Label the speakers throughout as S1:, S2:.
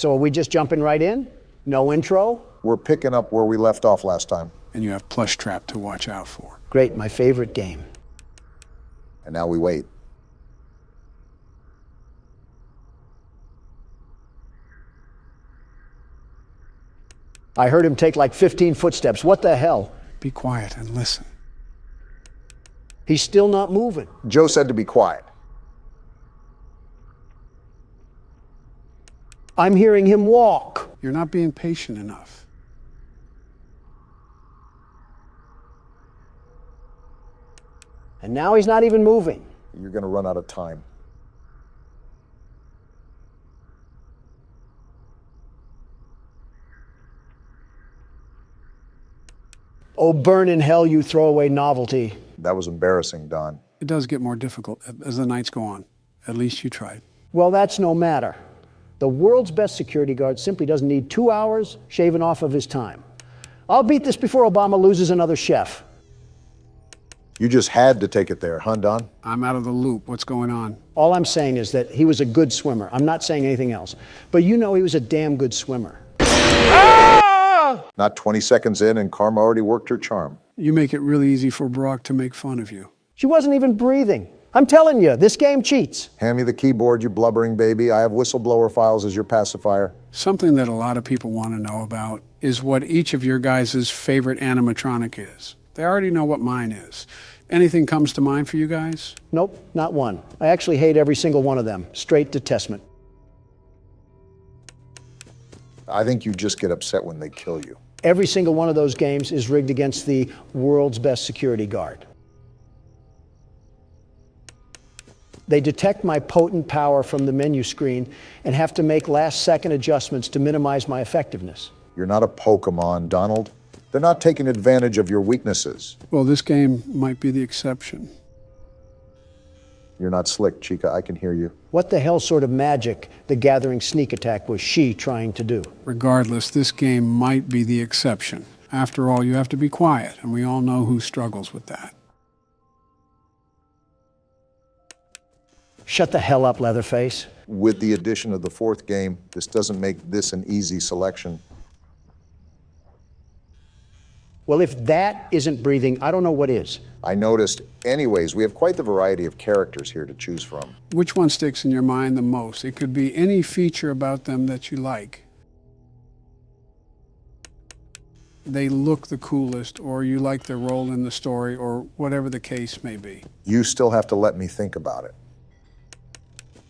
S1: So are we just jumping right in? No intro?
S2: We're picking up where we left off last time.
S3: And you have Plush Trap to watch out for.
S1: Great, my favorite game.
S2: And now we wait.
S1: I heard him take like 15 footsteps. What the hell?
S3: Be quiet and listen.
S1: He's still not moving.
S2: Joe said to be quiet.
S1: I'm hearing him walk.
S3: You're not being patient enough.
S1: And now he's not even moving.
S2: You're going to run out of time.
S1: Oh, burn in hell, you throwaway novelty.
S2: That was embarrassing, Don.
S3: It does get more difficult as the nights go on. At least you tried.
S1: Well, that's no matter. The world's best security guard simply doesn't need 2 hours shaving off of his time. I'll beat this before Obama loses another chef.
S2: You just had to take it there, huh, Don?
S3: I'm out of the loop. What's going on?
S1: All I'm saying is that he was a good swimmer. I'm not saying anything else. But you know he was a damn good swimmer.
S2: Not 20 seconds in and Karma already worked her charm.
S3: You make it really easy for Brock to make fun of you.
S1: She wasn't even breathing. I'm telling you, this game cheats.
S2: Hand me the keyboard, you blubbering baby. I have whistleblower files as your pacifier.
S3: Something that a lot of people want to know about is what each of your guys' favorite animatronic is. They already know what mine is. Anything comes to mind for you guys?
S1: Nope, not one. I actually hate every single one of them. Straight detestment.
S2: I think you just get upset when they kill you.
S1: Every single one of those games is rigged against the world's best security guard. They detect my potent power from the menu screen and have to make last-second adjustments to minimize my effectiveness.
S2: You're not a Pokemon, Donald. They're not taking advantage of your weaknesses.
S3: Well, this game might be the exception.
S2: You're not slick, Chica. I can hear you.
S1: What the hell sort of magic the Gathering sneak attack was she trying to do?
S3: Regardless, this game might be the exception. After all, you have to be quiet, and we all know who struggles with that.
S1: Shut the hell up, Leatherface.
S2: With the addition of the fourth game, this doesn't make this an easy selection.
S1: Well, if that isn't breathing, I don't know what is.
S2: I noticed. Anyways, we have quite the variety of characters here to choose from.
S3: Which one sticks in your mind the most? It could be any feature about them that you like. They look the coolest, or you like their role in the story, or whatever the case may be.
S2: You still have to let me think about it.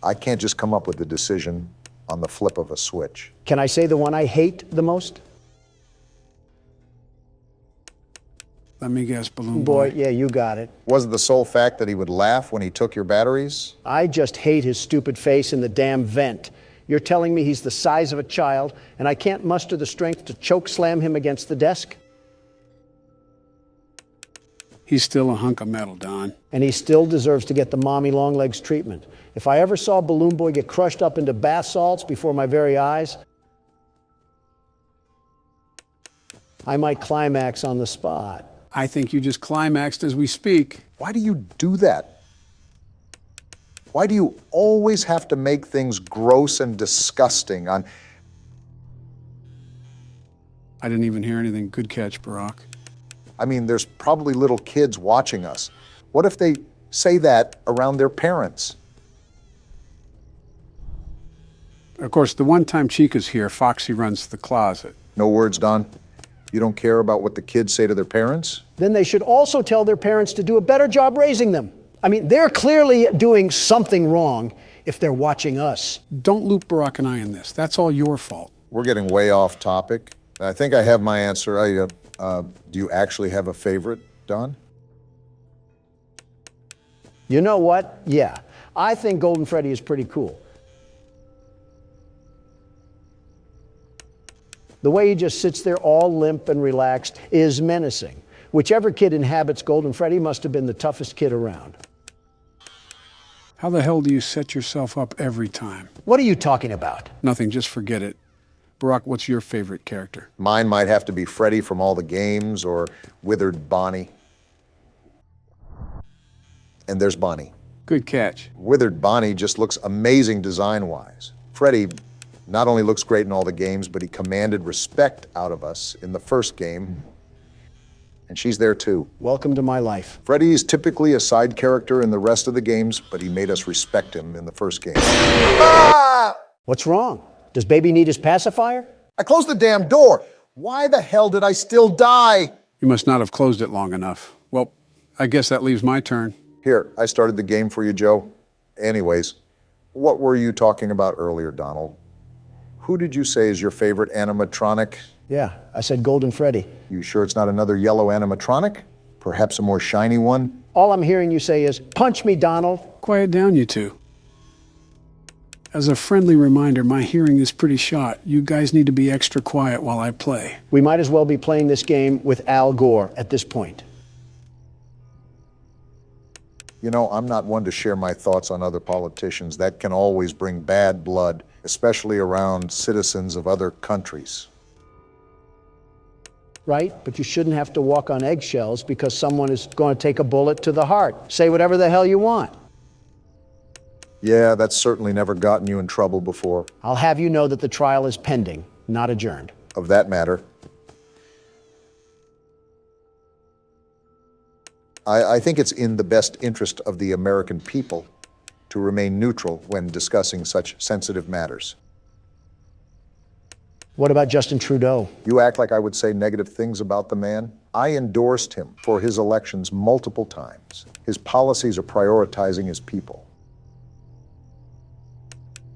S2: I can't just come up with a decision on the flip of a switch.
S1: Can I say the one I hate the most?
S3: Let me guess, Balloon Boy.
S1: Boy, yeah, you got it.
S2: Was it the sole fact that he would laugh when he took your batteries?
S1: I just hate his stupid face in the damn vent. You're telling me he's the size of a child, and I can't muster the strength to choke slam him against the desk?
S3: He's still a hunk of metal, Don.
S1: And he still deserves to get the mommy long legs treatment. If I ever saw Balloon Boy get crushed up into bath salts before my very eyes, I might climax on the spot.
S3: I think you just climaxed as we speak.
S2: Why do you do that? Why do you always have to make things gross and disgusting on...
S3: I didn't even hear anything. Good catch, Barack.
S2: I mean, there's probably little kids watching us. What if they say that around their parents?
S3: Of course, the one time Chica's here, Foxy runs the closet.
S2: No words, Don? You don't care about what the kids say to their parents?
S1: Then they should also tell their parents to do a better job raising them. I mean, they're clearly doing something wrong if they're watching us.
S3: Don't loop Barack and I in this. That's all your fault.
S2: We're getting way off topic. I think I have my answer. Do you actually have a favorite, Don?
S1: You know what? Yeah, I think Golden Freddy is pretty cool. The way he just sits there all limp and relaxed is menacing. Whichever kid inhabits Golden Freddy must have been the toughest kid around.
S3: How the hell do you set yourself up every time?
S1: What are you talking about?
S3: Nothing, just forget it. Barack, what's your favorite character?
S2: Mine might have to be Freddy from all the games or Withered Bonnie. And there's Bonnie.
S3: Good catch.
S2: Withered Bonnie just looks amazing design-wise. Freddy, Not only looks great in all the games, but he commanded respect out of us in the first game. And she's there too.
S1: Welcome to my life.
S2: Freddy is typically a side character in the rest of the games, but he made us respect him in the first game. Ah!
S1: What's wrong? Does baby need his pacifier?
S2: I closed the damn door. Why the hell did I still die?
S3: You must not have closed it long enough. Well, I guess that leaves my turn.
S2: Here, I started the game for you, Joe. Anyways, what were you talking about earlier, Donald? Who did you say is your favorite animatronic?
S1: Yeah, I said Golden Freddy.
S2: You sure it's not another yellow animatronic? Perhaps a more shiny one?
S1: All I'm hearing you say is, punch me, Donald.
S3: Quiet down, you two. As a friendly reminder, my hearing is pretty shot. You guys need to be extra quiet while I play.
S1: We might as well be playing this game with Al Gore at this point.
S2: You know, I'm not one to share my thoughts on other politicians. That can always bring bad blood, especially around citizens of other countries.
S1: Right? But you shouldn't have to walk on eggshells because someone is going to take a bullet to the heart. Say whatever the hell you want.
S2: Yeah, that's certainly never gotten you in trouble before.
S1: I'll have you know that the trial is pending, not adjourned.
S2: Of that matter, I think it's in the best interest of the American people to remain neutral when discussing such sensitive matters.
S1: What about Justin Trudeau?
S2: You act like I would say negative things about the man. I endorsed him for his elections multiple times. His policies are prioritizing his people.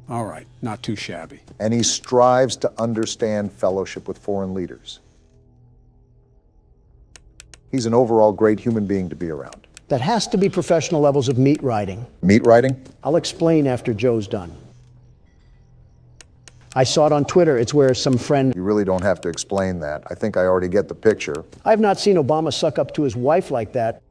S3: All right, not too shabby.
S2: And he strives to understand fellowship with foreign leaders. He's an overall great human being to be around.
S1: That has to be professional levels of meat riding.
S2: Meat riding?
S1: I'll explain after Joe's done. I saw it on Twitter. It's where some friend...
S2: You really don't have to explain that. I think I already get the picture.
S1: I've not seen Obama suck up to his wife like that,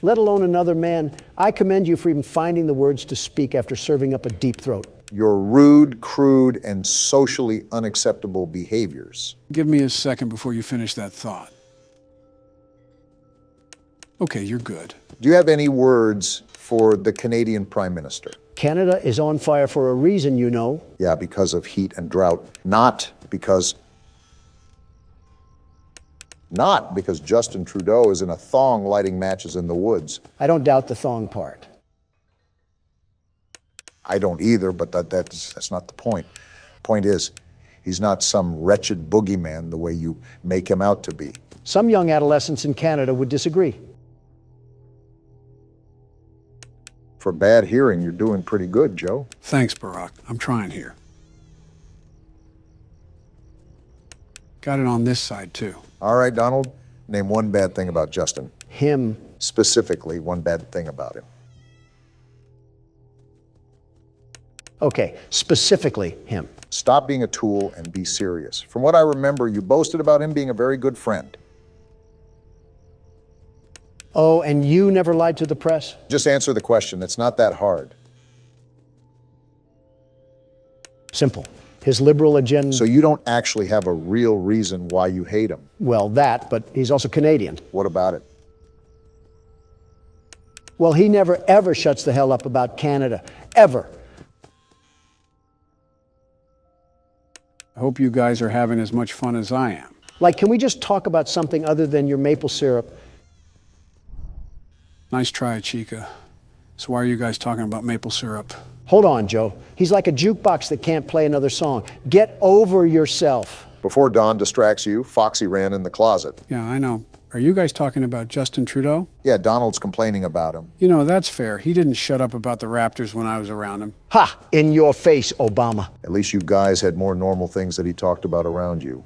S1: let alone another man. I commend you for even finding the words to speak after serving up a deep throat.
S2: Your rude, crude, and socially unacceptable behaviors.
S3: Give me a second before you finish that thought. Okay, you're good.
S2: Do you have any words for the Canadian Prime Minister?
S1: Canada is on fire for a reason, you know.
S2: Yeah, because of heat and drought. Not because Justin Trudeau is in a thong lighting matches in the woods.
S1: I don't doubt the thong part.
S2: I don't either, but that's not the point. Point is, he's not some wretched boogeyman the way you make him out to be.
S1: Some young adolescents in Canada would disagree.
S2: For bad hearing, you're doing pretty good, Joe.
S3: Thanks, Barack. I'm trying here. Got it on this side, too.
S2: All right, Donald, name one bad thing about Justin.
S1: Him.
S2: Specifically, one bad thing about him.
S1: Okay, specifically him.
S2: Stop being a tool and be serious. From what I remember, you boasted about him being a very good friend.
S1: Oh, and you never lied to the press?
S2: Just answer the question. It's not that hard.
S1: Simple. His liberal agenda...
S2: So you don't actually have a real reason why you hate him?
S1: Well, that, but he's also Canadian.
S2: What about it?
S1: Well, he never, ever shuts the hell up about Canada. Ever.
S3: I hope you guys are having as much fun as I am.
S1: Like, can we just talk about something other than your maple syrup?
S3: Nice try, Chica. So why are you guys talking about maple syrup?
S1: Hold on, Joe. He's like a jukebox that can't play another song. Get over yourself.
S2: Before Don distracts you, Foxy ran in the closet.
S3: Yeah, I know. Are you guys talking about Justin Trudeau?
S2: Yeah, Donald's complaining about him.
S3: You know, that's fair. He didn't shut up about the Raptors when I was around him.
S1: Ha! In your face, Obama.
S2: At least you guys had more normal things that he talked about around you.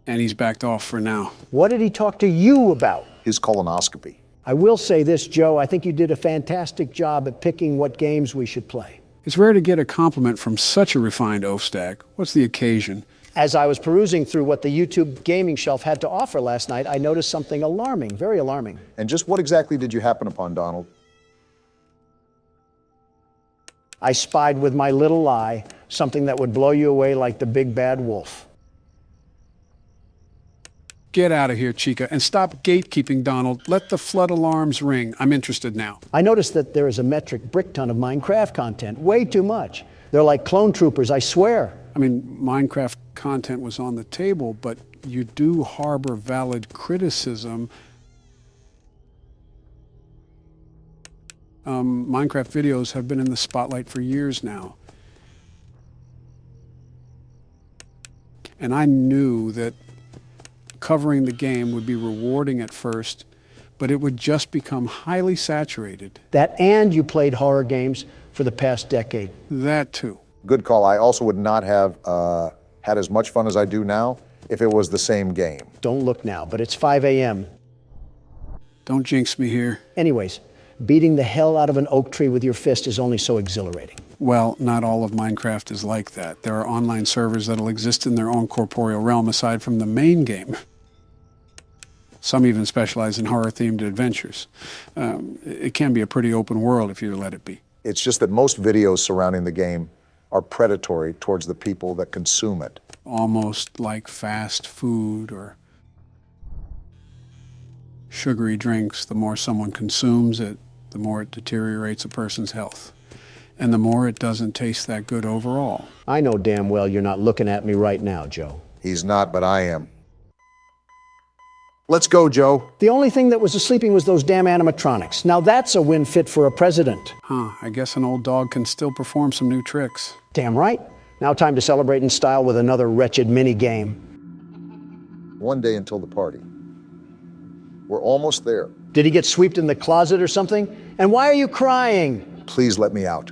S3: And he's backed off for now.
S1: What did he talk to you about?
S2: His colonoscopy.
S1: I will say this, Joe. I think you did a fantastic job at picking what games we should play.
S3: It's rare to get a compliment from such a refined oaf stack. What's the occasion?
S1: As I was perusing through what the YouTube gaming shelf had to offer last night, I noticed something alarming, very alarming.
S2: And just what exactly did you happen upon, Donald?
S1: I spied with my little eye something that would blow you away like the big bad wolf.
S3: Get out of here, Chica, and stop gatekeeping, Donald. Let the flood alarms ring. I'm interested now.
S1: I noticed that there is a metric brick ton of Minecraft content. Way too much. They're like clone troopers, I swear.
S3: I mean, Minecraft content was on the table, but you do harbor valid criticism. Minecraft videos have been in the spotlight for years now. And I knew that covering the game would be rewarding at first, but it would just become highly saturated.
S1: That and you played horror games for the past decade.
S3: That too.
S2: Good call. I also would not have had as much fun as I do now if it was the same game.
S1: Don't look now, but it's 5 a.m.
S3: Don't jinx me here.
S1: Anyways, beating the hell out of an oak tree with your fist is only so exhilarating.
S3: Well, not all of Minecraft is like that. There are online servers that'll exist in their own corporeal realm aside from the main game. Some even specialize in horror-themed adventures. It can be a pretty open world if you let it be.
S2: It's just that most videos surrounding the game are predatory towards the people that consume it.
S3: Almost like fast food or sugary drinks. The more someone consumes it, the more it deteriorates a person's health. And the more it doesn't taste that good overall.
S1: I know damn well you're not looking at me right now, Joe.
S2: He's not, but I am. Let's go, Joe.
S1: The only thing that was sleeping was those damn animatronics. Now that's a win fit for a president.
S3: Huh, I guess an old dog can still perform some new tricks.
S1: Damn right. Now time to celebrate in style with another wretched mini-game.
S2: One day until the party. We're almost there.
S1: Did he get swept in the closet or something? And why are you crying?
S2: Please let me out.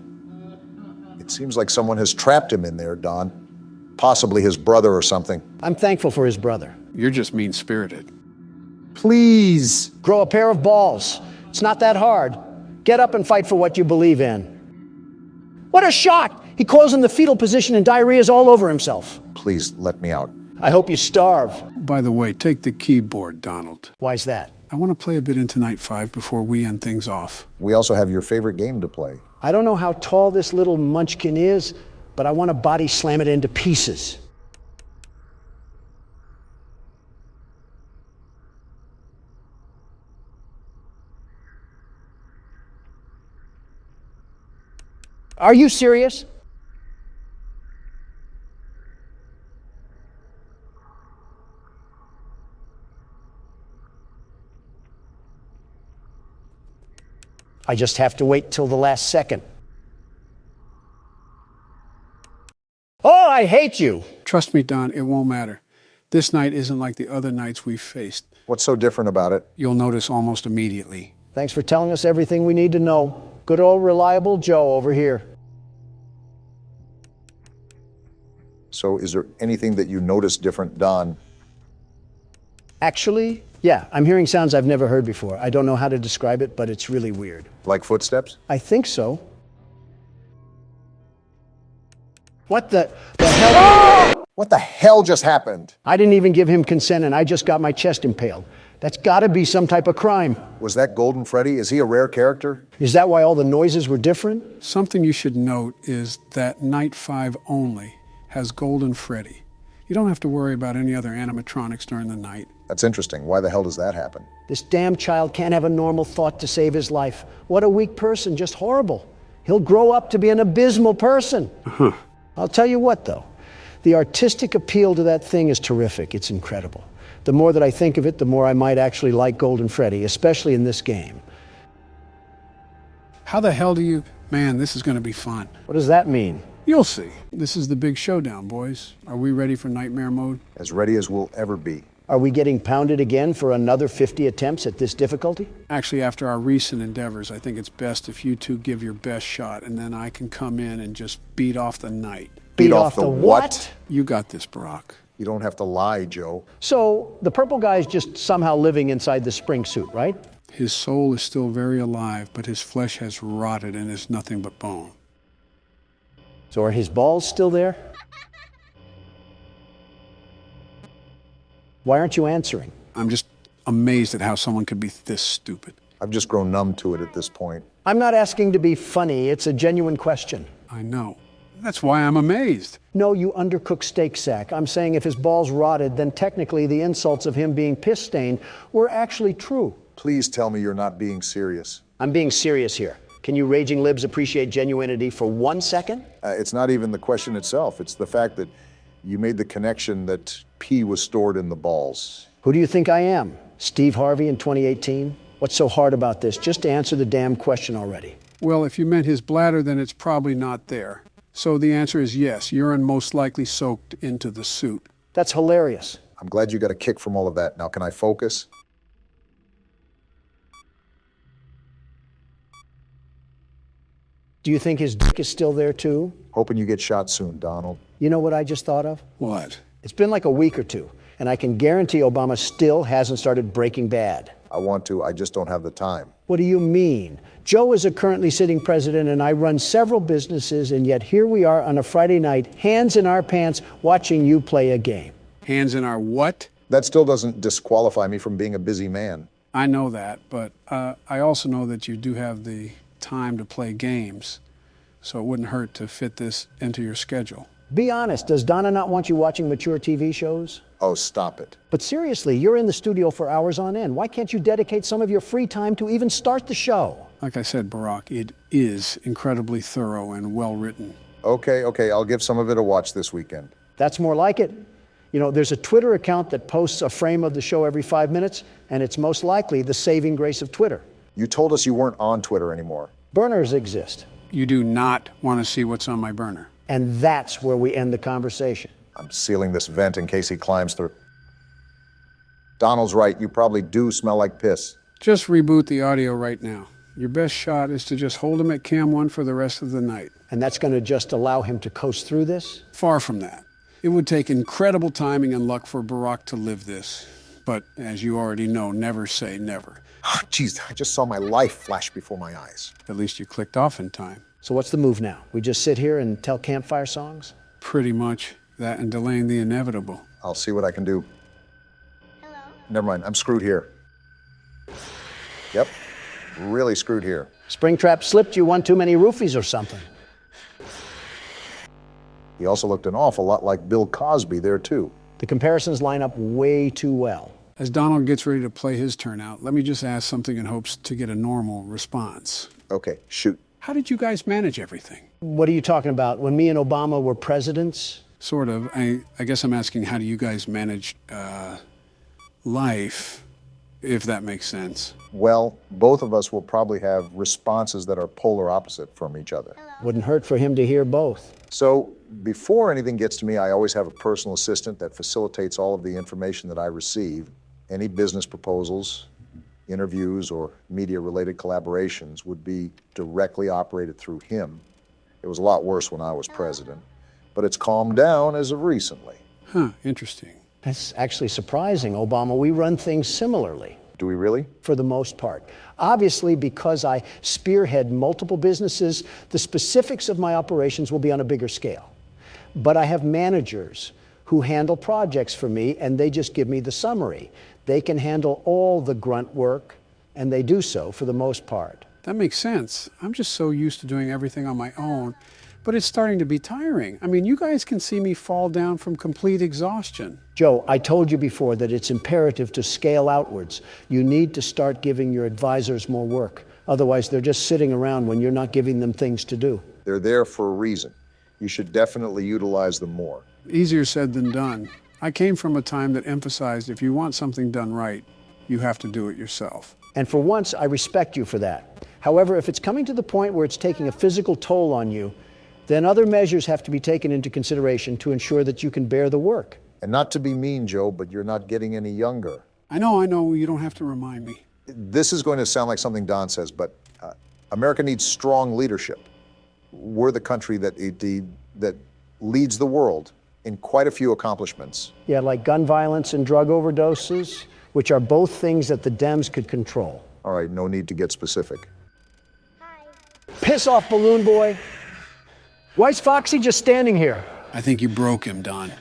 S2: It seems like someone has trapped him in there, Don. Possibly his brother or something.
S1: I'm thankful for his brother.
S3: You're just mean-spirited.
S2: Please.
S1: Grow a pair of balls. It's not that hard. Get up and fight for what you believe in. What a shock! He coils in the fetal position and diarrhea's all over himself.
S2: Please let me out.
S1: I hope you starve.
S3: By the way, take the keyboard, Donald.
S1: Why's that?
S3: I want to play a bit into Night 5 before we end things off.
S2: We also have your favorite game to play.
S1: I don't know how tall this little munchkin is, but I want to body slam it into pieces. Are you serious? I just have to wait till the last second. Oh, I hate you!
S3: Trust me, Don, it won't matter. This night isn't like the other nights we've faced.
S2: What's so different about it?
S3: You'll notice almost immediately.
S1: Thanks for telling us everything we need to know. Good old reliable Joe over here.
S2: So is there anything that you notice different, Don?
S1: Actually, yeah, I'm hearing sounds I've never heard before. I don't know how to describe it, but it's really weird.
S2: Like footsteps?
S1: I think so. What the hell?
S2: What the hell just happened?
S1: I didn't even give him consent and I just got my chest impaled. That's gotta be some type of crime.
S2: Was that Golden Freddy? Is he a rare character?
S1: Is that why all the noises were different?
S3: Something you should note is that Night 5 only has Golden Freddy. You don't have to worry about any other animatronics during the night.
S2: That's interesting. Why the hell does that happen?
S1: This damn child can't have a normal thought to save his life. What a weak person, just horrible. He'll grow up to be an abysmal person. I'll tell you what, though. The artistic appeal to that thing is terrific. It's incredible. The more that I think of it, the more I might actually like Golden Freddy, especially in this game.
S3: How the hell do you... Man, this is going to be fun.
S1: What does that mean?
S3: You'll see. This is the big showdown, boys. Are we ready for nightmare mode?
S2: As ready as we'll ever be.
S1: Are we getting pounded again for another 50 attempts at this difficulty?
S3: Actually, after our recent endeavors, I think it's best if you two give your best shot, and then I can come in and just beat off the night.
S1: Beat off the what?
S3: You got this, Barack.
S2: You don't have to lie, Joe.
S1: So, the purple guy's just somehow living inside the spring suit, right?
S3: His soul is still very alive, but his flesh has rotted and is nothing but bone.
S1: So are his balls still there? Why aren't you answering?
S3: I'm just amazed at how someone could be this stupid.
S2: I've just grown numb to it at this point.
S1: I'm not asking to be funny. It's a genuine question.
S3: I know. That's why I'm amazed.
S1: No, you undercooked steak sack. I'm saying if his balls rotted, then technically the insults of him being piss-stained were actually true.
S2: Please tell me you're not being serious.
S1: I'm being serious here. Can you raging libs appreciate genuinity for 1 second?
S2: It's not even the question itself. It's the fact that you made the connection that pee was stored in the balls.
S1: Who do you think I am? Steve Harvey in 2018? What's so hard about this? Just answer the damn question already.
S3: Well, if you meant his bladder, then it's probably not there. So the answer is yes, urine most likely soaked into the suit.
S1: That's hilarious.
S2: I'm glad you got a kick from all of that. Now, can I focus?
S1: Do you think his dick is still there too?
S2: Hoping you get shot soon, Donald.
S1: You know what I just thought of?
S3: What?
S1: It's been like a week or two, and I can guarantee Obama still hasn't started Breaking Bad.
S2: I want to, I just don't have the time.
S1: What do you mean? Joe is a currently sitting president, and I run several businesses, and yet here we are on a Friday night, hands in our pants, watching you play a game.
S3: Hands in our what?
S2: That still doesn't disqualify me from being a busy man.
S3: I know that, but I also know that you do have the time to play games, so it wouldn't hurt to fit this into your schedule.
S1: Be honest, does Donna not want you watching mature TV shows?
S2: Oh, stop it.
S1: But seriously, you're in the studio for hours on end. Why can't you dedicate some of your free time to even start the show?
S3: Like I said, Barack, it is incredibly thorough and well written.
S2: Okay, I'll give some of it a watch this weekend.
S1: That's more like it. You know, there's a Twitter account that posts a frame of the show every 5 minutes, and it's most likely the saving grace of Twitter.
S2: You told us you weren't on Twitter anymore.
S1: Burners exist.
S3: You do not want to see what's on my burner.
S1: And that's where we end the conversation.
S2: I'm sealing this vent in case he climbs through. Donald's right, you probably do smell like piss.
S3: Just reboot the audio right now. Your best shot is to just hold him at cam 1 for the rest of the night.
S1: And that's going to just allow him to coast through this?
S3: Far from that. It would take incredible timing and luck for Barack to live this. But as you already know, never say never.
S2: Jeez, I just saw my life flash before my eyes.
S3: At least you clicked off in time.
S1: So what's the move now? We just sit here and tell campfire songs?
S3: Pretty much that and delaying the inevitable.
S2: I'll see what I can do.
S4: Hello?
S2: Never mind, I'm screwed here. Yep, really screwed here.
S1: Springtrap slipped you one too many roofies or something.
S2: He also looked an awful lot like Bill Cosby there, too.
S1: The comparisons line up way too well.
S3: As Donald gets ready to play his turn out, let me just ask something in hopes to get a normal response.
S2: Okay, shoot.
S3: How did you guys manage everything?
S1: What are you talking about? When me and Obama were presidents?
S3: Sort of. I guess I'm asking, how do you guys manage life, if that makes sense?
S2: Well, both of us will probably have responses that are polar opposite from each other.
S1: Wouldn't hurt for him to hear both.
S2: So before anything gets to me, I always have a personal assistant that facilitates all of the information that I receive. Any business proposals, interviews, or media-related collaborations would be directly operated through him. It was a lot worse when I was president, but it's calmed down as of recently.
S3: Huh, interesting.
S1: That's actually surprising, Obama. We run things similarly.
S2: Do we really?
S1: For the most part. Obviously, because I spearhead multiple businesses, the specifics of my operations will be on a bigger scale. But I have managers who handle projects for me, and they just give me the summary. They can handle all the grunt work, and they do so for the most part.
S3: That makes sense. I'm just so used to doing everything on my own, but it's starting to be tiring. I mean, you guys can see me fall down from complete exhaustion.
S1: Joe, I told you before that it's imperative to scale outwards. You need to start giving your advisors more work. Otherwise, they're just sitting around when you're not giving them things to do.
S2: They're there for a reason. You should definitely utilize them more.
S3: Easier said than done. I came from a time that emphasized if you want something done right, you have to do it yourself.
S1: And for once, I respect you for that. However, if it's coming to the point where it's taking a physical toll on you, then other measures have to be taken into consideration to ensure that you can bear the work.
S2: And not to be mean, Joe, but you're not getting any younger.
S3: I know, you don't have to remind me.
S2: This is going to sound like something Don says, but America needs strong leadership. We're the country that leads the world in quite a few accomplishments.
S1: Yeah, like gun violence and drug overdoses, which are both things that the Dems could control.
S2: All right, no need to get specific.
S4: Hi.
S1: Piss off, balloon boy. Why's Foxy just standing here?
S3: I think you broke him, Don.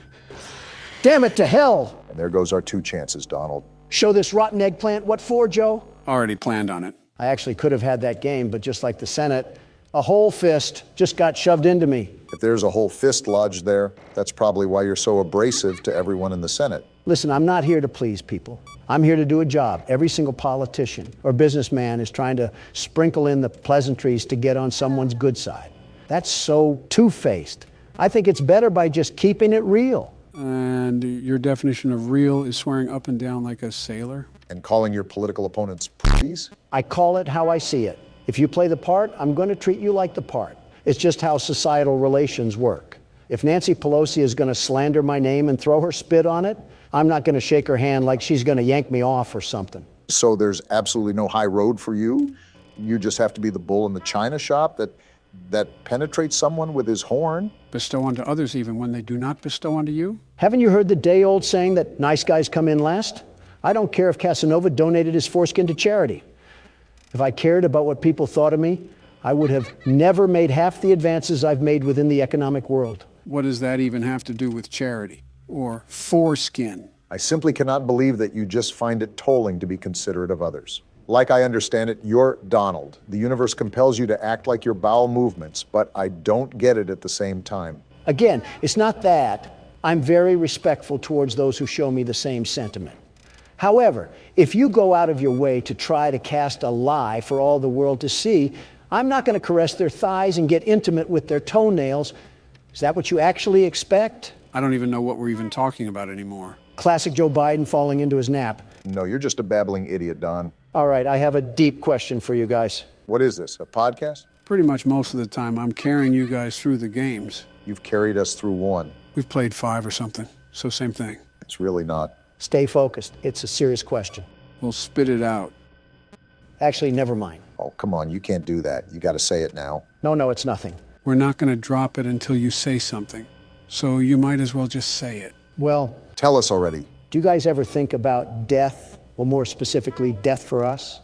S1: Damn it to hell.
S2: And there goes our 2 chances, Donald.
S1: Show this rotten eggplant. What for, Joe?
S3: Already planned on it.
S1: I actually could have had that game, but just like the Senate, a whole fist just got shoved into me.
S2: If there's a whole fist lodged there, that's probably why you're so abrasive to everyone in the Senate.
S1: Listen, I'm not here to please people. I'm here to do a job. Every single politician or businessman is trying to sprinkle in the pleasantries to get on someone's good side. That's so two-faced. I think it's better by just keeping it real.
S3: And your definition of real is swearing up and down like a sailor?
S2: And calling your political opponents please?
S1: I call it how I see it. If you play the part, I'm going to treat you like the part. It's just how societal relations work. If Nancy Pelosi is going to slander my name and throw her spit on it, I'm not going to shake her hand like she's going to yank me off or something.
S2: So there's absolutely no high road for you? You just have to be the bull in the china shop that penetrates someone with his horn?
S3: Bestow onto others even when they do not bestow onto you?
S1: Haven't you heard the day-old saying that nice guys come in last? I don't care if Casanova donated his foreskin to charity. If I cared about what people thought of me, I would have never made half the advances I've made within the economic world.
S3: What does that even have to do with charity? Or foreskin?
S2: I simply cannot believe that you just find it tolling to be considerate of others. Like I understand it, you're Donald. The universe compels you to act like your bowel movements, but I don't get it at the same time.
S1: Again, it's not that. I'm very respectful towards those who show me the same sentiment. However, if you go out of your way to try to cast a lie for all the world to see, I'm not going to caress their thighs and get intimate with their toenails. Is that what you actually expect?
S3: I don't even know what we're even talking about anymore.
S1: Classic Joe Biden falling into his nap.
S2: No, you're just a babbling idiot, Don.
S1: All right, I have a deep question for you guys.
S2: What is this, a podcast?
S3: Pretty much most of the time I'm carrying you guys through the games.
S2: You've carried us through one.
S3: We've played 5 or something, so same thing.
S2: It's really not.
S1: Stay focused. It's a serious question.
S3: We'll spit it out.
S1: Actually, never mind.
S2: Oh, come on, you can't do that. You got to say it now.
S1: No, it's nothing.
S3: We're not going to drop it until you say something. So you might as well just say it.
S1: Well,
S2: Tell us already.
S1: do you guys ever think about death? Well, more specifically, death for us?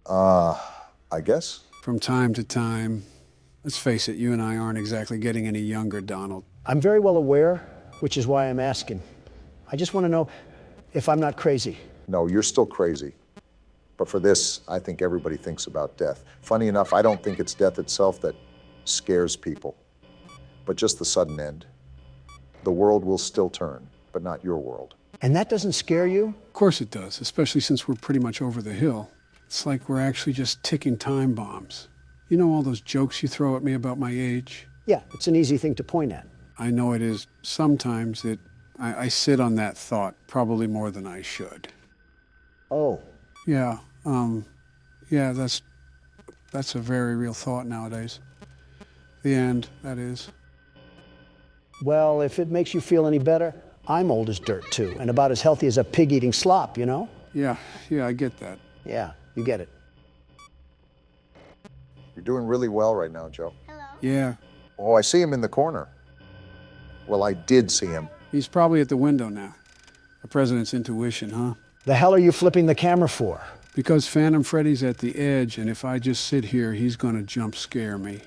S2: I guess.
S3: From time to time. Let's face it, you and I aren't exactly getting any younger, Donald.
S1: I'm very well aware, which is why I'm asking. I just want to know if I'm not crazy.
S2: No, you're still crazy. But for this, I think everybody thinks about death. Funny enough, I don't think it's death itself that scares people, but just the sudden end. The world will still turn, but not your world.
S1: And that doesn't scare you?
S3: Of course it does, especially since we're pretty much over the hill. It's like we're actually just ticking time bombs. You know all those jokes you throw at me about my age?
S1: Yeah, it's an easy thing to point at.
S3: I know it is. Sometimes I sit on that thought probably more than I should.
S1: Oh,
S3: Yeah, that's a very real thought nowadays. The end, that is.
S1: well, if it makes you feel any better, I'm old as dirt too, and about as healthy as a pig eating slop, you know?
S3: Yeah, I get that.
S1: Yeah, you get it.
S2: You're doing really well right now, Joe.
S4: Hello.
S3: Yeah,
S2: Oh, I see him in the corner. Well, I did see him.
S3: he's probably at the window now. The president's intuition, huh?
S1: The hell are you flipping the camera for?
S3: Because Phantom Freddy's at the edge, and if I just sit here, he's gonna jump scare me.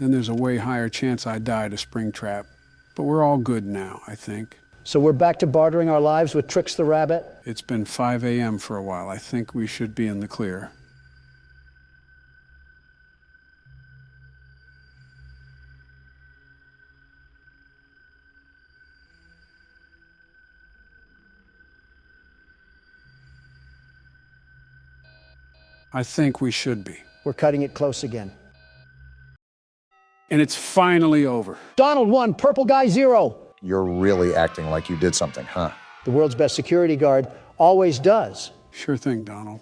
S3: Then there's a way higher chance I die to Springtrap. But we're all good now, I think.
S1: So we're back to bartering our lives with Trix the Rabbit?
S3: It's been 5 a.m. for a while. I think we should be in the clear. I think we should be.
S1: We're cutting it close again.
S3: And it's finally over.
S1: Donald 1, Purple Guy 0.
S2: You're really acting like you did something, huh?
S1: The world's best security guard always does.
S3: Sure thing, Donald.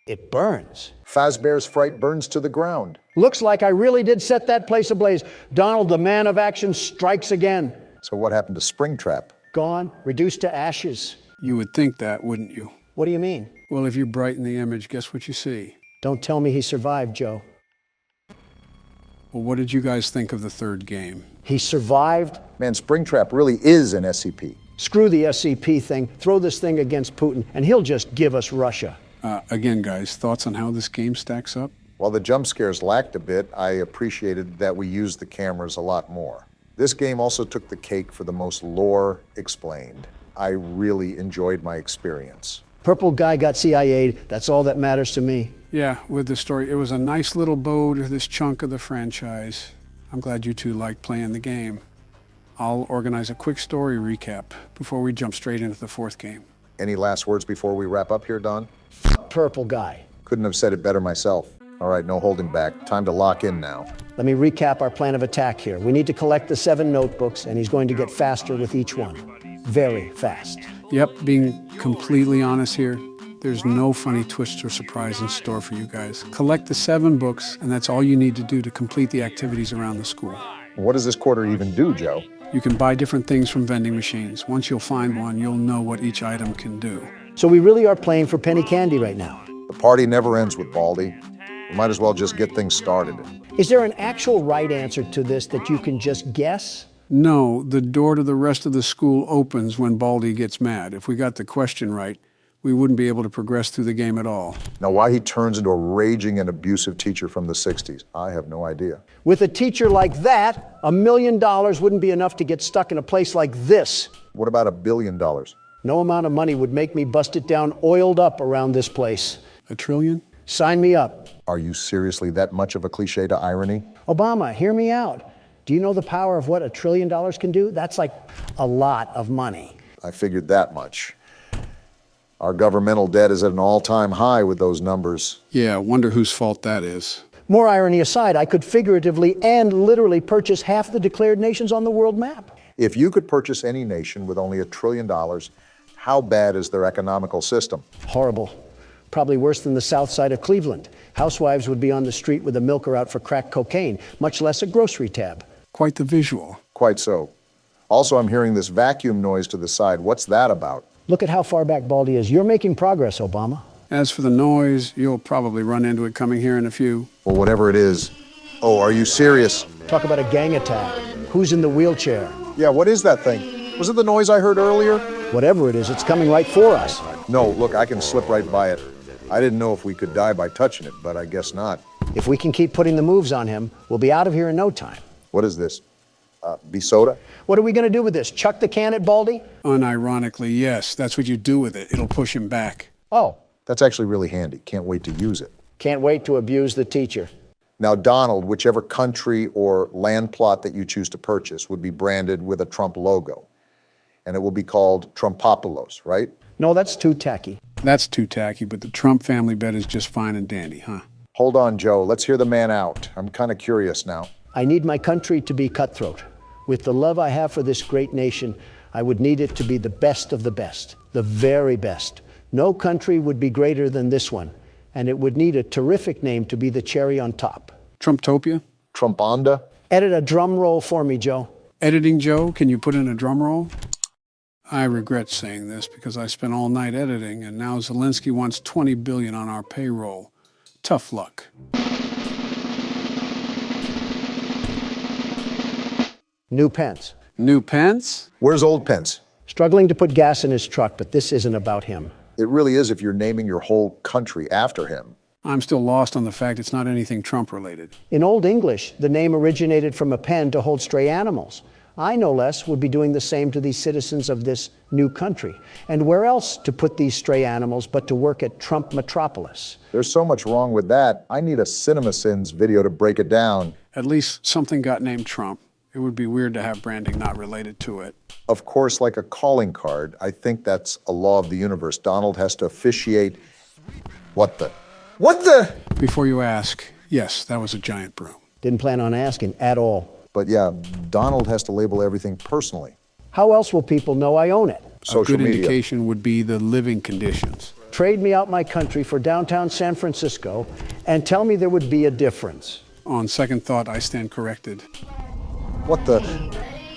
S1: It burns.
S2: Fazbear's fright burns to the ground.
S1: Looks like I really did set that place ablaze. Donald, the man of action, strikes again.
S2: So what happened to Springtrap?
S1: Gone, reduced to ashes.
S3: You would think that, wouldn't you?
S1: What do you mean?
S3: Well, if you brighten the image, guess what you see?
S1: Don't tell me he survived, Joe.
S3: Well, what did you guys think of the third game?
S1: He survived?
S2: Man, Springtrap really is an SCP.
S1: Screw the SCP thing. Throw this thing against Putin, and he'll just give us Russia.
S3: Again, guys, thoughts on how this game stacks up?
S2: While the jump scares lacked a bit, I appreciated that we used the cameras a lot more. This game also took the cake for the most lore explained. I really enjoyed my experience.
S1: Purple Guy got CIA'd. That's all that matters to me.
S3: Yeah, with the story. It was a nice little bow to this chunk of the franchise. I'm glad you two like playing the game. I'll organize a quick story recap before we jump straight into the fourth game.
S2: Any last words before we wrap up here, Don?
S1: Purple guy.
S2: Couldn't have said it better myself. All right, no holding back. Time to lock in now.
S1: Let me recap our plan of attack here. We need to collect the 7 notebooks, and he's going to get faster with each one. Very fast.
S3: Yep, being completely honest here, there's no funny twist or surprise in store for you guys. Collect the 7 books, and that's all you need to do to complete the activities around the school.
S2: What does this quarter even do, Joe?
S3: You can buy different things from vending machines. Once you'll find one, you'll know what each item can do.
S1: So we really are playing for penny candy right now.
S2: The party never ends with Baldy. We might as well just get things started.
S1: Is there an actual right answer to this that you can just guess?
S3: No, the door to the rest of the school opens when Baldy gets mad. If we got the question right, we wouldn't be able to progress through the game at all.
S2: Now, why he turns into a raging and abusive teacher from the 60s, I have no idea.
S1: With a teacher like that, $1 million wouldn't be enough to get stuck in a place like this.
S2: What about $1 billion?
S1: No amount of money would make me bust it down oiled up around this place.
S3: $1 trillion?
S1: Sign me up.
S2: Are you seriously that much of a cliche to irony?
S1: Obama, hear me out. Do you know the power of what $1 trillion can do? That's like a lot of money.
S2: I figured that much. Our governmental debt is at an all-time high with those numbers.
S3: Yeah, wonder whose fault that is.
S1: More irony aside, I could figuratively and literally purchase half the declared nations on the world map.
S2: If you could purchase any nation with only $1 trillion, how bad is their economical system?
S1: Horrible. Probably worse than the south side of Cleveland. Housewives would be on the street with a milker out for crack cocaine, much less a grocery tab.
S3: Quite the visual.
S2: Quite so. Also, I'm hearing this vacuum noise to the side. What's that about?
S1: Look at how far back Baldy is. You're making progress, Obama.
S3: As for the noise, you'll probably run into it coming here in a few.
S2: Well, whatever it is. Oh, are you serious?
S1: Talk about a gang attack. Who's in the wheelchair?
S2: Yeah, what is that thing? Was it the noise I heard earlier?
S1: Whatever it is, it's coming right for us.
S2: No, look, I can slip right by it. I didn't know if we could die by touching it, but I guess not.
S1: If we can keep putting the moves on him, we'll be out of here in no time.
S2: What is this? Be soda?
S1: What are we going to do with this? Chuck the can at Baldy?
S3: Unironically, yes. That's what you do with it. It'll push him back.
S1: Oh,
S2: That's actually really handy. Can't wait to use it.
S1: can't wait to abuse the teacher.
S2: Now, Donald, whichever country or land plot that you choose to purchase would be branded with a Trump logo. And it will be called Trumpopolis, right?
S1: No, that's too tacky.
S3: That's too tacky, but the Trump family bet is just fine and dandy, huh?
S2: Hold on, Joe. Let's hear the man out. I'm kind of curious now.
S1: I need my country to be cutthroat. With the love I have for this great nation, I would need it to be the best of the best, the very best. No country would be greater than this one, and it would need a terrific name to be the cherry on top.
S3: Trumptopia?
S2: Trumponda?
S1: Edit a drum roll for me, Joe.
S3: Editing Joe, can you put in a drum roll? I regret saying this because I spent all night editing, and now Zelensky wants $20 billion on our payroll. Tough luck.
S1: New Pence.
S3: New Pence?
S2: Where's old Pence?
S1: Struggling to put gas in his truck, but this isn't about him.
S2: It really is if you're naming your whole country after him.
S3: I'm still lost on the fact it's not anything Trump-related.
S1: In Old English, the name originated from a pen to hold stray animals. I, no less, would be doing the same to these citizens of this new country. And where else to put these stray animals but to work at Trump Metropolis?
S2: There's so much wrong with that. I need a CinemaSins video to break it down.
S3: At least something got named Trump. It would be weird to have branding not related to it.
S2: Of course, like a calling card, I think that's a law of the universe. Donald has to officiate. What the?
S3: Before you ask, yes, that was a giant broom.
S1: Didn't plan on asking at all.
S2: But yeah, Donald has to label everything personally.
S1: How else will people know I own it?
S2: Social
S3: A good
S2: media.
S3: indication would be the living conditions.
S1: Trade me out my country for downtown San Francisco and tell me there would be a difference.
S3: On second thought, I stand corrected.
S2: What the?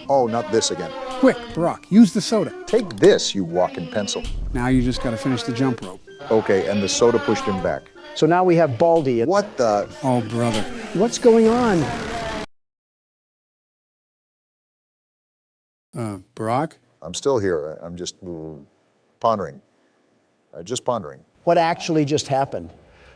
S2: Oh, not this again.
S3: Quick, Barack, use the soda.
S2: Take this, you walking pencil.
S3: Now you just got to finish the jump rope.
S2: Okay, and the soda pushed him back.
S1: So now we have Baldy.
S2: What the?
S3: Oh, brother.
S1: What's going on?
S3: Barack?
S2: I'm still here. I'm just pondering. Just pondering.
S1: What actually just happened?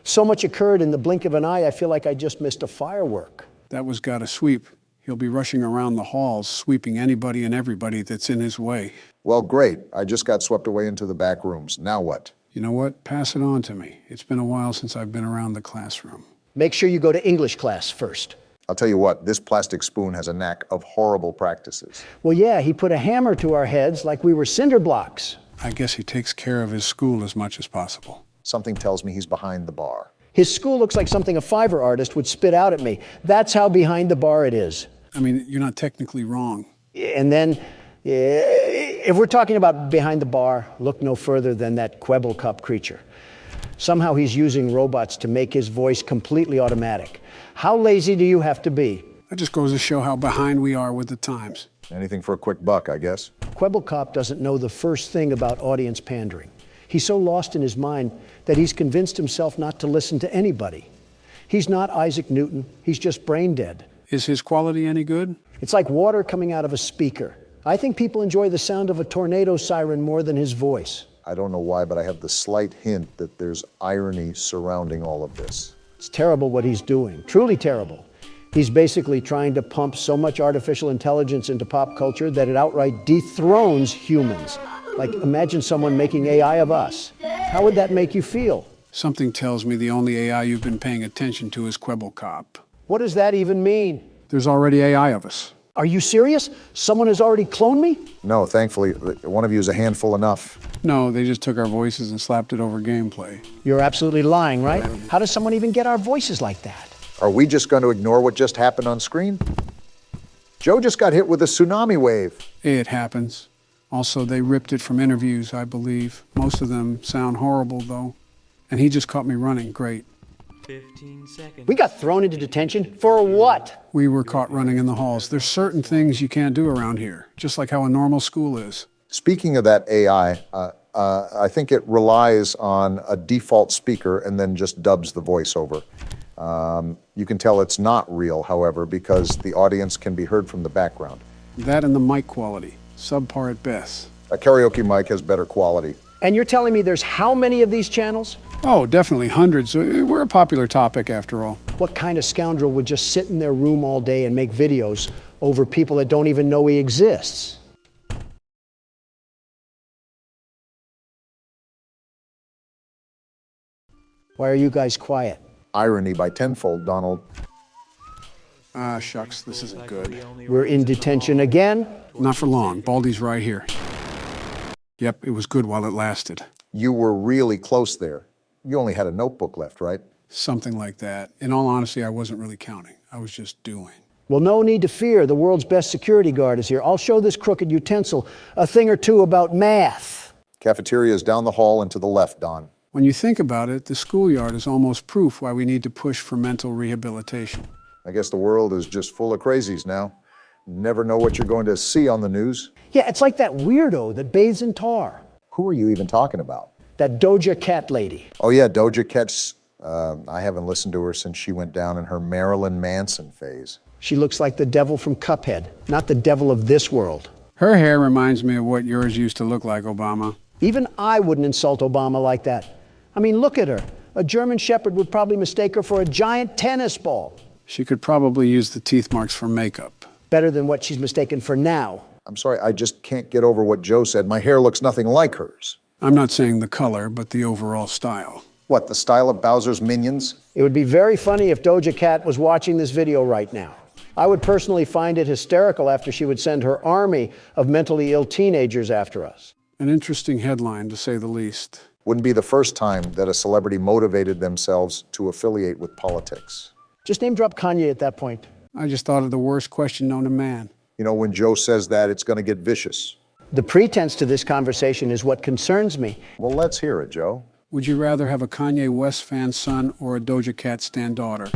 S1: So much occurred in the blink of an eye, I feel like I just missed a firework.
S3: That was gotta sweep. He'll be rushing around the halls, sweeping anybody and everybody that's in his way.
S2: Well, great. I just got swept away into the back rooms. Now what?
S3: You know what? Pass it on to me. It's been a while since I've been around the classroom.
S1: Make sure you go to English class first.
S2: I'll tell you what, this plastic spoon has a knack of horrible practices.
S1: Well, yeah, he put a hammer to our heads like we were cinder blocks.
S3: I guess he takes care of his school as much as possible.
S2: Something tells me he's behind the bar.
S1: His school looks like something a Fiverr artist would spit out at me. That's how behind the bar it is.
S3: I mean, you're not technically wrong.
S1: And then, if we're talking about behind the bar, look no further than that Quebble Cup creature. Somehow he's using robots to make his voice completely automatic. How lazy do you have to be?
S3: That just goes to show how behind we are with the times.
S2: Anything for a quick buck, I guess.
S1: Quebble Cop doesn't know the first thing about audience pandering. He's so lost in his mind that he's convinced himself not to listen to anybody. He's not Isaac Newton, he's just brain dead.
S3: Is his quality any good?
S1: It's like water coming out of a speaker. I think people enjoy the sound of a tornado siren more than his voice.
S2: I don't know why, but I have the slight hint that there's irony surrounding all of this.
S1: It's terrible what he's doing, truly terrible. He's basically trying to pump so much artificial intelligence into pop culture that it outright dethrones humans. Like, imagine someone making AI of us. How would that make you feel?
S3: Something tells me the only AI you've been paying attention to is Quebble Cop.
S1: What does that even mean?
S3: There's already AI of us.
S1: Are you serious? Someone has already cloned me?
S2: No, thankfully, one of you is a handful enough.
S3: No, they just took our voices and slapped it over gameplay.
S1: You're absolutely lying, right? How does someone even get our voices like that?
S2: Are we just going to ignore what just happened on screen? Joe just got hit with a tsunami wave.
S3: It happens. Also, they ripped it from interviews, I believe. Most of them sound horrible, though. And he just caught me running. Great.
S5: 15 seconds.
S1: We got thrown into detention for what?
S3: We were caught running in the halls. There's certain things you can't do around here, just like how a normal school is.
S2: Speaking of that AI, I think it relies on a default speaker and then just dubs the voiceover. You can tell it's not real, however, because the audience can be heard from the background.
S3: That and the mic quality, subpar at best.
S2: A karaoke mic has better quality.
S1: And you're telling me there's how many of these channels?
S3: Oh, definitely hundreds. We're a popular topic, after all.
S1: What kind of scoundrel would just sit in their room all day and make videos over people that don't even know he exists? Why are you guys quiet?
S2: Irony by tenfold, Donald.
S3: Ah, shucks, this isn't good.
S1: We're in detention again?
S3: Not for long. Baldy's right here. Yep, it was good while it lasted.
S2: You were really close there. You only had a notebook left, right?
S3: Something like that. In all honesty, I wasn't really counting. I was just doing.
S1: Well, no need to fear. The world's best security guard is here. I'll show this crooked utensil a thing or two about math.
S2: Cafeteria is down the hall and to the left, Don.
S3: When you think about it, the schoolyard is almost proof why we need to push for mental rehabilitation.
S2: I guess the world is just full of crazies now. Never know what you're going to see on the news.
S1: Yeah, it's like that weirdo that bathes in tar.
S2: Who are you even talking about?
S1: That Doja Cat lady.
S2: Oh yeah, Doja Cat. I haven't listened to her since she went down in her Marilyn Manson phase.
S1: She looks like the devil from Cuphead, not the devil of this world.
S3: Her hair reminds me of what yours used to look like, Obama.
S1: Even I wouldn't insult Obama like that. I mean, look at her. A German Shepherd would probably mistake her for a giant tennis ball.
S3: She could probably use the teeth marks for makeup.
S1: Better than what she's mistaken for now.
S2: I'm sorry, I just can't get over what Joe said. My hair looks nothing like hers.
S3: I'm not saying the color, but the overall style.
S2: What, the style of Bowser's Minions?
S1: It would be very funny if Doja Cat was watching this video right now. I would personally find it hysterical after she would send her army of mentally ill teenagers after us.
S3: An interesting headline, to say the least.
S2: Wouldn't be the first time that a celebrity motivated themselves to affiliate with politics.
S1: Just name drop Kanye at that point.
S3: I just thought of the worst question known to man.
S2: You know, when Joe says that, it's going to get vicious.
S1: The pretense to this conversation is what concerns me.
S2: Well, let's hear it, Joe.
S3: Would you rather have a Kanye West fan son or a Doja Cat stan daughter?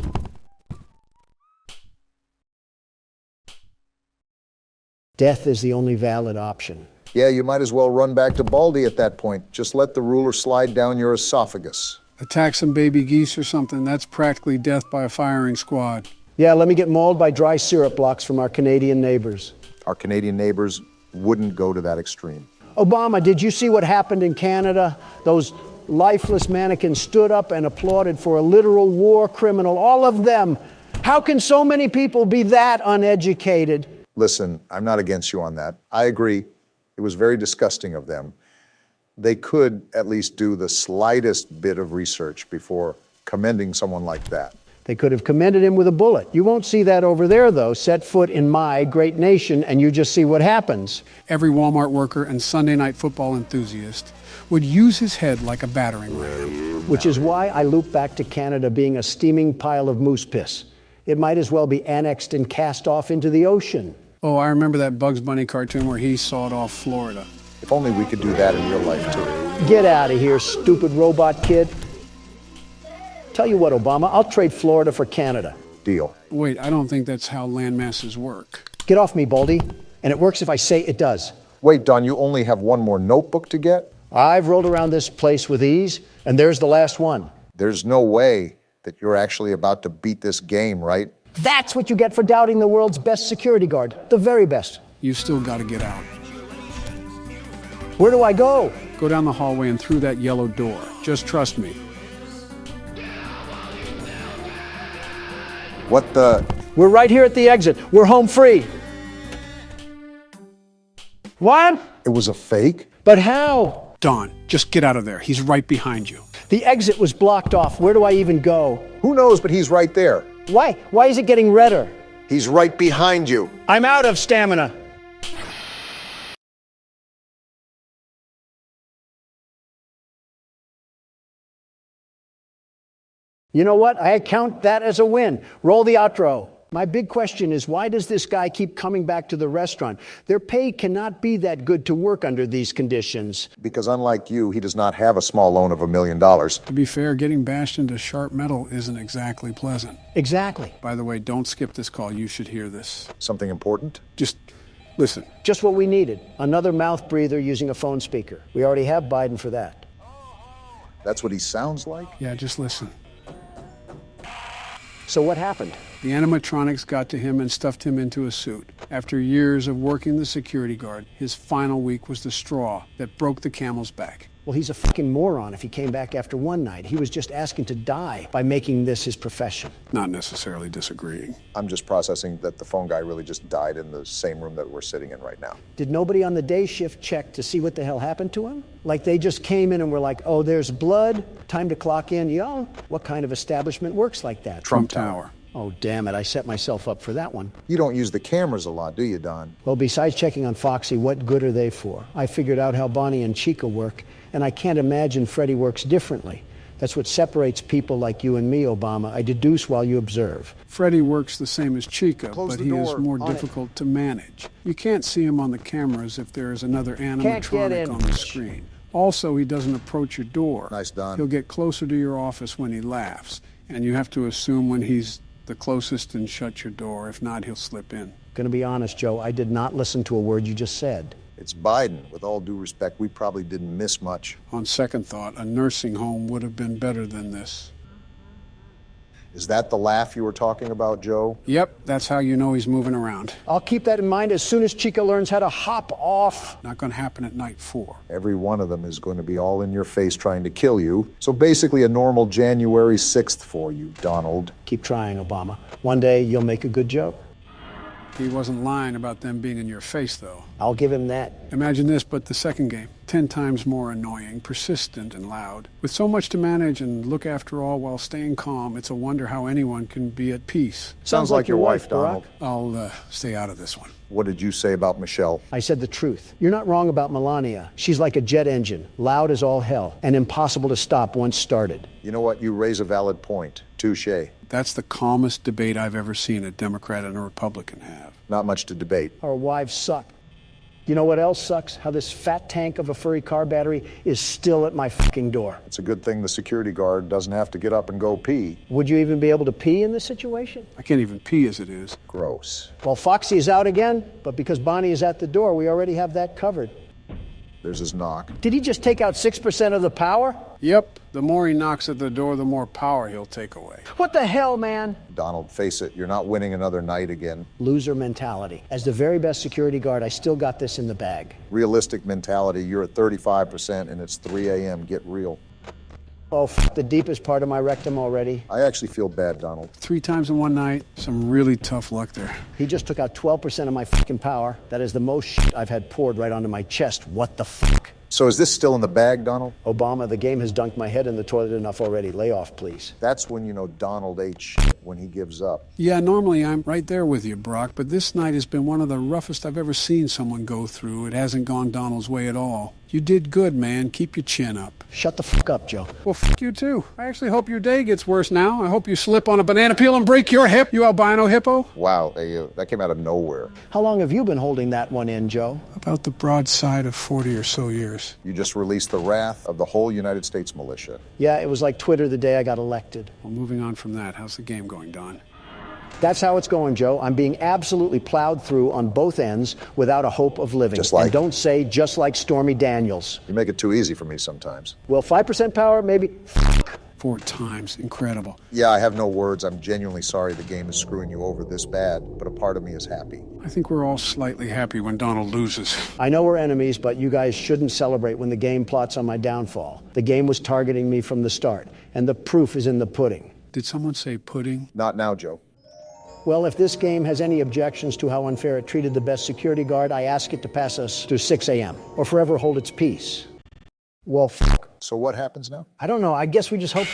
S1: Death is the only valid option.
S2: Yeah, you might as well run back to Baldy at that point. Just let the ruler slide down your esophagus.
S3: Attack some baby geese or something, that's practically death by a firing squad.
S1: Yeah, let me get mauled by dry syrup blocks from our Canadian neighbors.
S2: Our Canadian neighbors wouldn't go to that extreme.
S1: Obama, did you see what happened in Canada? Those lifeless mannequins stood up and applauded for a literal war criminal, all of them. How can so many people be that uneducated?
S2: Listen, I'm not against you on that. I agree. It was very disgusting of them. They could at least do the slightest bit of research before commending someone like that.
S1: They could have commended him with a bullet. You won't see that over there, though. Set foot in my great nation, and you just see what happens.
S3: Every Walmart worker and Sunday night football enthusiast would use his head like a battering ram.
S1: Which is why I loop back to Canada being a steaming pile of moose piss. It might as well be annexed and cast off into the ocean.
S3: Oh, I remember that Bugs Bunny cartoon where he sawed off Florida.
S2: If only we could do that in real life, too.
S1: Get out of here, stupid robot kid. Tell you what, Obama, I'll trade Florida for Canada.
S2: Deal.
S3: Wait, I don't think that's how land masses work.
S1: Get off me, Baldy. And it works if I say it does.
S2: Wait, Don, you only have one more notebook to get?
S1: I've rolled around this place with ease, and there's the last one.
S2: There's no way that you're actually about to beat this game, right?
S1: That's what you get for doubting the world's best security guard. The very best.
S3: You've still got to get out.
S1: Where do I go?
S3: Go down the hallway and through that yellow door. Just trust me.
S2: What the?
S1: We're right here at the exit. We're home free. What?
S2: It was a fake?
S1: But how?
S3: Don, just get out of there. He's right behind you.
S1: The exit was blocked off. Where do I even go?
S2: Who knows, but he's right there.
S1: Why? Why is it getting redder?
S2: He's right behind you.
S1: I'm out of stamina. You know what? I count that as a win. Roll the outro. My big question is, why does this guy keep coming back to the restaurant? Their pay cannot be that good to work under these conditions.
S2: Because unlike you, he does not have a small loan of $1 million.
S3: To be fair, getting bashed into sharp metal isn't exactly pleasant.
S1: Exactly.
S3: By the way, don't skip this call. You should hear this.
S2: Something important?
S3: Just listen.
S1: Just what we needed. Another mouth breather using a phone speaker. We already have Biden for that.
S2: That's what he sounds like?
S3: Yeah, just listen.
S1: So what happened?
S3: The animatronics got to him and stuffed him into a suit. After years of working the security guard, his final week was the straw that broke the camel's back.
S1: Well, he's a fucking moron if he came back after one night. He was just asking to die by making this his profession.
S3: Not necessarily disagreeing.
S2: I'm just processing that the phone guy really just died in the same room that we're sitting in right now.
S1: Did nobody on the day shift check to see what the hell happened to him? Like they just came in and were like, oh, there's blood, time to clock in. Yo, what kind of establishment works like that?
S3: Trump Tower.
S1: Oh, damn it, I set myself up for that one.
S2: You don't use the cameras a lot, do you, Don?
S1: Well, besides checking on Foxy, what good are they for? I figured out how Bonnie and Chica work, and I can't imagine Freddie works differently. That's what separates people like you and me, Obama. I deduce while you observe.
S3: Freddie works the same as Chica,
S2: Close
S3: but
S2: the
S3: he is
S2: door.
S3: more
S1: On it.
S3: difficult to manage. You can't see him on the cameras if there is another animatronic
S1: in.
S3: on the screen. Also, he doesn't approach your door.
S2: Nice, Don.
S3: He'll get closer to your office when he laughs, and you have to assume when he's the closest and shut your door. If not, he'll slip in.
S1: Gonna be honest, Joe, I did not listen to a word you just said.
S2: It's Biden. With all due respect, we probably didn't miss much.
S3: On second thought, a nursing home would have been better than this.
S2: Is that the laugh you were talking about, Joe?
S3: Yep, that's how you know he's moving around.
S1: I'll keep that in mind as soon as Chica learns how to hop off.
S3: Not going to happen at night 4.
S2: Every one of them is going to be all in your face trying to kill you. So basically a normal January 6th for you, Donald.
S1: Keep trying, Obama. One day you'll make a good joke.
S3: He wasn't lying about them being in your face, though.
S1: I'll give him that.
S3: Imagine this, but the second game. 10 times more annoying, persistent, and loud. With so much to manage and look after all while staying calm, it's a wonder how anyone can be at peace.
S2: Sounds like your wife, Donald.
S3: I'll stay out of this one.
S2: What did you say about Michelle?
S1: I said the truth. You're not wrong about Melania. She's like a jet engine, loud as all hell, and impossible to stop once started.
S2: You know what? You raise a valid point. Touché.
S3: That's the calmest debate I've ever seen a Democrat and a Republican have.
S2: Not much to debate.
S1: Our wives suck. You know what else sucks? How this fat tank of a furry car battery is still at my fucking door.
S2: It's a good thing the security guard doesn't have to get up and go pee.
S1: Would you even be able to pee in this situation?
S3: I can't even pee as it is.
S2: Gross.
S1: Well, Foxy is out again, but because Bonnie is at the door, we already have that covered.
S2: There's his knock.
S1: Did he just take out 6% of the power?
S3: Yep, the more he knocks at the door, the more power he'll take away.
S1: What the hell, man?
S2: Donald, face it, you're not winning another night again.
S1: Loser mentality. As the very best security guard, I still got this in the bag.
S2: Realistic mentality, you're at 35% and it's 3 a.m. Get real.
S1: Oh, the deepest part of my rectum already.
S2: I actually feel bad, Donald.
S3: 3 times in one night, some really tough luck there.
S1: He just took out 12% of my fucking power. That is the most shit I've had poured right onto my chest. What the fuck?
S2: So is this still in the bag, Donald?
S1: Obama, the game has dunked my head in the toilet enough already. Lay off, please.
S2: That's when you know Donald ate shit, when he gives up.
S3: Yeah, normally I'm right there with you, Brock, but this night has been one of the roughest I've ever seen someone go through. It hasn't gone Donald's way at all. You did good, man. Keep your chin up.
S1: Shut the fuck up, Joe.
S3: Well, fuck you too. I actually hope your day gets worse now. I hope you slip on a banana peel and break your hip, you albino hippo.
S2: Wow, that came out of nowhere.
S1: How long have you been holding that one in, Joe?
S3: About the broadside of 40 or so years.
S2: You just released the wrath of the whole United States militia.
S1: Yeah, it was like Twitter the day I got elected.
S3: Well, moving on from that, how's the game going, Don?
S1: That's how it's going, Joe. I'm being absolutely plowed through on both ends without a hope of living.
S2: Just like?
S1: And don't say just like Stormy Daniels.
S2: You make it too easy for me sometimes.
S1: Well, 5% power, maybe.
S3: 4 times. Incredible.
S2: Yeah, I have no words. I'm genuinely sorry the game is screwing you over this bad, but a part of me is happy.
S3: I think we're all slightly happy when Donald loses.
S1: I know we're enemies, but you guys shouldn't celebrate when the game plots on my downfall. The game was targeting me from the start, and the proof is in the pudding.
S3: Did someone say pudding?
S2: Not now, Joe.
S1: Well, if this game has any objections to how unfair it treated the best security guard, I ask it to pass us to 6 a.m. or forever hold its peace. Well,
S2: So what happens now?
S1: I don't know. I guess we just hope.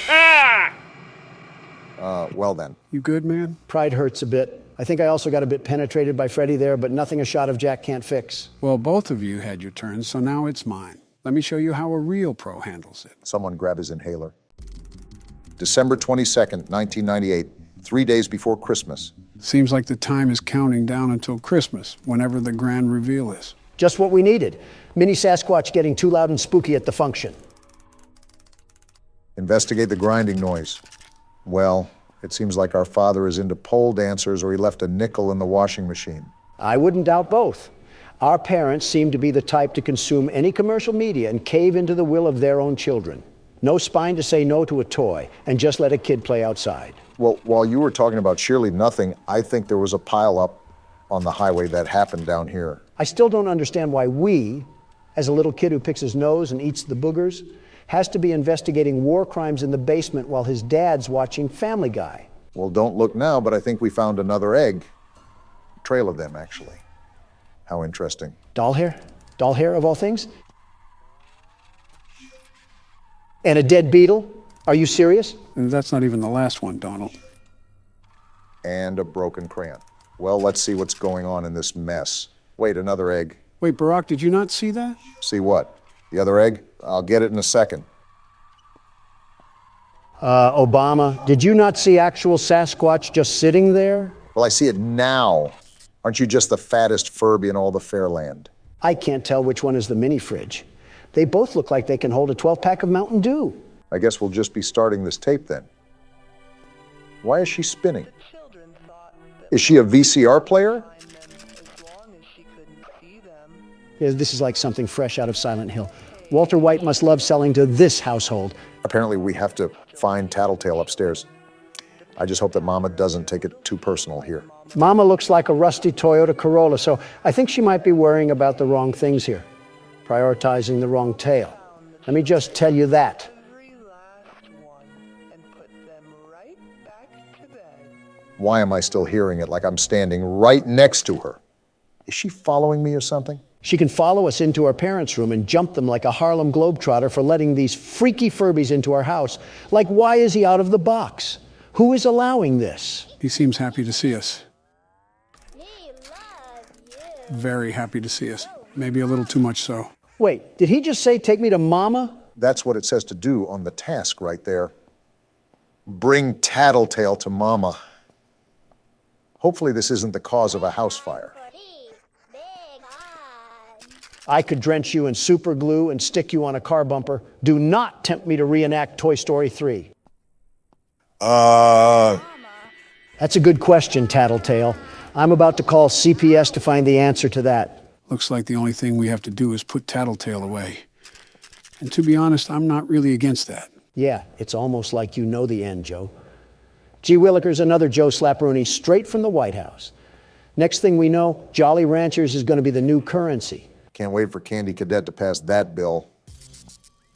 S2: Well then.
S3: You good, man?
S1: Pride hurts a bit. I think I also got a bit penetrated by Freddie there, but nothing a shot of Jack can't fix.
S3: Well, both of you had your turns, so now it's mine. Let me show you how a real pro handles it.
S2: Someone grab his inhaler. December 22nd, 1998, 3 days before Christmas.
S3: Seems like the time is counting down until Christmas, whenever the grand reveal is.
S1: Just what we needed. Mini Sasquatch getting too loud and spooky at the function.
S2: Investigate the grinding noise. Well, it seems like our father is into pole dancers or he left a nickel in the washing machine.
S1: I wouldn't doubt both. Our parents seem to be the type to consume any commercial media and cave into the will of their own children. No spine to say no to a toy and just let a kid play outside.
S2: Well, while you were talking about sheerly nothing, I think there was a pileup on the highway that happened down here.
S1: I still don't understand why we, as a little kid who picks his nose and eats the boogers, has to be investigating war crimes in the basement while his dad's watching Family Guy.
S2: Well, don't look now, but I think we found another egg. A trail of them, actually. How interesting.
S1: Doll hair? Doll hair, of all things? And a dead beetle? Are you serious?
S3: And that's not even the last one, Donald.
S2: And a broken crayon. Well, let's see what's going on in this mess. Wait, another egg.
S3: Wait, Barack, did you not see that?
S2: See what? The other egg? I'll get it in a second.
S1: Obama, did you not see actual Sasquatch just sitting there?
S2: Well, I see it now. Aren't you just the fattest Furby in all the Fairland?
S1: I can't tell which one is the mini fridge. They both look like they can hold a 12-pack of Mountain Dew.
S2: I guess we'll just be starting this tape then. Why is she spinning? Is she a VCR player?
S1: Yeah, this is like something fresh out of Silent Hill. Walter White must love selling to this household.
S2: Apparently we have to find Tattletale upstairs. I just hope that Mama doesn't take it too personal here.
S1: Mama looks like a rusty Toyota Corolla, so I think she might be worrying about the wrong things here, prioritizing the wrong tale. Let me just tell you that.
S2: Why am I still hearing it like I'm standing right next to her? Is she following me or something?
S1: She can follow us into our parents' room and jump them like a Harlem Globetrotter for letting these freaky Furbies into our house. Like, why is he out of the box? Who is allowing this?
S3: He seems happy to see us.
S4: He loves you.
S3: Very happy to see us. Maybe a little too much so.
S1: Wait, did he just say take me to Mama?
S2: That's what it says to do on the task right there. Bring Tattletale to Mama. Hopefully this isn't the cause of a house fire.
S4: Big hug.
S1: I could drench you in super glue and stick you on a car bumper. Do not tempt me to reenact Toy Story 3. That's a good question, Tattletale. I'm about to call CPS to find the answer to that.
S3: Looks like the only thing we have to do is put Tattletale away. And to be honest, I'm not really against that.
S1: Yeah, it's almost like you know the end, Joe. Gee Willikers, another Joe Slapperoonie straight from the White House. Next thing we know, Jolly Ranchers is going to be the new currency.
S2: Can't wait for Candy Cadet to pass that bill.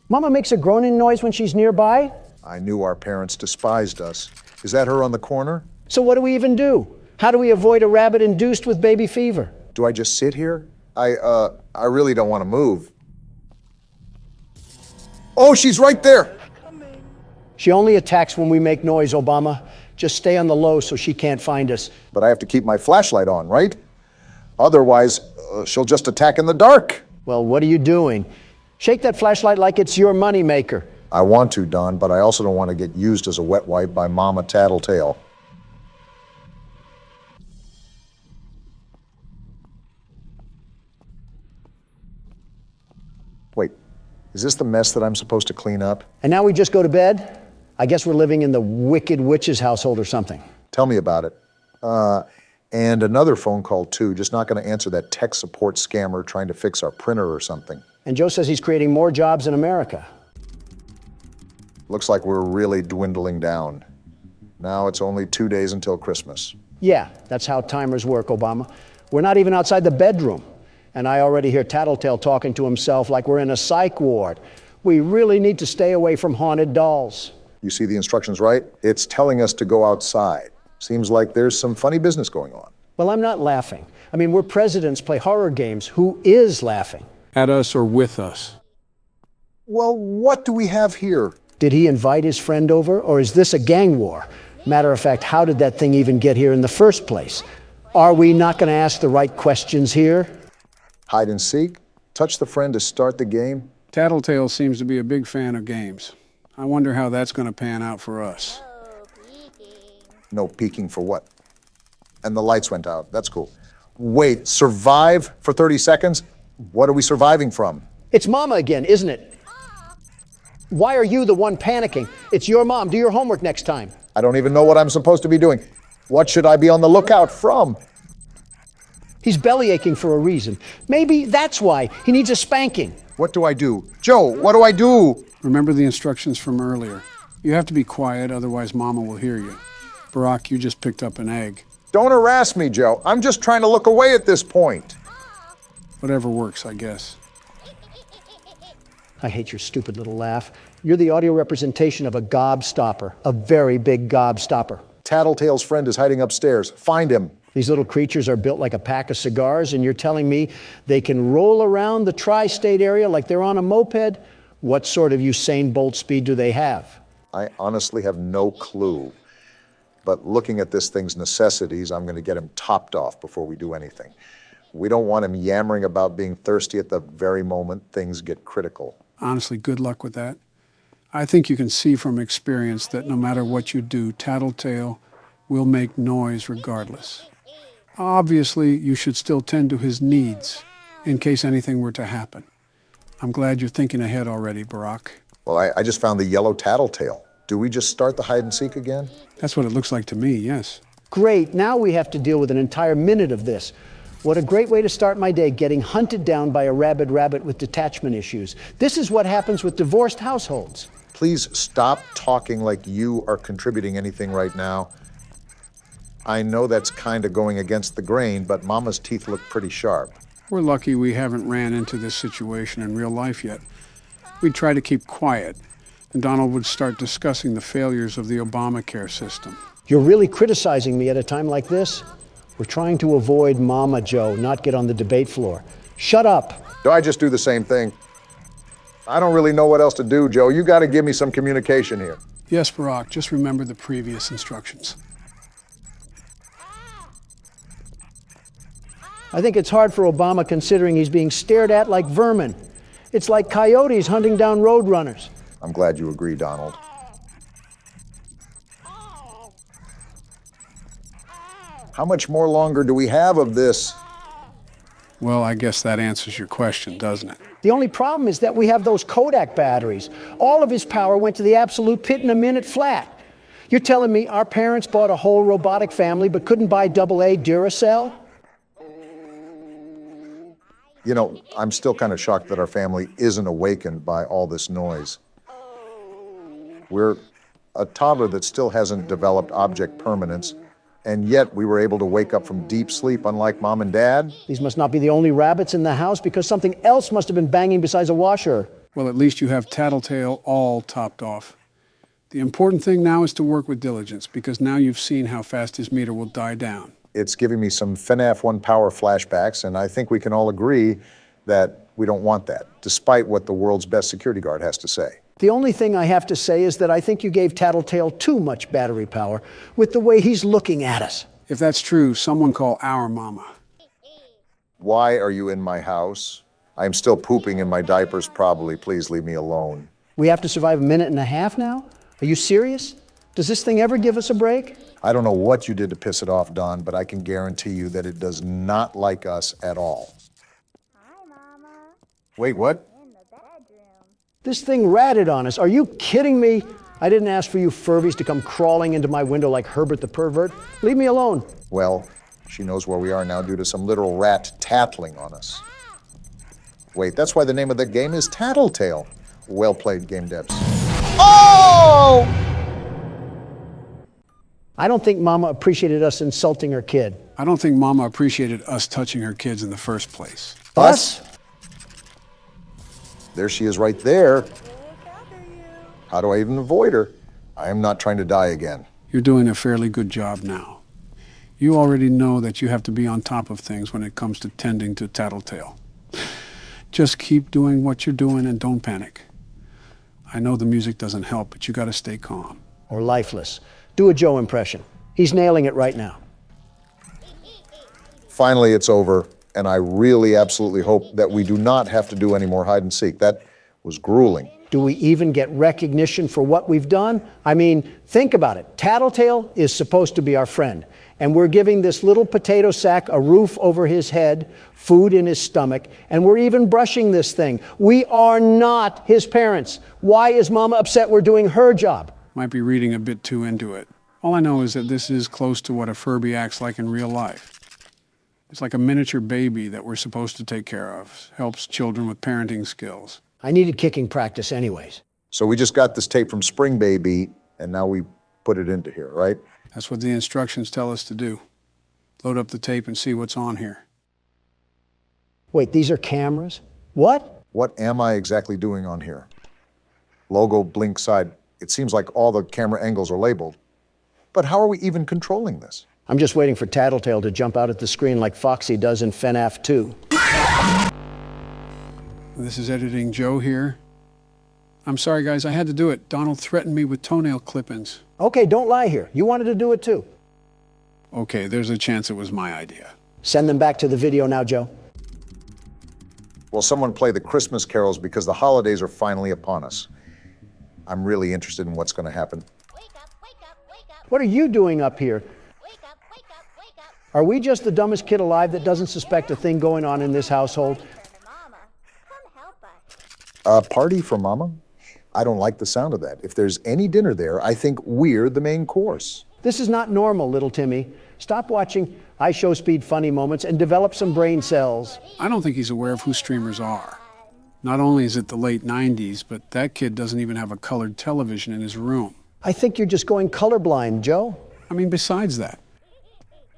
S1: Mama makes a groaning noise when she's nearby.
S2: I knew our parents despised us. Is that her on the corner?
S1: So what do we even do? How do we avoid a rabbit induced with baby fever?
S2: Do I just sit here? I really don't want to move. Oh, she's right there.
S1: She only attacks when we make noise, Obama. Just stay on the low so she can't find us.
S2: But I have to keep my flashlight on, right? Otherwise, she'll just attack in the dark.
S1: Well, what are you doing? Shake that flashlight like it's your moneymaker.
S2: I want to, Don, but I also don't want to get used as a wet wipe by Mama Tattletale. Wait, is this the mess that I'm supposed to clean up?
S1: And now we just go to bed? I guess we're living in the Wicked Witch's household or something.
S2: Tell me about it. And another phone call, too. Just not going to answer that tech support scammer trying to fix our printer or something.
S1: And Joe says he's creating more jobs in America.
S2: Looks like we're really dwindling down. Now it's only 2 days until Christmas.
S1: Yeah, that's how timers work, Obama. We're not even outside the bedroom. And I already hear Tattletale talking to himself like we're in a psych ward. We really need to stay away from haunted dolls.
S2: You see the instructions, right? It's telling us to go outside. Seems like there's some funny business going on.
S1: Well, I'm not laughing. I mean, we're presidents play horror games. Who is laughing?
S3: At us or with us?
S2: Well, what do we have here?
S1: Did he invite his friend over, or is this a gang war? Matter of fact, how did that thing even get here in the first place? Are we not going to ask the right questions here?
S2: Hide and seek? Touch the friend to start the game?
S3: Tattletale seems to be a big fan of games. I wonder how that's going to pan out for us.
S2: No peeking for what? And the lights went out. That's cool. Wait, survive for 30 seconds? What are we surviving from?
S1: It's Mama again, isn't it? Why are you the one panicking? It's your mom. Do your homework next time.
S2: I don't even know what I'm supposed to be doing. What should I be on the lookout from?
S1: He's belly aching for a reason. Maybe that's why. He needs a spanking.
S2: What do I do? Joe, what do I do?
S3: Remember the instructions from earlier. You have to be quiet, otherwise Mama will hear you. Barack, you just picked up an egg.
S2: Don't harass me, Joe. I'm just trying to look away at this point.
S3: Whatever works, I guess.
S1: I hate your stupid little laugh. You're the audio representation of a gobstopper, a very big gobstopper.
S2: Tattletale's friend is hiding upstairs. Find him.
S1: These little creatures are built like a pack of cigars, and you're telling me they can roll around the tri-state area like they're on a moped? What sort of Usain Bolt speed do they have?
S2: I honestly have no clue. But looking at this thing's necessities, I'm going to get him topped off before we do anything. We don't want him yammering about being thirsty at the very moment things get critical.
S3: Honestly, good luck with that. I think you can see from experience that no matter what you do, Tattletale will make noise regardless. Obviously, you should still tend to his needs in case anything were to happen. I'm glad you're thinking ahead already, Barack.
S2: Well, I just found the yellow Tattletale. Do we just start the hide and seek again?
S3: That's what it looks like to me, yes.
S1: Great, now we have to deal with an entire minute of this. What a great way to start my day, getting hunted down by a rabid rabbit with detachment issues. This is what happens with divorced households.
S2: Please stop talking like you are contributing anything right now. I know that's kind of going against the grain, but Mama's teeth look pretty sharp.
S3: We're lucky we haven't ran into this situation in real life yet. We'd try to keep quiet, and Donald would start discussing the failures of the Obamacare system.
S1: You're really criticizing me at a time like this? We're trying to avoid Mama, Joe, not get on the debate floor. Shut up.
S2: Do I just do the same thing? I don't really know what else to do, Joe. You got to give me some communication here.
S3: Yes, Barack, just remember the previous instructions.
S1: I think it's hard for Obama considering he's being stared at like vermin. It's like coyotes hunting down roadrunners.
S2: I'm glad you agree, Donald. How much more longer do we have of this?
S3: Well, I guess that answers your question, doesn't it?
S1: The only problem is that we have those Kodak batteries. All of his power went to the absolute pit in a minute flat. You're telling me our parents bought a whole robotic family but couldn't buy AA Duracell?
S2: You know, I'm still kind of shocked that our family isn't awakened by all this noise. We're a toddler that still hasn't developed object permanence, and yet we were able to wake up from deep sleep, unlike Mom and Dad.
S1: These must not be the only rabbits in the house because something else must have been banging besides a washer.
S3: Well, at least you have Tattletale all topped off. The important thing now is to work with diligence, because now you've seen how fast his meter will die down.
S2: It's giving me some FNAF 1 power flashbacks, and I think we can all agree that we don't want that, despite what the world's best security guard has to say.
S1: The only thing I have to say is that I think you gave Tattletale too much battery power with the way he's looking at us.
S3: If that's true, someone call our mama.
S2: Why are you in my house? I am still pooping in my diapers, probably. Please leave me alone.
S1: We have to survive a minute and a half now? Are you serious? Does this thing ever give us a break?
S2: I don't know what you did to piss it off, Don, but I can guarantee you that it does not like us at all.
S4: Hi, Mama.
S2: Wait, what?
S4: In the bedroom.
S1: This thing ratted on us. Are you kidding me? I didn't ask for you Furbies to come crawling into my window like Herbert the pervert. Leave me alone.
S2: Well, she knows where we are now due to some literal rat tattling on us. Wait, that's why the name of the game is Tattletale. Well played, game devs. Oh!
S1: I don't think Mama appreciated us insulting her kid.
S3: I don't think Mama appreciated us touching her kids in the first place.
S1: Us?
S2: There she is right there. How do I even avoid her? I am not trying to die again.
S3: You're doing a fairly good job now. You already know that you have to be on top of things when it comes to tending to Tattletale. Just keep doing what you're doing and don't panic. I know the music doesn't help, but you gotta stay calm.
S1: Or lifeless. Do a Joe impression. He's nailing it right now.
S2: Finally, it's over, and I really absolutely hope that we do not have to do any more hide and seek. That was grueling.
S1: Do we even get recognition for what we've done? I mean, think about it. Tattletale is supposed to be our friend, and we're giving this little potato sack a roof over his head, food in his stomach, and we're even brushing this thing. We are not his parents. Why is Mama upset we're doing her job?
S3: Might be reading a bit too into it. All I know is that this is close to what a Furby acts like in real life. It's like a miniature baby that we're supposed to take care of. Helps children with parenting skills.
S1: I needed kicking practice anyways.
S2: So we just got this tape from Spring Baby, and now we put it into here, right?
S3: That's what the instructions tell us to do. Load up the tape and see what's on here.
S1: Wait, these are cameras? What?
S2: What am I exactly doing on here? Logo, blink side. It seems like all the camera angles are labeled. But how are we even controlling this?
S1: I'm just waiting for Tattletale to jump out at the screen like Foxy does in FNAF 2.
S3: This is Editing Joe here. I'm sorry, guys, I had to do it. Donald threatened me with toenail clippings.
S1: Okay, don't lie here. You wanted to do it too.
S3: Okay, there's a chance it was my idea.
S1: Send them back to the video now, Joe.
S2: Will someone play the Christmas carols because the holidays are finally upon us? I'm really interested in what's going to happen.
S4: Wake up, wake up, wake up.
S1: What are you doing up here?
S4: Wake up, wake up, wake up.
S1: Are we just the dumbest kid alive that doesn't suspect a thing going on in this household?
S4: Mama, come help us.
S2: A party for Mama? I don't like the sound of that. If there's any dinner there, I think we're the main course.
S1: This is not normal, little Timmy. Stop watching iShowSpeed funny moments and develop some brain cells.
S3: I don't think he's aware of who streamers are. Not only is it the late 90s, but that kid doesn't even have a colored television in his room.
S1: I think you're just going colorblind, Joe.
S3: I mean, besides that.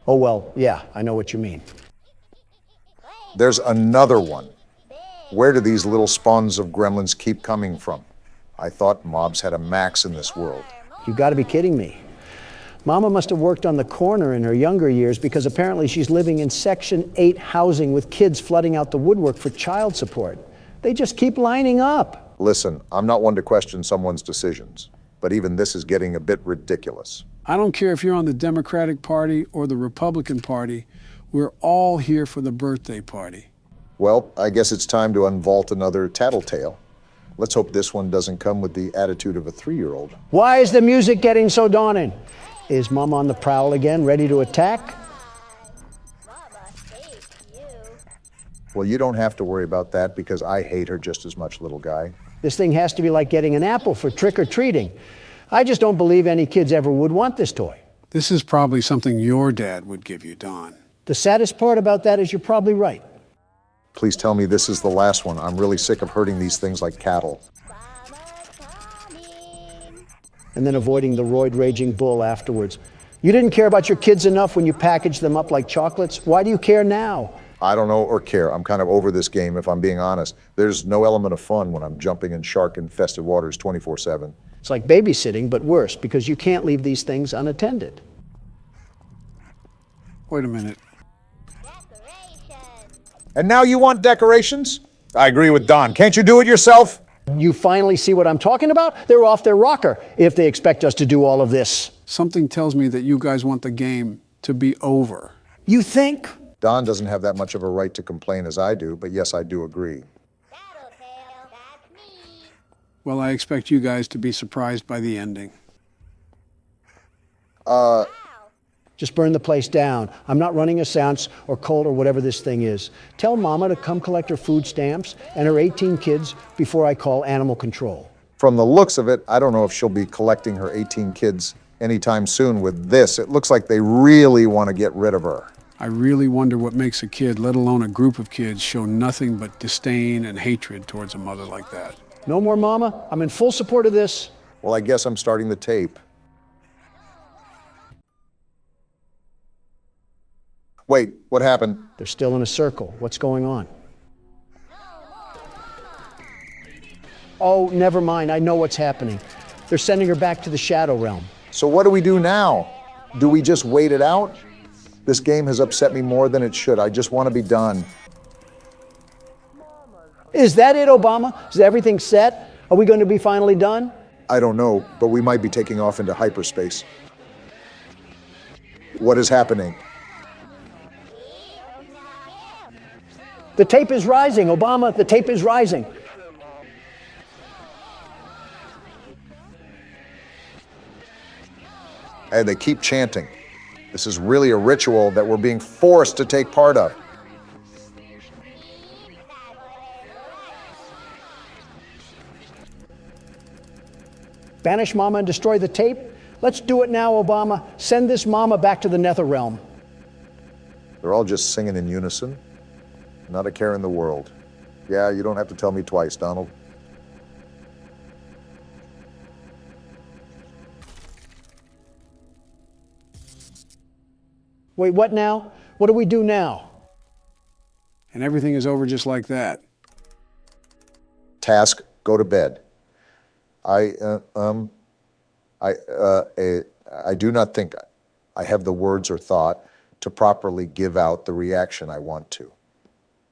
S1: Oh, well, yeah, I know what you mean.
S2: There's another one. Where do these little spawns of gremlins keep coming from? I thought mobs had a max in this world.
S1: You got to be kidding me. Mama must have worked on the corner in her younger years because apparently she's living in Section 8 housing with kids flooding out the woodwork for child support. They just keep lining up.
S2: Listen, I'm not one to question someone's decisions, but even this is getting a bit ridiculous.
S3: I don't care if you're on the Democratic Party or the Republican Party. We're all here for the birthday party.
S2: Well, I guess it's time to unvault another tattletale. Let's hope this one doesn't come with the attitude of a 3-year-old.
S1: Why is the music getting so daunting? Is Mama on the prowl again, ready to attack?
S4: Mama hates you.
S2: Well, you don't have to worry about that because I hate her just as much, little guy.
S1: This thing has to be like getting an apple for trick-or-treating. I just don't believe any kids ever would want this toy.
S3: This is probably something your dad would give you, Don.
S1: The saddest part about that is you're probably right.
S2: Please tell me this is the last one. I'm really sick of herding these things like cattle.
S4: Mama's coming.
S1: And then avoiding the roid-raging bull afterwards. You didn't care about your kids enough when you packaged them up like chocolates. Why do you care now?
S2: I don't know or care. I'm kind of over this game, if I'm being honest. There's no element of fun when I'm jumping in shark-infested waters 24/7.
S1: It's like babysitting, but worse, because you can't leave these things unattended.
S3: Wait a minute.
S4: Decorations.
S2: And now you want decorations? I agree with Don. Can't you do it yourself?
S1: You finally see what I'm talking about? They're off their rocker if they expect us to do all of this.
S3: Something tells me that you guys want the game to be over.
S1: You think?
S2: Don doesn't have that much of a right to complain as I do, but yes, I do agree.
S4: Tattletale, that's me.
S3: Well, I expect you guys to be surprised by the ending.
S1: Just burn the place down. I'm not running a seance or cult or whatever this thing is. Tell Mama to come collect her food stamps and her 18 kids before I call animal control.
S2: From the looks of it, I don't know if she'll be collecting her 18 kids anytime soon with this. It looks like they really want to get rid of her.
S3: I really wonder what makes a kid, let alone a group of kids, show nothing but disdain and hatred towards a mother like that.
S1: No more Mama. I'm in full support of this.
S2: Well, I guess I'm starting the tape. Wait, what happened?
S1: They're still in a circle. What's going on? Oh, never mind. I know what's happening. They're sending her back to the Shadow Realm.
S2: So what do we do now? Do we just wait it out? This game has upset me more than it should. I just want to be done.
S1: Is that it, Obama? Is everything set? Are we going to be finally done?
S2: I don't know, but we might be taking off into hyperspace. What is happening?
S1: The tape is rising, Obama. The tape is rising.
S2: And they keep chanting. This is really a ritual that we're being forced to take part of.
S1: Banish Mama and destroy the tape? Let's do it now, Obama. Send this Mama back to the Nether Realm.
S2: They're all just singing in unison. Not a care in the world. Yeah, you don't have to tell me twice, Donald.
S1: Wait, what now? What do we do now?
S3: And everything is over just like that.
S2: Task, go to bed. I do not think I have the words or thought to properly give out the reaction I want to.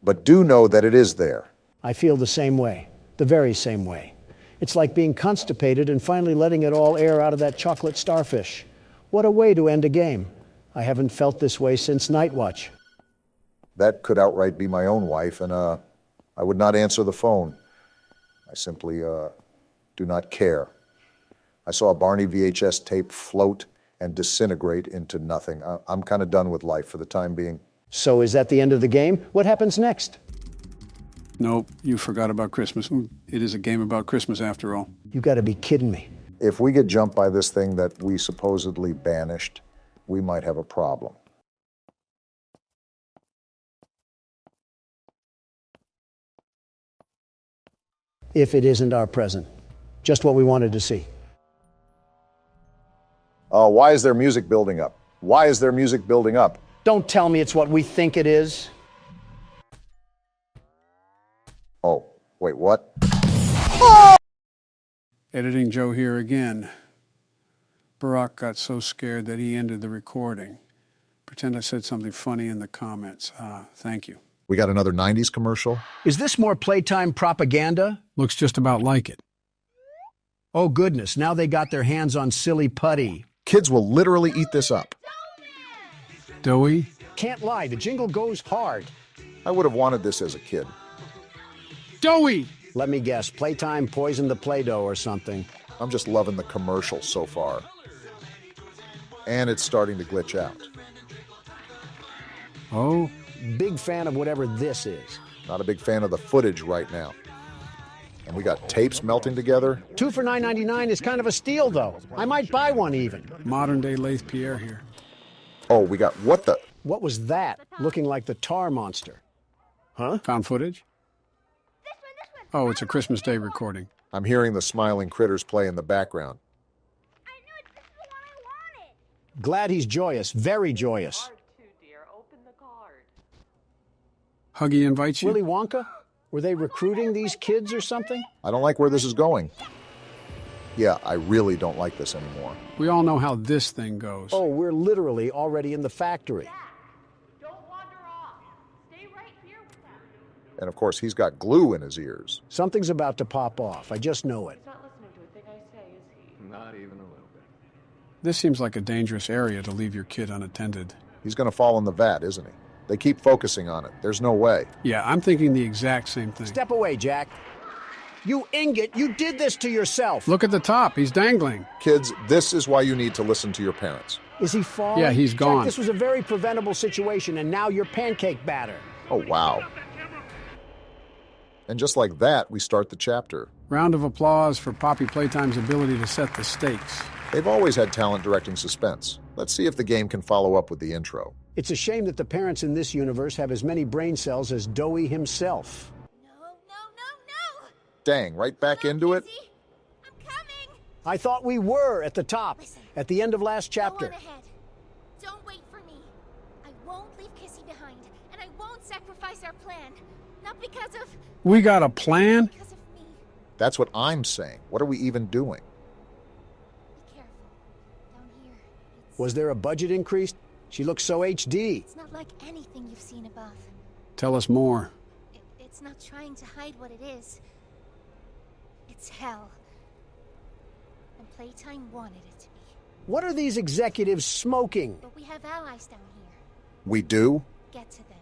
S2: But do know that it is there.
S1: I feel the same way, the very same way. It's like being constipated and finally letting it all air out of that chocolate starfish. What a way to end a game. I haven't felt this way since Night Watch.
S2: That could outright be my own wife, and I would not answer the phone. I simply do not care. I saw a Barney VHS tape float and disintegrate into nothing. I'm kind of done with life for the time being.
S1: So is that the end of the game? What happens next?
S3: Nope, you forgot about Christmas. It is a game about Christmas after all.
S1: You gotta be kidding me.
S2: If we get jumped by this thing that we supposedly banished, we might have a problem.
S1: If it isn't our present. Just what we wanted to see.
S2: Why is there music building up? Why is there music building up?
S1: Don't tell me it's what we think it is.
S2: Oh, wait, what?
S3: Editing Joe here again. Barack got so scared that he ended the recording. Pretend I said something funny in the comments. Thank you.
S2: We got another 90s commercial?
S1: Is this more Playtime propaganda?
S3: Looks just about like it.
S1: Oh goodness, now they got their hands on silly putty.
S2: Kids will literally eat this up.
S3: Doughy?
S1: Can't lie, the jingle goes hard.
S2: I would have wanted this as a kid.
S3: Doughy!
S1: Let me guess, Playtime poisoned the Play-Doh or something.
S2: I'm just loving the commercial so far. And it's starting to glitch out.
S3: Oh?
S1: Big fan of whatever this is.
S2: Not a big fan of the footage right now. And we got tapes melting together.
S1: 2 for $9.99 is kind of a steal, though. I might buy one even.
S3: Modern-day Laith Pierre here.
S2: Oh, we got what the?
S1: What was that? Looking like the tar monster. Huh?
S3: Found footage? Oh, it's a Christmas Day recording.
S2: I'm hearing the smiling critters play in the background.
S4: I knew it. This is the one I wanted.
S1: Glad he's joyous, very joyous.
S3: Huggy invites you?
S1: Willy Wonka? Were they recruiting these kids or something?
S2: I don't like where this is going. Yeah, I really don't like this anymore.
S3: We all know how this thing goes.
S1: Oh, we're literally already in the factory.
S6: Don't wander off. Stay right here with them.
S2: And of course, he's got glue in his ears.
S1: Something's about to pop off. I just know it.
S6: He's not listening to a thing I say, is he?
S7: Not even a little bit.
S3: This seems like a dangerous area to leave your kid unattended.
S2: He's going to fall in the vat, isn't he? They keep focusing on it. There's no way.
S3: Yeah, I'm thinking the exact same thing.
S1: Step away, Jack. You ingot, you did this to yourself.
S3: Look at the top. He's dangling.
S2: Kids, this is why you need to listen to your parents.
S1: Is he falling?
S3: Yeah, he's gone.
S1: Jack, this was a very preventable situation, and now you're pancake batter.
S2: Oh, wow. And just like that, we start the chapter.
S3: Round of applause for Poppy Playtime's ability to set the stakes.
S2: They've always had talent directing suspense. Let's see if the game can follow up with the intro.
S1: It's a shame that the parents in this universe have as many brain cells as Doey himself.
S4: No.
S2: Dang, right back into it?
S4: Kizzy, I'm coming.
S1: I thought we were at the top,
S4: Listen.
S1: at the end of last chapter.
S4: Go on ahead. Don't wait for me. I won't leave Kissy behind, and I won't sacrifice our plan. Not because of...
S3: We got a plan?
S4: Because of me.
S2: That's what I'm saying. What are we even doing?
S4: Be careful. Down here,
S1: Was there a budget increase? She looks so HD.
S4: it's not like anything you've seen above.
S3: Tell us more.
S4: It's not trying to hide what it is. It's hell. And Playtime wanted it to be.
S1: What are these executives smoking?
S4: But we have allies down here.
S2: We do?
S4: Get to them.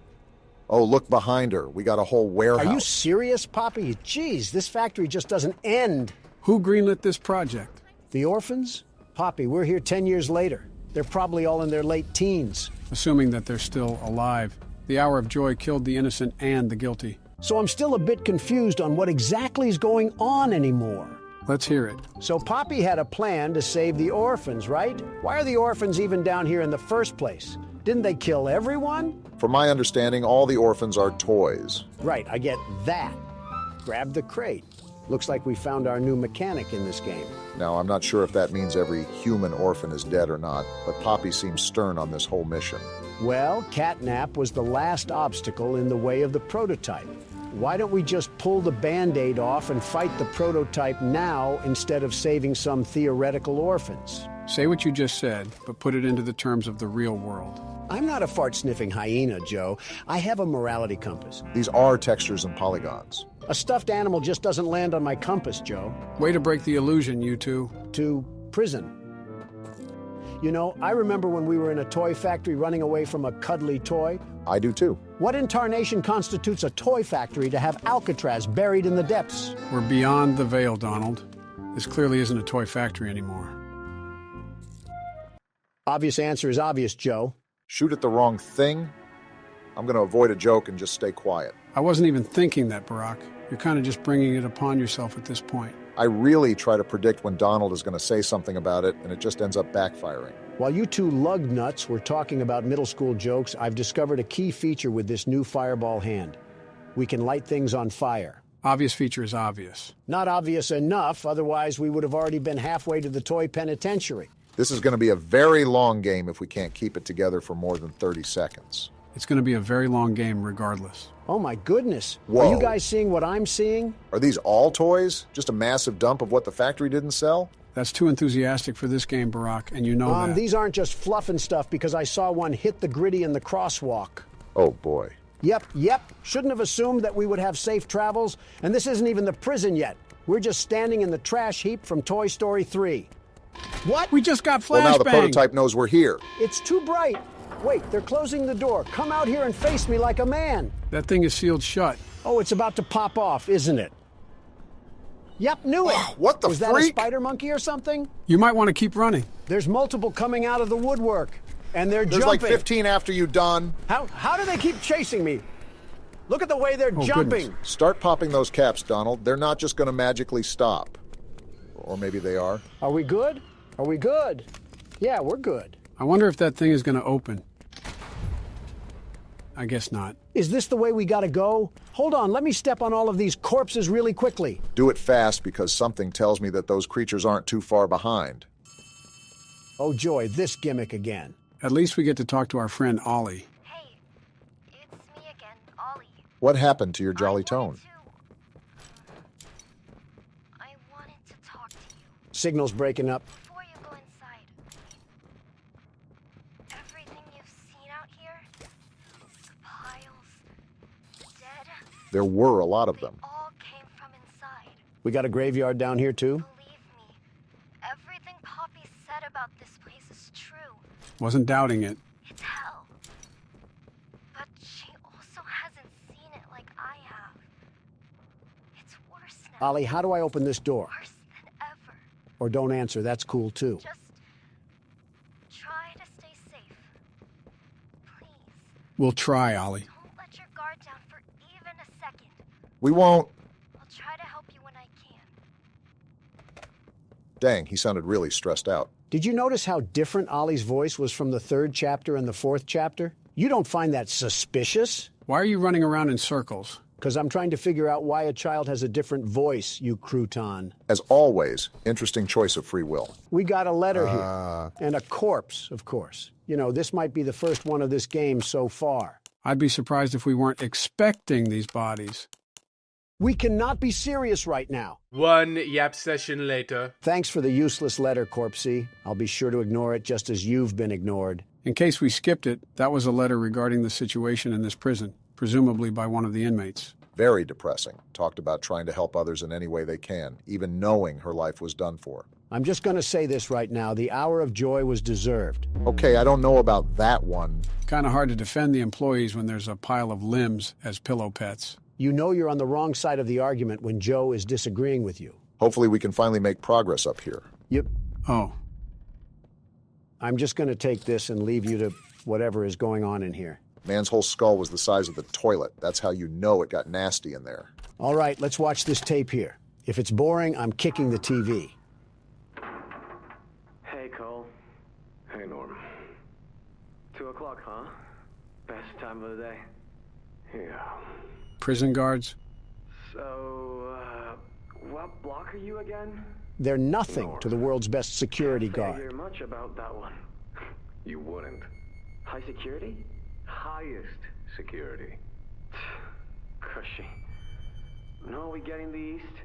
S2: Oh, look behind her. We got a whole warehouse.
S1: Are you serious, Poppy? Jeez, this factory just doesn't end.
S3: Who greenlit this project?
S1: The orphans? Poppy, we're here 10 years later. They're probably all in their late teens.
S3: Assuming that they're still alive. The hour of joy killed the innocent and the guilty.
S1: So I'm still a bit confused on what exactly is going on anymore.
S3: Let's hear it.
S1: So Poppy had a plan to save the orphans, right? Why are the orphans even down here in the first place? Didn't they kill everyone?
S2: From my understanding, all the orphans are toys.
S1: Right, I get that. Grab the crate. Looks like we found our new mechanic in this game.
S2: Now, I'm not sure if that means every human orphan is dead or not, but Poppy seems stern on this whole mission.
S1: Well, catnap was the last obstacle in the way of the prototype. Why don't we just pull the Band-Aid off and fight the prototype now instead of saving some theoretical orphans?
S3: Say what you just said, but put it into the terms of the real world.
S1: I'm not a fart-sniffing hyena, Joe. I have a morality compass.
S2: These are textures and polygons.
S1: A stuffed animal just doesn't land on my compass, Joe.
S3: Way to break the illusion, you two.
S1: To prison. You know, I remember when we were in a toy factory running away from a cuddly toy.
S2: I do too.
S1: What in tarnation constitutes a toy factory to have Alcatraz buried in the depths?
S3: We're beyond the veil, Donald. This clearly isn't a toy factory anymore.
S1: Obvious answer is obvious, Joe.
S2: Shoot at the wrong thing? I'm going to avoid a joke and just stay quiet.
S3: I wasn't even thinking that, Barack. You're kind of just bringing it upon yourself at this point.
S2: I really try to predict when Donald is going to say something about it, and it just ends up backfiring.
S1: While you two lug nuts were talking about middle school jokes, I've discovered a key feature with this new fireball hand. We can light things on fire.
S3: Obvious feature is obvious.
S1: Not obvious enough, otherwise we would have already been halfway to the toy penitentiary.
S2: This is going to be a very long game if we can't keep it together for more than 30 seconds.
S3: It's going to be a very long game regardless.
S1: Oh my goodness.
S2: Whoa.
S1: Are you guys seeing what I'm seeing?
S2: Are these all toys? Just a massive dump of what the factory didn't sell?
S3: That's too enthusiastic for this game, Barack, and you know that.
S1: These aren't just fluff and stuff because I saw one hit the gritty in the crosswalk.
S2: Oh boy.
S1: Yep. Shouldn't have assumed that we would have safe travels. And this isn't even the prison yet. We're just standing in the trash heap from Toy Story 3. What?
S3: We just got flashbang.
S2: Well, now the prototype knows we're here.
S1: It's too bright. Wait, they're closing the door. Come out here and face me like a man.
S3: That thing is sealed shut.
S1: Oh, it's about to pop off, isn't it? Yep, knew it.
S2: What the
S1: Was that a
S2: freak?
S1: spider monkey or something?
S3: You might want to keep running.
S1: There's multiple coming out of the woodwork, and they're
S2: There's
S1: jumping.
S2: like 15 after you, Don.
S1: How do they keep chasing me? Look at the way they're
S3: Oh,
S1: jumping.
S3: goodness.
S2: Start popping those caps, Donald. They're not just going to magically stop. Or maybe they are.
S1: Are we good? Are we good? Yeah, we're good.
S3: I wonder if that thing is going to open. I guess not.
S1: Is this the way we gotta go? Hold on, let me step on all of these corpses really quickly.
S2: Do it fast because something tells me that those creatures aren't too far behind.
S1: Oh joy, this gimmick again.
S3: At least we get to talk to our friend Ollie.
S4: Hey, it's me again, Ollie.
S2: What happened to your jolly tone?
S4: I wanted to talk to you
S1: Signal's breaking up.
S4: before you go inside. Everything you've seen out here, piles, dead.
S2: There were a lot of them.
S4: All came from inside.
S1: We got a graveyard down here, too?
S4: Believe me, everything Poppy said about this place is true.
S3: Wasn't doubting it.
S4: It's hell. But she also hasn't seen it like I have. It's worse now.
S1: Ollie, how do I open this door?
S4: Worse than ever.
S1: Or don't answer, that's cool, too.
S4: Just try to stay safe. Please.
S3: We'll try, Ollie.
S4: Don't let your guard down for even a second.
S2: We won't.
S4: I'll try to help you when I can.
S2: Dang, he sounded really stressed out.
S1: Did you notice how different Ollie's voice was from the 3rd chapter and the 4th chapter? You don't find that suspicious?
S3: Why are you running around in circles?
S1: Because I'm trying to figure out why a child has a different voice, you crouton.
S2: As always, interesting choice of free will.
S1: We got a letter here. And a corpse, of course. You know, this might be the first one of this game so far.
S3: I'd be surprised if we weren't expecting these bodies.
S1: We cannot be serious right now.
S7: One yap session later.
S1: Thanks for the useless letter, Corpsey. I'll be sure to ignore it just as you've been ignored.
S3: In case we skipped it, that was a letter regarding the situation in this prison, presumably by one of the inmates.
S2: Very depressing. Talked about trying to help others in any way they can, even knowing her life was done for.
S1: I'm just going to say this right now. The hour of joy was deserved.
S2: Okay, I don't know about that one.
S3: Kind of hard to defend the employees when there's a pile of limbs as pillow pets.
S1: You know you're on the wrong side of the argument when Joe is disagreeing with you.
S2: Hopefully we can finally make progress up here.
S1: Yep.
S3: Oh,
S1: I'm just going to take this and leave you to whatever is going on in here.
S2: Man's whole skull was the size of the toilet. That's how you know it got nasty in there.
S1: All right, let's watch this tape here. If it's boring, I'm kicking the TV.
S8: Hey, Cole. Hey, Norm. 2 o'clock, huh? Best time of the day. Yeah.
S3: prison guards?
S8: So, what block are you again?
S1: They're nothing to the world's best security
S8: Can't hear
S1: guard.
S8: much about that one.
S9: You wouldn't.
S8: High security?
S9: Highest security.
S8: Cushy. No, we get in the east.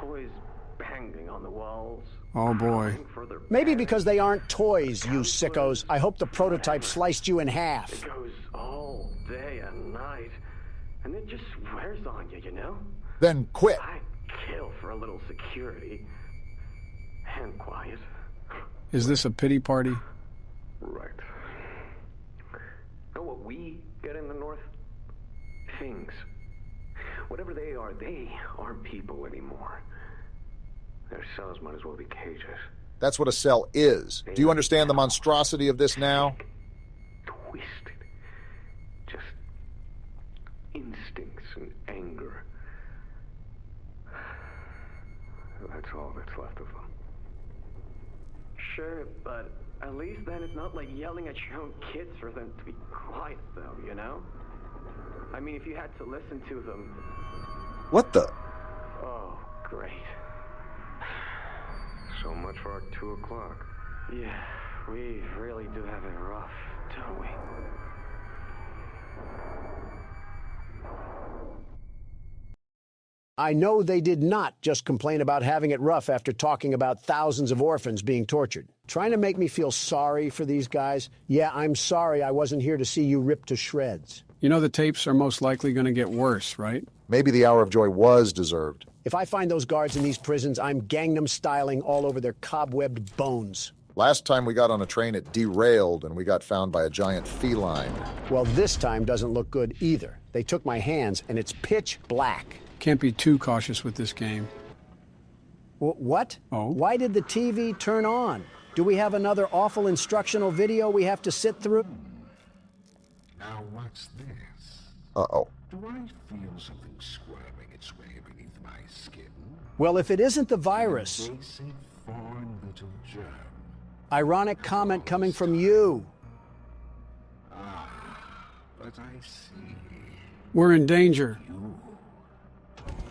S8: Toys banging on the walls.
S3: Oh boy.
S8: Further
S1: Maybe because they aren't toys, you sickos. I hope the prototype sliced you in half.
S8: It goes all day and night. And it just wears on you, you know?
S2: Then quit.
S8: I'd kill for a little security. And quiet.
S3: Is this a pity party?
S9: Right. Know what we get in the North? Things. Whatever they aren't people anymore. Their cells might as well be cages.
S2: That's what a cell is. Do you understand the monstrosity of this now?
S9: Twisted. Just instincts and anger. That's all that's left of them.
S8: Sure, but at least then it's not like yelling at your own kids for them to be quiet, though, you know? I mean, if you had to listen to them...
S2: What the?
S8: Oh, great.
S9: So much for our 2 o'clock.
S8: Yeah, we really do have it rough, don't we?
S1: I know they did not just complain about having it rough after talking about thousands of orphans being tortured. Trying to make me feel sorry for these guys? Yeah, I'm sorry I wasn't here to see you ripped to shreds.
S3: You know the tapes are most likely going to get worse, right?
S2: Maybe the hour of joy was deserved.
S1: If I find those guards in these prisons, I'm Gangnam styling all over their cobwebbed bones.
S2: Last time we got on a train, it derailed and we got found by a giant feline.
S1: Well, this time doesn't look good either. They took my hands and it's pitch black.
S3: Can't be too cautious with this game.
S1: What?
S3: Oh?
S1: Why did the TV turn on? Do we have another awful instructional video we have to sit through?
S10: Now what's this?
S2: Uh-oh.
S10: Do I feel something squirming its way beneath my skin?
S1: Well, if it isn't the virus.
S10: Basic foreign little germ.
S1: Ironic comment coming from you.
S10: Ah, but I see.
S3: We're in danger.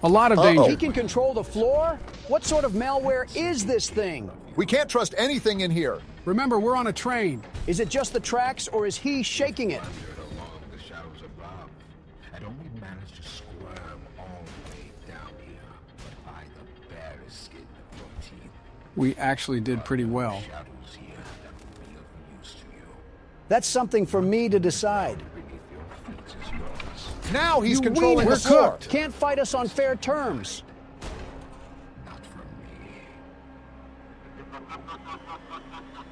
S3: A lot of danger.
S1: He can control the floor? What sort of malware is this thing?
S2: We can't trust anything in here.
S3: Remember, we're on a train.
S1: Is it just the tracks, or is he shaking it?
S10: Along the shadows above, and only managed to squirm all the way down here by the barest skin of your teeth.
S3: We actually did pretty well.
S10: Shadows here that will be of use to you.
S1: That's something for me to decide.
S10: Beneath your feet is yours.
S2: Now he's
S1: You
S2: controlling the
S1: weaners
S2: floor.
S1: can't fight us on fair terms.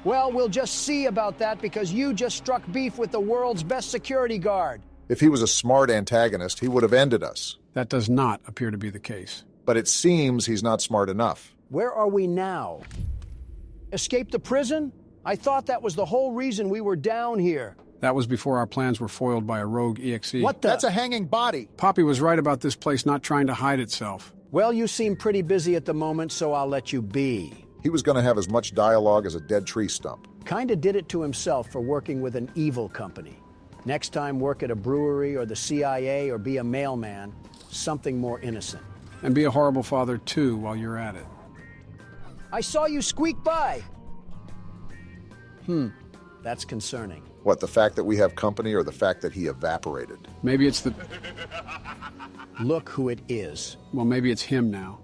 S1: Well, we'll just see about that because you just struck beef with the world's best security guard.
S2: If he was a smart antagonist, he would have ended us.
S3: That does not appear to be the case.
S2: But it seems he's not smart enough.
S1: Where are we now? Escape the prison? I thought that was the whole reason we were down here.
S3: That was before our plans were foiled by a rogue EXE.
S1: What the?
S2: That's a hanging body.
S3: Poppy was right about this place not trying to hide itself.
S1: Well, you seem pretty busy at the moment, so I'll let you be.
S2: He was going to have as much dialogue as a dead tree stump.
S1: Kinda did it to himself for working with an evil company. Next time, work at a brewery or the CIA or be a mailman. Something more innocent.
S3: And be a horrible father, too, while you're at it.
S1: I saw you squeak by. That's concerning.
S2: What, the fact that we have company or the fact that he evaporated?
S3: Maybe it's the...
S1: Look who it is.
S3: Well, maybe it's him now.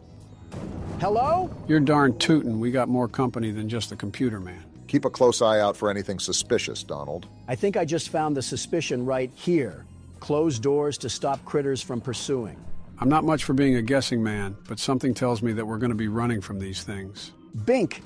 S1: Hello?
S3: You're darn tootin'. We got more company than just the computer man.
S2: Keep a close eye out for anything suspicious, Donald.
S1: I think I just found the suspicion right here. Closed doors to stop critters from pursuing.
S3: I'm not much for being a guessing man, but something tells me that we're going to be running from these things.
S1: Bink!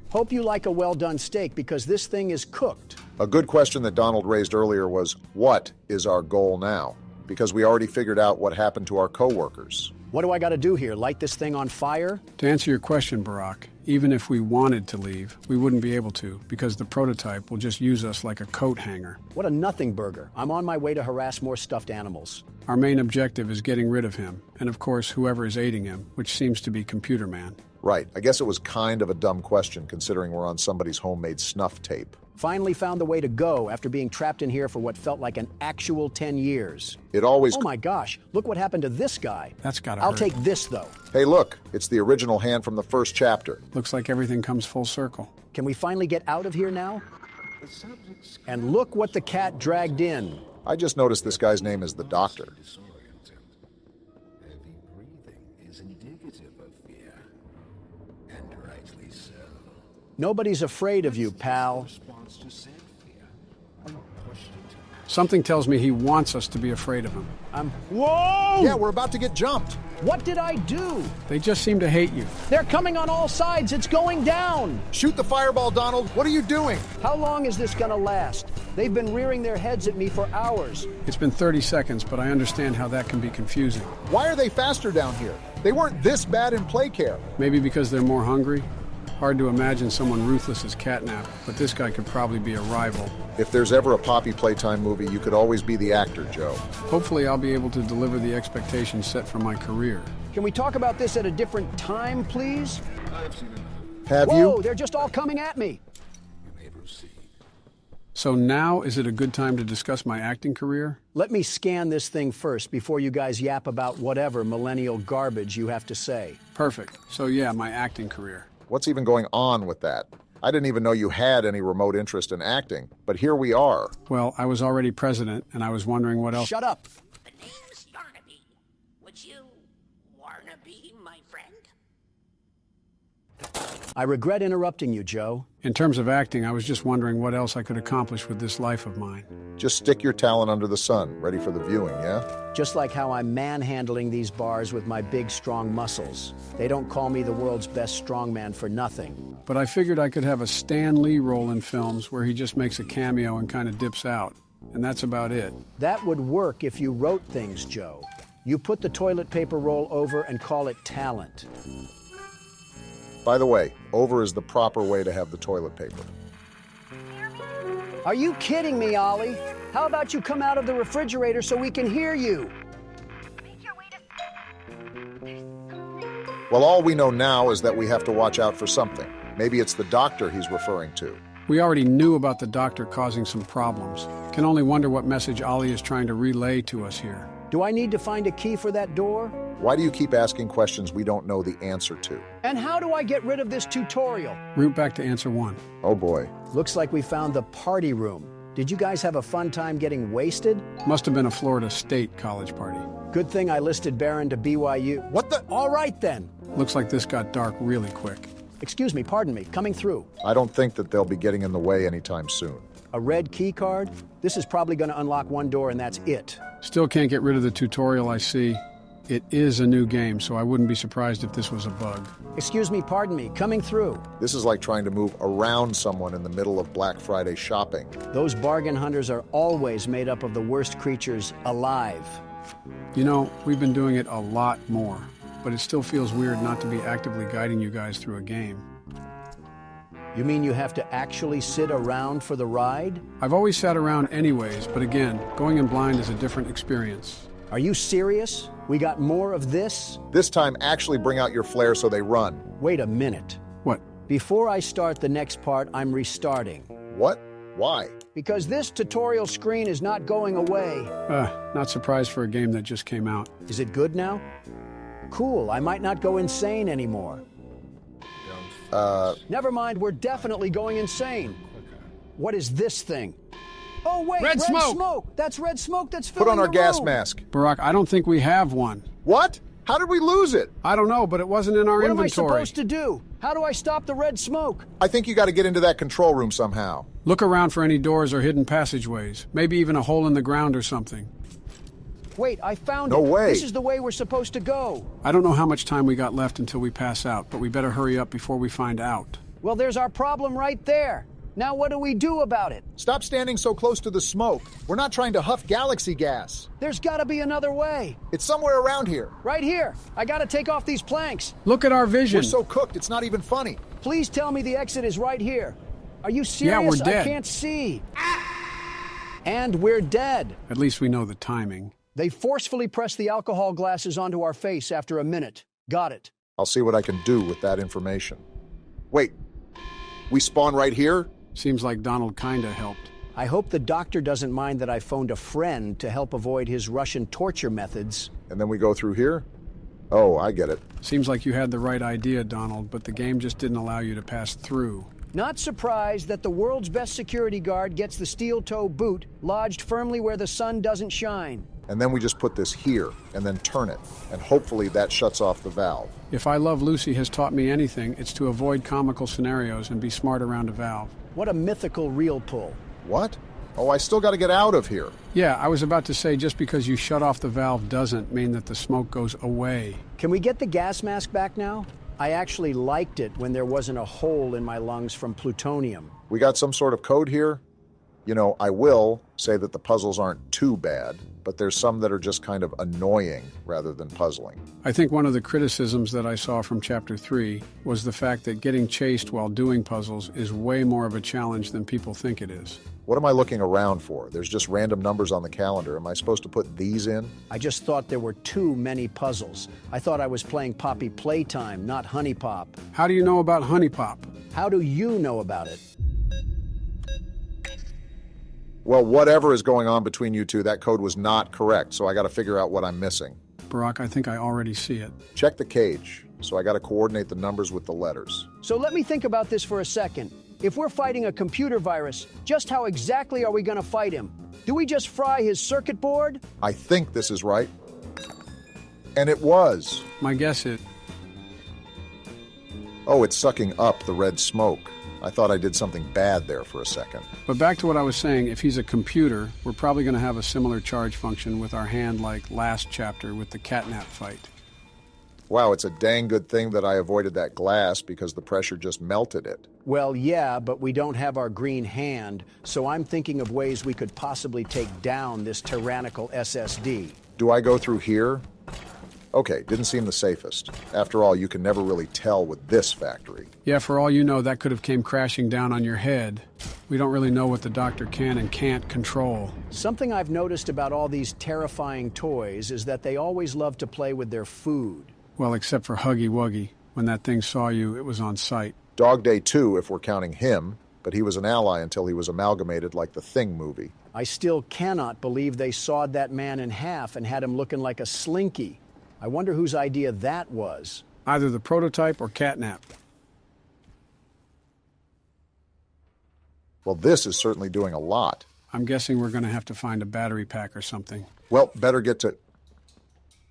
S1: Hope you like a well-done steak because this thing is cooked.
S2: A good question that Donald raised earlier was, what is our goal now? Because we already figured out what happened to our co-workers.
S1: What do I gotta do here, light this thing on fire?
S3: To answer your question, Barack, even if we wanted to leave, we wouldn't be able to, because the prototype will just use us like a coat hanger.
S1: What a nothing burger. I'm on my way to harass more stuffed animals.
S3: Our main objective is getting rid of him, and of course, whoever is aiding him, which seems to be Computer Man.
S2: Right. I guess it was kind of a dumb question, considering we're on somebody's homemade snuff tape.
S1: Finally found the way to go after being trapped in here for what felt like an actual 10 years.
S2: It always...
S1: Oh my gosh, look what happened to this guy.
S3: That's gotta
S1: I'll
S3: hurt.
S1: take this, though.
S2: Hey, look, it's the original hand from the first chapter.
S3: Looks like everything comes full circle.
S1: Can we finally get out of here now? And look what the cat dragged in.
S2: I just noticed this guy's name is the Doctor.
S10: Heavy breathing is indicative of fear, and rightly so.
S1: Nobody's afraid of you, pal.
S10: Response to said fear, when pushed into
S3: Something tells me he wants us to be afraid of him.
S1: Whoa!
S2: Yeah, we're about to get jumped.
S1: What did I do?
S3: They just seem to hate you.
S1: They're coming on all sides. It's going down.
S2: Shoot the fireball, Donald. What are you doing?
S1: How long is this gonna last? They've been rearing their heads at me for hours.
S3: It's been 30 seconds, but I understand how that can be confusing.
S2: Why are they faster down here? They weren't this bad in play care.
S3: Maybe because they're more hungry? Hard to imagine someone ruthless as Catnap, but this guy could probably be a rival.
S2: If there's ever a Poppy Playtime movie, you could always be the actor, Joe.
S3: Hopefully I'll be able to deliver the expectations set for my career.
S1: Can we talk about this at a different time, please?
S2: Have
S1: Whoa,
S2: you?
S1: they're just all coming at me.
S10: you may proceed.
S3: So now is it a good time to discuss my acting career?
S1: Let me scan this thing first before you guys yap about whatever millennial garbage you have to say.
S3: Perfect. So yeah, my acting career.
S2: What's even going on with that? I didn't even know you had any remote interest in acting, but here we are.
S3: Well, I was already president, and I was wondering what else...
S1: Shut up.
S11: The name's Yarnaby. Would you wanna be my friend?
S1: I regret interrupting you, Joe.
S3: In terms of acting, I was just wondering what else I could accomplish with this life of mine.
S2: Just stick your talent under the sun, ready for the viewing, yeah?
S1: Just like how I'm manhandling these bars with my big, strong muscles. They don't call me the world's best strongman for nothing.
S3: But I figured I could have a Stan Lee role in films where he just makes a cameo and kind of dips out. And that's about it.
S1: That would work if you wrote things, Joe. You put the toilet paper roll over and call it talent.
S2: By the way, over is the proper way to have the toilet paper.
S1: Are you kidding me, Ollie? How about you come out of the refrigerator so we can hear you?
S2: Well, all we know now is that we have to watch out for something. Maybe it's the Doctor he's referring to.
S3: We already knew about the Doctor causing some problems. Can only wonder what message Ollie is trying to relay to us here.
S1: Do I need to find a key for that door?
S2: Why do you keep asking questions we don't know the answer to?
S1: And how do I get rid of this tutorial?
S3: Root back to answer 1.
S2: Oh boy.
S1: Looks like we found the party room. Did you guys have a fun time getting wasted?
S3: Must have been a Florida State college party.
S1: Good thing I listed Barron to BYU.
S2: What the?
S1: All right then.
S3: Looks like this got dark really quick.
S1: Excuse me, pardon me, coming through.
S2: I don't think that they'll be getting in the way anytime soon.
S1: A red key card? This is probably going to unlock one door and that's it.
S3: Still can't get rid of the tutorial I see. It is a new game, so I wouldn't be surprised if this was a bug.
S1: Excuse me, pardon me, coming through.
S2: This is like trying to move around someone in the middle of Black Friday shopping.
S1: Those bargain hunters are always made up of the worst creatures alive.
S3: You know, we've been doing it a lot more, but it still feels weird not to be actively guiding you guys through a game.
S1: You mean you have to actually sit around for the ride?
S3: I've always sat around anyways, but again, going in blind is a different experience.
S1: Are you serious? We got more of this?
S2: This time, actually bring out your flare so they run.
S1: Wait a minute.
S3: What?
S1: Before I start the next part, I'm restarting.
S2: What? Why?
S1: Because this tutorial screen is not going away.
S3: Not surprised for a game that just came out.
S1: Is it good now? Cool, I might not go insane anymore. Never mind, we're definitely going insane. What is this thing? Oh, wait,
S3: red smoke!
S1: That's red smoke that's filling
S2: Put on our
S1: the
S2: gas
S1: room.
S2: mask.
S3: Barack, I don't think we have one.
S2: What? How did we lose it?
S3: I don't know, but it wasn't in our
S1: What
S3: inventory.
S1: am I supposed to do? How do I stop the red smoke?
S2: I think you got to get into that control room somehow.
S3: Look around for any doors or hidden passageways. Maybe even a hole in the ground or something.
S1: Wait, I found it.
S2: No way.
S1: This is the way we're supposed to go.
S3: I don't know how much time we got left until we pass out, but we better hurry up before we find out.
S1: Well, there's our problem right there. Now what do we do about it?
S2: Stop standing so close to the smoke. We're not trying to huff galaxy gas.
S1: There's got to be another way.
S2: It's somewhere around here.
S1: Right here. I got to take off these planks.
S3: Look at our vision.
S2: We're so cooked, it's not even funny.
S1: Please tell me the exit is right here. Are you serious?
S3: Yeah, we're dead.
S1: I can't see. And we're dead.
S3: At least we know the timing.
S1: They forcefully pressed the alcohol glasses onto our face after a minute. Got it.
S2: I'll see what I can do with that information. Wait, we spawn right here?
S3: Seems like Donald kinda helped.
S1: I hope the doctor doesn't mind that I phoned a friend to help avoid his Russian torture methods.
S2: And then we go through here? Oh, I get it.
S3: Seems like you had the right idea, Donald, but the game just didn't allow you to pass through.
S1: Not surprised that the world's best security guard gets the steel-toe boot lodged firmly where the sun doesn't shine.
S2: And then we just put this here, and then turn it. And hopefully that shuts off the valve.
S3: If I Love Lucy has taught me anything, it's to avoid comical scenarios and be smart around a valve.
S1: What a mythical reel pull.
S2: What? Oh, I still got to get out of here.
S3: Yeah, I was about to say just because you shut off the valve doesn't mean that the smoke goes away.
S1: Can we get the gas mask back now? I actually liked it when there wasn't a hole in my lungs from plutonium.
S2: We got some sort of code here? You know, I will say that the puzzles aren't too bad, but there's some that are just kind of annoying rather than puzzling.
S3: I think one of the criticisms that I saw from Chapter 3 was the fact that getting chased while doing puzzles is way more of a challenge than people think it is.
S2: What am I looking around for? There's just random numbers on the calendar. Am I supposed to put these in?
S1: I just thought there were too many puzzles. I thought I was playing Poppy Playtime, not Honey Pop.
S3: How do you know about Honey Pop?
S1: How do you know about it?
S2: Well, whatever is going on between you two, that code was not correct, so I got to figure out what I'm missing.
S3: Barack, I think I already see it.
S2: Check the cage, so I got to coordinate the numbers with the letters.
S1: So let me think about this for a second. If we're fighting a computer virus, just how exactly are we going to fight him? Do we just fry his circuit board?
S2: I think this is right. And it was.
S3: My guess is...
S2: Oh, it's sucking up the red smoke. I thought I did something bad there for a second.
S3: But back to what I was saying, if he's a computer, we're probably going to have a similar charge function with our hand like last chapter with the catnap fight.
S2: Wow, it's a dang good thing that I avoided that glass because the pressure just melted it.
S1: Well, yeah, but we don't have our green hand, so I'm thinking of ways we could possibly take down this tyrannical SSD.
S2: Do I go through here? Okay, didn't seem the safest. After all, you can never really tell with this factory.
S3: Yeah, for all you know, that could have came crashing down on your head. We don't really know what the doctor can and can't control.
S1: Something I've noticed about all these terrifying toys is that they always love to play with their food.
S3: Well, except for Huggy Wuggy. When that thing saw you, it was on sight.
S2: Dog Day 2, if we're counting him, but he was an ally until he was amalgamated like the Thing movie.
S1: I still cannot believe they sawed that man in half and had him looking like a slinky. I wonder whose idea that was.
S3: Either the prototype or catnap.
S2: Well, this is certainly doing a lot.
S3: I'm guessing we're going to have to find a battery pack or something.
S2: Well, better get to...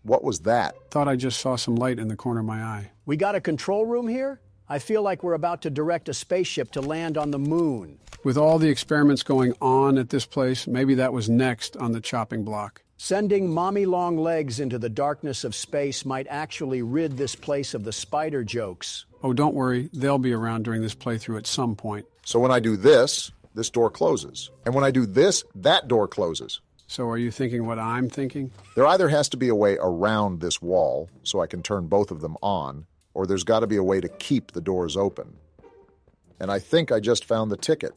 S2: What was that?
S3: Thought I just saw some light in the corner of my eye.
S1: We got a control room here? I feel like we're about to direct a spaceship to land on the moon.
S3: With all the experiments going on at this place, maybe that was next on the chopping block.
S1: Sending mommy long legs into the darkness of space might actually rid this place of the spider jokes.
S3: Oh, don't worry. They'll be around during this playthrough at some point.
S2: So when I do this, this door closes. And when I do this, that door closes.
S3: So are you thinking what I'm thinking?
S2: There either has to be a way around this wall so I can turn both of them on, or there's got to be a way to keep the doors open. And I think I just found the ticket.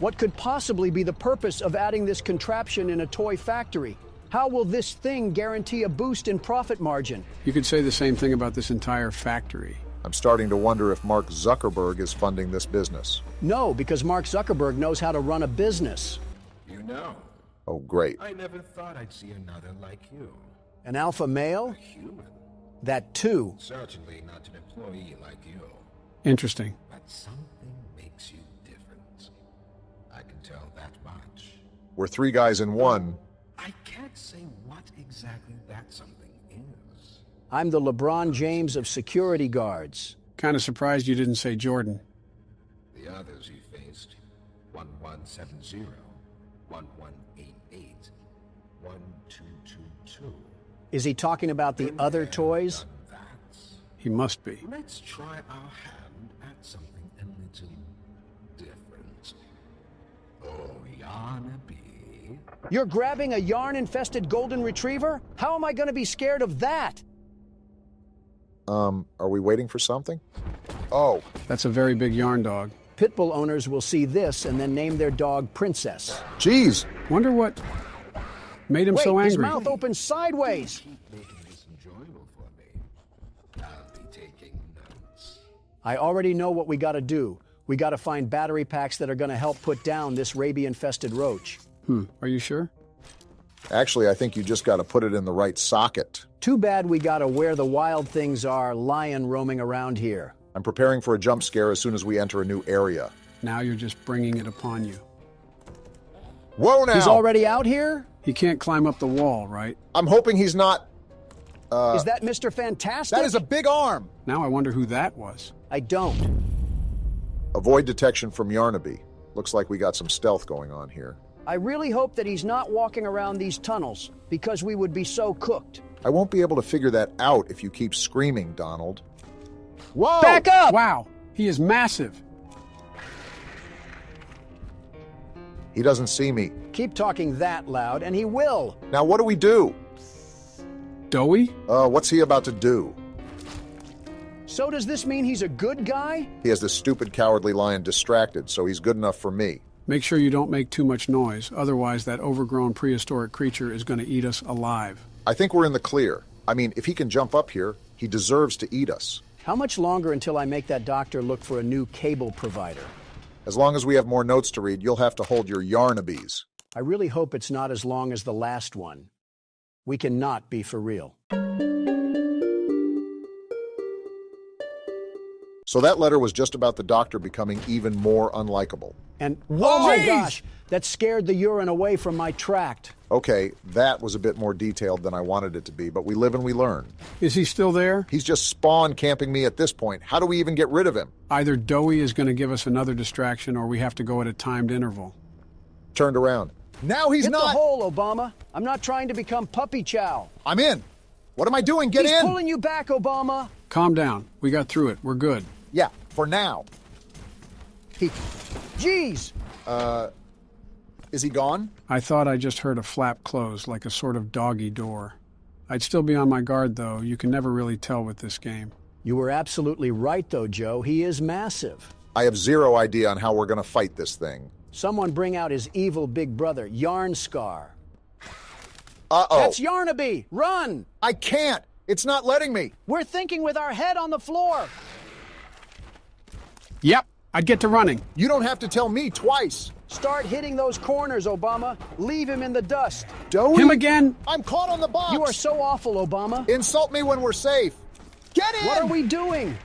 S1: What could possibly be the purpose of adding this contraption in a toy factory? How will this thing guarantee a boost in profit margin?
S3: You could say the same thing about this entire factory.
S2: I'm starting to wonder if Mark Zuckerberg is funding this business.
S1: No, because Mark Zuckerberg knows how to run a business.
S10: You know.
S2: Oh, great.
S10: I never thought I'd see another like you.
S1: An alpha male?
S10: A human.
S1: That too.
S10: Certainly not an employee like you.
S3: Interesting.
S10: But something makes you different. I can tell that much.
S2: We're three guys in one.
S10: I can't say what exactly that something is.
S1: I'm the LeBron James of security guards.
S3: Kind of surprised you didn't say Jordan.
S10: The others you faced, 1170, 1188, 1222.
S1: Is he talking about the other toys?
S3: He must be.
S10: Let's try our hand at something a little different. Oh, Yarnaby.
S1: You're grabbing a yarn-infested golden retriever? How am I going to be scared of that?
S2: Are we waiting for something? Oh.
S3: That's a very big yarn dog.
S1: Pitbull owners will see this and then name their dog Princess.
S2: Jeez.
S3: Wonder what made him so angry.
S1: His mouth opened sideways.
S10: Keep making this enjoyable for me. I'll be taking notes.
S1: I already know what we got to do. We got to find battery packs that are going to help put down this rabies-infested roach.
S3: Are you sure?
S2: Actually, I think you just got to put it in the right socket.
S1: Too bad we got to where the wild things are, lion roaming around here.
S2: I'm preparing for a jump scare as soon as we enter a new area.
S3: Now you're just bringing it upon you.
S2: Whoa now!
S1: He's already out here?
S3: He can't climb up the wall, right?
S2: I'm hoping he's not...
S1: Is that Mr. Fantastic?
S2: That is a big arm!
S3: Now I wonder who that was.
S1: I don't.
S2: Avoid detection from Yarnaby. Looks like we got some stealth going on here.
S1: I really hope that he's not walking around these tunnels, because we would be so cooked.
S2: I won't be able to figure that out if you keep screaming, Donald. Whoa!
S1: Back up!
S3: Wow, he is massive.
S2: He doesn't see me.
S1: Keep talking that loud, and he will.
S2: Now what do we do?
S3: Doughy?
S2: What's he about to do?
S1: So does this mean he's a good guy?
S2: He has the stupid, cowardly lion distracted, so he's good enough for me.
S3: Make sure you don't make too much noise, otherwise that overgrown prehistoric creature is going to eat us alive.
S2: I think we're in the clear. I mean, if he can jump up here, he deserves to eat us.
S1: How much longer until I make that doctor look for a new cable provider?
S2: As long as we have more notes to read, you'll have to hold your Yarnabies.
S1: I really hope it's not as long as the last one. We cannot be for real.
S2: So that letter was just about the doctor becoming even more unlikable.
S1: And, oh my gosh, that scared the urine away from my tract.
S2: Okay, that was a bit more detailed than I wanted it to be, but we live and we learn.
S3: Is he still there?
S2: He's just spawn camping me at this point. How do we even get rid of him?
S3: Either Doughy is going to give us another distraction, or we have to go at a timed interval.
S2: Turned around. Now he's
S1: Hit
S2: not.
S1: the hole, Obama. I'm not trying to become puppy chow.
S2: I'm in. What am I doing? Get in.
S1: He's pulling you back, Obama.
S3: Calm down. We got through it. We're good.
S2: Yeah, for now.
S1: Jeez.
S2: Is he gone?
S3: I thought I just heard a flap close, like a sort of doggy door. I'd still be on my guard, though. You can never really tell with this game.
S1: You were absolutely right, though, Joe. He is massive.
S2: I have zero idea on how we're going to fight this thing.
S1: Someone bring out his evil big brother, Yarn Scar.
S2: Uh-oh.
S1: That's Yarnaby. Run!
S2: I can't. It's not letting me.
S1: We're thinking with our head on the floor.
S3: Yep, I'd get to running.
S2: You don't have to tell me twice.
S1: Start hitting those corners, Obama. Leave him in the dust.
S2: Doughy?
S3: Him again?
S2: I'm caught on the box.
S1: You are so awful, Obama.
S2: Insult me when we're safe. Get in!
S1: What are we doing?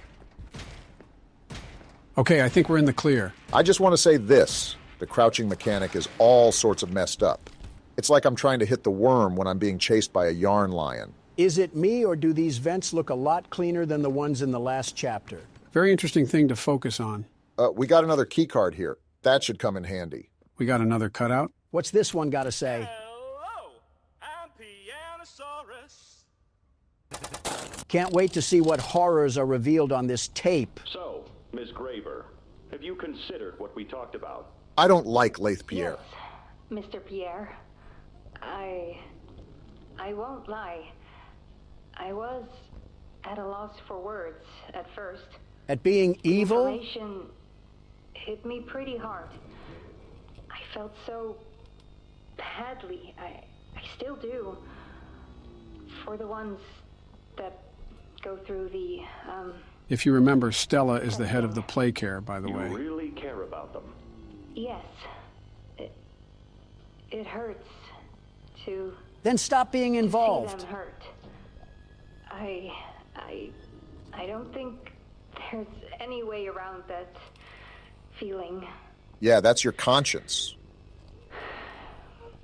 S3: Okay, I think we're in the clear.
S2: I just want to say this. The crouching mechanic is all sorts of messed up. It's like I'm trying to hit the worm when I'm being chased by a yarn lion.
S1: Is it me, or do these vents look a lot cleaner than the ones in the last chapter?
S3: Very interesting thing to focus on.
S2: We got another key card here. That should come in handy.
S3: We got another cutout.
S1: What's this one got to say?
S12: Hello, I'm Pianosaurus.
S1: Can't wait to see what horrors are revealed on this tape.
S13: So, Ms. Graver, have you considered what we talked about?
S2: I don't like Lathe Pierre.
S6: Yes, Mr. Pierre. I won't lie. I was at a loss for words at first.
S1: At being evil?
S6: Information hit me pretty hard. I felt so badly. I still do. For the ones that go through the,
S3: If you remember, Stella is the head of the Play Care, by the way.
S13: You really care about them?
S6: Yes. It hurts to...
S1: Then stop being involved.
S6: See them hurt. I don't think there's any way around that feeling.
S2: Yeah, that's your conscience.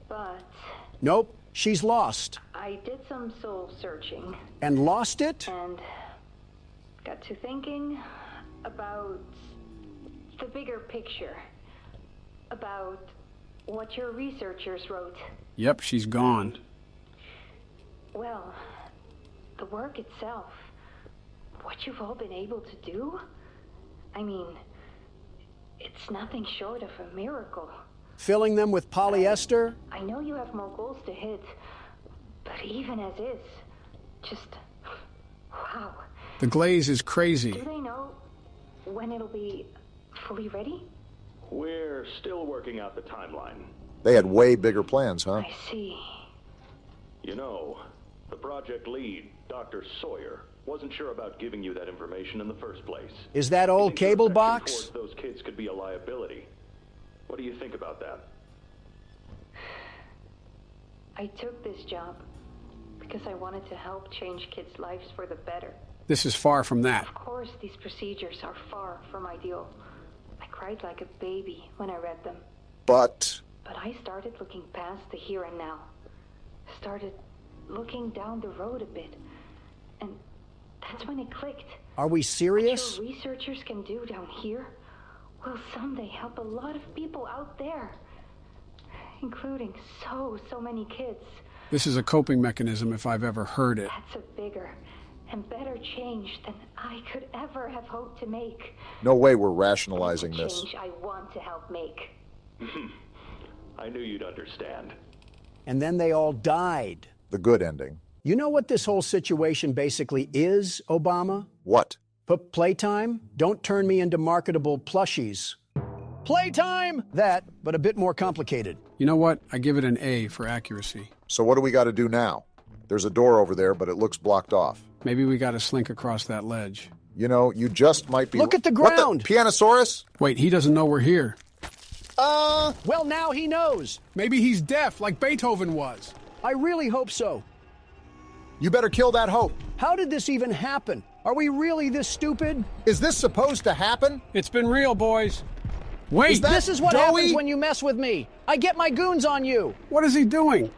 S6: But...
S1: Nope, she's lost.
S6: I did some soul searching.
S1: And lost it?
S6: And got to thinking about the bigger picture. About what your researchers wrote.
S3: Yep, she's gone.
S6: Well, the work itself, what you've all been able to do, I mean, it's nothing short of a miracle.
S1: Filling them with polyester?
S6: I know you have more goals to hit, but even as is, just, wow.
S3: The glaze is crazy.
S6: Do they know when it'll be fully ready?
S13: We're still working out the timeline.
S2: They had way bigger plans, huh?
S6: I see.
S13: You know, the project lead, Dr. Sawyer, wasn't sure about giving you that information in the first place.
S1: Is that old cable box?
S13: Those kids could be a liability. What do you think about that?
S6: I took this job because I wanted to help change kids' lives for the better.
S3: This is far from that.
S6: Of course, these procedures are far from ideal. I cried like a baby when I read them.
S2: But
S6: I started looking past the here and now. Started looking down the road a bit. And that's when it clicked.
S1: Are we serious?
S6: What your researchers can do down here will someday help a lot of people out there. Including so many kids.
S3: This is a coping mechanism if I've ever heard it.
S6: That's a bigger and better change than I could ever have hoped to make.
S2: no way we're rationalizing
S6: It's a
S2: this.
S6: change I want to help make.
S13: I knew you'd understand.
S1: And then they all died.
S2: The good ending.
S1: You know what this whole situation basically is, Obama?
S2: What?
S1: Playtime? Don't turn me into marketable plushies. Playtime! That, but a bit more complicated.
S3: You know what? I give it an A for accuracy.
S2: So what do we got to do now? There's a door over there, but it looks blocked off.
S3: Maybe we got to slink across that ledge.
S2: You know, you just might be...
S1: Look at the ground!
S2: What the? Pianosaurus?
S3: Wait, he doesn't know we're here.
S1: Well, now he knows.
S3: Maybe he's deaf, like Beethoven was.
S1: I really hope so.
S2: You better kill that hope.
S1: How did this even happen? Are we really this stupid?
S2: Is this supposed to happen?
S3: It's been real, boys. Wait!
S1: This is what
S2: Joey?
S1: happens when you mess with me. I get my goons on you.
S3: What is he doing?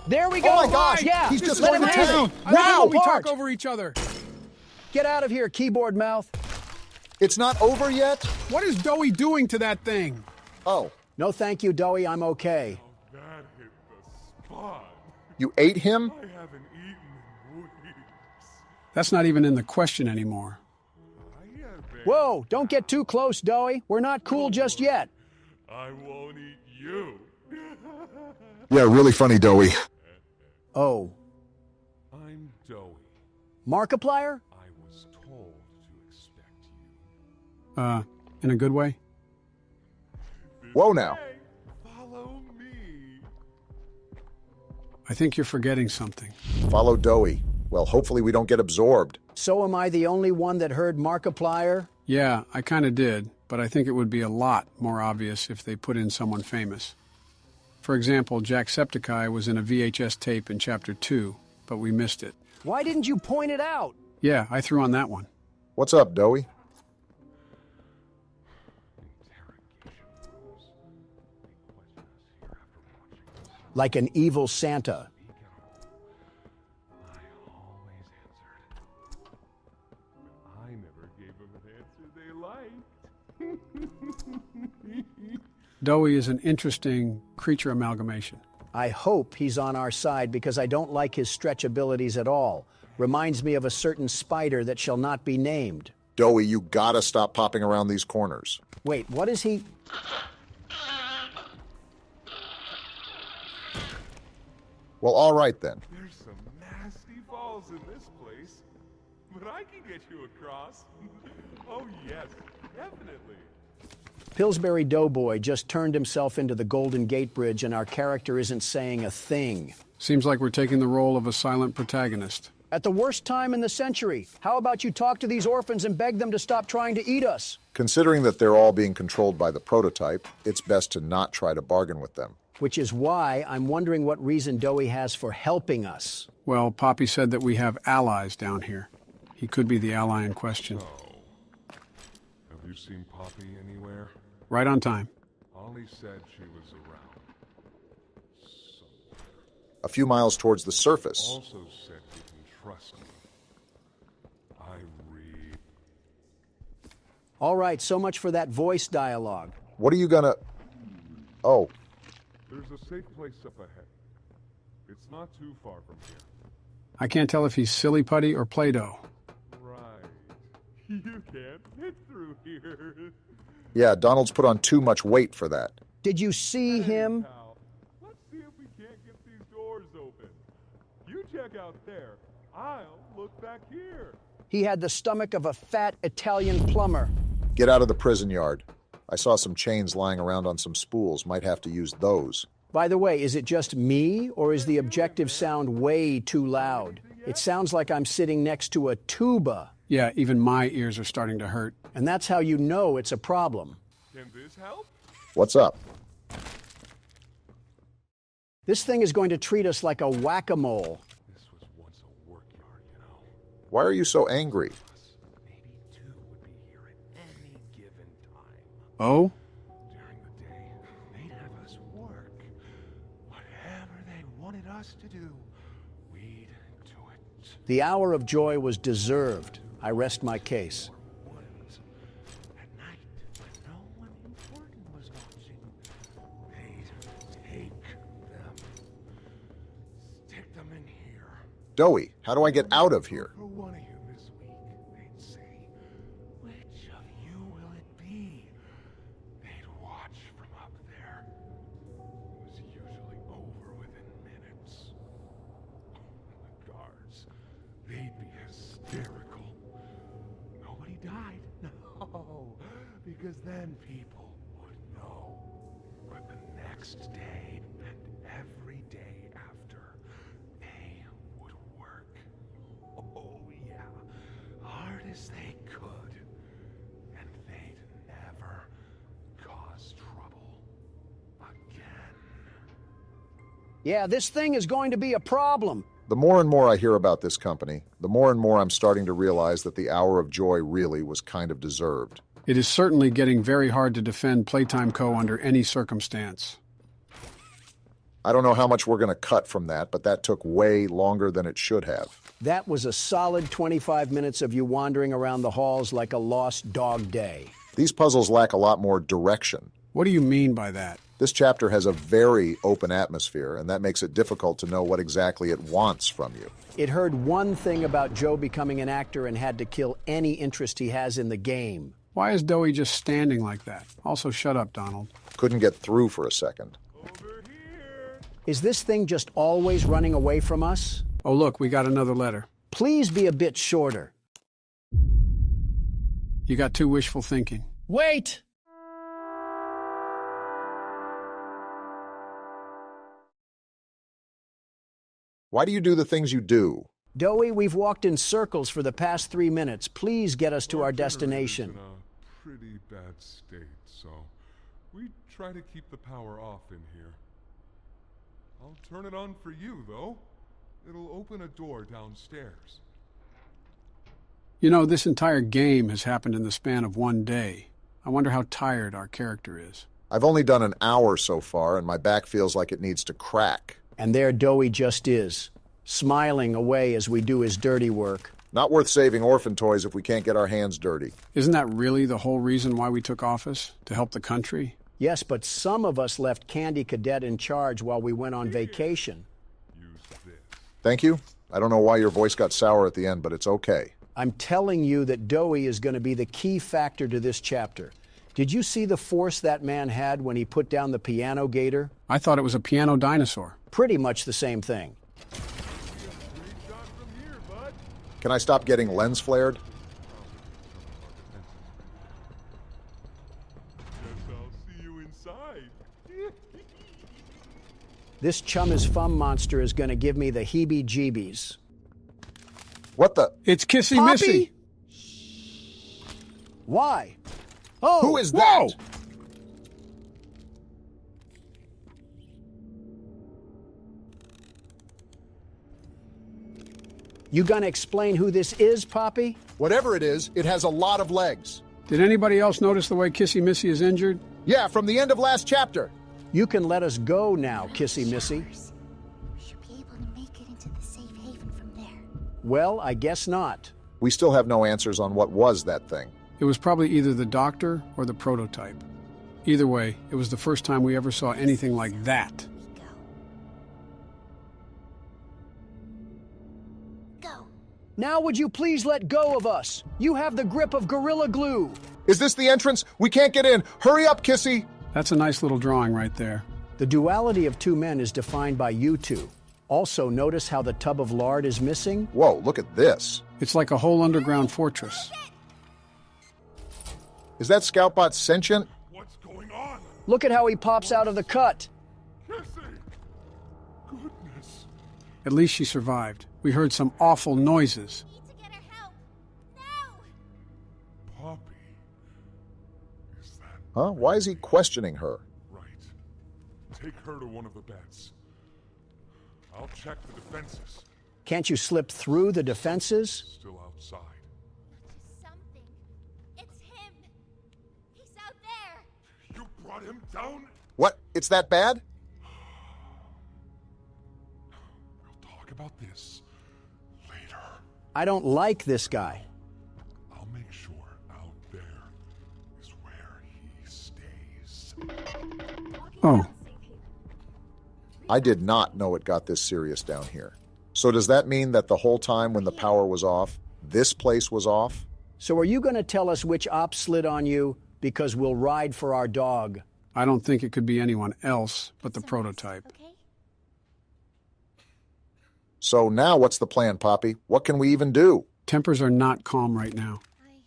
S1: There we go.
S2: Oh my gosh,
S1: Yeah,
S2: he's just
S1: let
S2: going
S1: him
S2: to
S1: have
S2: town.
S1: it.
S3: I love when we
S1: Apart.
S3: talk over each other.
S1: Get out of here, keyboard mouth.
S2: It's not over yet?
S3: What is Doey doing to that thing?
S2: Oh,
S1: No, thank you, Doey. I'm okay.
S12: That hit the spot.
S2: you ate him?
S12: I haven't eaten in weeks.
S3: That's not even in the question anymore.
S1: Whoa, don't get too close, Doey. We're not cool just yet.
S12: I won't eat you.
S2: Yeah, really funny, Doey.
S1: Oh,
S12: I'm Doey.
S1: Markiplier?
S12: I was told to expect you.
S3: In a good way?
S2: Whoa now.
S12: Hey, follow me.
S3: I think you're forgetting something.
S2: Follow Doey. Well, hopefully we don't get absorbed.
S1: So am I the only one that heard Markiplier?
S3: Yeah, I kind of did, but I think it would be a lot more obvious if they put in someone famous. For example, Jacksepticeye was in a VHS tape in Chapter 2, but we missed it.
S1: Why didn't you point it out?
S3: Yeah, I threw on that one.
S2: What's up, Doey?
S1: Like an evil Santa.
S3: Dowie is an interesting creature amalgamation.
S1: I hope he's on our side because I don't like his stretch abilities at all. Reminds me of a certain spider that shall not be named.
S2: Dowie, you gotta stop popping around these corners.
S1: Wait, what is he?
S2: Well, all right then.
S12: There's some nasty balls in this place, but I can get you across. Oh yes, definitely.
S1: Pillsbury Doughboy just turned himself into the Golden Gate Bridge and our character isn't saying a thing.
S3: Seems like we're taking the role of a silent protagonist.
S1: At the worst time in the century, how about you talk to these orphans and beg them to stop trying to eat us?
S2: Considering that they're all being controlled by the prototype, it's best to not try to bargain with them.
S1: Which is why I'm wondering what reason Dowie has for helping us.
S3: Well, Poppy said that we have allies down here. He could be the ally in question.
S12: Oh. Have you seen Poppy anywhere?
S3: Right on time.
S12: Ollie said she was around. Somewhere.
S2: A few miles towards the surface.
S12: Also said you can trust me. I read.
S1: All right, so much for that voice dialogue.
S2: What are you gonna... Oh.
S12: There's a safe place up ahead. It's not too far from here.
S3: I can't tell if he's silly putty or Play-Doh.
S12: Right. You can't fit through here.
S2: Yeah, Donald's put on too much weight for that.
S1: Did you see him?
S12: Pal, let's see if we can't get these doors open. You check out there. I'll look back here.
S1: He had the stomach of a fat Italian plumber.
S2: Get out of the prison yard. I saw some chains lying around on some spools. Might have to use those.
S1: By the way, is it just me, or is the objective sound way too loud? It sounds like I'm sitting next to a tuba.
S3: Yeah, even my ears are starting to hurt.
S1: And that's how you know it's a problem.
S12: Can this help?
S2: What's up?
S1: This thing is going to treat us like a whack-a-mole.
S12: This was once a work yard, you know.
S2: Why are you so angry?
S12: Maybe two would be here at any given time.
S3: Oh?
S12: During the day, they'd have us work. Whatever they wanted us to do, we'd do it.
S1: The hour of joy was deserved. I rest my case.
S12: At night, when no one important was watching, they'd take them. Stick them in here.
S2: Dowie, how do I get out of here?
S12: For one of you this week, they'd say, which of you will it be? They'd watch from up there. It was usually over within minutes. The guards, they'd be hysterical. Nobody died. No, because then people would know. But the next day and every day after, they would work. Oh, yeah. Hard as they could. And they'd never cause trouble again.
S1: Yeah, this thing is going to be a problem.
S2: The more and more I hear about this company, the more and more I'm starting to realize that the hour of joy really was kind of deserved.
S3: It is certainly getting very hard to defend Playtime Co. under any circumstance.
S2: I don't know how much we're going to cut from that, but that took way longer than it should have.
S1: That was a solid 25 minutes of you wandering around the halls like a lost dog day.
S2: These puzzles lack a lot more direction.
S3: What do you mean by that?
S2: This chapter has a very open atmosphere, and that makes it difficult to know what exactly it wants from you.
S1: It heard one thing about Joe becoming an actor and had to kill any interest he has in the game.
S3: Why is Dowie just standing like that? Also, shut up, Donald.
S2: Couldn't get through for a second.
S12: Over here.
S1: Is this thing just always running away from us?
S3: Oh, look, we got another letter.
S1: Please be a bit shorter.
S3: You got too wishful thinking.
S1: Wait!
S2: Why do you do the things you do?
S1: Dowie, we've walked in circles for the past 3 minutes. Please get us to our destination.
S12: In a pretty bad state, so we try to keep the power off in here. I'll turn it on for you, though. It'll open a door downstairs.
S3: You know, this entire game has happened in the span of one day. I wonder how tired our character is.
S2: I've only done an hour so far, and my back feels like it needs to crack.
S1: And there Dowie just is, smiling away as we do his dirty work.
S2: Not worth saving orphan toys if we can't get our hands dirty.
S3: Isn't that really the whole reason why we took office? To help the country?
S1: Yes, but some of us left Candy Cadet in charge while we went on vacation.
S2: Thank you. I don't know why your voice got sour at the end, but it's okay.
S1: I'm telling you that Dowie is going to be the key factor to this chapter. Did you see the force that man had when he put down the piano gator?
S3: I thought it was a piano dinosaur.
S1: Pretty much the same thing.
S2: Can I stop getting lens flared?
S1: This Chum is Fum monster is going to give me the heebie-jeebies.
S2: What the?
S3: It's Kissy Missy.
S1: Why? Oh,
S2: who is that?
S1: Whoa! You gonna explain who this is, Poppy?
S2: Whatever it is, it has a lot of legs.
S3: Did anybody else notice the way Kissy Missy is injured?
S2: Yeah, from the end of last chapter.
S1: You can let us go now, Kissy Missy.
S4: We should be able to make it into the safe haven from there.
S1: Well, I guess not.
S2: We still have no answers on what was that thing.
S3: It was probably either the doctor or the prototype. Either way, it was the first time we ever saw anything like that.
S4: Go.
S1: Now would you please let go of us? You have the grip of Gorilla Glue.
S2: Is this the entrance? We can't get in. Hurry up, Kissy.
S3: That's a nice little drawing right there.
S1: The duality of two men is defined by you two. Also, notice how the tub of lard is missing?
S2: Whoa, look at this.
S3: It's like a whole underground fortress.
S2: Is that Scoutbot sentient?
S12: What's going on?
S1: Look at how he pops out of the cut.
S12: Kissy! Goodness.
S3: At least she survived. We heard some awful noises.
S4: We need to get her help. Now!
S12: Poppy. Is that...
S2: Huh? Why is he questioning her?
S12: Right. Take her to one of the beds. I'll check the defenses.
S1: Can't you slip through the defenses?
S12: Still outside.
S4: Something. It's him. He's out there.
S12: You brought him down?
S2: What? It's that bad?
S12: We'll talk about this later.
S1: I don't like this guy.
S12: I'll make sure out there is where he stays.
S3: Oh.
S2: I did not know it got this serious down here. So does that mean that the whole time when the power was off, this place was off?
S1: So are you going to tell us which op slid on you? Because we'll ride for our dog.
S3: I don't think it could be anyone else but the prototype.
S4: Okay?
S2: So now what's the plan, Poppy? What can we even do?
S3: Tempers are not calm right now.
S4: I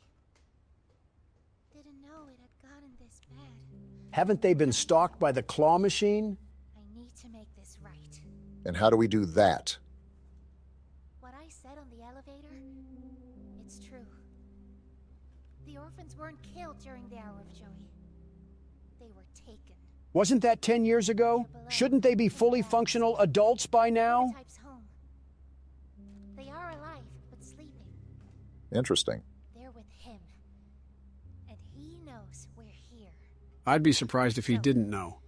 S4: didn't know it had gotten this bad.
S1: Haven't they been stalked by the claw machine?
S4: I need to make this right.
S2: And how do we do that?
S4: What I said on the elevator, it's true. The orphans weren't killed during the hour of Joey. They were taken.
S1: Wasn't that 10 years ago? Shouldn't they be fully functional adults by now?
S4: Prototype's home. They are alive, but sleeping.
S2: Interesting.
S4: They're with him. And he knows we're here.
S3: I'd be surprised if he didn't know.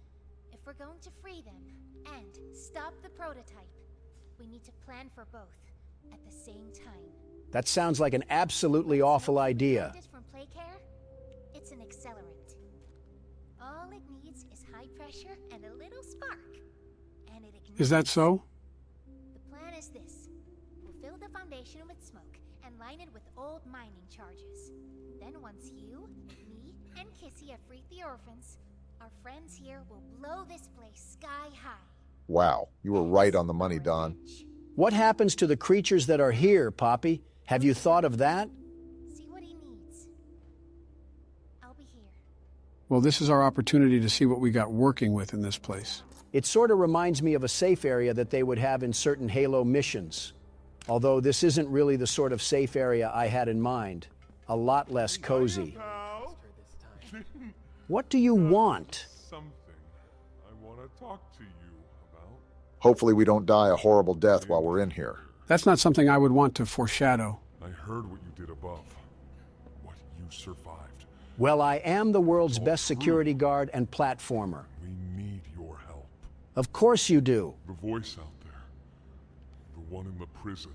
S4: If we're going to free them and stop the prototype, we need to plan for both at the same time.
S1: That sounds like an absolutely awful idea.
S4: From Playcare, it's an accelerant. All it needs is high pressure and a little spark, and it ignites.
S3: Is that so?
S4: The plan is this. We'll fill the foundation with smoke and line it with old mining charges. Then once you, me, and Kissy have freed the orphans, our friends here will blow this place sky high.
S2: Wow, you were right on the money, Don.
S1: What happens to the creatures that are here, Poppy? Have you thought of that?
S4: See what he needs. I'll be here.
S3: Well, this is our opportunity to see what we got working with in this place.
S1: It sort of reminds me of a safe area that they would have in certain Halo missions. Although this isn't really the sort of safe area I had in mind. A lot less cozy. What do you want?
S12: Something I want to talk to you about.
S2: Hopefully we don't die a horrible death while we're in here.
S3: That's not something I would want to foreshadow.
S12: I heard what you did above. What you survived.
S1: Well, I am the world's best security guard and platformer.
S12: We need your help.
S1: Of course you do.
S12: The voice out there. The one in the prison.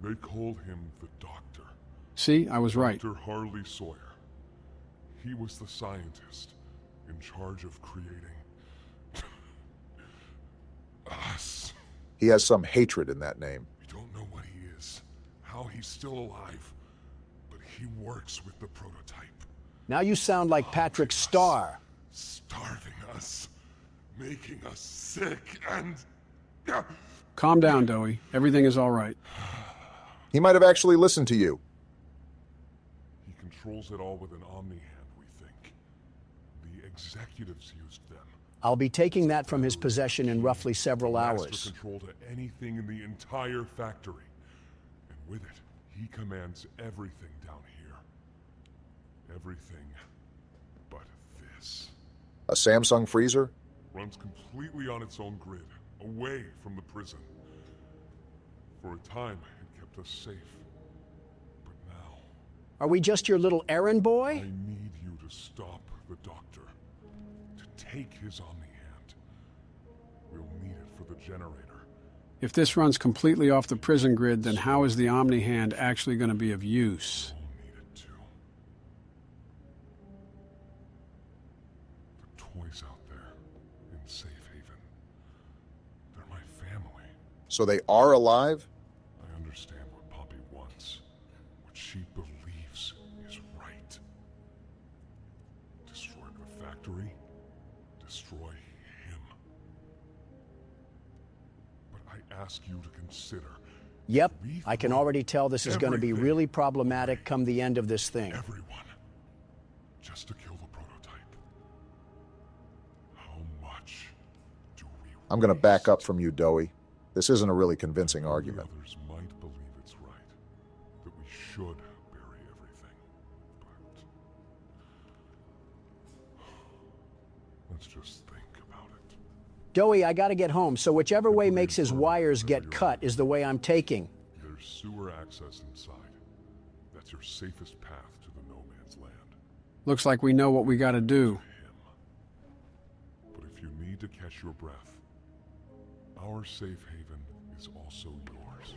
S12: They call him the Doctor.
S3: See, I was right.
S12: Dr. Harley Sawyer. He was the scientist in charge of creating us.
S2: He has some hatred in that name.
S12: We don't know what he is, how he's still alive, but he works with the prototype.
S1: Now you sound like Patrick Starr.
S12: Starving us, making us sick, and...
S3: Calm down, Dowie. Everything is all right.
S2: He might have actually listened to you.
S12: He controls it all with an omni-hand, we think. The executives used them.
S1: I'll be taking that from his possession in roughly several hours.
S12: Master control to anything in the entire factory. And with it, he commands everything down here. Everything but this.
S2: A Samsung freezer?
S12: Runs completely on its own grid, away from the prison. For a time, it kept us safe. But now...
S1: Are we just your little errand boy?
S12: I need you to stop the doctor. To take his omni-hand. We'll need it for the generator.
S3: If this runs completely off the prison grid, then how is the Omni-Hand actually going to be of use?
S12: We'll need it too. The toys out there in Safe Haven. They're my family.
S2: So they are alive?
S12: I understand what Poppy wants. What she believes is right. Destroy the factory. Destroy him. But I ask you to consider...
S1: Yep, I can already tell this is going to be really problematic come the end of this thing.
S12: Everyone. Just to kill the prototype. How much do we...
S2: I'm going to back up from you, Dowie. This isn't a really convincing argument.
S12: Others might believe it's right. That we should bury everything. But... let's just think about it.
S1: Dowie, I gotta get home, so whichever way makes his wires get cut is the way I'm taking.
S12: There's sewer access inside. That's your safest path to the no man's land.
S3: Looks like we know what we gotta do.
S12: But if you need to catch your breath, our safe haven is also yours.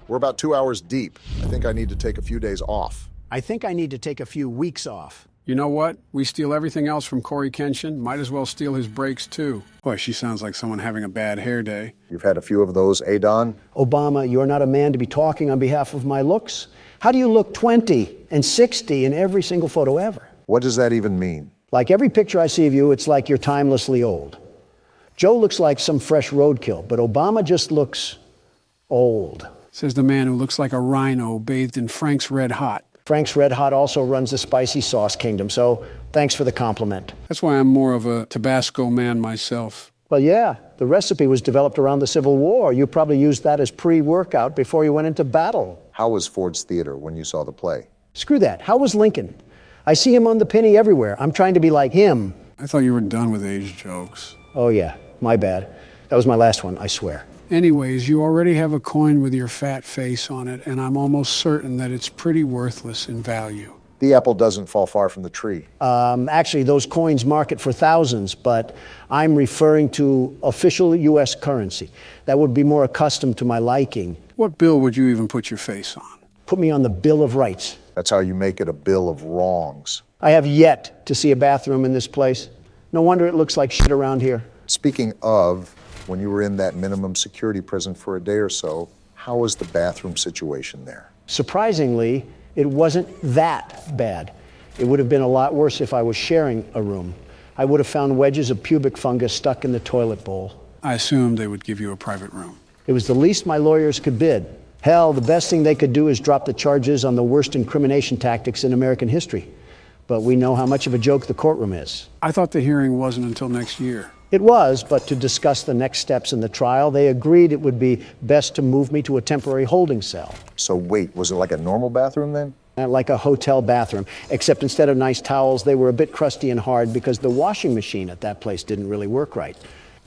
S2: We're about 2 hours deep. I think I need to take a few days off.
S1: I think I need to take a few weeks off.
S3: You know what? We steal everything else from Corey Kenshin. Might as well steal his brakes, too. Boy, she sounds like someone having a bad hair day.
S2: You've had a few of those, eh, Don?
S1: Obama, you're not a man to be talking on behalf of my looks. How do you look 20 and 60 in every single photo ever?
S2: What does that even mean?
S1: Like every picture I see of you, it's like you're timelessly old. Joe looks like some fresh roadkill, but Obama just looks old.
S3: Says the man who looks like a rhino bathed in Frank's Red Hot.
S1: Frank's Red Hot also runs the spicy sauce kingdom, so thanks for the compliment.
S3: That's why I'm more of a Tabasco man myself.
S1: Well, yeah, the recipe was developed around the Civil War. You probably used that as pre-workout before you went into battle.
S2: How was Ford's Theater when you saw the play?
S1: Screw that. How was Lincoln? I see him on the penny everywhere. I'm trying to be like him.
S3: I thought you were done with age jokes.
S1: Oh, yeah, my bad. That was my last one, I swear.
S3: Anyways, you already have a coin with your fat face on it, and I'm almost certain that it's pretty worthless in value.
S2: The apple doesn't fall far from the tree.
S1: Actually, those coins market for thousands, but I'm referring to official U.S. currency. That would be more accustomed to my liking.
S3: What bill would you even put your face on?
S1: Put me on the Bill of Rights.
S2: That's how you make it a bill of wrongs.
S1: I have yet to see a bathroom in this place. No wonder it looks like shit around here.
S2: Speaking of, when you were in that minimum security prison for a day or so, how was the bathroom situation there?
S1: Surprisingly, it wasn't that bad. It would have been a lot worse if I was sharing a room. I would have found wedges of pubic fungus stuck in the toilet bowl.
S3: I assumed they would give you a private room.
S1: It was the least my lawyers could bid. Hell, the best thing they could do is drop the charges on the worst incrimination tactics in American history. But we know how much of a joke the courtroom is.
S3: I thought the hearing wasn't until next year.
S1: It was, but to discuss the next steps in the trial, they agreed it would be best to move me to a temporary holding cell.
S2: So wait, was it like a normal bathroom then?
S1: Like a hotel bathroom, except instead of nice towels, they were a bit crusty and hard because the washing machine at that place didn't really work right.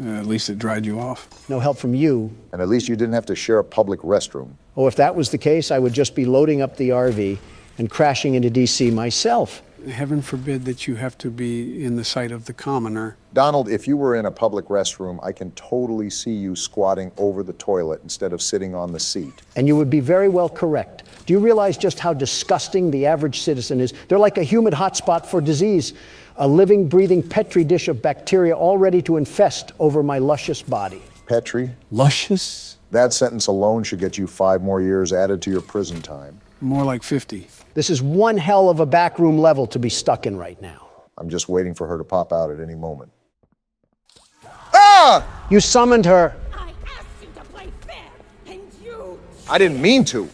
S3: At least it dried you off.
S1: No help from you.
S2: And at least you didn't have to share a public restroom.
S1: Oh, if that was the case, I would just be loading up the RV and crashing into D.C. myself.
S3: Heaven forbid that you have to be in the sight of the commoner.
S2: Donald, if you were in a public restroom, I can totally see you squatting over the toilet instead of sitting on the seat.
S1: And you would be very well correct. Do you realize just how disgusting the average citizen is? They're like a humid hotspot for disease, a living, breathing petri dish of bacteria all ready to infest over my luscious body.
S2: Petri?
S3: Luscious?
S2: That sentence alone should get you 5 more years added to your prison time.
S3: More like 50.
S1: This is one hell of a backroom level to be stuck in right now.
S2: I'm just waiting for her to pop out at any moment. Ah!
S1: You summoned her.
S11: I asked you to play fair, and you...
S2: I didn't mean to.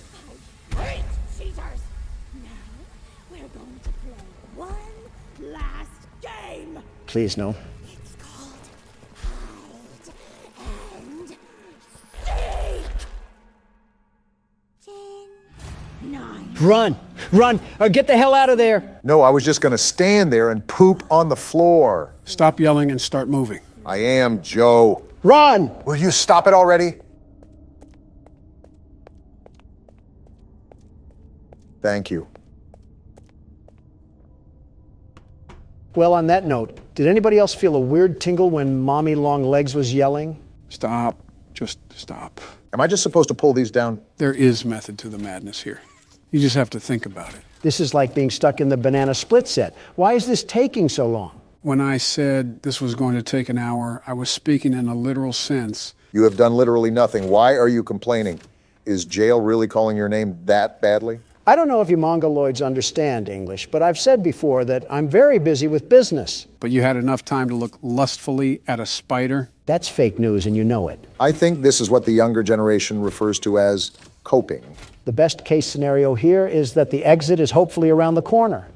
S11: Great cheaters! Now, we're going to play one last game.
S1: Please, no.
S11: It's called Hide and Seek. 10, 9...
S1: Run! Run! Or get the hell out of there!
S2: No, I was just going to stand there and poop on the floor.
S3: Stop yelling and start moving.
S2: I am, Joe.
S1: Run!
S2: Will you stop it already? Thank you.
S1: Well, on that note, did anybody else feel a weird tingle when Mommy Longlegs was yelling?
S3: Stop. Just stop.
S2: Am I just supposed to pull these down?
S3: There is method to the madness here. You just have to think about it.
S1: This is like being stuck in the banana split set. Why is this taking so long?
S3: When I said this was going to take an hour, I was speaking in a literal sense.
S2: You have done literally nothing. Why are you complaining? Is jail really calling your name that badly?
S1: I don't know if you Mongoloids understand English, but I've said before that I'm very busy with business.
S3: But you had enough time to look lustfully at a spider?
S1: That's fake news, and you know it.
S2: I think this is what the younger generation refers to as coping.
S1: The best case scenario here is that the exit is hopefully around the corner.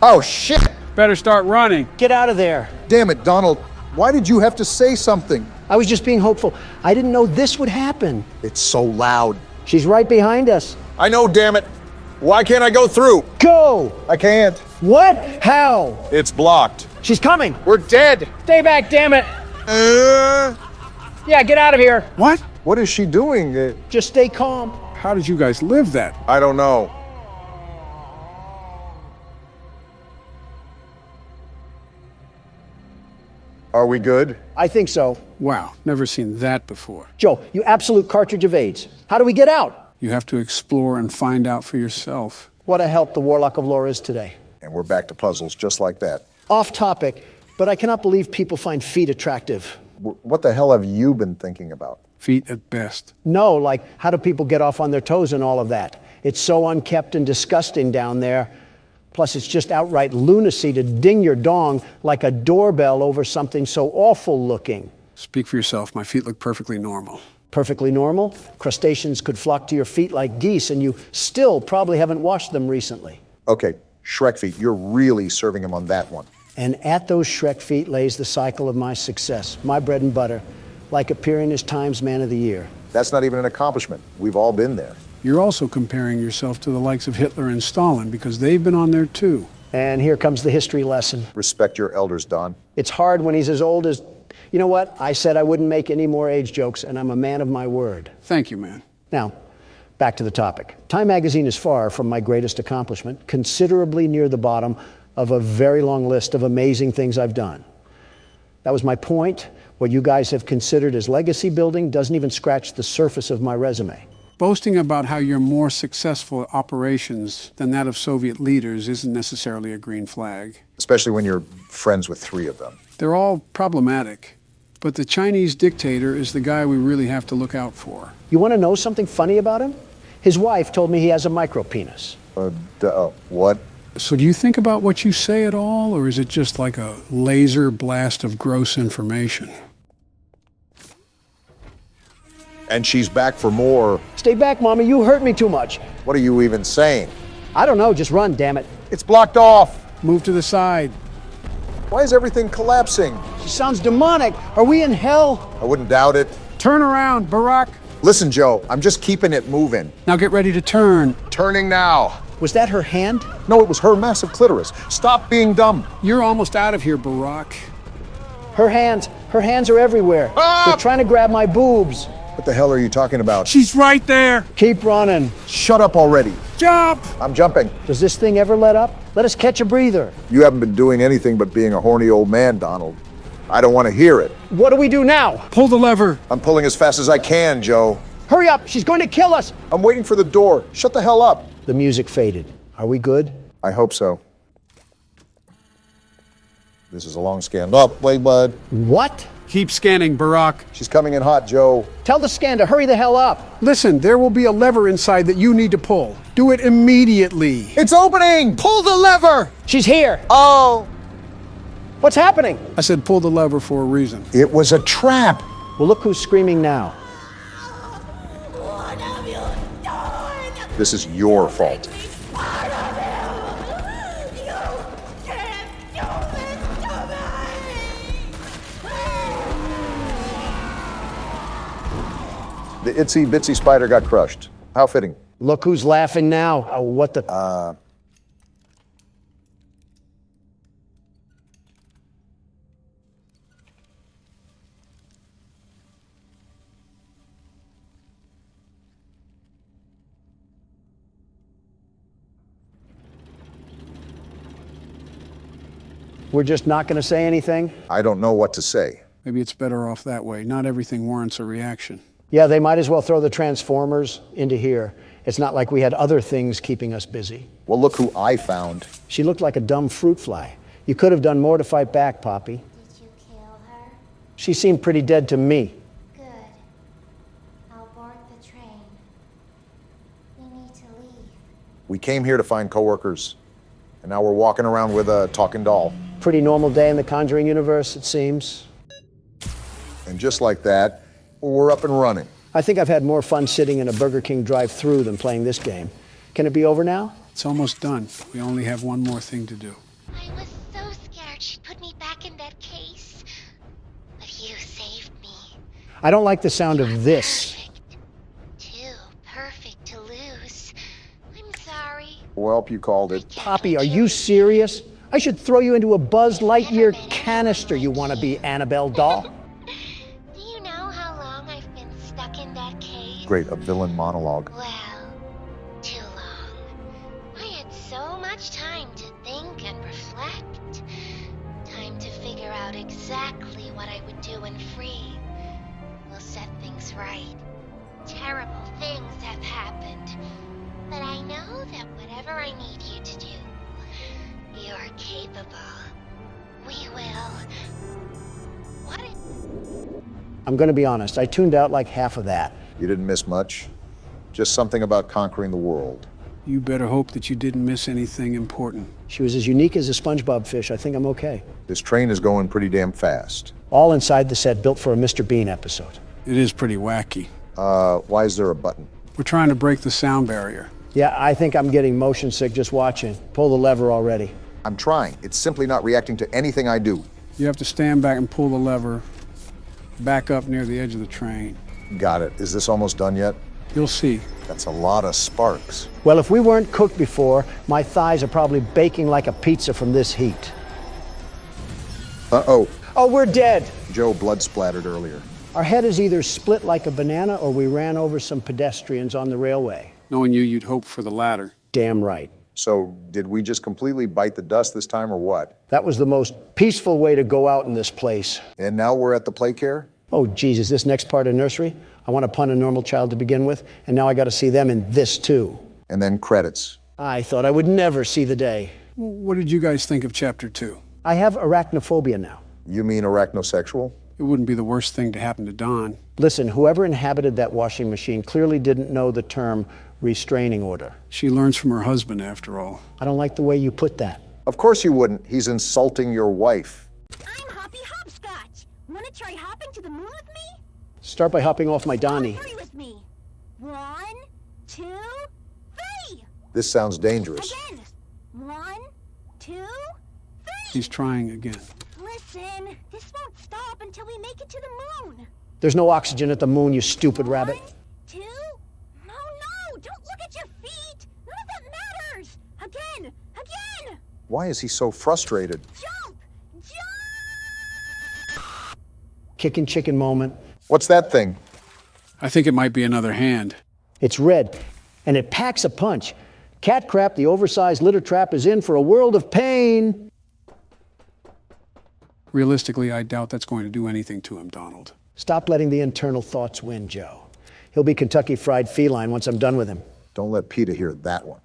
S2: Oh, shit!
S3: Better start running.
S1: Get out of there.
S2: Damn it, Donald. Why did you have to say something?
S1: I was just being hopeful. I didn't know this would happen.
S2: It's so loud.
S1: She's right behind us.
S2: I know, damn it. Why can't I go through?
S1: Go!
S2: I can't.
S1: What? How?
S2: It's blocked.
S1: She's coming.
S2: We're dead.
S1: Stay back, damn it. Yeah, get out of here.
S3: What?
S2: What is she doing?
S1: Just stay calm.
S3: How did you guys live that?
S2: I don't know. Are we good?
S1: I think so.
S3: Wow, never seen that before.
S1: Joe, you absolute cartridge of AIDS. How do we get out?
S3: You have to explore and find out for yourself.
S1: What a help the Warlock of Lore is today.
S2: And we're back to puzzles just like that.
S1: Off topic, but I cannot believe people find feet attractive.
S2: What the hell have you been thinking about?
S3: Feet at best.
S1: No, like how do people get off on their toes and all of that? It's so unkept and disgusting down there. Plus, it's just outright lunacy to ding your dong like a doorbell over something so awful looking.
S3: Speak for yourself. My feet look perfectly normal.
S1: Perfectly normal? Crustaceans could flock to your feet like geese, and you still probably haven't washed them recently.
S2: Okay, Shrek feet, you're really serving him on that one.
S1: And at those Shrek feet lays the cycle of my success, my bread and butter, like appearing as Times Man of the Year.
S2: That's not even an accomplishment. We've all been there.
S3: You're also comparing yourself to the likes of Hitler and Stalin because they've been on there too.
S1: And here comes the history lesson.
S2: Respect your elders, Don.
S1: It's hard when he's as old as... You know what? I said I wouldn't make any more age jokes, and I'm a man of my word.
S3: Thank you, man.
S1: Now, back to the topic. Time magazine is far from my greatest accomplishment, considerably near the bottom of a very long list of amazing things I've done. That was my point. What you guys have considered as legacy building doesn't even scratch the surface of my resume.
S3: Boasting about how you're more successful at operations than that of Soviet leaders isn't necessarily a green flag.
S2: Especially when you're friends with 3 of them.
S3: They're all problematic, but the Chinese dictator is the guy we really have to look out for.
S1: You want to know something funny about him? His wife told me he has a micropenis.
S2: What?
S3: So do you think about what you say at all, or is it just like a laser blast of gross information?
S2: And she's back for more.
S1: Stay back, Mommy. You hurt me too much.
S2: What are you even saying?
S1: I don't know. Just run, damn it.
S2: It's blocked off.
S3: Move to the side.
S2: Why is everything collapsing?
S1: She sounds demonic. Are we in hell?
S2: I wouldn't doubt it.
S3: Turn around, Barack.
S2: Listen, Joe, I'm just keeping it moving.
S3: Now get ready to turn.
S2: Turning now.
S1: Was that her hand?
S2: No, it was her massive clitoris. Stop being dumb.
S3: You're almost out of here, Barack.
S1: Her hands are everywhere.
S2: Ah!
S1: They're trying to grab my boobs.
S2: What the hell are you talking about?
S3: She's right there.
S1: Keep running.
S2: Shut up already.
S3: Jump!
S2: I'm jumping.
S1: Does this thing ever let up? Let us catch a breather.
S2: You haven't been doing anything but being a horny old man, Donald. I don't want to hear it.
S1: What do we do now?
S3: Pull the lever.
S2: I'm pulling as fast as I can, Joe.
S1: Hurry up, she's going to kill us.
S2: I'm waiting for the door. Shut the hell up.
S1: The music faded. Are we good?
S2: I hope so. This is a long scan. Up, wait, bud.
S1: What?
S3: Keep scanning, Barack.
S2: She's coming in hot, Joe.
S1: Tell the scan to hurry the hell up.
S3: Listen, there will be a lever inside that you need to pull. Do it immediately.
S2: It's opening!
S3: Pull the lever!
S1: She's here.
S2: Oh!
S1: What's happening?
S3: I said pull the lever for a reason.
S2: It was a trap.
S1: Well, look who's screaming now.
S11: What have you done?
S2: This is your fault.
S11: What have you? You can't do this to me!
S2: The itsy bitsy spider got crushed. How fitting.
S1: Look who's laughing now. Oh, what the... We're just not going to say anything?
S2: I don't know what to say.
S3: Maybe it's better off that way. Not everything warrants a reaction.
S1: Yeah, they might as well throw the Transformers into here. It's not like we had other things keeping us busy.
S2: Well, look who I found.
S1: She looked like a dumb fruit fly. You could have done more to fight back, Poppy.
S4: Did you kill her?
S1: She seemed pretty dead to me.
S4: Good. I'll board the train. We need to leave.
S2: We came here to find coworkers, and now we're walking around with a talking doll.
S1: Pretty normal day in the Conjuring universe, it seems.
S2: And just like that, we're up and running.
S1: I think I've had more fun sitting in a Burger King drive-thru than playing this game. Can it be over now?
S3: It's almost done. We only have one more thing to do.
S4: I was so scared she'd put me back in that case. But you saved me.
S1: I don't like the sound of this.
S4: Perfect. Too perfect to lose. I'm sorry.
S2: Well, you called it.
S1: Poppy, are you serious? I should throw you into a Buzz Lightyear canister, you wanna-be Annabelle doll.
S4: Do you know how long I've been stuck in that case?
S2: Great, a villain monologue.
S4: Well, too long. I had so much time to think and reflect. Time to figure out exactly what I would do when free. We'll set things right. Terrible things have happened. But I know that whatever I need you to do, you're capable. We will. What if...
S1: I'm gonna be honest, I tuned out like half of that.
S2: You didn't miss much. Just something about conquering the world.
S3: You better hope that you didn't miss anything important.
S1: She was as unique as a SpongeBob fish. I think I'm okay.
S2: This train is going pretty damn fast.
S1: All inside the set built for a Mr. Bean episode.
S3: It is pretty wacky.
S2: Why is there a button?
S3: We're trying to break the sound barrier.
S1: Yeah, I think I'm getting motion sick just watching. Pull the lever already.
S2: I'm trying. It's simply not reacting to anything I do.
S3: You have to stand back and pull the lever. Back up near the edge of the train.
S2: Got it. Is this almost done yet?
S3: You'll see.
S2: That's a lot of sparks.
S1: Well, if we weren't cooked before, my thighs are probably baking like a pizza from this heat.
S2: Uh-oh.
S1: Oh, we're dead.
S2: Joe blood splattered earlier.
S1: Our head is either split like a banana or we ran over some pedestrians on the railway.
S3: Knowing you, you'd hope for the latter.
S1: Damn right.
S2: So, did we just completely bite the dust this time or what?
S1: That was the most peaceful way to go out in this place.
S2: And now we're at the play care?
S1: Oh, Jesus, this next part of nursery? I want to punt a normal child to begin with, and now I got to see them in this too.
S2: And then credits.
S1: I thought I would never see the day.
S3: What did you guys think of Chapter 2?
S1: I have arachnophobia now.
S2: You mean arachnosexual?
S3: It wouldn't be the worst thing to happen to Don.
S1: Listen, whoever inhabited that washing machine clearly didn't know the term restraining order.
S3: She learns from her husband, after all.
S1: I don't like the way you put that.
S2: Of course you wouldn't. He's insulting your wife.
S11: I'm Hoppy Hopscotch. Wanna try hopping to the moon with me?
S1: Start by hopping off my Donnie.
S11: Hurry with me. 1, 2, 3.
S2: This sounds dangerous.
S11: Again. 1, 2, 3.
S3: He's trying again.
S11: Listen, this won't stop until we make it to the moon.
S1: There's no oxygen at the moon, you stupid rabbit.
S11: 1, 2. No, don't look at your feet. None of that matters. Again.
S2: Why is he so frustrated?
S11: Jump.
S1: Kicking chicken moment.
S2: What's that thing?
S3: I think it might be another hand.
S1: It's red, and it packs a punch. Cat crap, the oversized litter trap, is in for a world of pain.
S3: Realistically, I doubt that's going to do anything to him, Donald.
S1: Stop letting the internal thoughts win, Joe. He'll be Kentucky Fried Feline once I'm done with him.
S2: Don't let PETA hear that one.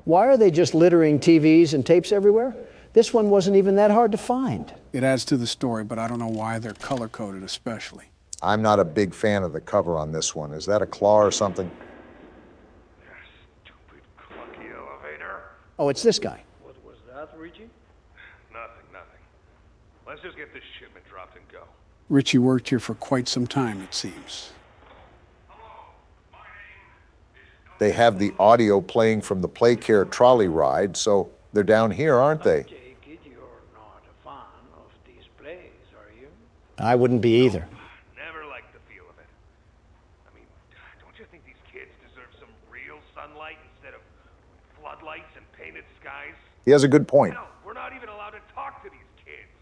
S1: Why are they just littering TVs and tapes everywhere? This one wasn't even that hard to find.
S3: It adds to the story, but I don't know why they're color-coded especially.
S2: I'm not a big fan of the cover on this one. Is that a claw or something?
S12: Stupid clunky elevator.
S1: Oh, it's this guy.
S12: What was that, Richie? Nothing. Let's just get this shipment dropped and go.
S3: Richie worked here for quite some time, it seems.
S2: They have the audio playing from the Playcare trolley ride, so they're down here, aren't they?
S14: Take it you're not a fan of these plays, are you?
S1: I wouldn't be either.
S12: Never liked the feel of it. I mean, don't you think these kids deserve some real sunlight instead of floodlights and painted skies?
S2: He has a good point.
S12: No, we're not even allowed to talk to these kids.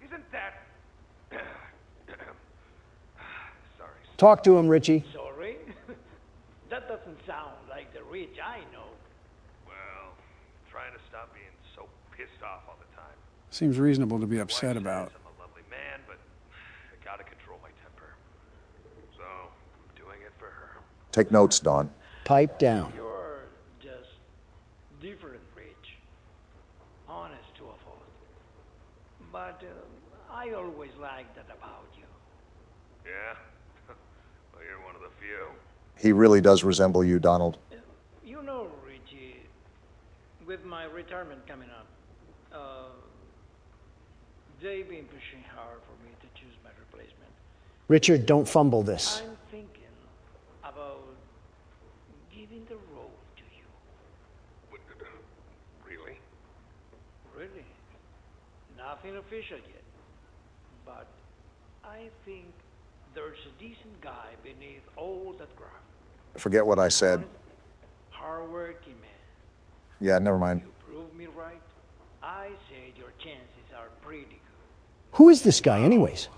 S12: Isn't that... Sorry.
S1: Talk to him, Richie.
S14: Sorry? That doesn't sound like the Rich I know.
S12: Well, trying to stop being so pissed off all the time.
S3: Seems reasonable to be upset about.
S12: I'm a lovely man, but I gotta control my temper. So, I'm doing it for her.
S2: Take notes, Don.
S1: Pipe down.
S14: You're just different, Rich. Honest to a fault. But I always liked that about you.
S12: Yeah? Well, you're one of the few.
S2: He really does resemble you, Donald.
S14: You know, Richie, with my retirement coming up, they've been pushing hard for me to choose my replacement.
S1: Richard, don't fumble this.
S14: I'm thinking about giving the role to you.
S12: Really?
S14: Really? Nothing official yet. But I think there's a decent guy beneath all that graft.
S2: Forget what I said.
S14: Hard-working man.
S2: Yeah, never mind.
S14: Prove me right. I say your chances are pretty good.
S1: Who is this guy, anyways?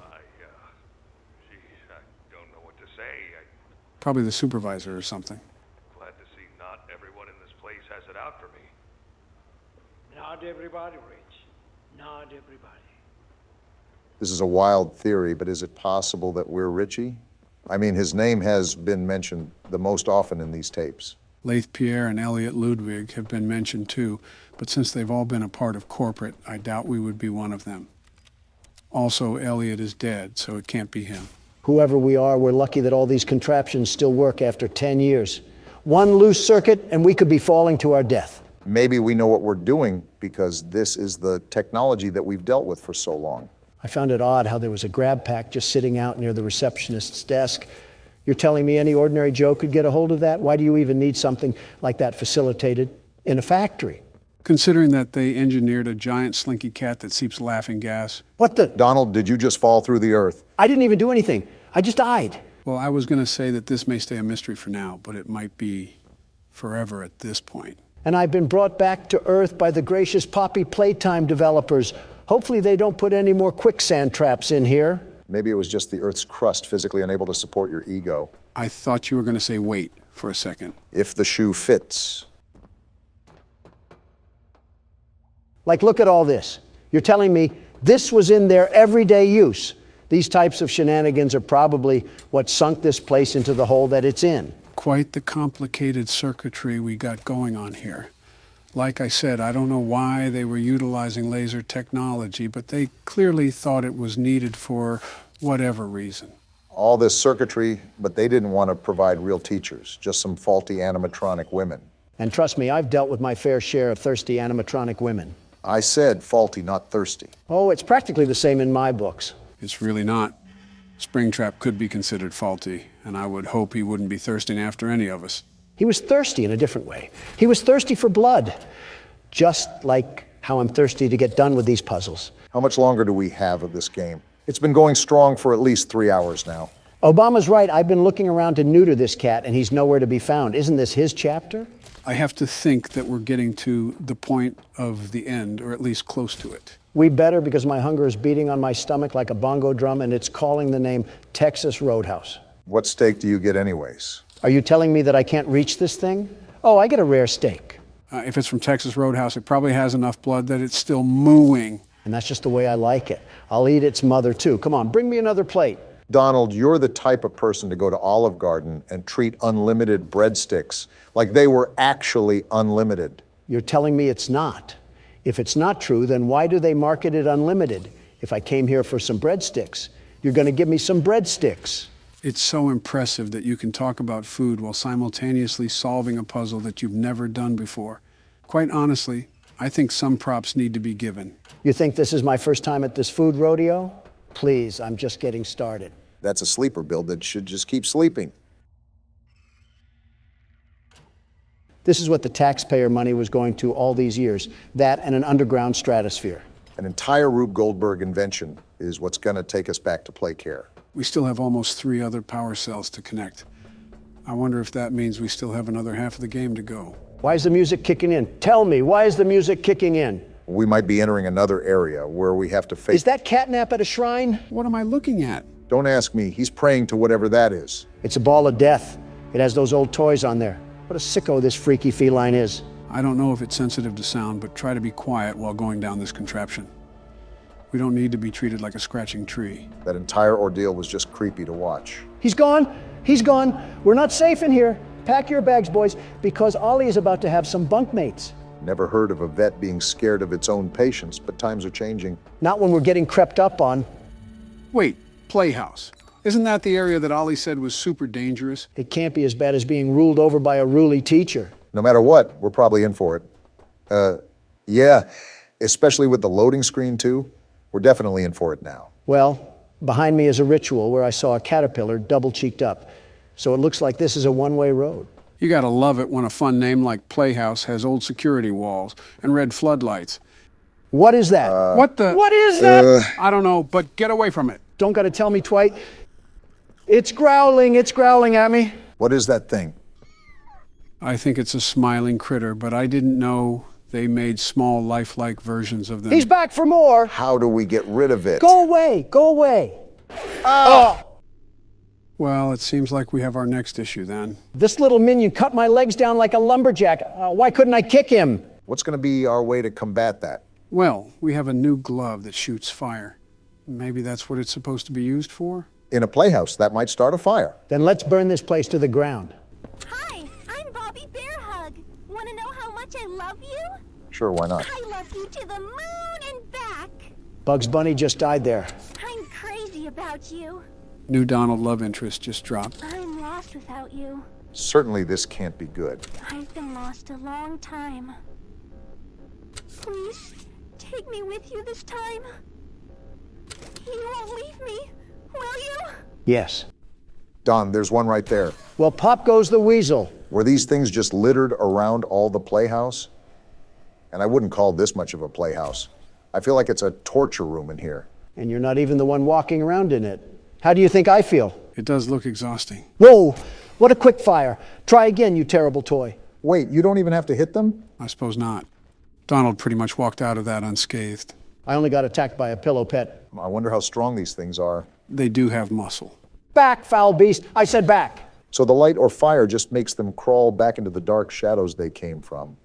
S12: Geez, I don't know what to say.
S3: Probably the supervisor or something.
S12: Glad to see not everyone in this place has it out for me.
S14: Not everybody, Rich. Not everybody.
S2: This is a wild theory, but is it possible that we're Richie? I mean, his name has been mentioned the most often in these tapes.
S3: Leith Pierre and Elliot Ludwig have been mentioned too, but since they've all been a part of corporate, I doubt we would be one of them. Also, Elliot is dead, so it can't be him.
S1: Whoever we are, we're lucky that all these contraptions still work after 10 years. One loose circuit, and we could be falling to our death.
S2: Maybe we know what we're doing because this is the technology that we've dealt with for so long.
S1: I found it odd how there was a grab pack just sitting out near the receptionist's desk. You're telling me any ordinary Joe could get a hold of that? Why do you even need something like that facilitated in a factory?
S3: Considering that they engineered a giant slinky cat that seeps laughing gas.
S1: What the?
S2: Donald, did you just fall through the earth?
S1: I didn't even do anything. I just died.
S3: Well, I was going to say that this may stay a mystery for now, but it might be forever at this point.
S1: And I've been brought back to Earth by the gracious Poppy Playtime developers. Hopefully they don't put any more quicksand traps in here.
S2: Maybe it was just the Earth's crust physically unable to support your ego.
S3: I thought you were going to say wait for a second.
S2: If the shoe fits.
S1: Like, look at all this. You're telling me this was in their everyday use. These types of shenanigans are probably what sunk this place into the hole that it's in.
S3: Quite the complicated circuitry we got going on here. Like I said, I don't know why they were utilizing laser technology, but they clearly thought it was needed for whatever reason.
S2: All this circuitry, but they didn't want to provide real teachers, just some faulty animatronic women.
S1: And trust me, I've dealt with my fair share of thirsty animatronic women.
S2: I said faulty, not thirsty.
S1: Oh, it's practically the same in my books.
S3: It's really not. Springtrap could be considered faulty, and I would hope he wouldn't be thirsting after any of us.
S1: He was thirsty in a different way. He was thirsty for blood, just like how I'm thirsty to get done with these puzzles.
S2: How much longer do we have of this game? It's been going strong for at least 3 hours now.
S1: Obama's right. I've been looking around to neuter this cat, and he's nowhere to be found. Isn't this his chapter?
S3: I have to think that we're getting to the point of the end, or at least close to it.
S1: We better, because my hunger is beating on my stomach like a bongo drum, and it's calling the name Texas Roadhouse.
S2: What steak do you get anyways?
S1: Are you telling me that I can't reach this thing? Oh, I get a rare steak.
S3: If it's from Texas Roadhouse, it probably has enough blood that it's still mooing.
S1: And that's just the way I like it. I'll eat its mother, too. Come on, bring me another plate.
S2: Donald, you're the type of person to go to Olive Garden and treat unlimited breadsticks like they were actually unlimited.
S1: You're telling me it's not. If it's not true, then why do they market it unlimited? If I came here for some breadsticks, you're going to give me some breadsticks.
S3: It's so impressive that you can talk about food while simultaneously solving a puzzle that you've never done before. Quite honestly, I think some props need to be given.
S1: You think this is my first time at this food rodeo? Please, I'm just getting started.
S2: That's a sleeper build that should just keep sleeping.
S1: This is what the taxpayer money was going to all these years. That and an underground stratosphere.
S2: An entire Rube Goldberg invention is what's going to take us back to Playcare.
S3: We still have almost 3 other power cells to connect. I wonder if that means we still have another half of the game to go.
S1: Why is the music kicking in? Tell me, why is the music kicking in?
S2: We might be entering another area where we have to face...
S1: Is that catnap at a shrine?
S3: What am I looking at?
S2: Don't ask me. He's praying to whatever that is.
S1: It's a ball of death. It has those old toys on there. What a sicko this freaky feline is.
S3: I don't know if it's sensitive to sound, but try to be quiet while going down this contraption. We don't need to be treated like a scratching tree.
S2: That entire ordeal was just creepy to watch.
S1: He's gone. He's gone. We're not safe in here. Pack your bags, boys, because Ollie is about to have some bunkmates.
S2: Never heard of a vet being scared of its own patients, but times are changing.
S1: Not when we're getting crept up on.
S3: Wait, Playhouse. Isn't that the area that Ollie said was super dangerous?
S1: It can't be as bad as being ruled over by a ruly teacher.
S2: No matter what, we're probably in for it. Yeah, especially with the loading screen, too. We're definitely in for it now.
S1: Well, behind me is a ritual where I saw a caterpillar double-cheeked up. So it looks like this is a one-way road.
S3: You gotta love it when a fun name like Playhouse has old security walls and red floodlights.
S1: What is that?
S3: What is that? I don't know, but get away from it.
S1: Don't gotta tell me, Twite. It's growling at me.
S2: What is that thing?
S3: I think it's a smiling critter, but I didn't know they made small, lifelike versions of them.
S1: He's back for more.
S2: How do we get rid of it?
S1: Go away, go away.
S3: Well, it seems like we have our next issue then.
S1: This little minion cut my legs down like a lumberjack. Why couldn't I kick him?
S2: What's going to be our way to combat that?
S3: Well, we have a new glove that shoots fire. Maybe that's what it's supposed to be used for?
S2: In a playhouse, that might start a fire.
S1: Then let's burn this place to the ground.
S11: Hi, I'm Bobby Bearhug. Want to know how much I love you?
S2: Sure, why not?
S11: I love you to the moon and back.
S1: Bugs Bunny just died there.
S11: I'm crazy about you.
S3: New Donald love interest just dropped.
S11: I'm lost without you.
S2: Certainly this can't be good.
S11: I've been lost a long time. Please, take me with you this time. You won't leave me, will you?
S1: Yes.
S2: Don, there's one right there.
S1: Well, pop goes the weasel.
S2: Were these things just littered around all the playhouse? And I wouldn't call this much of a playhouse. I feel like it's a torture room in here.
S1: And you're not even the one walking around in it. How do you think I feel?
S3: It does look exhausting.
S1: Whoa! What a quick fire. Try again, you terrible toy.
S2: Wait, you don't even have to hit them?
S3: I suppose not. Donald pretty much walked out of that unscathed.
S1: I only got attacked by a pillow pet.
S2: I wonder how strong these things are.
S3: They do have muscle.
S1: Back, foul beast. I said back.
S2: So the light or fire just makes them crawl back into the dark shadows they came from.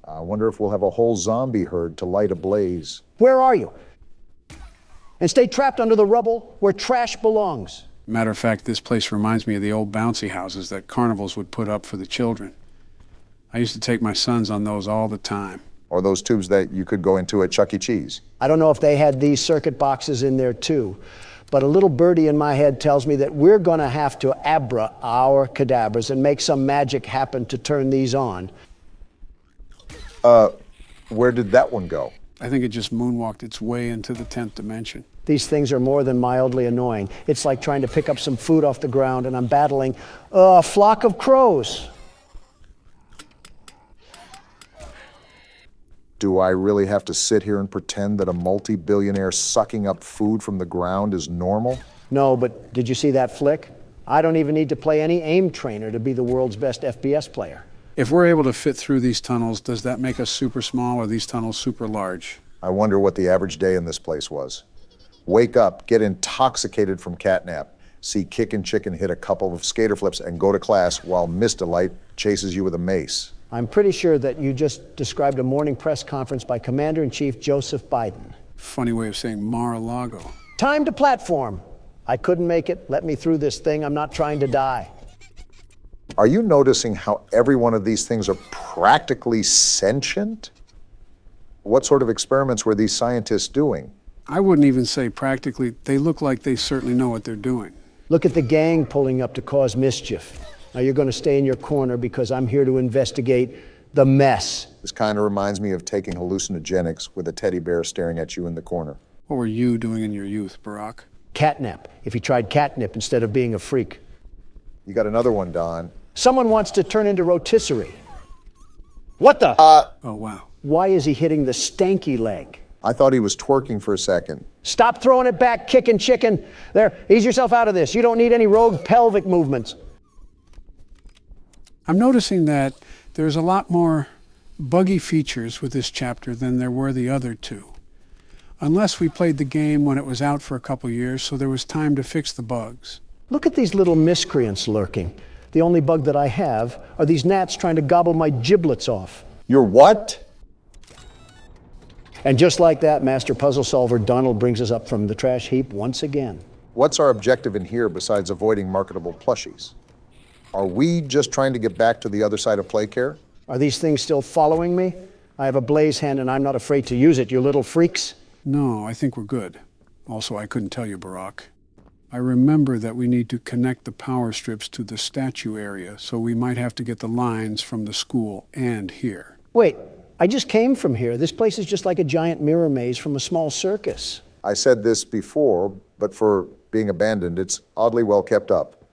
S2: I wonder if we'll have a whole zombie herd to light a blaze.
S1: Where are you? And stay trapped under the rubble where trash belongs.
S3: Matter of fact, this place reminds me of the old bouncy houses that carnivals would put up for the children. I used to take my sons on those all the time.
S2: Or those tubes that you could go into at Chuck E. Cheese.
S1: I don't know if they had these circuit boxes in there too, but a little birdie in my head tells me that we're going to have to abra our cadabras and make some magic happen to turn these on.
S2: Where did that one go?
S3: I think it just moonwalked its way into the 10th dimension.
S1: These things are more than mildly annoying. It's like trying to pick up some food off the ground and I'm battling a flock of crows.
S2: Do I really have to sit here and pretend that a multi-billionaire sucking up food from the ground is normal?
S1: No, but did you see that flick? I don't even need to play any aim trainer to be the world's best FPS player.
S3: If we're able to fit through these tunnels, does that make us super small or these tunnels super large?
S2: I wonder what the average day in this place was. Wake up, get intoxicated from catnap, see Kickin' Chicken hit a couple of skater flips and go to class while Miss Delight chases you with a mace.
S1: I'm pretty sure that you just described a morning press conference by Commander-in-Chief Joseph Biden.
S3: Funny way of saying Mar-a-Lago.
S1: Time to platform. I couldn't make it. Let me through this thing. I'm not trying to die.
S2: Are you noticing how every one of these things are practically sentient? What sort of experiments were these scientists doing?
S3: I wouldn't even say practically. They look like they certainly know what they're doing.
S1: Look at the gang pulling up to cause mischief. Now you're going to stay in your corner because I'm here to investigate the mess.
S2: This kind of reminds me of taking hallucinogenics with a teddy bear staring at you in the corner.
S3: What were you doing in your youth, Barack?
S1: Catnap. If he tried catnip instead of being a freak.
S2: You got another one, Don.
S1: Someone wants to turn into rotisserie. What the?
S3: Oh, wow.
S1: Why is he hitting the stanky leg?
S2: I thought he was twerking for a second.
S1: Stop throwing it back, Kickin' Chicken. There, ease yourself out of this. You don't need any rogue pelvic movements.
S3: I'm noticing that there's a lot more buggy features with this chapter than there were the other two. Unless we played the game when it was out for a couple years, so there was time to fix the bugs.
S1: Look at these little miscreants lurking. The only bug that I have are these gnats trying to gobble my giblets off.
S2: Your what?
S1: And just like that, Master Puzzle Solver Donald brings us up from the trash heap once again.
S2: What's our objective in here besides avoiding marketable plushies? Are we just trying to get back to the other side of play care?
S1: Are these things still following me? I have a blaze hand and I'm not afraid to use it, you little freaks.
S3: No, I think we're good. Also, I couldn't tell you, Barack. I remember that we need to connect the power strips to the statue area, so we might have to get the lines from the school and here.
S1: Wait, I just came from here. This place is just like a giant mirror maze from a small circus.
S2: I said this before, but for being abandoned, it's oddly well kept up.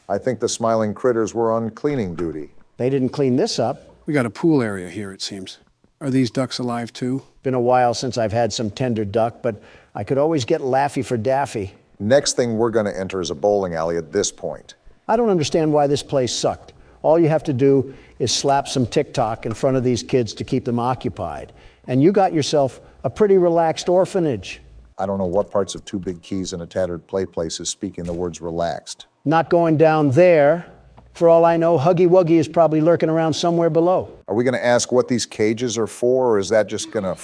S2: I think the smiling critters were on cleaning duty.
S1: They didn't clean this up.
S3: We got a pool area here, it seems. Are these ducks alive too?
S1: Been a while since I've had some tender duck, but I could always get Laffy for Daffy.
S2: Next thing we're going to enter is a bowling alley at this point.
S1: I don't understand why this place sucked. All you have to do is slap some TikTok in front of these kids to keep them occupied. And you got yourself a pretty relaxed orphanage.
S2: I don't know what parts of Two Big Keys and a Tattered Play Place is speaking the words relaxed.
S1: Not going down there. For all I know, Huggy Wuggy is probably lurking around somewhere below.
S2: Are we going to ask what these cages are for, or is that just going to...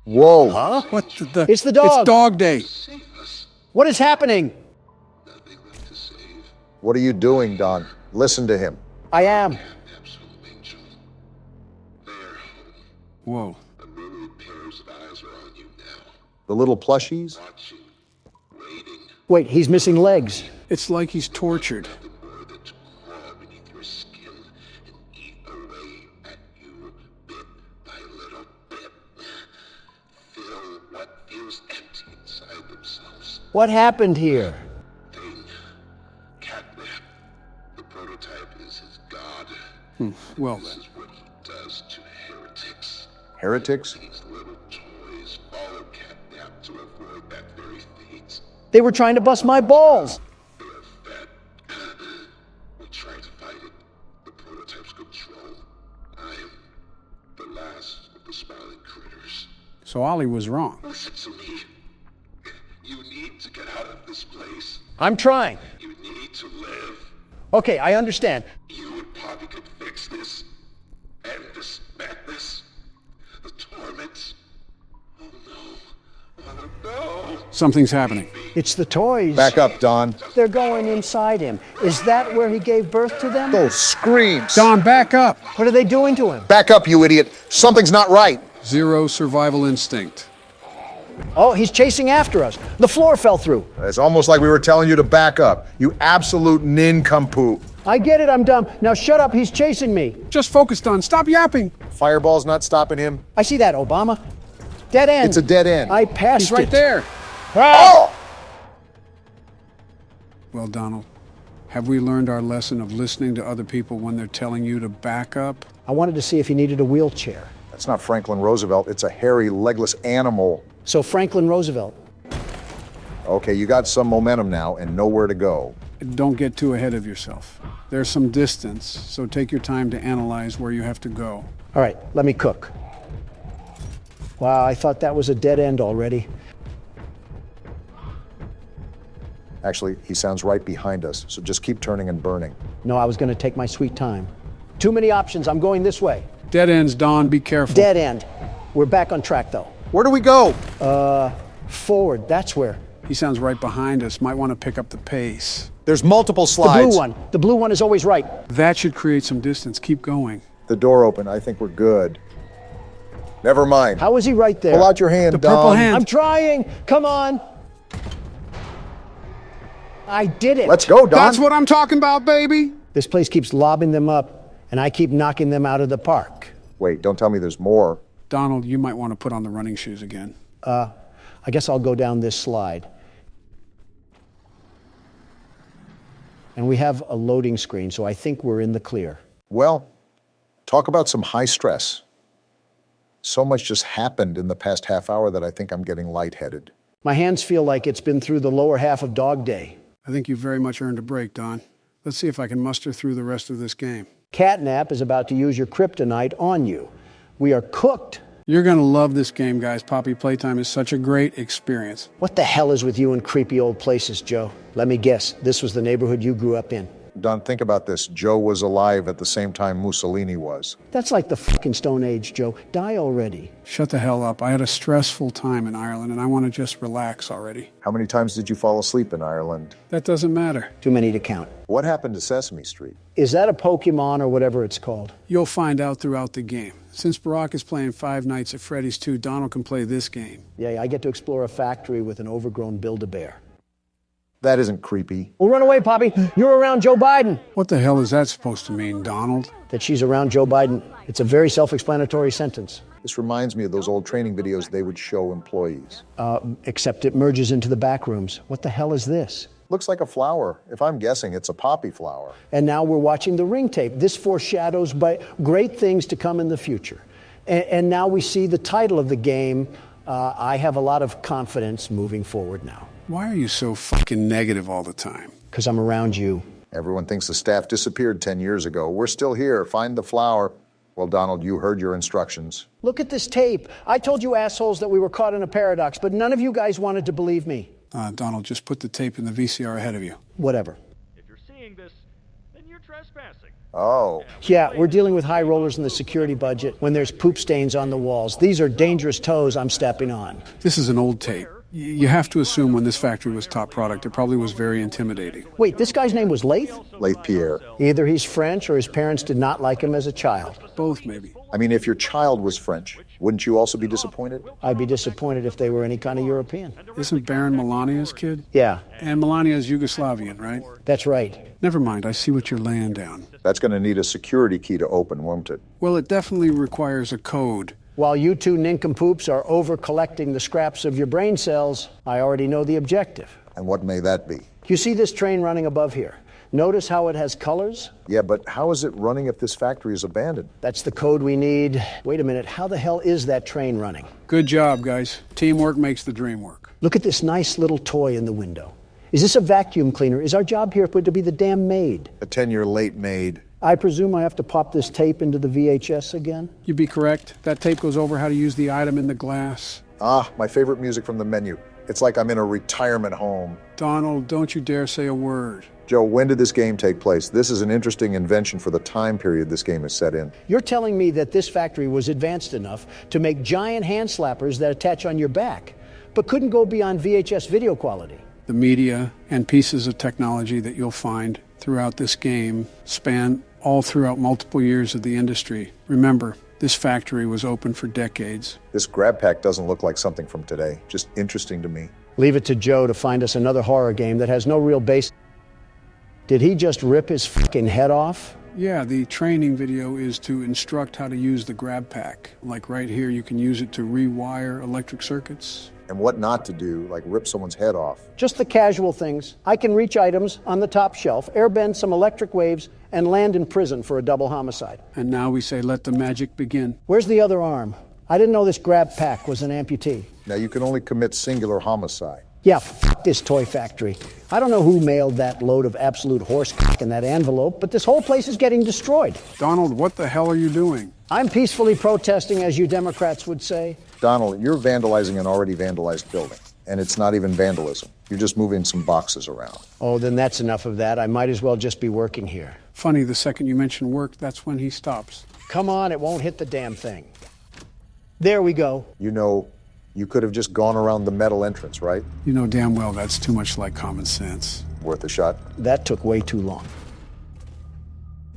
S2: Whoa!
S3: Huh? What the...
S1: It's the dog!
S3: It's dog day!
S1: What is happening?
S2: What are you doing, Don? Listen to him.
S1: I am.
S3: Whoa.
S2: The little plushies?
S1: Wait, he's missing legs.
S3: It's like he's tortured.
S1: What happened here?
S10: Catnap. The prototype is his god.
S3: Well then.
S10: This is what he does to heretics.
S2: Heretics?
S10: These little toys follow Catnap to avoid that very fate.
S1: They were trying to bust my balls.
S10: They are fed. We try to fight it. The prototype's control. I am the last of the smiling critters.
S3: So Ollie was wrong.
S10: Listen to me. You need to get out of this place.
S1: I'm trying.
S10: You need to live.
S1: Okay, I understand.
S10: You and Poppy could fix this. End this madness. The torment. Oh no. Oh no.
S3: Something's happening.
S1: It's the toys.
S2: Back up, Don.
S1: They're going inside him. Is that where he gave birth to them?
S2: Those screams!
S3: Don, back up!
S1: What are they doing to him?
S2: Back up, you idiot! Something's not right!
S3: Zero survival instinct.
S1: Oh, he's chasing after us. The floor fell through.
S2: It's almost like we were telling you to back up. You absolute nincompoop.
S1: I get it, I'm dumb. Now shut up, he's chasing me.
S3: Just focus, Don. Stop yapping.
S2: Fireball's not stopping him.
S1: I see that, Obama. Dead end.
S2: It's a dead end.
S1: I passed
S3: He's right
S1: it.
S3: there.
S2: Oh!
S3: Well, Donald, have we learned our lesson of listening to other people when they're telling you to back up?
S1: I wanted to see if he needed a wheelchair.
S2: That's not Franklin Roosevelt. It's a hairy, legless animal.
S1: So Franklin Roosevelt.
S2: Okay, you got some momentum now and nowhere to go.
S3: Don't get too ahead of yourself. There's some distance, so take your time to analyze where you have to go.
S1: All right, let me cook. Wow, I thought that was a dead end already.
S2: Actually, he sounds right behind us, so just keep turning and burning.
S1: No, I was going to take my sweet time. Too many options. I'm going this way.
S3: Dead ends, Don. Be careful.
S1: Dead end. We're back on track, though.
S2: Where do we go?
S1: Forward. That's where.
S3: He sounds right behind us. Might want to pick up the pace.
S2: There's multiple slides.
S1: The blue one. The blue one is always right.
S3: That should create some distance. Keep going.
S2: The door open. I think we're good. Never mind.
S1: How is he right there?
S2: Pull out your hand,
S3: The
S2: Don.
S3: purple hand.
S1: I'm trying. Come on. I did it.
S2: Let's go, Don.
S3: That's what I'm talking about, baby.
S1: This place keeps lobbing them up, and I keep knocking them out of the park.
S2: Wait, don't tell me there's more.
S3: Donald, you might want to put on the running shoes again.
S1: I guess I'll go down this slide. And we have a loading screen, so I think we're in the clear.
S2: Well, talk about some high stress. So much just happened in the past half hour that I think I'm getting lightheaded.
S1: My hands feel like it's been through the lower half of Dog Day.
S3: I think you've very much earned a break, Don. Let's see if I can muster through the rest of this game.
S1: Catnap is about to use your kryptonite on you. We are cooked.
S3: You're going to love this game, guys. Poppy Playtime is such a great experience.
S1: What the hell is with you in creepy old places, Joe? Let me guess, this was the neighborhood you grew up in.
S2: Don, think about this. Joe was alive at the same time Mussolini was.
S1: That's like the fucking Stone Age, Joe. Die already.
S3: Shut the hell up. I had a stressful time in Ireland, and I want to just relax already.
S2: How many times did you fall asleep in Ireland?
S3: That doesn't matter.
S1: Too many to count.
S2: What happened to Sesame Street?
S1: Is that a Pokemon or whatever it's called?
S3: You'll find out throughout the game. Since Barack is playing Five Nights at Freddy's 2, Donald can play this game.
S1: Yeah, I get to explore a factory with an overgrown Build-A-Bear.
S2: That isn't creepy.
S1: Well, run away, Poppy. You're around Joe Biden.
S3: What the hell is that supposed to mean, Donald?
S1: That she's around Joe Biden. It's a very self-explanatory sentence.
S2: This reminds me of those old training videos they would show employees.
S1: Except it merges into the back rooms. What the hell is this?
S2: Looks like a flower. If I'm guessing, it's a poppy flower.
S1: And now we're watching the ring tape. This foreshadows great things to come in the future. And now we see the title of the game. I have a lot of confidence moving forward now.
S3: Why are you so fucking negative all the time?
S1: Because I'm around you.
S2: Everyone thinks the staff disappeared 10 years ago. We're still here. Find the flower. Well, Donald, you heard your instructions.
S1: Look at this tape. I told you assholes that we were caught in a paradox, but none of you guys wanted to believe me.
S3: Donald, just put the tape in the VCR ahead of you.
S1: Whatever.
S15: If you're seeing this, then you're trespassing.
S2: Oh.
S1: Yeah, we're dealing with high rollers in the security budget when there's poop stains on the walls. These are dangerous toes I'm stepping on.
S3: This is an old tape. You have to assume when this factory was top product, it probably was very intimidating.
S1: Wait, this guy's name was Laith?
S2: Laith Pierre.
S1: Either he's French or his parents did not like him as a child.
S3: Both, maybe.
S2: I mean, if your child was French, wouldn't you also be disappointed?
S1: I'd be disappointed if they were any kind of European.
S3: Isn't Baron Melania's kid?
S1: Yeah.
S3: And Melania's Yugoslavian, right?
S1: That's right.
S3: Never mind, I see what you're laying down.
S2: That's going to need a security key to open, won't it?
S3: Well, it definitely requires a code.
S1: While you two nincompoops are over-collecting the scraps of your brain cells, I already know the objective.
S2: And what may that be?
S1: You see this train running above here? Notice how it has colors?
S2: Yeah, but how is it running if this factory is abandoned?
S1: That's the code we need. Wait a minute, how the hell is that train running?
S3: Good job, guys. Teamwork makes the dream work.
S1: Look at this nice little toy in the window. Is this a vacuum cleaner? Is our job here to be the damn maid?
S2: A 10-year late maid.
S1: I presume I have to pop this tape into the VHS again?
S3: You'd be correct. That tape goes over how to use the item in the glass.
S2: Ah, my favorite music from the menu. It's like I'm in a retirement home.
S3: Donald, don't you dare say a word.
S2: Joe, when did this game take place? This is an interesting invention for the time period this game is set in.
S1: You're telling me that this factory was advanced enough to make giant hand slappers that attach on your back, but couldn't go beyond VHS video quality.
S3: The media and pieces of technology that you'll find throughout this game span all throughout multiple years of the industry. Remember, this factory was open for decades.
S2: This grab pack doesn't look like something from today. Just interesting to me.
S1: Leave it to Joe to find us another horror game that has no real base. Did he just rip his fucking head off?
S3: Yeah, the training video is to instruct how to use the grab pack. Like right here, you can use it to rewire electric circuits.
S2: And what not to do, like rip someone's head off.
S1: Just the casual things. I can reach items on the top shelf, airbend some electric waves, and land in prison for a double homicide.
S3: And now we say, let the magic begin.
S1: Where's the other arm? I didn't know this grab pack was an amputee.
S2: Now you can only commit singular homicide.
S1: Yeah, f*** this toy factory. I don't know who mailed that load of absolute horse cock in that envelope, but this whole place is getting destroyed.
S3: Donald, what the hell are you doing?
S1: I'm peacefully protesting, as you Democrats would say.
S2: Donald, you're vandalizing an already vandalized building, and it's not even vandalism. You're just moving some boxes around.
S1: Oh, then that's enough of that. I might as well just be working here.
S3: Funny, the second you mention work, that's when he stops.
S1: Come on, it won't hit the damn thing. There we go.
S2: You know, you could have just gone around the metal entrance, right?
S3: You know damn well that's too much like common sense.
S2: Worth a shot?
S1: That took way too long.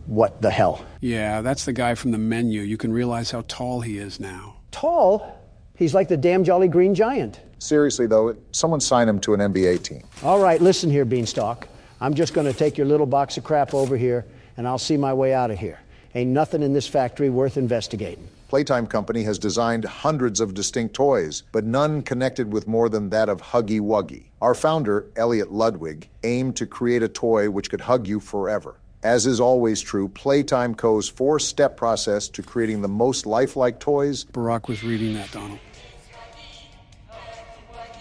S1: What the hell?
S3: Yeah, that's the guy from the menu. You can realize how tall he is now.
S1: Tall? He's like the damn Jolly Green Giant.
S2: Seriously, though, someone sign him to an NBA team.
S1: All right, listen here, Beanstalk. I'm just going to take your little box of crap over here, and I'll see my way out of here. Ain't nothing in this factory worth investigating.
S2: Playtime Company has designed hundreds of distinct toys, but none connected with more than that of Huggy Wuggy. Our founder, Elliot Ludwig, aimed to create a toy which could hug you forever. As is always true, Playtime Co.'s four-step process to creating the most lifelike toys.
S3: Barack was reading that, Donald.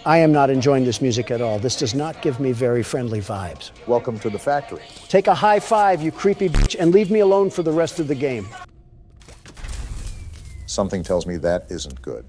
S1: I am not enjoying this music at all. This does not give me very friendly vibes.
S2: Welcome to the factory.
S1: Take a high five, you creepy bitch, and leave me alone for the rest of the game.
S2: Something tells me that isn't good.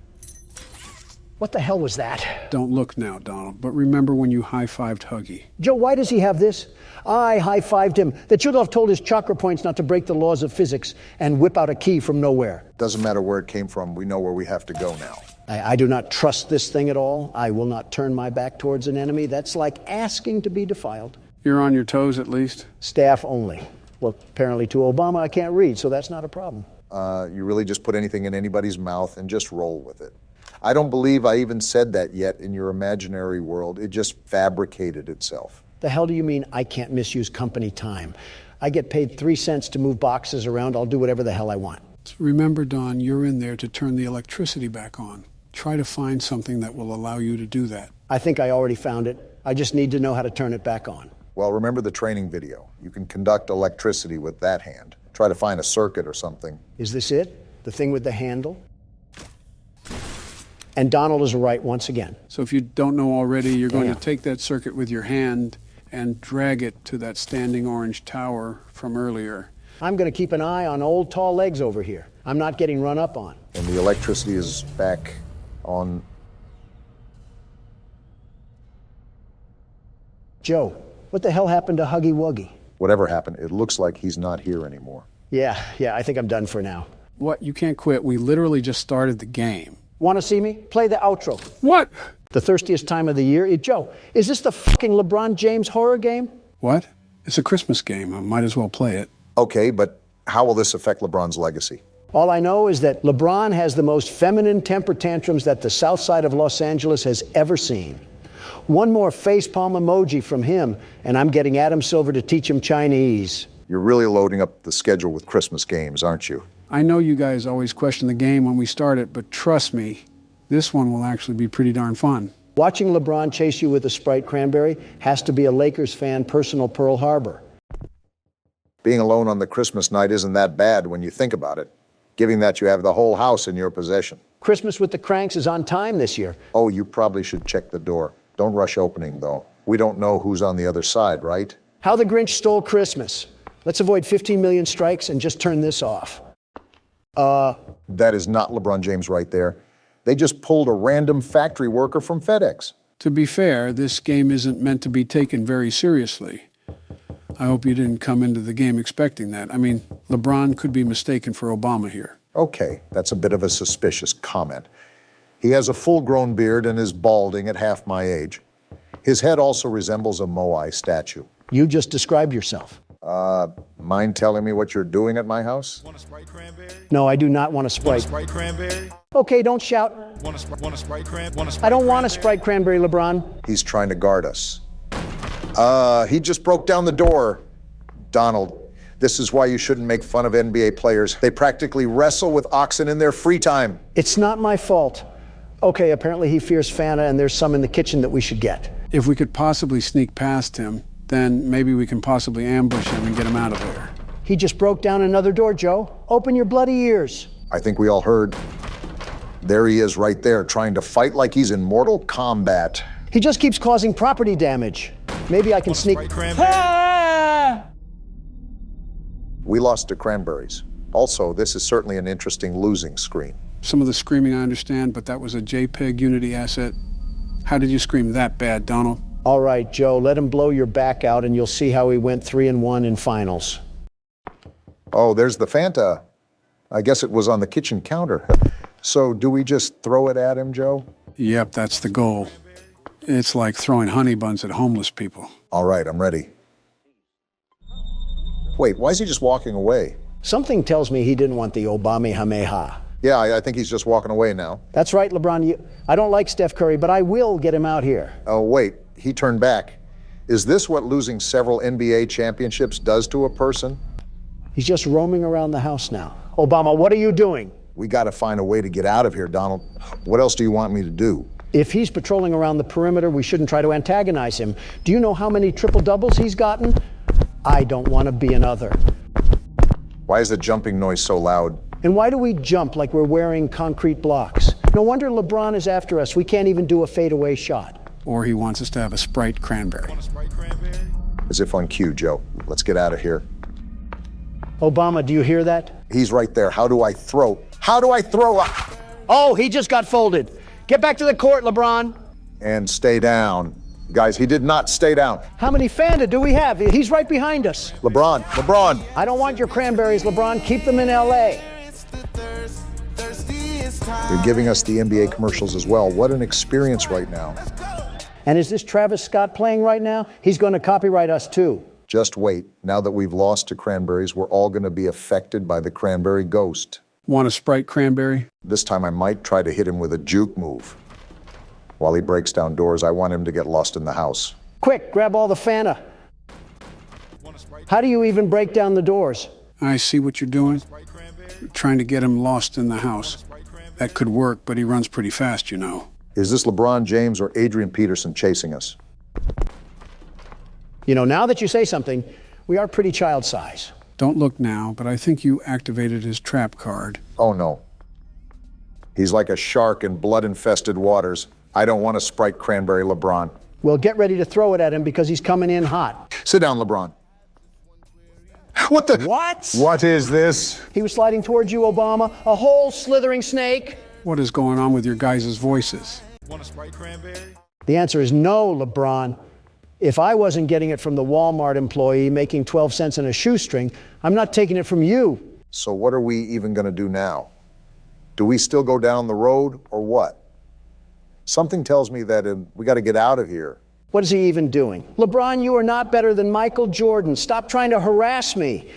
S1: What the hell was that?
S3: Don't look now, Donald, but remember when you high-fived Huggy.
S1: Joe, why does he have this? I high-fived him. That should have told his chakra points not to break the laws of physics and whip out a key from nowhere.
S2: Doesn't matter where it came from, we know where we have to go now.
S1: I do not trust this thing at all. I will not turn my back towards an enemy. That's like asking to be defiled.
S3: You're on your toes, at least?
S1: Staff only. Well, apparently to Obama I can't read, so that's not a problem.
S2: You really just put anything in anybody's mouth and just roll with it. I don't believe I even said that yet in your imaginary world. It just fabricated itself.
S1: The hell do you mean I can't misuse company time? I get paid 3 cents to move boxes around. I'll do whatever the hell I want.
S3: Remember, Don, you're in there to turn the electricity back on. Try to find something that will allow you to do that.
S1: I think I already found it. I just need to know how to turn it back on.
S2: Well, remember the training video. You can conduct electricity with that hand. Try to find a circuit or something.
S1: Is this it? The thing with the handle? And Donald is right once again.
S3: So if you don't know already, you're going to take that circuit with your hand and drag it to that standing orange tower from earlier.
S1: I'm going to keep an eye on old tall legs over here. I'm not getting run up on.
S2: And the electricity is back on.
S1: Joe, what the hell happened to Huggy Wuggy?
S2: Whatever happened, it looks like he's not here anymore.
S1: Yeah, I think I'm done for now.
S3: What? You can't quit. We literally just started the game.
S1: Want to see me? Play the outro.
S3: What?
S1: The thirstiest time of the year. Joe, is this the fucking LeBron James horror game?
S3: What? It's a Christmas game. I might as well play it.
S2: Okay, but how will this affect LeBron's legacy?
S1: All I know is that LeBron has the most feminine temper tantrums that the south side of Los Angeles has ever seen. One more facepalm emoji from him, and I'm getting Adam Silver to teach him Chinese.
S2: You're really loading up the schedule with Christmas games, aren't you?
S3: I know you guys always question the game when we start it, but trust me, this one will actually be pretty darn fun.
S1: Watching LeBron chase you with a Sprite cranberry has to be a Lakers fan personal Pearl Harbor.
S2: Being alone on the Christmas night isn't that bad when you think about it, given that you have the whole house in your possession.
S1: Christmas with the Cranks is on time this year.
S2: Oh, you probably should check the door. Don't rush opening, though. We don't know who's on the other side, right?
S1: How the Grinch Stole Christmas. Let's avoid 15 million strikes and just turn this off.
S2: That is not LeBron James right there. They just pulled a random factory worker from FedEx.
S3: To be fair, this game isn't meant to be taken very seriously. I hope you didn't come into the game expecting that. I mean, LeBron could be mistaken for Obama here.
S2: Okay, that's a bit of a suspicious comment. He has a full-grown beard and is balding at half my age. His head also resembles a Moai statue.
S1: You just described yourself.
S2: Mind telling me what you're doing at my house?
S12: Want a Sprite cranberry?
S1: No, I do not want a Sprite.
S12: Want a Sprite cranberry?
S1: Okay, don't shout.
S12: Want a Sprite cranberry?
S1: I don't want a Sprite cranberry, LeBron.
S2: He's trying to guard us. He just broke down the door. Donald, this is why you shouldn't make fun of NBA players. They practically wrestle with oxen in their free time.
S1: It's not my fault. Okay, apparently he fears Fanta and there's some in the kitchen that we should get.
S3: If we could possibly sneak past him, then maybe we can possibly ambush him and get him out of there.
S1: He just broke down another door, Joe. Open your bloody ears.
S2: I think we all heard. There he is right there, trying to fight like he's in Mortal Kombat.
S1: He just keeps causing property damage. Maybe I can sneak... Ah!
S2: We lost to cranberries. Also, this is certainly an interesting losing screen.
S3: Some of the screaming I understand, but that was a JPEG Unity asset. How did you scream that bad, Donald?
S1: All right, Joe, let him blow your back out and you'll see how he went 3-1 in finals.
S2: Oh, there's the Fanta. I guess it was on the kitchen counter. So do we just throw it at him, Joe?
S3: Yep, that's the goal. It's like throwing honey buns at homeless people.
S2: All right, I'm ready. Wait, why is he just walking away?
S1: Something tells me he didn't want the Obama-Hameha.
S2: Yeah, I think he's just walking away now.
S1: That's right, LeBron. I don't like Steph Curry, but I will get him out here.
S2: Oh, wait, he turned back. Is this what losing several NBA championships does to a person?
S1: He's just roaming around the house now. Obama, what are you doing?
S2: We got to find a way to get out of here, Donald. What else do you want me to do?
S1: If he's patrolling around the perimeter, we shouldn't try to antagonize him. Do you know how many triple-doubles he's gotten? I don't want to be another.
S2: Why is the jumping noise so loud?
S1: And why do we jump like we're wearing concrete blocks? No wonder LeBron is after us. We can't even do a fadeaway shot.
S3: Or he wants us to have a Sprite cranberry.
S2: As if on cue, Joe. Let's get out of here.
S1: Obama, do you hear that?
S2: He's right there. How do I throw? How do I throw?
S1: Oh, he just got folded. Get back to the court, LeBron.
S2: And stay down. Guys, he did not stay down.
S1: How many Fanta do we have? He's right behind us.
S2: LeBron.
S1: I don't want your cranberries, LeBron. Keep them in L.A.
S2: They're giving us the NBA commercials as well. What an experience right now.
S1: And is this Travis Scott playing right now? He's going to copyright us too.
S2: Just wait. Now that we've lost to cranberries, we're all going to be affected by the cranberry ghost.
S3: Want a Sprite cranberry?
S2: This time I might try to hit him with a juke move. While he breaks down doors, I want him to get lost in the house.
S1: Quick, grab all the Fanta. How do you even break down the doors?
S3: I see what you're doing. You're trying to get him lost in the house. That could work, but he runs pretty fast, you know.
S2: Is this LeBron James or Adrian Peterson chasing us?
S1: You know, now that you say something, we are pretty child size.
S3: Don't look now, but I think you activated his trap card.
S2: Oh, no. He's like a shark in blood-infested waters. I don't want a Sprite cranberry, LeBron.
S1: Well, get ready to throw it at him because he's coming in hot.
S2: Sit down, LeBron. What the?
S1: What?
S2: What is this?
S1: He was sliding towards you, Obama. A whole slithering snake.
S3: What is going on with your guys' voices?
S12: Want a Sprite cranberry?
S1: The answer is no, LeBron. If I wasn't getting it from the Walmart employee making 12 cents in a shoestring, I'm not taking it from you.
S2: So what are we even going to do now? Do we still go down the road or what? Something tells me that we got to get out of here.
S1: What is he even doing? LeBron, you are not better than Michael Jordan. Stop trying to harass me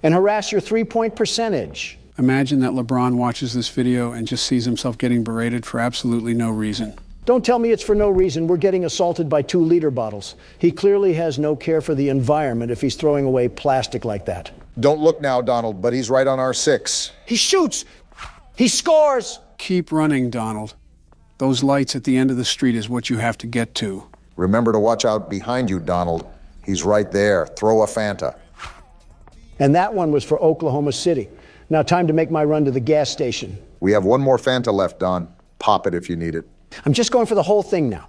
S1: and harass your three-point percentage.
S3: Imagine that LeBron watches this video and just sees himself getting berated for absolutely no reason.
S1: Don't tell me it's for no reason. We're getting assaulted by 2-liter bottles. He clearly has no care for the environment if he's throwing away plastic like that.
S2: Don't look now, Donald, but he's right on our 6.
S1: He shoots. He scores.
S3: Keep running, Donald. Those lights at the end of the street is what you have to get to.
S2: Remember to watch out behind you, Donald. He's right there. Throw a Fanta.
S1: And that one was for Oklahoma City. Now time to make my run to the gas station.
S2: We have one more Fanta left, Don. Pop it if you need it.
S1: I'm just going for the whole thing now.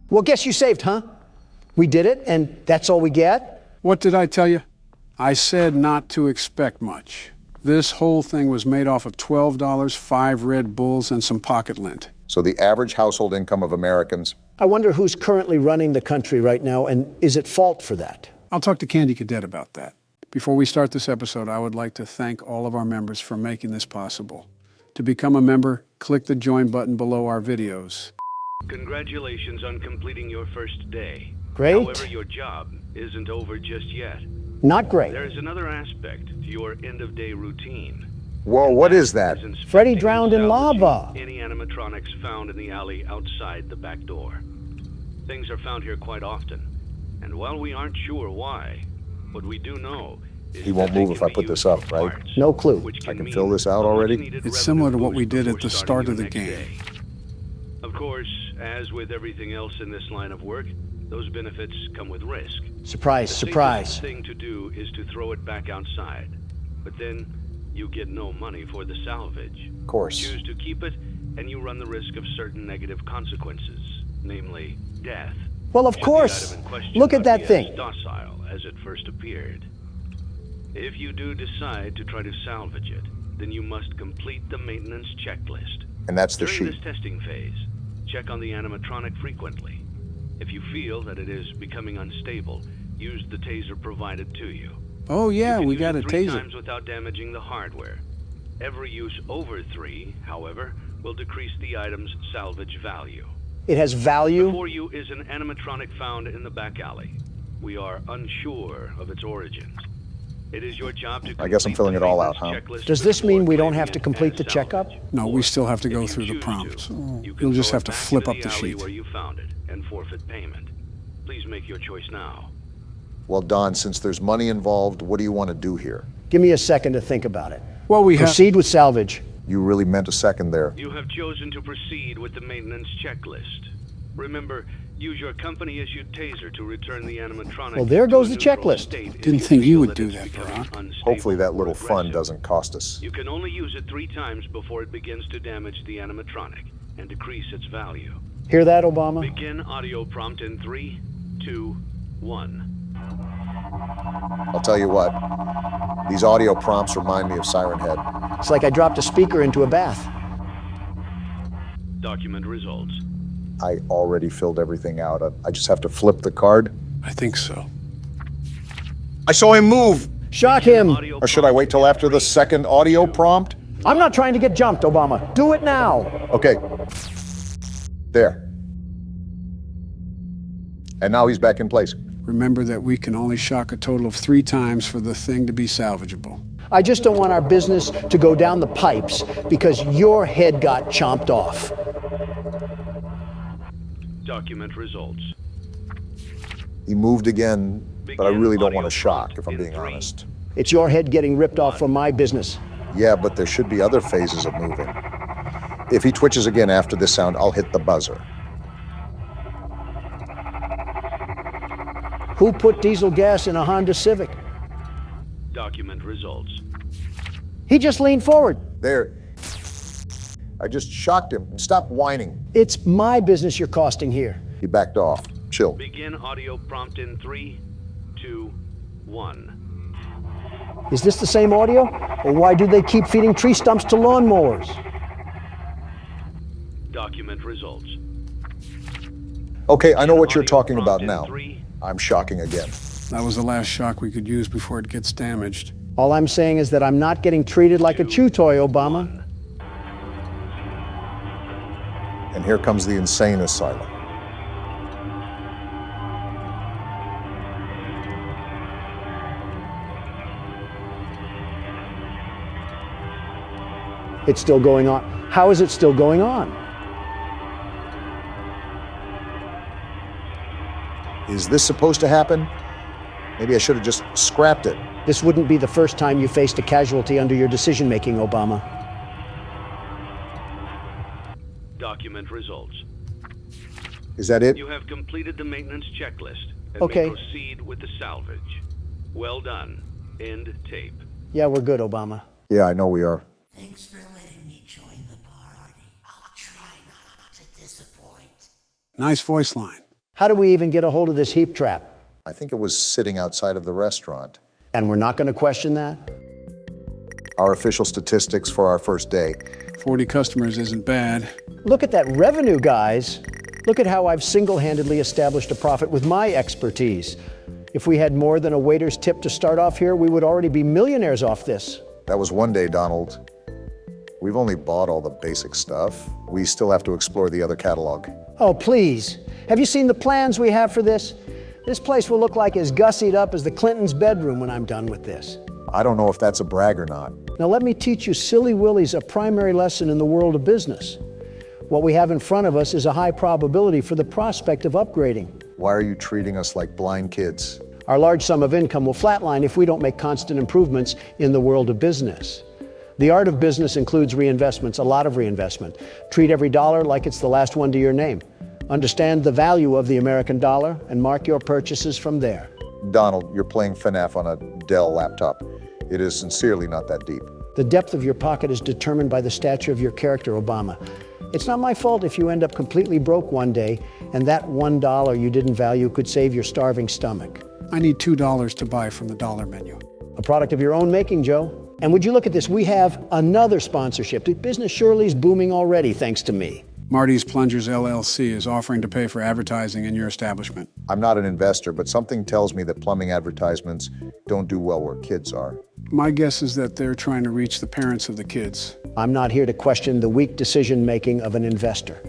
S1: Well, guess you saved, huh? We did it, and that's all we get?
S3: What did I tell you? I said not to expect much. This whole thing was made off of $12, 5 Red Bulls, and some pocket lint.
S2: So the average household income of Americans.
S1: I wonder who's currently running the country right now, and is at fault for that?
S3: I'll talk to Candy Cadet about that. Before we start this episode, I would like to thank all of our members for making this possible. To become a member, click the join button below our videos.
S16: Congratulations on completing your first day.
S1: Great.
S16: However, your job isn't over just yet.
S1: Not great.
S16: There's another aspect to your end-of-day routine.
S2: Whoa, what is that?
S1: Freddy drowned in lava.
S16: Any animatronics found in the alley outside the back door. Things are found here quite often. And while we aren't sure why, what we do know is
S2: he won't move if I put this up, right?
S1: No clue.
S2: I can fill this out already?
S3: It's similar to what we did at the start of the game.
S16: Of course, as with everything else in this line of work, those benefits come with risk.
S1: Surprise,
S16: the
S1: surprise.
S16: The thing to do is to throw it back outside. But then you get no money for the salvage.
S2: Of course.
S16: Choose to keep it, and you run the risk of certain negative consequences, namely death.
S1: Well, of course. Look at that thing.
S16: Docile as it first appeared. If you do decide to try to salvage it, then you must complete the maintenance checklist.
S2: And that's the
S16: During
S2: sheet.
S16: this testing phase, check on the animatronic frequently. If you feel that it is becoming unstable, use the taser provided to you.
S3: Oh yeah, we got a
S16: 3
S3: taser.
S16: times without damaging the hardware. Every use over 3, however, will decrease the item's salvage value.
S1: It has value?
S16: Before you is an animatronic found in the back alley. We are unsure of its origins. It is your job to
S2: I guess I'm filling it all out, huh?
S1: Does this mean we don't have to complete the checkup?
S3: No, we still have to go through the prompts. You'll just have to flip up the sheet.
S16: Where you found it and forfeit payment. Please make your choice now.
S2: Well, Don, since there's money involved, what do you want to do here?
S1: Give me a second to think about it.
S3: Well, we
S1: proceed with salvage.
S2: You really meant a second there.
S16: You have chosen to proceed with the maintenance checklist. Remember, use your company-issued taser to return the animatronic.
S1: Well, there goes the checklist.
S3: Didn't think you would do that, Baran.
S2: Hopefully that little fun doesn't cost us.
S16: You can only use it 3 times before it begins to damage the animatronic and decrease its value.
S1: Hear that, Obama?
S16: Begin audio prompt in 3, 2, 1.
S2: I'll tell you what, these audio prompts remind me of Siren Head.
S1: It's like I dropped a speaker into a bath.
S16: Document results.
S2: I already filled everything out. I just have to flip the card?
S3: I think so.
S2: I saw him move!
S1: Shock him!
S2: Or should I wait till after the second audio prompt?
S1: I'm not trying to get jumped, Obama. Do it now!
S2: Okay. There. And now he's back in place.
S3: Remember that we can only shock a total of 3 times for the thing to be salvageable.
S1: I just don't want our business to go down the pipes because your head got chomped off.
S16: Document results.
S2: He moved again, but I really don't want to shock, if I'm being honest.
S1: It's your head getting ripped off from my business.
S2: Yeah, but there should be other phases of moving. If he twitches again after this sound, I'll hit the buzzer.
S1: Who put diesel gas in a Honda Civic?
S16: Document results.
S1: He just leaned forward.
S2: There. I just shocked him. Stop whining.
S1: It's my business you're costing here.
S2: He backed off. Chill.
S16: Begin audio prompt in 3, 2, 1.
S1: Is this the same audio? Or why do they keep feeding tree stumps to lawnmowers?
S16: Document results.
S2: Okay, I know what you're talking about now. I'm shocking again.
S3: That was the last shock we could use before it gets damaged.
S1: All I'm saying is that I'm not getting treated like a chew toy, Obama.
S2: And here comes the insane asylum.
S1: It's still going on. How is it still going on?
S2: Is this supposed to happen? Maybe I should have just scrapped it.
S1: This wouldn't be the first time you faced a casualty under your decision-making, Obama.
S16: Document results.
S2: Is that it?
S16: You have completed the maintenance checklist and
S1: Okay.
S16: may proceed with the salvage. Well done. End tape.
S1: Yeah, we're good, Obama.
S2: Yeah, I know we are.
S17: Thanks for letting me join the party. I'll try not to disappoint.
S3: Nice voice line.
S1: How do we even get a hold of this heap trap?
S2: I think it was sitting outside of the restaurant.
S1: And we're not going to question that?
S2: Our official statistics for our first day.
S3: 40 customers isn't bad.
S1: Look at that revenue, guys. Look at how I've single-handedly established a profit with my expertise. If we had more than a waiter's tip to start off here, we would already be millionaires off this.
S2: That was one day, Donald. We've only bought all the basic stuff. We still have to explore the other catalog.
S1: Oh, please. Have you seen the plans we have for this? This place will look like as gussied up as the Clintons' bedroom when I'm done with this.
S2: I don't know if that's a brag or not.
S1: Now let me teach you silly willies a primary lesson in the world of business. What we have in front of us is a high probability for the prospect of upgrading.
S2: Why are you treating us like blind kids?
S1: Our large sum of income will flatline if we don't make constant improvements in the world of business. The art of business includes reinvestments, a lot of reinvestment. Treat every dollar like it's the last one to your name. Understand the value of the American dollar and mark your purchases from there.
S2: Donald, you're playing FNAF on a Dell laptop. It is sincerely not that deep.
S1: The depth of your pocket is determined by the stature of your character, Obama. It's not my fault if you end up completely broke one day and that $1 you didn't value could save your starving stomach.
S3: I need $2 to buy from the dollar menu.
S1: A product of your own making, Joe. And would you look at this, we have another sponsorship. The business surely is booming already, thanks to me.
S3: Marty's Plungers LLC is offering to pay for advertising in your establishment.
S2: I'm not an investor, but something tells me that plumbing advertisements don't do well where kids are.
S3: My guess is that they're trying to reach the parents of the kids.
S1: I'm not here to question the weak decision-making of an investor.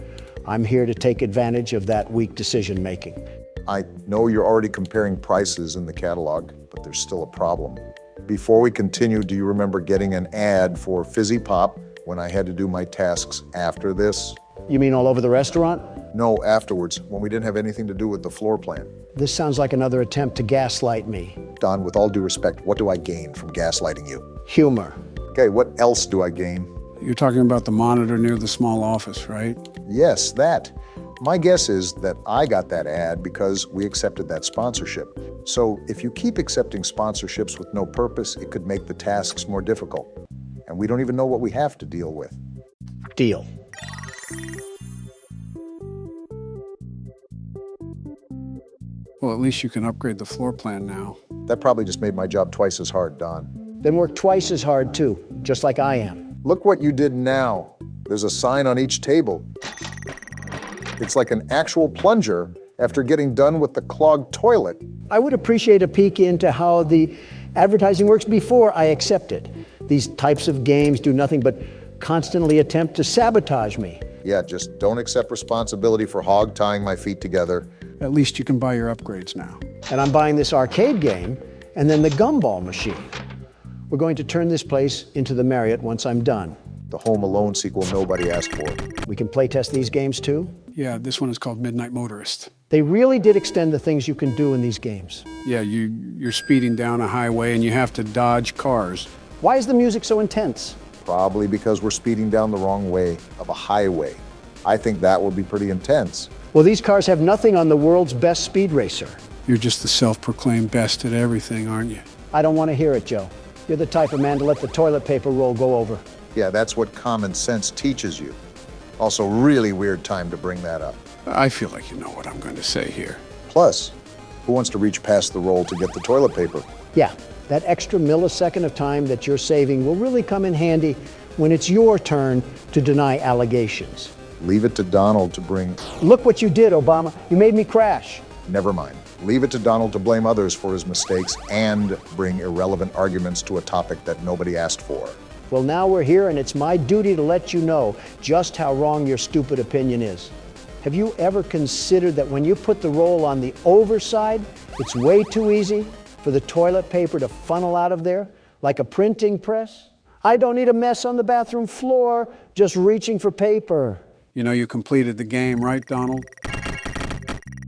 S1: I'm here to take advantage of that weak decision-making.
S2: I know you're already comparing prices in the catalog, but there's still a problem. Before we continue, do you remember getting an ad for Fizzy Pop when I had to do my tasks after this?
S1: You mean all over the restaurant?
S2: No, afterwards, when we didn't have anything to do with the floor plan.
S1: This sounds like another attempt to gaslight me.
S2: Don, with all due respect, what do I gain from gaslighting you?
S1: Humor.
S2: Okay, what else do I gain?
S3: You're talking about the monitor near the small office, right?
S2: Yes, that. My guess is that I got that ad because we accepted that sponsorship. So if you keep accepting sponsorships with no purpose, it could make the tasks more difficult. And we don't even know what we have to deal with.
S1: Deal.
S3: Well, at least you can upgrade the floor plan now.
S2: That probably just made my job twice as hard, Don.
S1: Then work twice as hard too, just like I am.
S2: Look what you did now. There's a sign on each table. It's like an actual plunger after getting done with the clogged toilet.
S1: I would appreciate a peek into how the advertising works before I accept it. These types of games do nothing but constantly attempt to sabotage me.
S2: Yeah, just don't accept responsibility for hog tying my feet together.
S3: At least you can buy your upgrades now.
S1: And I'm buying this arcade game and then the gumball machine. We're going to turn this place into the Marriott once I'm done.
S2: The Home Alone sequel nobody asked for.
S1: We can play test these games too?
S3: Yeah, this one is called Midnight Motorist.
S1: They really did extend the things you can do in these games.
S3: Yeah, you're speeding down a highway and you have to dodge cars.
S1: Why is the music so intense?
S2: Probably because we're speeding down the wrong way of a highway. I think that will be pretty intense.
S1: Well, these cars have nothing on the world's best speed racer.
S3: You're just the self-proclaimed best at everything, aren't you?
S1: I don't want to hear it, Joe. You're the type of man to let the toilet paper roll go over.
S2: Yeah, that's what common sense teaches you. Also, really weird time to bring that up.
S3: I feel like you know what I'm going to say here.
S2: Plus, who wants to reach past the roll to get the toilet paper?
S1: Yeah, that extra millisecond of time that you're saving will really come in handy when it's your turn to deny allegations.
S2: Leave it to Donald to bring...
S1: Look what you did, Obama. You made me crash.
S2: Never mind. Leave it to Donald to blame others for his mistakes and bring irrelevant arguments to a topic that nobody asked for.
S1: Well, now we're here, and it's my duty to let you know just how wrong your stupid opinion is. Have you ever considered that when you put the roll on the overside, it's way too easy for the toilet paper to funnel out of there like a printing press? I don't need a mess on the bathroom floor just reaching for paper.
S3: You know you completed the game, right, Donald?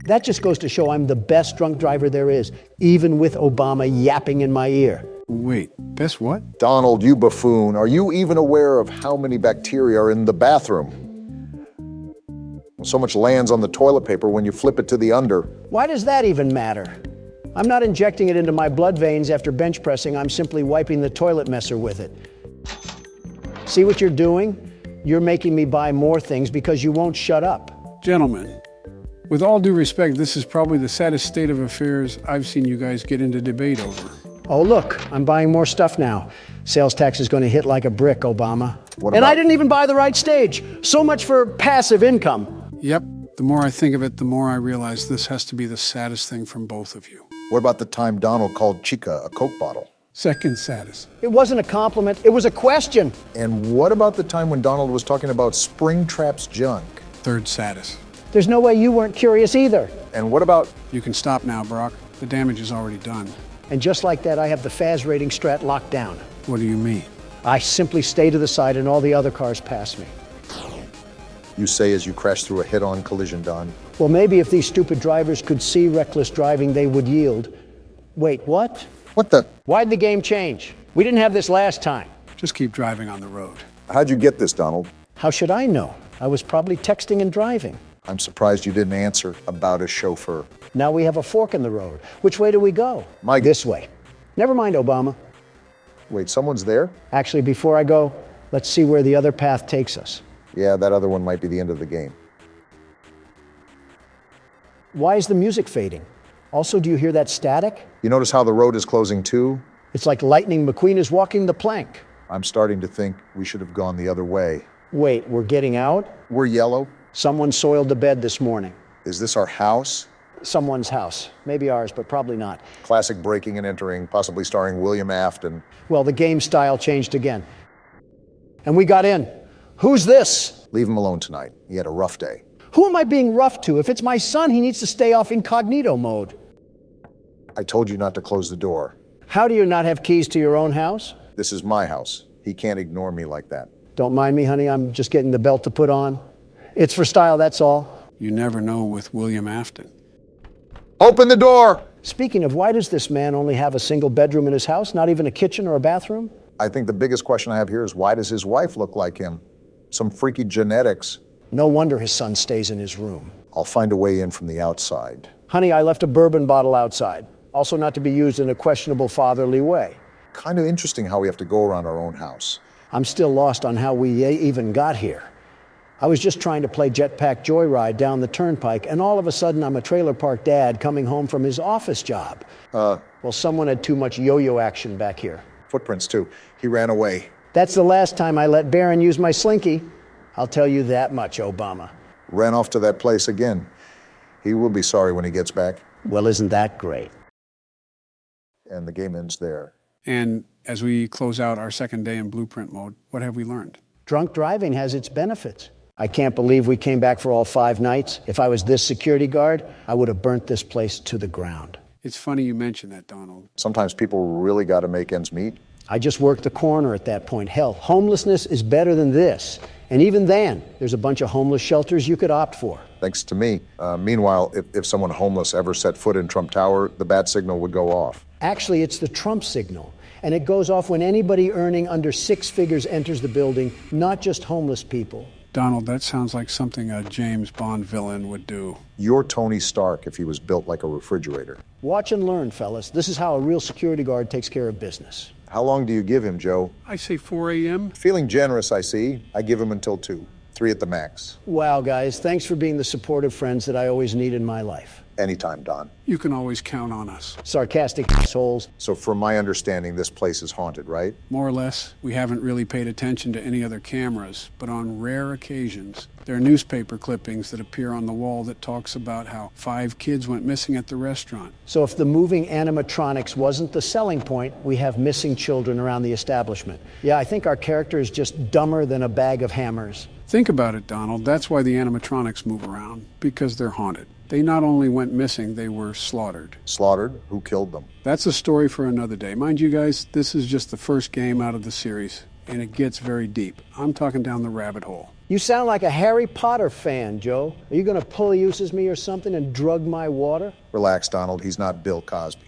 S1: That just goes to show I'm the best drunk driver there is, even with Obama yapping in my ear.
S3: Wait, best what?
S2: Donald, you buffoon. Are you even aware of how many bacteria are in the bathroom? So much lands on the toilet paper when you flip it to the under.
S1: Why does that even matter? I'm not injecting it into my blood veins after bench pressing. I'm simply wiping the toilet messer with it. See what you're doing? You're making me buy more things because you won't shut up.
S3: Gentlemen, with all due respect, this is probably the saddest state of affairs I've seen you guys get into debate over.
S1: Oh, look, I'm buying more stuff now. Sales tax is going to hit like a brick, Obama. And I didn't even buy the right stage. So much for passive income.
S3: Yep, the more I think of it, the more I realize this has to be the saddest thing from both of you.
S2: What about the time Donald called Chica a Coke bottle?
S3: Second saddest.
S1: It wasn't a compliment, it was a question.
S2: And what about the time when Donald was talking about Springtrap's junk?
S3: Third saddest.
S1: There's no way you weren't curious either.
S2: And what about...
S3: You can stop now, Brock. The damage is already done.
S1: And just like that, I have the FAS rating strat locked down.
S3: What do you mean?
S1: I simply stay to the side and all the other cars pass me.
S2: You say as you crash through a head-on collision, Don.
S1: Well, maybe if these stupid drivers could see reckless driving, they would yield. Wait, what?
S2: What the?
S1: Why'd the game change? We didn't have this last time.
S3: Just keep driving on the road.
S2: How'd you get this, Donald?
S1: How should I know? I was probably texting and driving.
S2: I'm surprised you didn't answer about a chauffeur.
S1: Now we have a fork in the road. Which way do we go? This way. Never mind, Obama.
S2: Wait, someone's there?
S1: Actually, before I go, let's see where the other path takes us.
S2: Yeah, that other one might be the end of the game.
S1: Why is the music fading? Also, do you hear that static?
S2: You notice how the road is closing too?
S1: It's like Lightning McQueen is walking the plank.
S2: I'm starting to think we should have gone the other way.
S1: Wait, we're getting out?
S2: We're yellow,
S1: Someone soiled the bed this morning.
S2: Is this our house?
S1: Someone's house. Maybe ours, but probably not.
S2: Classic breaking and entering, possibly starring William Afton.
S1: Well, the game style changed again. And we got in. Who's this?
S2: Leave him alone tonight. He had a rough day.
S1: Who am I being rough to? If it's my son, he needs to stay off incognito mode.
S2: I told you not to close the door.
S1: How do you not have keys to your own house?
S2: This is my house. He can't ignore me like that.
S1: Don't mind me, honey. I'm just getting the belt to put on. It's for style, that's all.
S3: You never know with William Afton.
S2: Open the door!
S1: Speaking of, why does this man only have a single bedroom in his house? Not even a kitchen or a bathroom?
S2: I think the biggest question I have here is why does his wife look like him? Some freaky genetics.
S1: No wonder his son stays in his room.
S2: I'll find a way in from the outside.
S1: Honey, I left a bourbon bottle outside. Also not to be used in a questionable fatherly way.
S2: Kind of interesting how we have to go around our own house.
S1: I'm still lost on how we even got here. I was just trying to play Jetpack Joyride down the turnpike, and all of a sudden I'm a trailer park dad coming home from his office job. Well, someone had too much yo-yo action back here.
S2: Footprints, too. He ran away.
S1: That's the last time I let Barron use my slinky. I'll tell you that much, Obama.
S2: Ran off to that place again. He will be sorry when he gets back.
S1: Well, isn't that great?
S2: And the game ends there.
S3: And as we close out our second day in blueprint mode, what have we learned?
S1: Drunk driving has its benefits. I can't believe we came back for all 5 nights. If I was this security guard, I would have burnt this place to the ground.
S3: It's funny you mention that, Donald.
S2: Sometimes people really got to make ends meet.
S1: I just worked the corner at that point. Hell, homelessness is better than this. And even then, there's a bunch of homeless shelters you could opt for.
S2: Thanks to me. Meanwhile, if someone homeless ever set foot in Trump Tower, the bat signal would go off.
S1: Actually, it's the Trump signal. And it goes off when anybody earning under 6 figures enters the building, not just homeless people.
S3: Donald, that sounds like something a James Bond villain would do.
S2: You're Tony Stark if he was built like a refrigerator.
S1: Watch and learn, fellas. This is how a real security guard takes care of business.
S2: How long do you give him, Joe?
S3: I say 4 a.m.
S2: Feeling generous, I see. I give him until 2. 3 at the max.
S1: Wow, guys. Thanks for being the supportive friends that I always need in my life.
S2: Anytime, Don.
S3: You can always count on us.
S1: Sarcastic assholes.
S2: So from my understanding, this place is haunted, right?
S3: More or less. We haven't really paid attention to any other cameras, but on rare occasions, there are newspaper clippings that appear on the wall that talks about how 5 kids went missing at the restaurant.
S1: So if the moving animatronics wasn't the selling point, we have missing children around the establishment. Yeah, I think our character is just dumber than a bag of hammers.
S3: Think about it, Donald. That's why the animatronics move around, because they're haunted. They not only went missing, they were slaughtered.
S2: Slaughtered? Who killed them?
S3: That's a story for another day. Mind you guys, this is just the first game out of the series, and it gets very deep. I'm talking down the rabbit hole.
S1: You sound like a Harry Potter fan, Joe. Are you going to pull-uses me or something and drug my water?
S2: Relax, Donald. He's not Bill Cosby.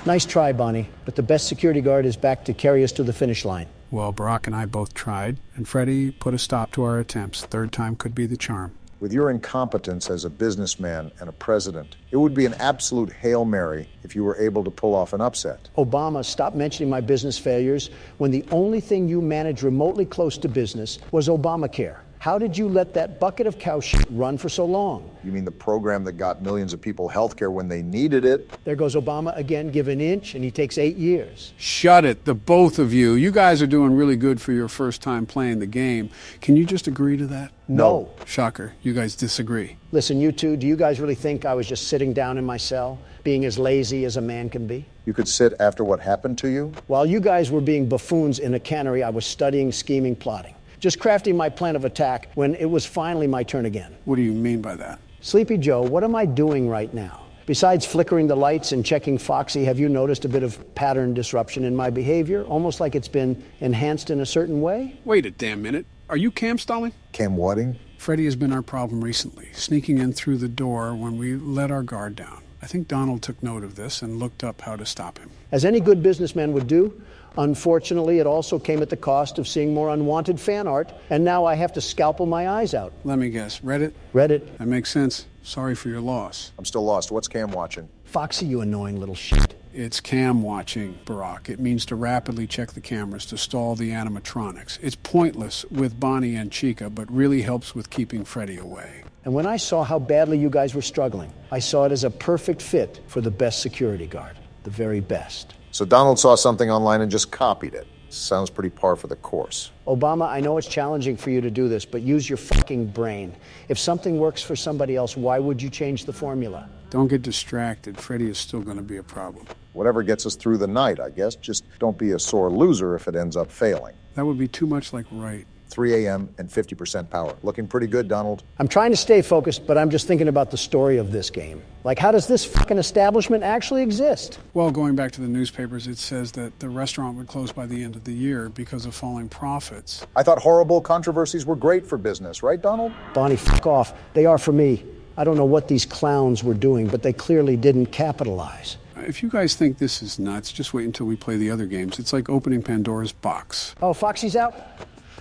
S1: Nice try, Bonnie, but the best security guard is back to carry us to the finish line.
S3: Well, Barack and I both tried, and Freddie put a stop to our attempts. Third time could be the charm.
S2: With your incompetence as a businessman and a president, it would be an absolute Hail Mary if you were able to pull off an upset.
S1: Obama, stop mentioning my business failures when the only thing you managed remotely close to business was Obamacare. How did you let that bucket of cow shit run for so long?
S2: You mean the program that got millions of people health care when they needed it?
S1: There goes Obama again, give an inch, and he takes 8 years.
S3: Shut it, the both of you. You guys are doing really good for your first time playing the game. Can you just agree to that?
S1: No.
S3: Shocker, you guys disagree.
S1: Listen, you two, do you guys really think I was just sitting down in my cell, being as lazy as a man can be?
S2: You could sit after what happened to you?
S1: While you guys were being buffoons in a cannery, I was studying, scheming, plotting. Just crafting my plan of attack when it was finally my turn again.
S3: What do you mean by that?
S1: Sleepy Joe, what am I doing right now? Besides flickering the lights and checking Foxy, have you noticed a bit of pattern disruption in my behavior? Almost like it's been enhanced in a certain way?
S3: Wait a damn minute. Are you cam stalling?
S2: Cam whatting?
S3: Freddie has been our problem recently, sneaking in through the door when we let our guard down. I think Donald took note of this and looked up how to stop him.
S1: As any good businessman would do, unfortunately, it also came at the cost of seeing more unwanted fan art, and now I have to scalpel my eyes out.
S3: Let me guess, Reddit?
S1: Reddit.
S3: That makes sense. Sorry for your loss.
S2: I'm still lost. What's Cam watching?
S1: Foxy, you annoying little shit.
S3: It's cam watching, Barack. It means to rapidly check the cameras to stall the animatronics. It's pointless with Bonnie and Chica, but really helps with keeping Freddie away.
S1: And when I saw how badly you guys were struggling, I saw it as a perfect fit for the best security guard. The very best.
S2: So Donald saw something online and just copied it. Sounds pretty par for the course.
S1: Obama, I know it's challenging for you to do this, but use your fucking brain. If something works for somebody else, why would you change the formula?
S3: Don't get distracted. Freddy is still going to be a problem.
S2: Whatever gets us through the night, I guess. Just don't be a sore loser if it ends up failing.
S3: That would be too much like right.
S2: 3 a.m. and 50% power. Looking pretty good, Donald.
S1: I'm trying to stay focused, but I'm just thinking about the story of this game. Like, how does this fucking establishment actually exist?
S3: Well, going back to the newspapers, it says that the restaurant would close by the end of the year because of falling profits.
S2: I thought horrible controversies were great for business, right, Donald?
S1: Bonnie, fuck off. They are for me. I don't know what these clowns were doing, but they clearly didn't capitalize.
S3: If you guys think this is nuts, just wait until we play the other games. It's like opening Pandora's box.
S1: Oh, Foxy's out?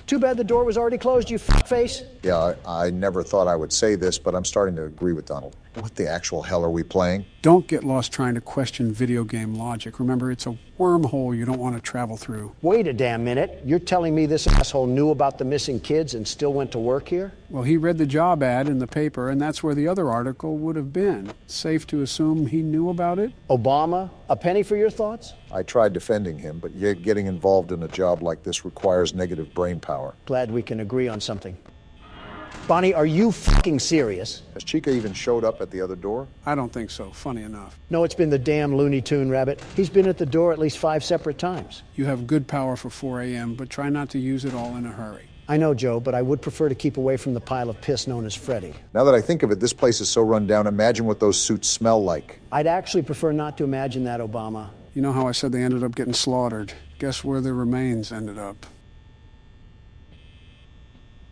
S1: Too bad the door was already closed, you fuckface.
S2: Yeah, I never thought I would say this, but I'm starting to agree with Donald. What the actual hell are we playing?
S3: Don't get lost trying to question video game logic. Remember, it's a wormhole you don't want to travel through.
S1: Wait a damn minute. You're telling me this asshole knew about the missing kids and still went to work here?
S3: Well, he read the job ad in the paper, and that's where the other article would have been. Safe to assume he knew about it?
S1: Obama, a penny for your thoughts?
S2: I tried defending him, but yet getting involved in a job like this requires negative brain power.
S1: Glad we can agree on something. Bonnie, are you fucking serious?
S2: Has Chica even showed up at the other door?
S3: I don't think so, funny enough.
S1: No, it's been the damn Looney Tune rabbit. He's been at the door at least 5 separate times.
S3: You have good power for 4 a.m., but try not to use it all in a hurry.
S1: I know, Joe, but I would prefer to keep away from the pile of piss known as Freddy.
S2: Now that I think of it, this place is so run down. Imagine what those suits smell like.
S1: I'd actually prefer not to imagine that, Obama.
S3: You know how I said they ended up getting slaughtered? Guess where their remains ended up?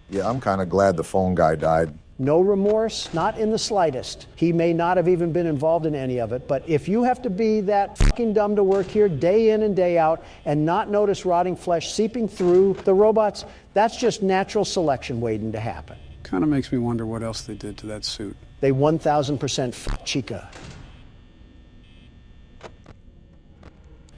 S2: Yeah, I'm kind of glad the phone guy died.
S1: No remorse, not in the slightest. He may not have even been involved in any of it, but if you have to be that fucking dumb to work here day in and day out and not notice rotting flesh seeping through the robots, that's just natural selection waiting to happen.
S3: Kind of makes me wonder what else they did to that suit.
S1: They 1,000% fucked Chica.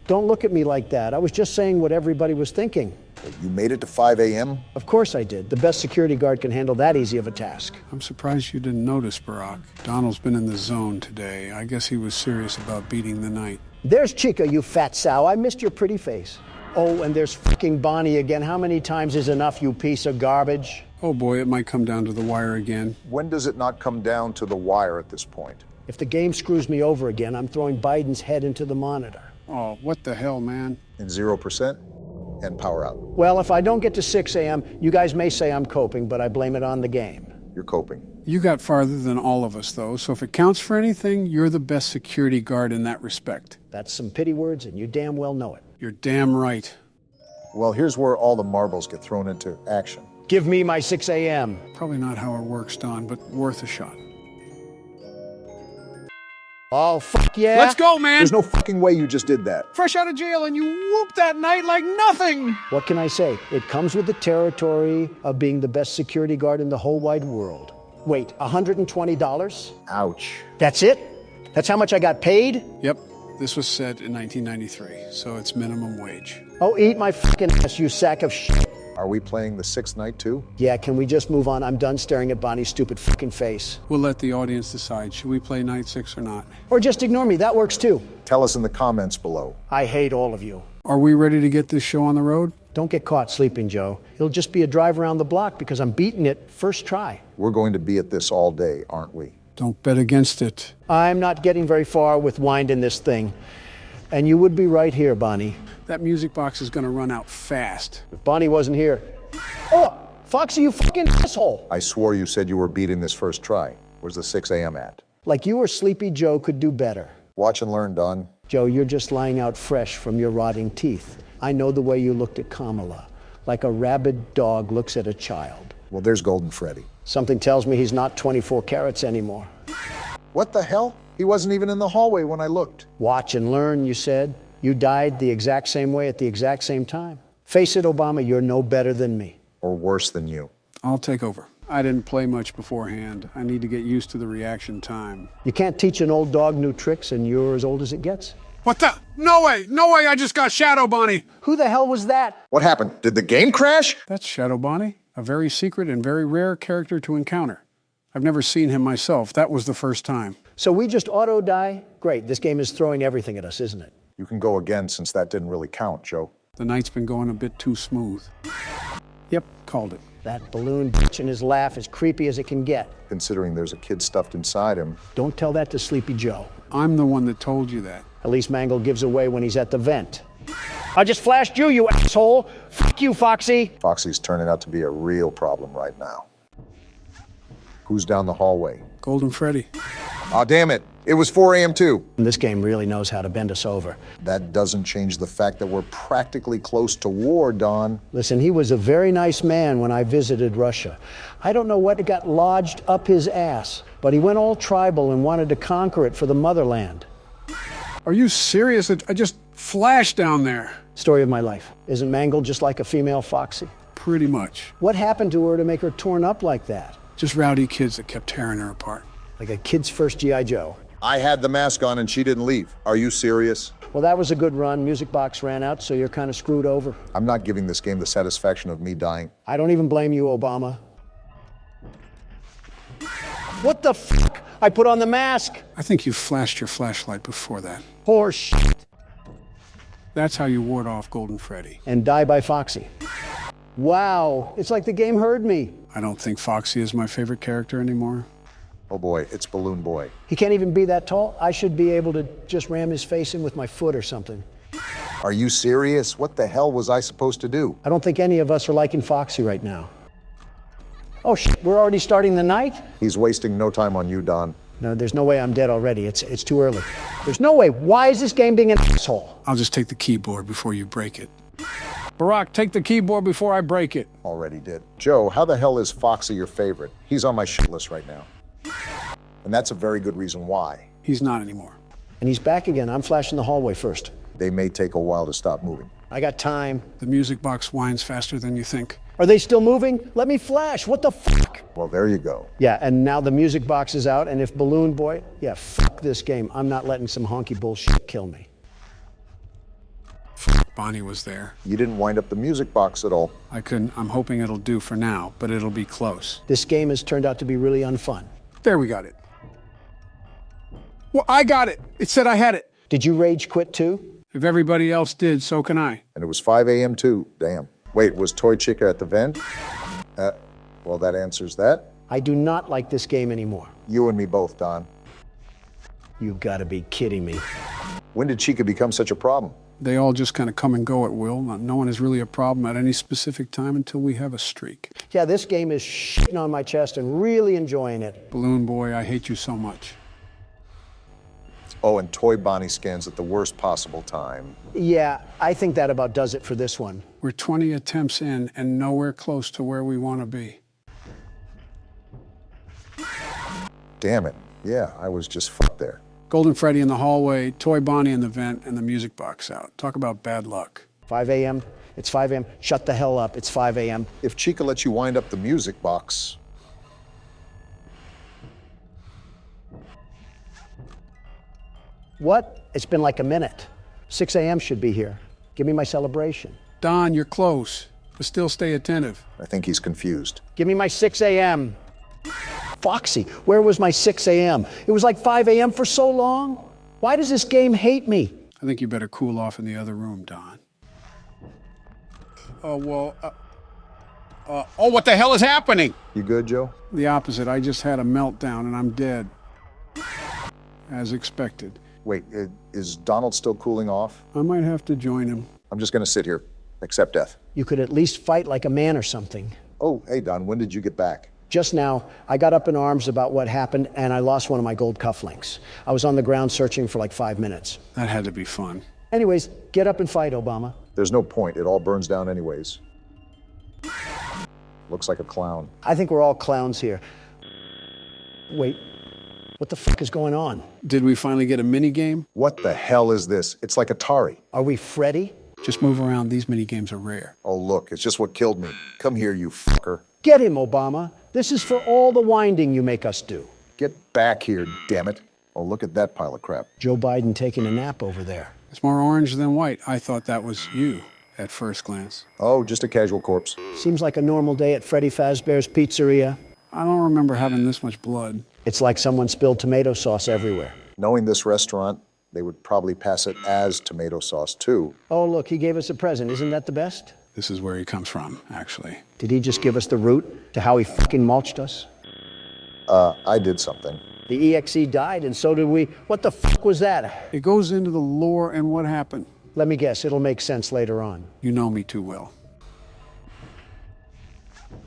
S1: Don't look at me like that. I was just saying what everybody was thinking.
S2: You made it to 5 a.m.?
S1: Of course I did. The best security guard can handle that easy of a task.
S3: I'm surprised you didn't notice, Barack. Donald's been in the zone today. I guess he was serious about beating the night.
S1: There's Chica, you fat sow. I missed your pretty face. Oh, and there's fucking Bonnie again. How many times is enough, you piece of garbage?
S3: Oh boy, it might come down to the wire again.
S2: When does it not come down to the wire at this point?
S1: If the game screws me over again, I'm throwing Biden's head into the monitor.
S3: Oh, what the hell, man?
S2: And 0%? And power out.
S1: Well, if I don't get to 6 a.m., you guys may say I'm coping, but I blame it on the game.
S2: You're coping.
S3: You got farther than all of us, though, so if it counts for anything, you're the best security guard in that respect.
S1: That's some pity words, and you damn well know it.
S3: You're damn right.
S2: Well, here's where all the marbles get thrown into action.
S1: Give me my 6 a.m.
S3: Probably not how it works, Don, but worth a shot.
S1: Oh, fuck yeah.
S3: Let's go, man.
S2: There's no fucking way you just did that.
S3: Fresh out of jail and you whooped that night like nothing.
S1: What can I say? It comes with the territory of being the best security guard in the whole wide world. Wait, $120?
S2: Ouch.
S1: That's it? That's how much I got paid?
S3: Yep. This was set in 1993, so it's minimum wage.
S1: Oh, eat my fucking ass, you sack of shit.
S2: Are we playing the 6th night too?
S1: Yeah, can we just move on? I'm done staring at Bonnie's stupid fucking face.
S3: We'll let the audience decide. Should we play night 6 or not?
S1: Or just ignore me. That works too.
S2: Tell us in the comments below.
S1: I hate all of you.
S3: Are we ready to get this show on the road?
S1: Don't get caught sleeping, Joe. It'll just be a drive around the block because I'm beating it first try.
S2: We're going to be at this all day, aren't we?
S3: Don't bet against it.
S1: I'm not getting very far with winding this thing. And you would be right here, Bonnie.
S3: That music box is going to run out fast.
S1: If Bonnie wasn't here. Oh, Foxy, you fucking asshole.
S2: I swore you said you were beating this first try. Where's the 6 a.m. at?
S1: Like you or Sleepy Joe could do better.
S2: Watch and learn, Don.
S1: Joe, you're just lying out fresh from your rotting teeth. I know the way you looked at Kamala, like a rabid dog looks at a child.
S2: Well, there's Golden Freddy.
S1: Something tells me he's not 24 carats anymore.
S2: What the hell? He wasn't even in the hallway when I looked.
S1: Watch and learn, you said. You died the exact same way at the exact same time. Face it, Obama, you're no better than me.
S2: Or worse than you.
S3: I'll take over. I didn't play much beforehand. I need to get used to the reaction time.
S1: You can't teach an old dog new tricks, and you're as old as it gets.
S3: What the? No way! No way! I just got Shadow Bonnie!
S1: Who the hell was that?
S2: What happened? Did the game crash?
S3: That's Shadow Bonnie, a very secret and very rare character to encounter. I've never seen him myself. That was the first time.
S1: So we just auto-die? Great, this game is throwing everything at us, isn't it?
S2: You can go again since that didn't really count, Joe.
S3: The night's been going a bit too smooth. Yep, called it.
S1: That balloon bitch and his laugh is creepy as it can get.
S2: Considering there's a kid stuffed inside him.
S1: Don't tell that to Sleepy Joe.
S3: I'm the one that told you that.
S1: At least Mangle gives away when he's at the vent. I just flashed you, you asshole! Fuck you, Foxy!
S2: Foxy's turning out to be a real problem right now. Who's down the hallway?
S3: Golden Freddy.
S2: Aw, damn it. It was 4 a.m. too.
S1: This game really knows how to bend us over.
S2: That doesn't change the fact that we're practically close to war, Don.
S1: Listen, he was a very nice man when I visited Russia. I don't know what got lodged up his ass, but he went all tribal and wanted to conquer it for the motherland.
S3: Are you serious? I just flashed down there.
S1: Story of my life. Isn't Mangle just like a female Foxy?
S3: Pretty much.
S1: What happened to her to make her torn up like that?
S3: Just rowdy kids that kept tearing her apart.
S1: Like a kid's first G.I. Joe.
S2: I had the mask on and she didn't leave. Are you serious?
S1: Well, that was a good run. Music box ran out, so you're kind of screwed over.
S2: I'm not giving this game the satisfaction of me dying.
S1: I don't even blame you, Obama. What the fuck? I put on the mask.
S3: I think you flashed your flashlight before that.
S1: Horse shit.
S3: That's how you ward off Golden Freddy.
S1: And die by Foxy. Wow, it's like the game heard me.
S3: I don't think Foxy is my favorite character anymore.
S2: Oh boy, it's Balloon Boy.
S1: He can't even be that tall. I should be able to just ram his face in with my foot or something.
S2: Are you serious? What the hell was I supposed to do?
S1: I don't think any of us are liking Foxy right now. Oh shit, we're already starting the night?
S2: He's wasting no time on you, Don.
S1: No, there's no way I'm dead already. It's too early. There's no way. Why is this game being an asshole?
S3: I'll just take the keyboard before you break it. Barack, take the keyboard before I break it.
S2: Already did. Joe, how the hell is Foxy your favorite? He's on my shit list right now. And that's a very good reason why.
S3: He's not anymore.
S1: And he's back again. I'm flashing the hallway first.
S2: They may take a while to stop moving.
S1: I got time.
S3: The music box whines faster than you think.
S1: Are they still moving? Let me flash. What the fuck?
S2: Well, there you go.
S1: Yeah, and now the music box is out, and if Balloon Boy, yeah, fuck this game. I'm not letting some honky bullshit kill me.
S3: Bonnie was there.
S2: You didn't wind up the music box at all.
S3: I couldn't. I'm hoping it'll do for now, but it'll be close.
S1: This game has turned out to be really unfun.
S3: There, we got it. Well, I got it. It said I had it.
S1: Did you rage quit too?
S3: If everybody else did, so can I.
S2: And it was 5 a.m. too. Damn. Wait, was Toy Chica at the vent? Well, that answers that.
S1: I do not like this game anymore.
S2: You and me both, Don.
S1: You've got to be kidding me.
S2: When did Chica become such a problem?
S3: They all just kind of come and go at will. No one is really a problem at any specific time until we have a streak.
S1: Yeah, this game is shitting on my chest and really enjoying it.
S3: Balloon Boy, I hate you so much.
S2: Oh, and Toy Bonnie scans at the worst possible time.
S1: Yeah, I think that about does it for this one.
S3: We're 20 attempts in and nowhere close to where we want to be.
S2: Damn it. Yeah, I was just fucked there.
S3: Golden Freddy in the hallway, Toy Bonnie in the vent, and the music box out. Talk about bad luck.
S1: 5 a.m. It's 5 a.m. Shut the hell up. It's 5 a.m.
S2: If Chica lets you wind up the music box...
S1: What? It's been like a minute. 6 a.m. should be here. Give me my celebration.
S3: Don, you're close, but still stay attentive.
S2: I think he's confused.
S1: Give me my 6 a.m. Foxy, where was my 6 a.m.? It was like 5 a.m. for so long. Why does this game hate me?
S3: I think you better cool off in the other room, Don. Oh, well, oh, what the hell is happening?
S2: You good, Joe?
S3: The opposite. I just had a meltdown and I'm dead. As expected.
S2: Wait, is Donald still cooling off?
S3: I might have to join him.
S2: I'm just gonna sit here, accept death.
S1: You could at least fight like a man or something.
S2: Oh, hey, Don, when did you get back?
S1: Just now, I got up in arms about what happened and I lost one of my gold cufflinks. I was on the ground searching for like 5 minutes.
S3: That had to be fun.
S1: Anyways, get up and fight, Obama.
S2: There's no point. It all burns down anyways. Looks like a clown.
S1: I think we're all clowns here. Wait, what the fuck is going on?
S3: Did we finally get a mini game?
S2: What the hell is this? It's like Atari.
S1: Are we Freddy?
S3: Just move around. These mini games are rare.
S2: Oh, look, it's just what killed me. Come here, you fucker.
S1: Get him, Obama. This is for all the winding you make us do.
S2: Get back here, damn it. Oh, look at that pile of crap.
S1: Joe Biden taking a nap over there.
S3: It's more orange than white. I thought that was you at first glance.
S2: Oh, just a casual corpse.
S1: Seems like a normal day at Freddy Fazbear's Pizzeria.
S3: I don't remember having this much blood.
S1: It's like someone spilled tomato sauce everywhere.
S2: Knowing this restaurant, They would probably pass it as tomato sauce, too.
S1: Oh, look, he gave us a present. Isn't that the best?
S3: This is where he comes from, actually.
S1: Did he just give us the route to how he fucking mulched us?
S2: I did something.
S1: The EXE died, and so did we. What the fuck was that?
S3: It goes into the lore and what happened.
S1: Let me guess, it'll make sense later on.
S3: You know me too well.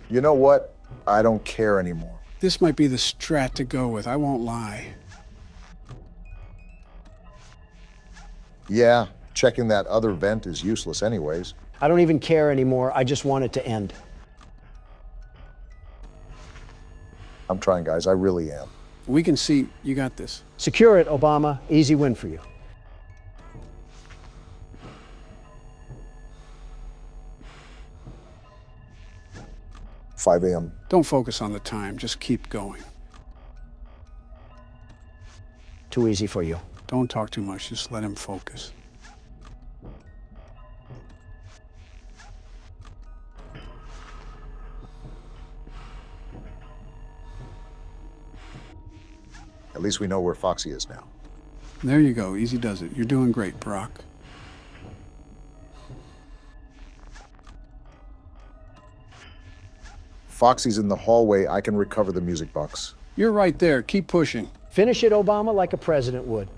S2: You know what? I don't care anymore.
S3: This might be the strat to go with, I won't lie.
S2: Yeah, checking that other vent is useless anyways.
S1: I don't even care anymore. I just want it to end.
S2: I'm trying, guys. I really am.
S3: We can see you got this.
S1: Secure it, Obama. Easy win for you.
S2: "5 a.m.
S3: Don't focus on the time, just keep going.
S1: Too easy for you.
S3: Don't talk too much, just let him focus.
S2: At least we know where Foxy is now.
S3: There you go, easy does it. You're doing great, Brock.
S2: Foxy's in the hallway. I can recover the music box.
S3: You're right there, keep pushing.
S1: Finish it, Obama, like a president would.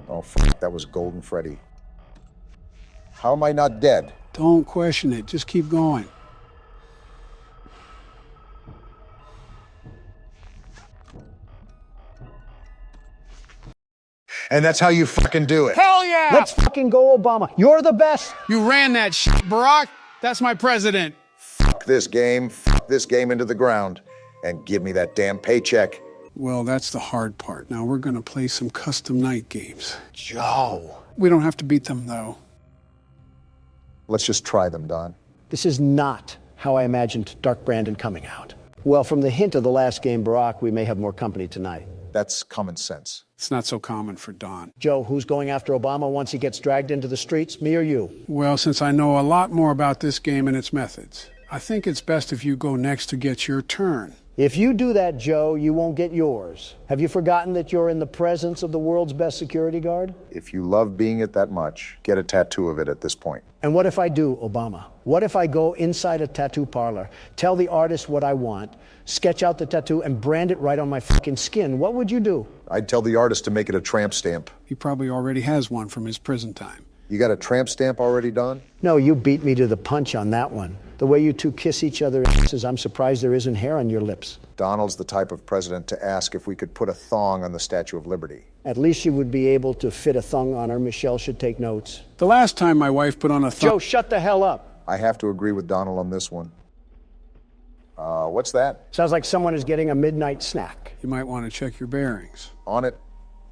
S2: Oh, fuck, that was Golden Freddy. How am I not dead?
S3: Don't question it, just keep going.
S2: And that's how you fucking do it.
S3: Hell yeah!
S1: Let's fucking go, Obama. You're the best.
S3: You ran that shit, Barack. That's my president.
S2: Fuck this game into the ground, and give me that damn paycheck.
S3: Well, that's the hard part. Now we're gonna play some custom night games.
S1: Joe.
S3: We don't have to beat them, though.
S2: Let's just try them, Don.
S1: This is not how I imagined Dark Brandon coming out. Well, from the hint of the last game, Barack, we may have more company tonight.
S2: That's common sense.
S3: It's not so common for Don.
S1: Joe, who's going after Obama once he gets dragged into the streets, me or you?
S3: Well, since I know a lot more about this game and its methods, I think it's best if you go next to get your turn.
S1: If you do that, Joe, you won't get yours. Have you forgotten that you're in the presence of the world's best security guard?
S2: If you love being it that much, get a tattoo of it at this point.
S1: And what if I do, Obama? What if I go inside a tattoo parlor, tell the artist what I want, sketch out the tattoo, and brand it right on my fucking skin? What would you do?
S2: I'd tell the artist to make it a tramp stamp.
S3: He probably already has one from his prison time.
S2: You got a tramp stamp already done?
S1: No, you beat me to the punch on that one. The way you two kiss each other asses, I'm surprised there isn't hair on your lips.
S2: Donald's the type of president to ask if we could put a thong on the Statue of Liberty.
S1: At least you would be able to fit a thong on her. Michelle should take notes.
S3: The last time my wife put on a thong...
S1: Joe, shut the hell up.
S2: I have to agree with Donald on this one. What's that?
S1: Sounds like someone is getting a midnight snack.
S3: You might want to check your bearings.
S2: On it?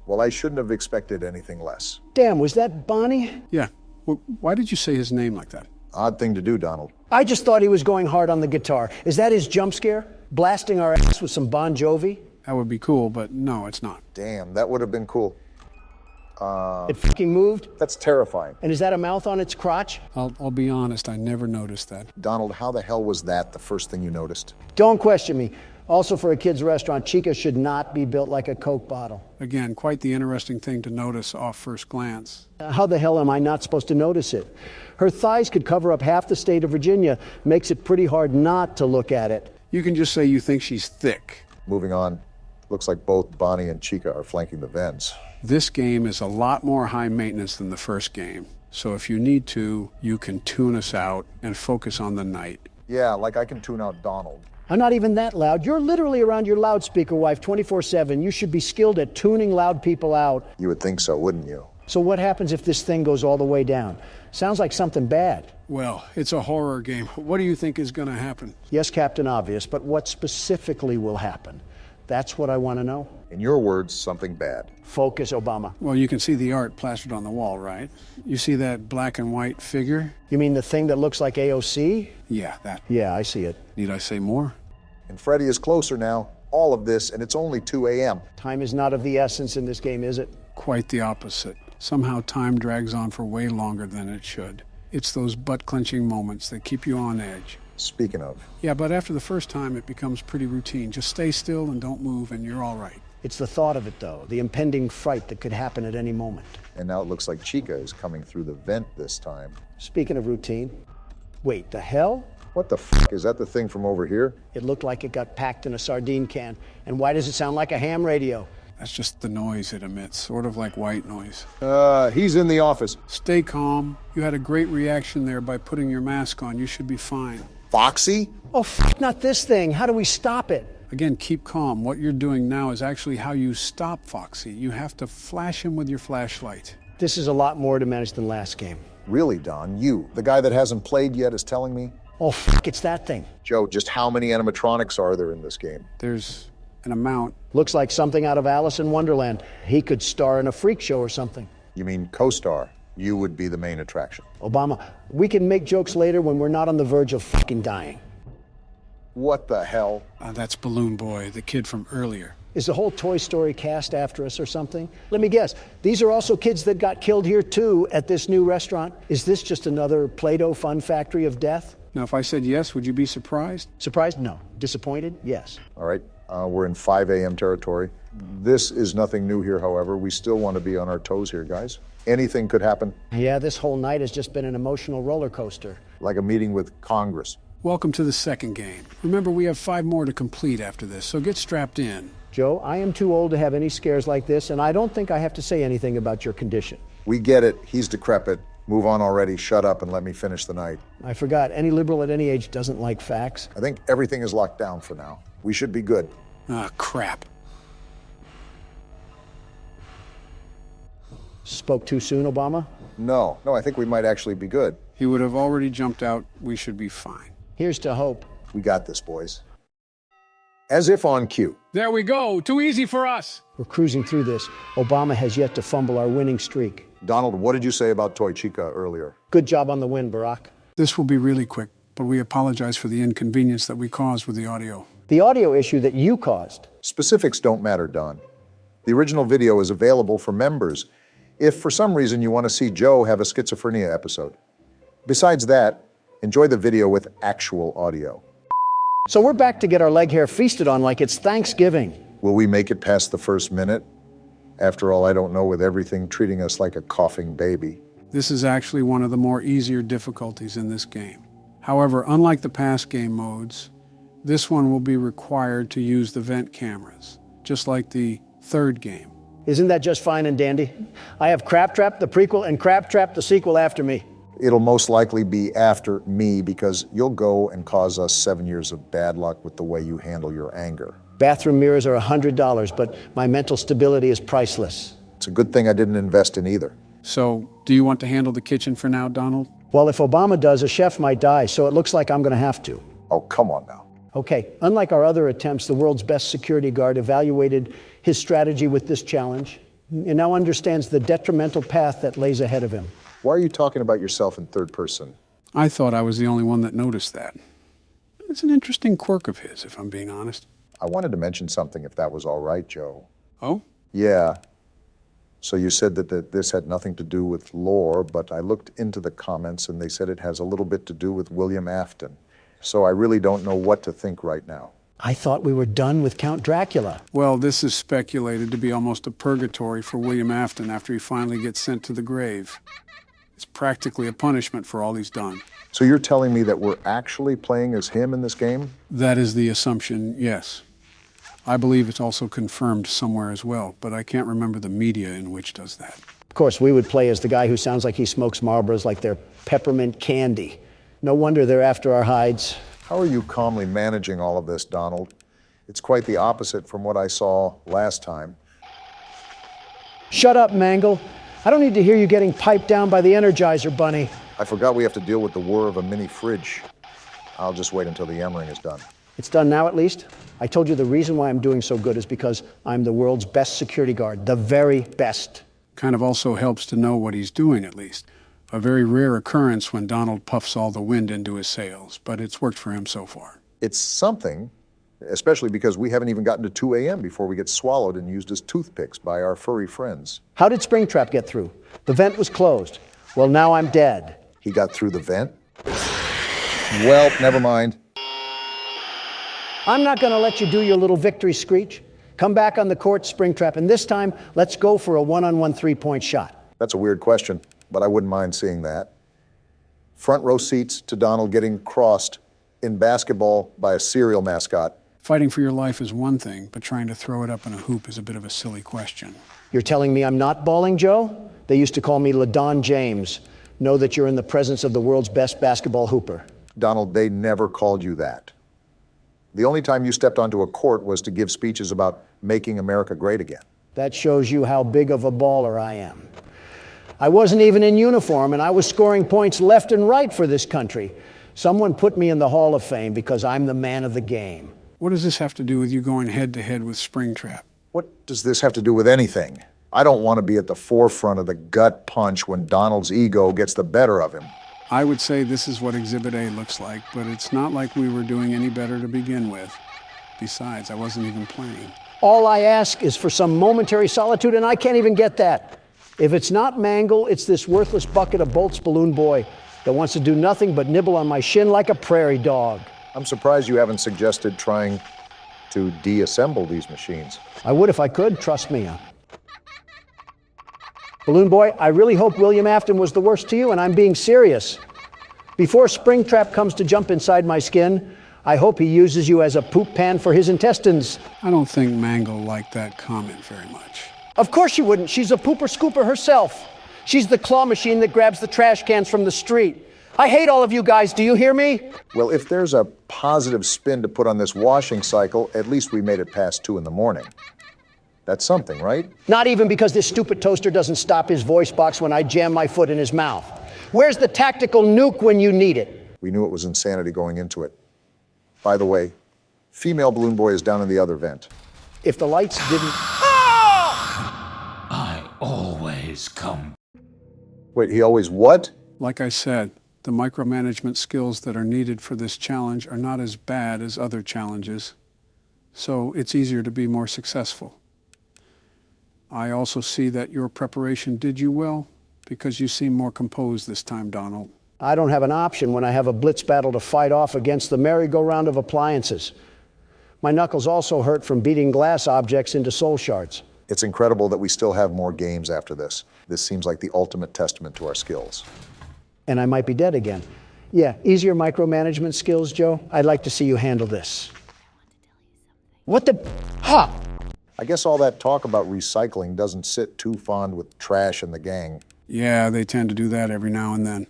S2: Well, I shouldn't have expected anything less.
S1: Damn, was that Bonnie?
S3: Yeah. Well, why did you say his name like that?
S2: Odd thing to do, Donald.
S1: I just thought he was going hard on the guitar. Is that his jump scare? Blasting our ass with some Bon Jovi?
S3: That would be cool, but no, it's not.
S2: Damn, that would have been cool.
S1: It fucking moved?
S2: That's terrifying.
S1: And is that a mouth on its crotch?
S3: I'll be honest, I never noticed that.
S2: Donald, how the hell was that the first thing you noticed?
S1: Don't question me. Also, for a kid's restaurant, Chica should not be built like a Coke bottle.
S3: Again, quite the interesting thing to notice off first glance.
S1: How the hell am I not supposed to notice it? Her thighs could cover up half the state of Virginia. Makes it pretty hard not to look at it.
S3: You can just say you think she's thick.
S2: Moving on. Looks like both Bonnie and Chica are flanking the Vens.
S3: This game is a lot more high maintenance than the first game. So if you need to, you can tune us out and focus on the night.
S2: Yeah, like I can tune out Donald.
S1: I'm not even that loud. You're literally around your loudspeaker wife 24/7. You should be skilled at tuning loud people out.
S2: You would think so, wouldn't you?
S1: So what happens if this thing goes all the way down? Sounds like something bad.
S3: Well, it's a horror game. What do you think is going to happen?
S1: Yes, Captain Obvious, but what specifically will happen? That's what I want to know.
S2: In your words, something bad.
S1: Focus, Obama.
S3: Well, you can see the art plastered on the wall, right? You see that black and white figure?
S1: You mean the thing that looks like AOC?
S3: Yeah, that.
S1: Yeah, I see it.
S3: Need I say more?
S2: And Freddy is closer now. All of this, and it's only 2 a.m.
S1: Time is not of the essence in this game, is it?
S3: Quite the opposite. Somehow time drags on for way longer than it should. It's those butt-clenching moments that keep you on edge.
S2: Speaking of.
S3: Yeah, but after the first time, it becomes pretty routine. Just stay still and don't move, and you're all right.
S1: It's the thought of it, though, the impending fright that could happen at any moment.
S2: And now it looks like Chica is coming through the vent this time.
S1: Speaking of routine, wait, the hell?
S2: What the f***? Is that the thing from over here?
S1: It looked like it got packed in a sardine can. And why does it sound like a ham radio?
S3: That's just the noise it emits, sort of like white noise.
S2: He's in the office.
S3: Stay calm. You had a great reaction there by putting your mask on. You should be fine.
S2: Foxy?
S1: Oh, not this thing. How do we stop it?
S3: Again, keep calm. What you're doing now is actually how you stop Foxy. You have to flash him with your flashlight.
S1: This is a lot more to manage than last game.
S2: Really, Don? You, the guy that hasn't played yet, is telling me?
S1: Oh, it's that thing.
S2: Joe, just how many animatronics are there in this game?
S3: There's an amount.
S1: Looks like something out of Alice in Wonderland. He could star in a freak show or something.
S2: You mean co-star? You would be the main attraction.
S1: Obama, we can make jokes later when we're not on the verge of fucking dying.
S2: What the hell?
S3: That's Balloon Boy, the kid from earlier.
S1: Is the whole Toy Story cast after us or something? Let me guess. These are also kids that got killed here, too, at this new restaurant. Is this just another Play-Doh fun factory of death?
S3: Now, if I said yes, would you be surprised?
S1: Surprised? No. Disappointed? Yes.
S2: All right. We're in 5 a.m. territory. This is nothing new here, however. We still want to be on our toes here, guys. Anything could happen.
S1: Yeah, this whole night has just been an emotional roller coaster.
S2: Like a meeting with Congress.
S3: Welcome to the second game. Remember, we have 5 more to complete after this, so get strapped in.
S1: Joe, I am too old to have any scares like this, and I don't think I have to say anything about your condition.
S2: We get it. He's decrepit. Move on already. Shut up and let me finish the night.
S1: I forgot. Any liberal at any age doesn't like facts.
S2: I think everything is locked down for now. We should be good.
S3: Ah, crap.
S1: Spoke too soon, Obama?
S2: No, I think we might actually be good.
S3: He would have already jumped out. We should be fine.
S1: Here's to hope.
S2: We got this, boys. As if on cue.
S3: There we go. Too easy for us.
S1: We're cruising through this. Obama has yet to fumble our winning streak.
S2: Donald, what did you say about Toy Chica earlier?
S1: Good job on the win, Barack.
S3: This will be really quick, but we apologize for the inconvenience that we caused with the audio.
S1: The audio issue that you caused.
S2: Specifics don't matter, Don. The original video is available for members if for some reason you want to see Joe have a schizophrenia episode. Besides that, enjoy the video with actual audio.
S1: So we're back to get our leg hair feasted on like it's Thanksgiving.
S2: Will we make it past the first minute? After all, I don't know, with everything treating us like a coughing baby.
S3: This is actually one of the more easier difficulties in this game. However, unlike the past game modes, this one will be required to use the vent cameras, just like the third game.
S1: Isn't that just fine and dandy? I have Crab Trap, the prequel, and Crab Trap, the sequel, after me.
S2: It'll most likely be after me because you'll go and cause us 7 years of bad luck with the way you handle your anger.
S1: Bathroom mirrors are $100, but my mental stability is priceless.
S2: It's a good thing I didn't invest in either.
S3: So, do you want to handle the kitchen for now, Donald?
S1: Well, if Obama does, a chef might die, so it looks like I'm going to have to.
S2: Oh, come on now.
S1: Okay, unlike our other attempts, the world's best security guard evaluated his strategy with this challenge and now understands the detrimental path that lays ahead of him.
S2: Why are you talking about yourself in third person?
S3: I thought I was the only one that noticed that. It's an interesting quirk of his, if I'm being honest.
S2: I wanted to mention something, if that was all right, Joe.
S3: Oh?
S2: Yeah. So you said that this had nothing to do with lore, but I looked into the comments and they said it has a little bit to do with William Afton. So I really don't know what to think right now.
S1: I thought we were done with Count Dracula.
S3: Well, this is speculated to be almost a purgatory for William Afton after he finally gets sent to the grave. It's practically a punishment for all he's done.
S2: So you're telling me that we're actually playing as him in this game?
S3: That is the assumption, yes. I believe it's also confirmed somewhere as well, but I can't remember the media in which does that.
S1: Of course, we would play as the guy who sounds like he smokes Marlboros like they're peppermint candy. No wonder they're after our hides.
S2: How are you calmly managing all of this, Donald? It's quite the opposite from what I saw last time.
S1: Shut up, Mangle. I don't need to hear you getting piped down by the Energizer Bunny.
S2: I forgot we have to deal with the whir of a mini fridge. I'll just wait until the yammering is done.
S1: It's done now, at least. I told you the reason why I'm doing so good is because I'm the world's best security guard, the very best.
S3: Kind of also helps to know what he's doing, at least. A very rare occurrence when Donald puffs all the wind into his sails, but it's worked for him so far.
S2: It's something, especially because we haven't even gotten to 2 a.m. before we get swallowed and used as toothpicks by our furry friends.
S1: How did Springtrap get through? The vent was closed. Well, now I'm dead.
S2: He got through the vent? Well, never mind.
S1: I'm not going to let you do your little victory screech. Come back on the court, Springtrap, and this time, let's go for a one-on-one three-point shot.
S2: That's a weird question, but I wouldn't mind seeing that. Front row seats to Donald getting crossed in basketball by a cereal mascot.
S3: Fighting for your life is one thing, but trying to throw it up in a hoop is a bit of a silly question.
S1: You're telling me I'm not balling, Joe? They used to call me LaDon James. Know that you're in the presence of the world's best basketball hooper.
S2: Donald, they never called you that. The only time you stepped onto a court was to give speeches about making America great again.
S1: That shows you how big of a baller I am. I wasn't even in uniform, and I was scoring points left and right for this country. Someone put me in the Hall of Fame because I'm the man of the game.
S3: What does this have to do with you going head-to-head with Springtrap?
S2: What does this have to do with anything? I don't want to be at the forefront of the gut punch when Donald's ego gets the better of him.
S3: I would say this is what Exhibit A looks like, but it's not like we were doing any better to begin with. Besides, I wasn't even playing.
S1: All I ask is for some momentary solitude, and I can't even get that. If it's not Mangle, it's this worthless bucket of bolts balloon boy that wants to do nothing but nibble on my shin like a prairie dog.
S2: I'm surprised you haven't suggested trying to deassemble these machines.
S1: I would if I could, trust me. Balloon boy, I really hope William Afton was the worst to you, and I'm being serious. Before Springtrap comes to jump inside my skin, I hope he uses you as a poop pan for his intestines.
S3: I don't think Mangle liked that comment very much.
S1: Of course she wouldn't. She's a pooper scooper herself. She's the claw machine that grabs the trash cans from the street. I hate all of you guys. Do you hear me?
S2: Well, if there's a positive spin to put on this washing cycle, at least we made it past 2 in the morning. That's something, right?
S1: Not even because this stupid toaster doesn't stop his voice box when I jam my foot in his mouth. Where's the tactical nuke when you need it?
S2: We knew it was insanity going into it. By the way, female balloon boy is down in the other vent.
S1: If the lights didn't...
S17: I always come.
S2: Wait, he always what?
S3: Like I said, the micromanagement skills that are needed for this challenge are not as bad as other challenges, so it's easier to be more successful. I also see that your preparation did you well, because you seem more composed this time, Donald.
S1: I don't have an option when I have a blitz battle to fight off against the merry-go-round of appliances. My knuckles also hurt from beating glass objects into soul shards.
S2: It's incredible that we still have more games after this. This seems like the ultimate testament to our skills.
S1: And I might be dead again. Yeah, easier micromanagement skills, Joe. I'd like to see you handle this. What the... Ha!
S2: I guess all that talk about recycling doesn't sit too fond with Trash and the gang.
S3: Yeah, they tend to do that every now and then.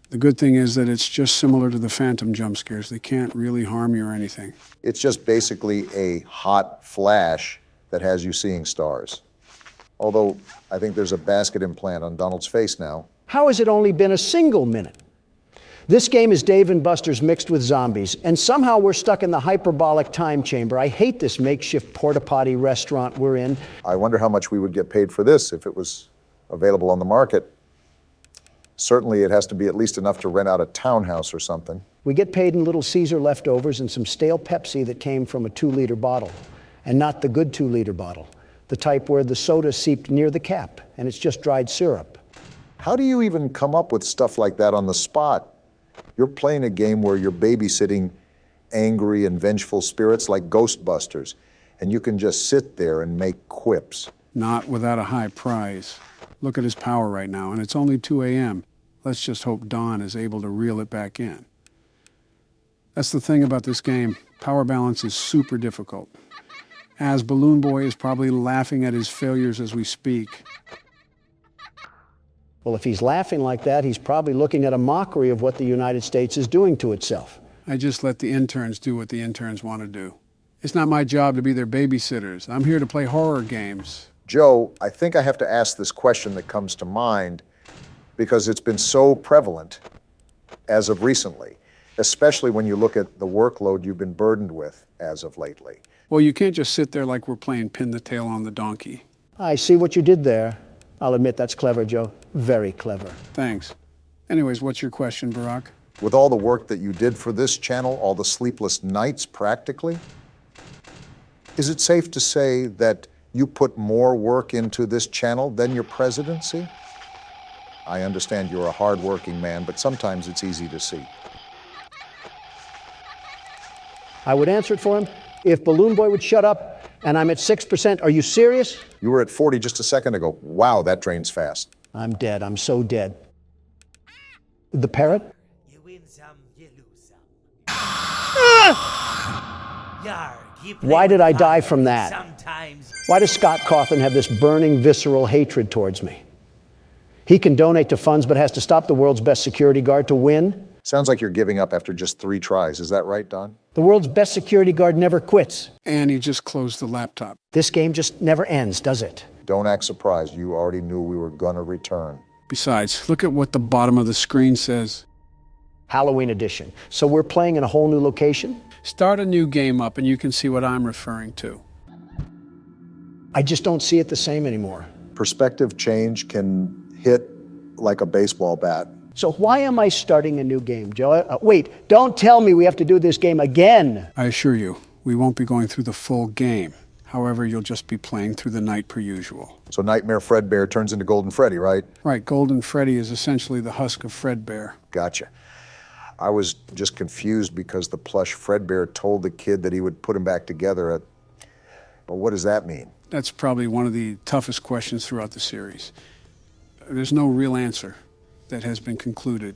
S3: The good thing is that it's just similar to the Phantom jump scares. They can't really harm you or anything.
S2: It's just basically a hot flash that has you seeing stars. Although, I think there's a basket implant on Donald's face now.
S1: How has it only been a single minute? This game is Dave and Buster's mixed with zombies, and somehow we're stuck in the hyperbolic time chamber. I hate this makeshift porta-potty restaurant we're in.
S2: I wonder how much we would get paid for this if it was available on the market. Certainly it has to be at least enough to rent out a townhouse or something.
S1: We get paid in Little Caesar leftovers and some stale Pepsi that came from a 2-liter bottle, and not the good 2-liter bottle, the type where the soda seeped near the cap, and it's just dried syrup.
S2: How do you even come up with stuff like that on the spot? You're playing a game where you're babysitting angry and vengeful spirits like Ghostbusters, and you can just sit there and make quips.
S3: Not without a high prize. Look at his power right now, and it's only 2 a.m. Let's just hope Don is able to reel it back in. That's the thing about this game. Power balance is super difficult. As Balloon Boy is probably laughing at his failures as we speak.
S1: Well, if he's laughing like that, he's probably looking at a mockery of what the United States is doing to itself.
S3: I just let the interns do what the interns want to do. It's not my job to be their babysitters. I'm here to play horror games.
S2: Joe, I think I have to ask this question that comes to mind because it's been so prevalent as of recently, especially when you look at the workload you've been burdened with as of lately.
S3: Well, you can't just sit there like we're playing pin the tail on the donkey.
S1: I see what you did there. I'll admit that's clever, Joe. Very clever.
S3: Thanks. Anyways, what's your question, Barack?
S2: With all the work that you did for this channel, all the sleepless nights practically, Is it safe to say that you put more work into this channel than your presidency? I understand you're a hard-working man, but sometimes it's easy to see.
S1: I would answer it for him if Balloon Boy would shut up, and I'm at 6%. Are you serious?
S2: You were at 40 just a second ago. Wow, that drains fast.
S1: I'm dead. I'm so dead. The parrot?
S17: You win some, you lose some. Yarg, you play
S1: Why did
S17: with
S1: I die
S17: fire
S1: from that?
S17: Sometimes.
S1: Why does Scott Cawthon have this burning, visceral hatred towards me? He can donate to funds, but has to stop the world's best security guard to win.
S2: Sounds like you're giving up after just 3 tries. Is that right, Don?
S1: The world's best security guard never quits.
S3: And he just closed the laptop.
S1: This game just never ends, does it?
S2: Don't act surprised. You already knew we were gonna return.
S3: Besides, look at what the bottom of the screen says.
S1: Halloween edition. So we're playing in a whole new location?
S3: Start a new game up and you can see what I'm referring to.
S1: I just don't see it the same anymore.
S2: Perspective change can hit like a baseball bat.
S1: So why am I starting a new game, Joe? Wait, don't tell me we have to do this game again.
S3: I assure you, we won't be going through the full game. However, you'll just be playing through the night per usual.
S2: So Nightmare Fredbear turns into Golden Freddy, right?
S3: Right, Golden Freddy is essentially the husk of Fredbear.
S2: Gotcha. I was just confused because the plush Fredbear told the kid that he would put him back together. But what does that mean?
S3: That's probably one of the toughest questions throughout the series. There's no real answer that has been concluded.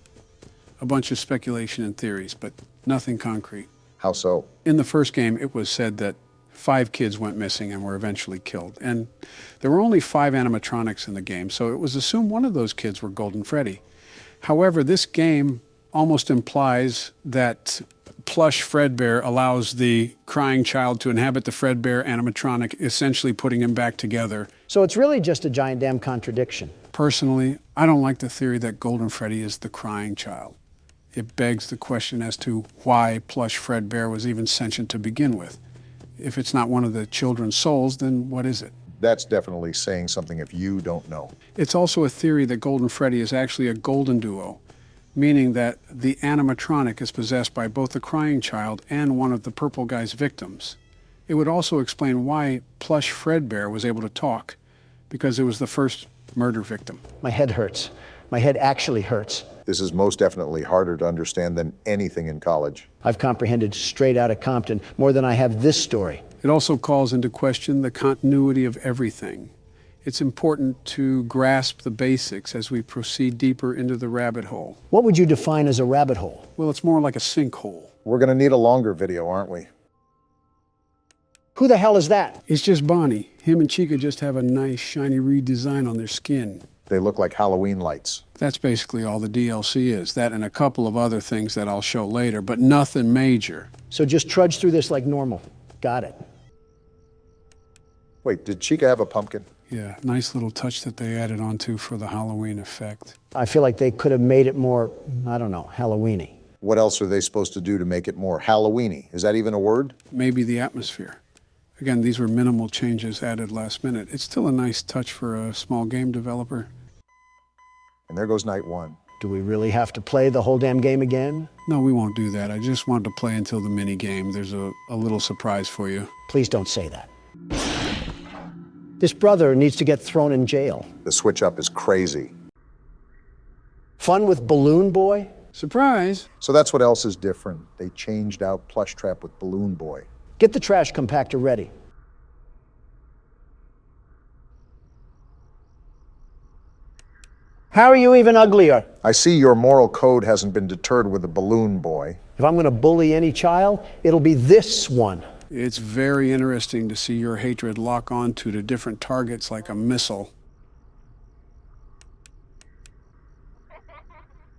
S3: A bunch of speculation and theories, but nothing concrete.
S2: How so?
S3: In the first game, it was said that 5 kids went missing and were eventually killed. And there were only 5 animatronics in the game, so it was assumed one of those kids were Golden Freddy. However, this game almost implies that plush Fredbear allows the crying child to inhabit the Fredbear animatronic, essentially putting him back together.
S1: So it's really just a giant damn contradiction.
S3: Personally, I don't like the theory that Golden Freddy is the crying child. It begs the question as to why plush Fredbear was even sentient to begin with. If it's not one of the children's souls, then what is it?
S2: That's definitely saying something if you don't know.
S3: It's also a theory that Golden Freddy is actually a golden duo, meaning that the animatronic is possessed by both the crying child and one of the purple guy's victims. It would also explain why plush Fredbear was able to talk, because it was the first murder victim.
S1: My head hurts. My head actually hurts.
S2: This is most definitely harder to understand than anything in college.
S1: I've comprehended straight out of Compton more than I have this story.
S3: It also calls into question the continuity of everything. It's important to grasp the basics as we proceed deeper into the rabbit hole.
S1: What would you define as a rabbit hole?
S3: Well, it's more like a sinkhole.
S2: We're going to need a longer video, aren't we?
S1: Who the hell is that?
S3: It's just Bonnie. Him and Chica just have a nice, shiny redesign on their skin.
S2: They look like Halloween lights.
S3: That's basically all the DLC is. That and a couple of other things that I'll show later, but nothing major.
S1: So just trudge through this like normal. Got it.
S2: Wait, did Chica have a pumpkin?
S3: Yeah, nice little touch that they added onto for the Halloween effect.
S1: I feel like they could have made it more, I don't know, Halloween-y.
S2: What else are they supposed to do to make it more Halloween-y? Is that even a word?
S3: Maybe the atmosphere. Again, these were minimal changes added last minute. It's still a nice touch for a small game developer.
S2: And there goes night 1.
S1: Do we really have to play the whole damn game again?
S3: No, we won't do that. I just wanted to play until the mini game. There's a little surprise for you.
S1: Please don't say that. This brother needs to get thrown in jail.
S2: The switch up is crazy.
S1: Fun with Balloon Boy?
S3: Surprise!
S2: So that's what else is different. They changed out Plush Trap with Balloon Boy.
S1: Get the trash compactor ready. How are you even uglier?
S2: I see your moral code hasn't been deterred with the Balloon Boy.
S1: If I'm going to bully any child, it'll be this one.
S3: It's very interesting to see your hatred lock onto to different targets like a missile.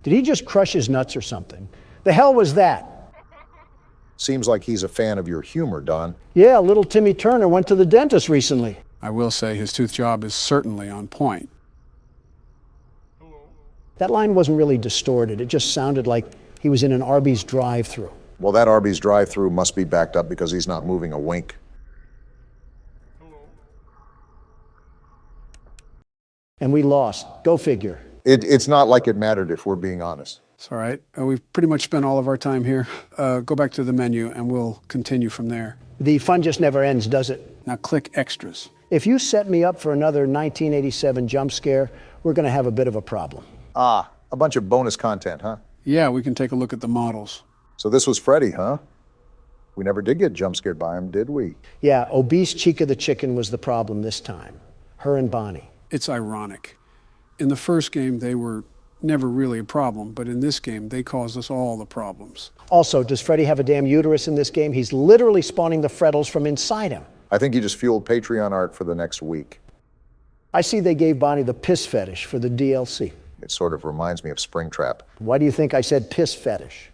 S1: Did he just crush his nuts or something? The hell was that?
S2: Seems like he's a fan of your humor, Don.
S1: Yeah, little Timmy Turner went to the dentist recently.
S3: I will say his tooth job is certainly on point.
S1: That line wasn't really distorted. It just sounded like he was in an Arby's drive-thru.
S2: Well, that Arby's drive-thru must be backed up because he's not moving a wink.
S1: And we lost. Go figure.
S2: It's not like it mattered if we're being honest.
S3: It's all right. We've pretty much spent all of our time here. Go back to the menu and we'll continue from there.
S1: The fun just never ends, does it?
S3: Now click Extras.
S1: If you set me up for another 1987 jump scare, we're going to have a bit of a problem.
S2: Ah, a bunch of bonus content, huh?
S3: Yeah, we can take a look at the models.
S2: So this was Freddy, huh? We never did get jump scared by him, did we?
S1: Yeah, obese Chica the chicken was the problem this time. Her and Bonnie.
S3: It's ironic. In the first game, they were never really a problem, but in this game, they caused us all the problems.
S1: Also, does Freddy have a damn uterus in this game? He's literally spawning the Freddles from inside him.
S2: I think he just fueled Patreon art for the next week.
S1: I see they gave Bonnie the piss fetish for the DLC.
S2: It sort of reminds me of Springtrap.
S1: Why do you think I said piss fetish?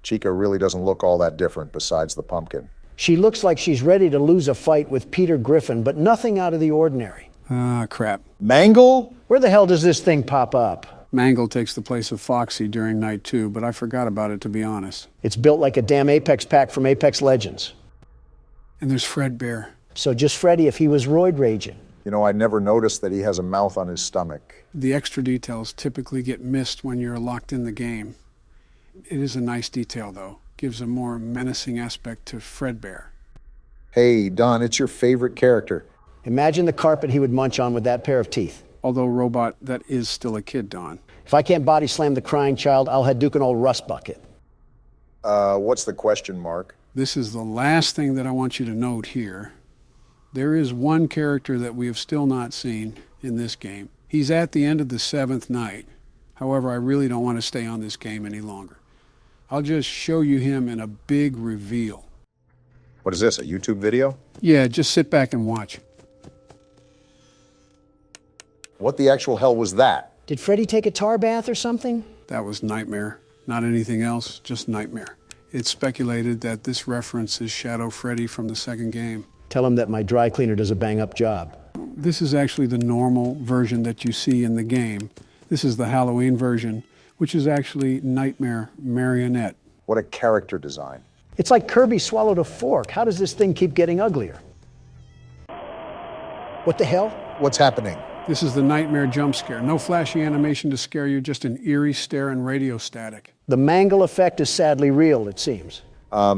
S2: Chica really doesn't look all that different besides the pumpkin.
S1: She looks like she's ready to lose a fight with Peter Griffin, but nothing out of the ordinary.
S3: Ah, crap.
S2: Mangle?
S1: Where the hell does this thing pop up?
S3: Mangle takes the place of Foxy during night 2, but I forgot about it, to be honest.
S1: It's built like a damn Apex pack from Apex Legends.
S3: And there's Fredbear.
S1: So just Freddy if he was roid raging.
S2: You know, I never noticed that he has a mouth on his stomach.
S3: The extra details typically get missed when you're locked in the game. It is a nice detail, though. Gives a more menacing aspect to Fredbear.
S2: Hey, Don, it's your favorite character.
S1: Imagine the carpet he would munch on with that pair of teeth.
S3: Although, Robot, that is still a kid, Don.
S1: If I can't body slam the crying child, I'll Hadouken old Rust Bucket.
S2: What's the question, Mark?
S3: This is the last thing that I want you to note here. There is one character that we have still not seen in this game. He's at the end of the 7th night. However, I really don't want to stay on this game any longer. I'll just show you him in a big reveal.
S2: What is this, a YouTube video?
S3: Yeah, just sit back and watch.
S2: What the actual hell was that?
S1: Did Freddy take a tar bath or something?
S3: That was Nightmare. Not anything else, just Nightmare. It's speculated that this reference is Shadow Freddy from the second game.
S1: Tell him that my dry cleaner does a bang-up job.
S3: This is actually the normal version that you see in the game. This is the Halloween version, which is actually Nightmare Marionette.
S2: What a character design.
S1: It's like Kirby swallowed a fork. How does this thing keep getting uglier? What the hell?
S2: What's happening?
S3: This is the Nightmare jump scare. No flashy animation to scare you, just an eerie stare and radio static.
S1: The Mangle effect is sadly real, it seems.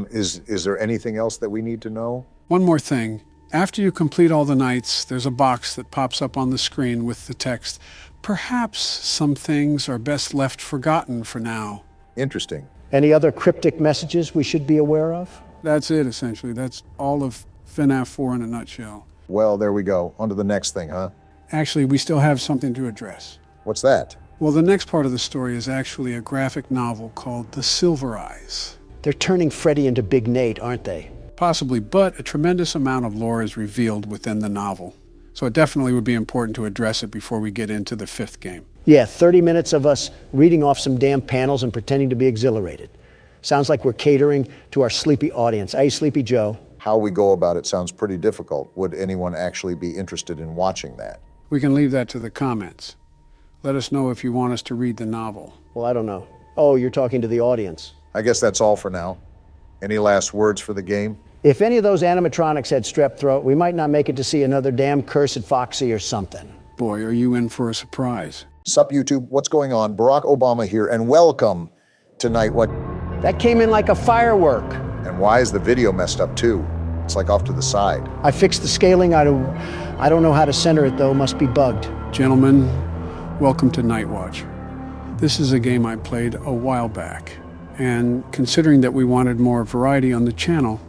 S2: Is there anything else that we need to know?
S3: One more thing. After you complete all the nights, there's a box that pops up on the screen with the text, "Perhaps some things are best left forgotten for now."
S2: Interesting.
S1: Any other cryptic messages we should be aware of?
S3: That's it, essentially. That's all of FNAF 4 in a nutshell.
S2: Well, there we go. On to the next thing, huh?
S3: Actually, we still have something to address.
S2: What's that?
S3: Well, the next part of the story is actually a graphic novel called The Silver Eyes.
S1: They're turning Freddy into Big Nate, aren't they?
S3: Possibly, but a tremendous amount of lore is revealed within the novel. So it definitely would be important to address it before we get into the 5th game.
S1: Yeah, 30 minutes of us reading off some damn panels and pretending to be exhilarated. Sounds like we're catering to our sleepy audience. Hey, Sleepy Joe.
S2: How we go about it sounds pretty difficult. Would anyone actually be interested in watching that?
S3: We can leave that to the comments. Let us know if you want us to read the novel.
S1: Well, I don't know. Oh, you're talking to the audience.
S2: I guess that's all for now. Any last words for the game?
S1: If any of those animatronics had strep throat, we might not make it to see another damn cursed Foxy or something.
S3: Boy, are you in for a surprise.
S2: Sup, YouTube? What's going on? Barack Obama here, and welcome to Night What?
S1: That came in like a firework.
S2: And why is the video messed up, too? It's like off to the side.
S1: I fixed the scaling. I don't know how to center it, though. Must be bugged.
S3: Gentlemen, welcome to Night Watch. This is a game I played a while back. And considering that we wanted more variety on the channel,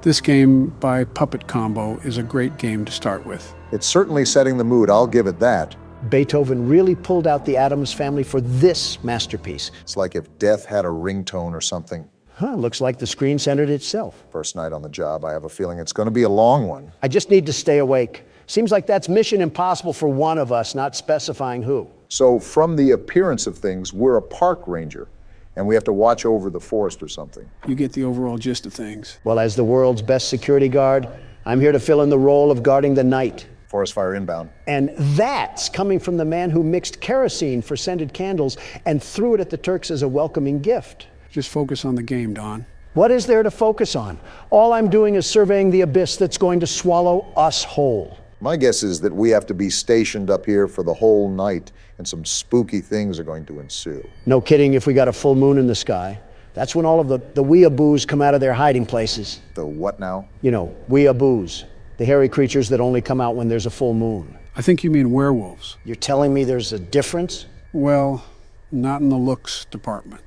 S3: this game by Puppet Combo is a great game to start with.
S2: It's certainly setting the mood, I'll give it that.
S1: Beethoven really pulled out the Addams Family for this masterpiece.
S2: It's like if death had a ringtone or something.
S1: Huh, looks like the screen centered itself.
S2: First night on the job, I have a feeling it's going to be a long one.
S1: I just need to stay awake. Seems like that's mission impossible for one of us, not specifying who.
S2: So from the appearance of things, we're a park ranger, and we have to watch over the forest or something.
S3: You get the overall gist of things.
S1: Well, as the world's best security guard, I'm here to fill in the role of guarding the night.
S2: Forest fire inbound.
S1: And that's coming from the man who mixed kerosene for scented candles and threw it at the Turks as a welcoming gift.
S3: Just focus on the game, Don.
S1: What is there to focus on? All I'm doing is surveying the abyss that's going to swallow us whole.
S2: My guess is that we have to be stationed up here for the whole night, and some spooky things are going to ensue.
S1: No kidding if we got a full moon in the sky. That's when all of the weeaboos come out of their hiding places.
S2: The what now?
S1: You know, weeaboos. The hairy creatures that only come out when there's a full moon.
S3: I think you mean werewolves.
S1: You're telling me there's a difference?
S3: Well, not in the looks department.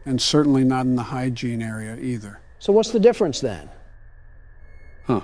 S3: And certainly not in the hygiene area either.
S1: So what's the difference then?
S3: Huh.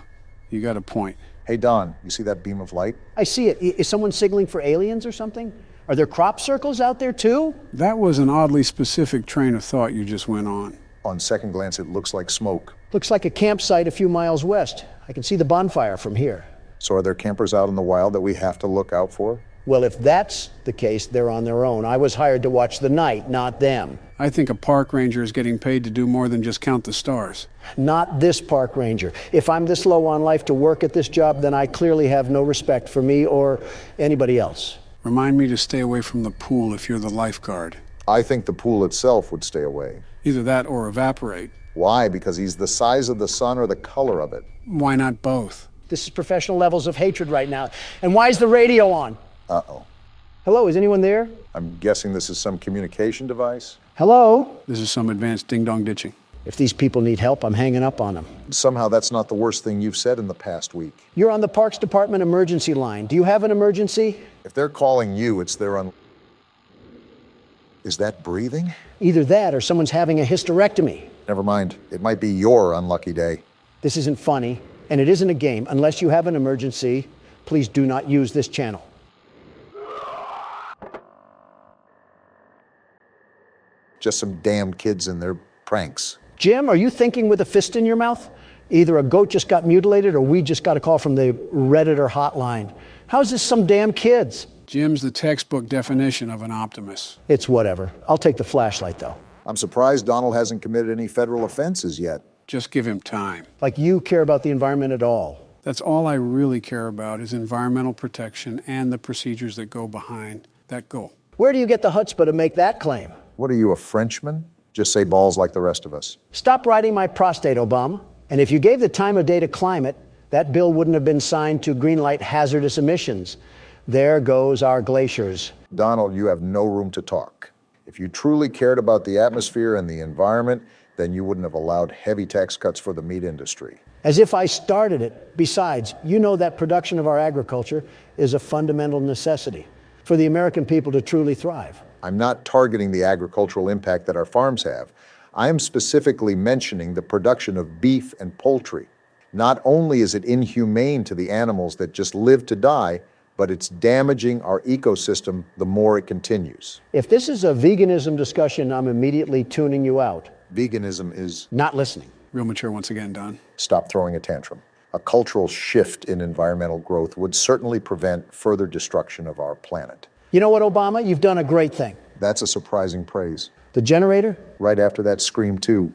S3: You got a point.
S2: Hey, Don, you see that beam of light?
S1: I see it. Is someone signaling for aliens or something? Are there crop circles out there too?
S3: That was an oddly specific train of thought you just went on.
S2: On second glance, it looks like smoke.
S1: Looks like a campsite a few miles west. I can see the bonfire from here.
S2: So are there campers out in the wild that we have to look out for?
S1: Well, if that's the case, they're on their own. I was hired to watch the night, not them.
S3: I think a park ranger is getting paid to do more than just count the stars.
S1: Not this park ranger. If I'm this low on life to work at this job, then I clearly have no respect for me or anybody else.
S3: Remind me to stay away from the pool if you're the lifeguard.
S2: I think the pool itself would stay away.
S3: Either that or evaporate.
S2: Why? Because he's the size of the sun or the color of it?
S3: Why not both?
S1: This is professional levels of hatred right now. And why is the radio on?
S2: Uh-oh.
S1: Hello, is anyone there?
S2: I'm guessing this is some communication device?
S1: Hello?
S3: This is some advanced ding-dong ditching.
S1: If these people need help, I'm hanging up on them.
S2: Somehow that's not the worst thing you've said in the past week.
S1: You're on the Parks Department emergency line. Do you have an emergency?
S2: If they're calling you, it's their Is that breathing?
S1: Either that or someone's having a hysterectomy.
S2: Never mind. It might be your unlucky day.
S1: This isn't funny, and it isn't a game. Unless you have an emergency, please do not use this channel.
S2: Just some damn kids and their pranks.
S1: Jim, are you thinking with a fist in your mouth? Either a goat just got mutilated or we just got a call from the Redditor hotline. How's this some damn kids?
S3: Jim's the textbook definition of an optimist.
S1: It's whatever. I'll take the flashlight, though.
S2: I'm surprised Donald hasn't committed any federal offenses yet.
S3: Just give him time.
S1: Like you care about the environment at all.
S3: That's all I really care about is environmental protection and the procedures that go behind that goal.
S1: Where do you get the chutzpah to make that claim?
S2: What are you, a Frenchman? Just say balls like the rest of us.
S1: Stop riding my prostate, Obama. And if you gave the time of day to climate, that bill wouldn't have been signed to greenlight hazardous emissions. There goes our glaciers.
S2: Donald, you have no room to talk. If you truly cared about the atmosphere and the environment, then you wouldn't have allowed heavy tax cuts for the meat industry.
S1: As if I started it. Besides, you know that production of our agriculture is a fundamental necessity for the American people to truly thrive.
S2: I'm not targeting the agricultural impact that our farms have. I am specifically mentioning the production of beef and poultry. Not only is it inhumane to the animals that just live to die, but it's damaging our ecosystem the more it continues.
S1: If this is a veganism discussion, I'm immediately tuning you out.
S2: Veganism is
S1: not listening.
S3: Real mature once again, Don.
S2: Stop throwing a tantrum. A cultural shift in environmental growth would certainly prevent further destruction of our planet.
S1: You know what, Obama? You've done a great thing.
S2: That's a surprising praise.
S1: The generator?
S2: Right after that Scream 2.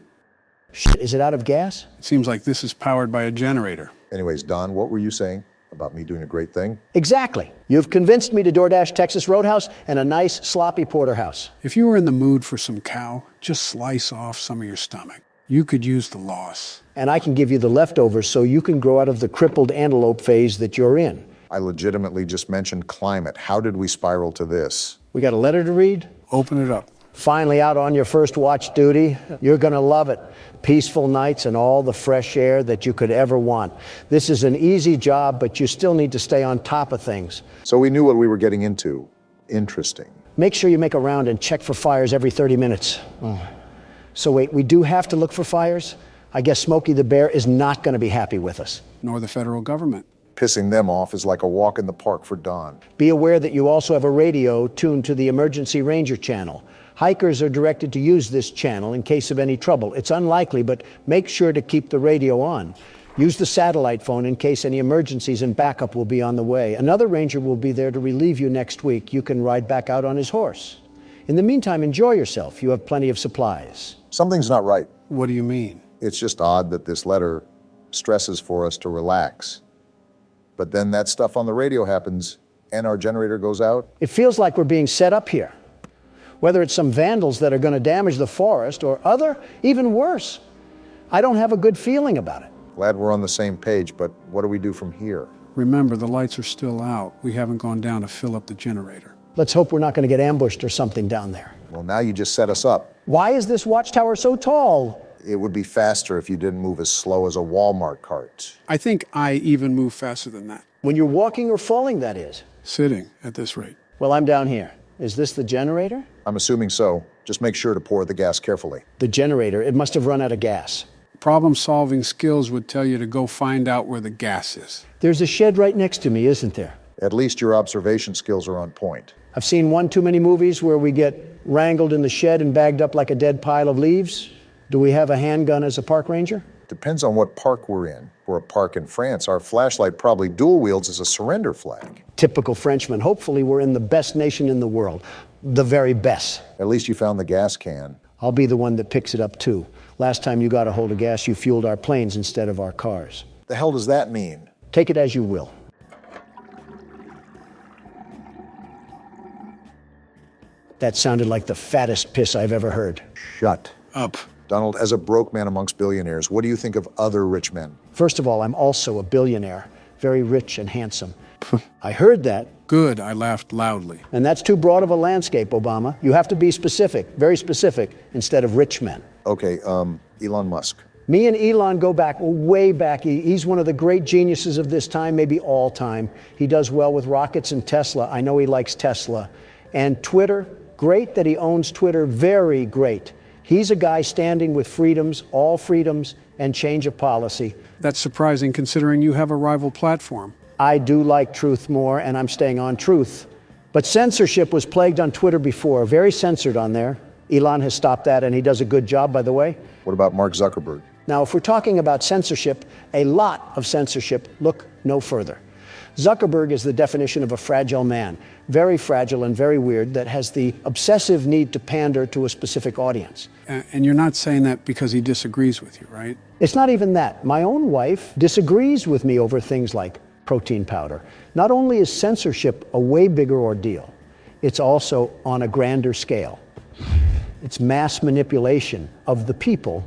S1: Shit, is it out of gas?
S3: It seems like this is powered by a generator.
S2: Anyways, Don, what were you saying about me doing a great thing?
S1: Exactly. You've convinced me to DoorDash Texas Roadhouse and a nice sloppy porterhouse.
S3: If you were in the mood for some cow, just slice off some of your stomach. You could use the loss.
S1: And I can give you the leftovers so you can grow out of the crippled antelope phase that you're in.
S2: I legitimately just mentioned climate. How did we spiral to this?
S1: We got a letter to read?
S3: Open it up.
S1: Finally out on your first watch duty. You're gonna love it. Peaceful nights and all the fresh air that you could ever want. This is an easy job, but you still need to stay on top of things.
S2: So we knew what we were getting into. Interesting.
S1: Make sure you make a round and check for fires every 30 minutes. Oh. So wait, we do have to look for fires? I guess Smokey the Bear is not gonna be happy with us.
S3: Nor the federal government.
S2: Pissing them off is like a walk in the park for Don.
S1: Be aware that you also have a radio tuned to the Emergency Ranger channel. Hikers are directed to use this channel in case of any trouble. It's unlikely, but make sure to keep the radio on. Use the satellite phone in case any emergencies, and backup will be on the way. Another ranger will be there to relieve you next week. You can ride back out on his horse. In the meantime, enjoy yourself. You have plenty of supplies.
S2: Something's not right.
S3: What do you mean?
S2: It's just odd that this letter stresses for us to relax. But then that stuff on the radio happens and our generator goes out.
S1: It feels like we're being set up here. Whether it's some vandals that are going to damage the forest or other, even worse. I don't have a good feeling about it.
S2: Glad we're on the same page, but what do we do from here?
S3: Remember, the lights are still out. We haven't gone down to fill up the generator.
S1: Let's hope we're not going to get ambushed or something down there.
S2: Well, now you just set us up.
S1: Why is this watchtower so tall?
S2: It would be faster if you didn't move as slow as a Walmart cart.
S3: I think I even move faster than that.
S1: When you're walking or falling, that is.
S3: Sitting at this rate.
S1: Well, I'm down here. Is this the generator?
S2: I'm assuming so. Just make sure to pour the gas carefully.
S1: The generator, it must have run out of gas.
S3: Problem-solving skills would tell you to go find out where the gas is.
S1: There's a shed right next to me, isn't there?
S2: At least your observation skills are on point.
S1: I've seen one too many movies where we get wrangled in the shed and bagged up like a dead pile of leaves. Do we have a handgun as a park ranger?
S2: Depends on what park we're in. For a park in France, our flashlight probably dual wields as a surrender flag.
S1: Typical Frenchman. Hopefully we're in the best nation in the world. The very best.
S2: At least you found the gas can.
S1: I'll be the one that picks it up too. Last time you got a hold of gas, you fueled our planes instead of our cars.
S2: The hell does that mean?
S1: Take it as you will. That sounded like the fattest piss I've ever heard.
S2: Shut
S3: up.
S2: Donald, as a broke man amongst billionaires, what do you think of other rich men?
S1: First of all, I'm also a billionaire. Very rich and handsome. I heard that.
S3: Good, I laughed loudly.
S1: And that's too broad of a landscape, Obama. You have to be specific, very specific, instead of rich men.
S2: Okay, Elon Musk.
S1: Me and Elon go back, way back. He's one of the great geniuses of this time, maybe all time. He does well with rockets and Tesla. I know he likes Tesla. And Twitter, great that he owns Twitter, very great. He's a guy standing with freedoms, all freedoms, and change of policy.
S3: That's surprising considering you have a rival platform.
S1: I do like truth more, and I'm staying on truth. But censorship was plagued on Twitter before, very censored on there. Elon has stopped that, and he does a good job, by the way.
S2: What about Mark Zuckerberg?
S1: Now, if we're talking about censorship, a lot of censorship, look no further. Zuckerberg is the definition of a fragile man, very fragile and very weird, that has the obsessive need to pander to a specific audience.
S3: And you're not saying that because he disagrees with you, right?
S1: It's not even that. My own wife disagrees with me over things like protein powder. Not only is censorship a way bigger ordeal, it's also on a grander scale. It's mass manipulation of the people,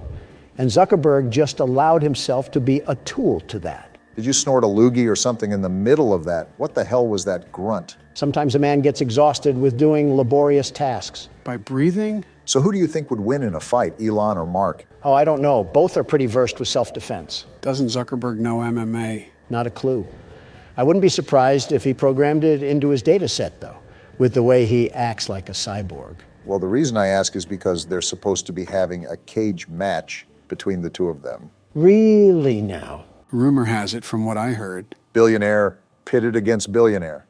S1: and Zuckerberg just allowed himself to be a tool to that.
S2: Did you snort a loogie or something in the middle of that? What the hell was that grunt?
S1: Sometimes a man gets exhausted with doing laborious tasks.
S3: By breathing?
S2: So who do you think would win in a fight, Elon or Mark?
S1: Oh, I don't know. Both are pretty versed with self-defense.
S3: Doesn't Zuckerberg know MMA?
S1: Not a clue. I wouldn't be surprised if he programmed it into his data set, though, with the way he acts like a cyborg.
S2: Well, the reason I ask is because they're supposed to be having a cage match between the two of them.
S1: Really now?
S3: Rumor has it, from what I heard.
S2: Billionaire pitted against billionaire.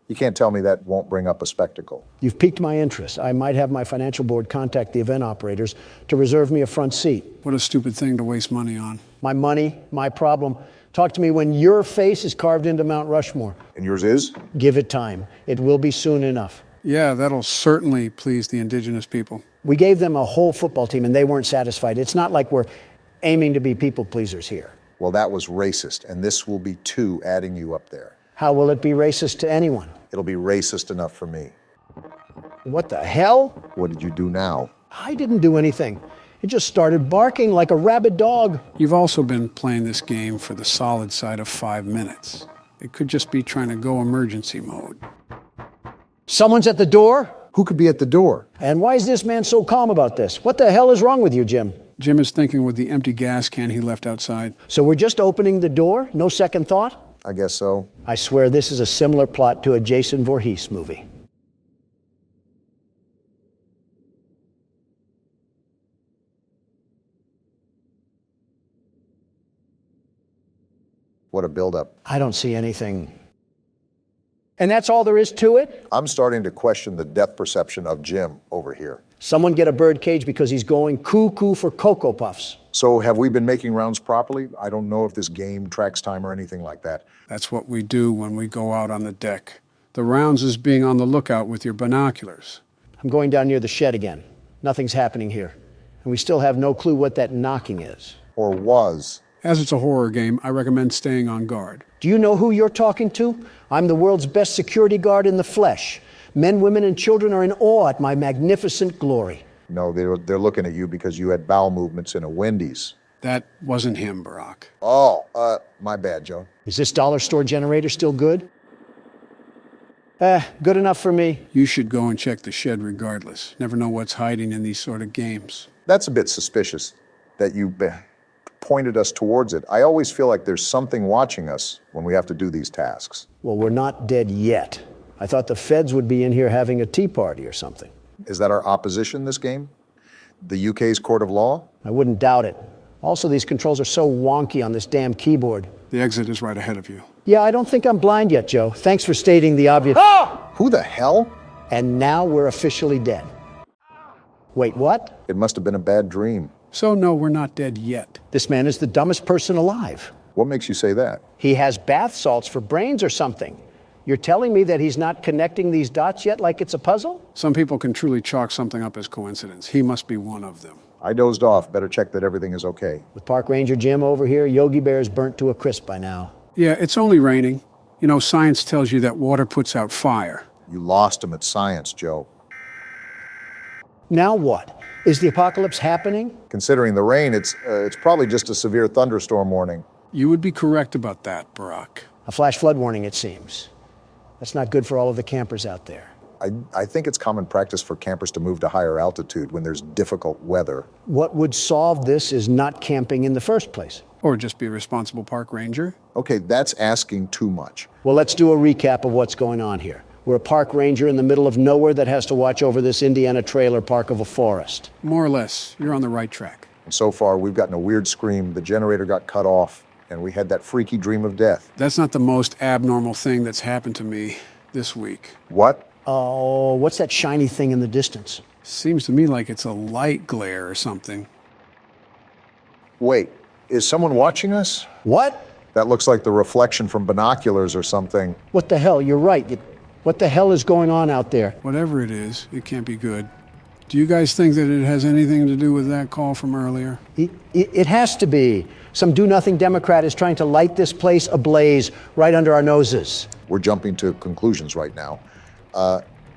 S2: You can't tell me that won't bring up a spectacle.
S1: You've piqued my interest. I might have my financial board contact the event operators to reserve me a front seat.
S3: What a stupid thing to waste money on.
S1: My money, my problem. Talk to me when your face is carved into Mount Rushmore.
S2: And yours is?
S1: Give it time. It will be soon enough.
S3: Yeah, that'll certainly please the indigenous people.
S1: We gave them a whole football team and they weren't satisfied. It's not like we're aiming to be people pleasers here.
S2: Well, that was racist, and this will be two adding you up there.
S1: How will it be racist to anyone?
S2: It'll be racist enough for me.
S1: What the hell?
S2: What did you do now?
S1: I didn't do anything. It just started barking like a rabid dog.
S3: You've also been playing this game for the solid side of 5 minutes. It could just be trying to go emergency mode.
S1: Someone's at the door?
S2: Who could be at the door?
S1: And why is this man so calm about this? What the hell is wrong with you, Jim?
S3: Jim is thinking with the empty gas can he left outside.
S1: So we're just opening the door? No second thought?
S2: I guess so.
S1: I swear this is a similar plot to a Jason Voorhees movie.
S2: What a buildup.
S1: I don't see anything. And that's all there is to it?
S2: I'm starting to question the depth perception of Jim over here.
S1: Someone get a bird cage because he's going cuckoo for Cocoa Puffs.
S2: So have we been making rounds properly? I don't know if this game tracks time or anything like that.
S3: That's what we do when we go out on the deck. The rounds is being on the lookout with your binoculars.
S1: I'm going down near the shed again. Nothing's happening here. And we still have no clue what that knocking is.
S2: Or was.
S3: As it's a horror game, I recommend staying on guard.
S1: Do you know who you're talking to? I'm the world's best security guard in the flesh. Men, women, and children are in awe at my magnificent glory.
S2: No, they're looking at you because you had bowel movements in a Wendy's.
S3: That wasn't him, Barack.
S2: Oh, My bad, Joe.
S1: Is this dollar store generator still good? Good enough for me.
S3: You should go and check the shed regardless. Never know what's hiding in these sort of games.
S2: That's a bit suspicious that you pointed us towards it. I always feel like there's something watching us when we have to do these tasks.
S1: Well, we're not dead yet. I thought the feds would be in here having a tea party or something.
S2: Is that our opposition this game? The UK's court of law?
S1: I wouldn't doubt it. Also, these controls are so wonky on this damn keyboard.
S3: The exit is right ahead of you.
S1: Yeah, I don't think I'm blind yet, Joe. Thanks for stating the obvious.
S2: Ah! Who the hell?
S1: And now we're officially dead. Wait, what?
S2: It must have been a bad dream.
S3: So no, we're not dead yet.
S1: This man is the dumbest person alive.
S2: What makes you say that?
S1: He has bath salts for brains or something. You're telling me that he's not connecting these dots yet like it's a puzzle?
S3: Some people can truly chalk something up as coincidence. He must be one of them.
S2: I dozed off. Better check that everything is okay.
S1: With Park Ranger Jim over here, Yogi Bear's burnt to a crisp by now.
S3: Yeah, it's only raining. You know, science tells you that water puts out fire.
S2: You lost him at science, Joe.
S1: Now what? Is the apocalypse happening?
S2: Considering the rain, it's probably just a severe thunderstorm warning.
S3: You would be correct about that, Barack.
S1: A flash flood warning, it seems. That's not good for all of the campers out there.
S2: I think it's common practice for campers to move to higher altitude when there's difficult weather.
S1: What would solve this is not camping in the first place.
S3: Or just be a responsible park ranger.
S2: Okay, that's asking too much.
S1: Well, let's do a recap of what's going on here. We're a park ranger in the middle of nowhere that has to watch over this Indiana trailer park of a forest.
S3: More or less. You're on the right track.
S2: And so far, we've gotten a weird scream, the generator got cut off, and we had that freaky dream of death.
S3: That's not the most abnormal thing that's happened to me this week.
S2: What?
S1: Oh, what's that shiny thing in the distance?
S3: Seems to me like it's a light glare or something.
S2: Wait, is someone watching us?
S1: What?
S2: That looks like the reflection from binoculars or something.
S1: What the hell? You're right. What the hell is going on out there?
S3: Whatever it is, it can't be good. Do you guys think that it has anything to do with that call from earlier?
S1: It has to be. Some do-nothing Democrat is trying to light this place ablaze right under our noses.
S2: We're jumping to conclusions right now.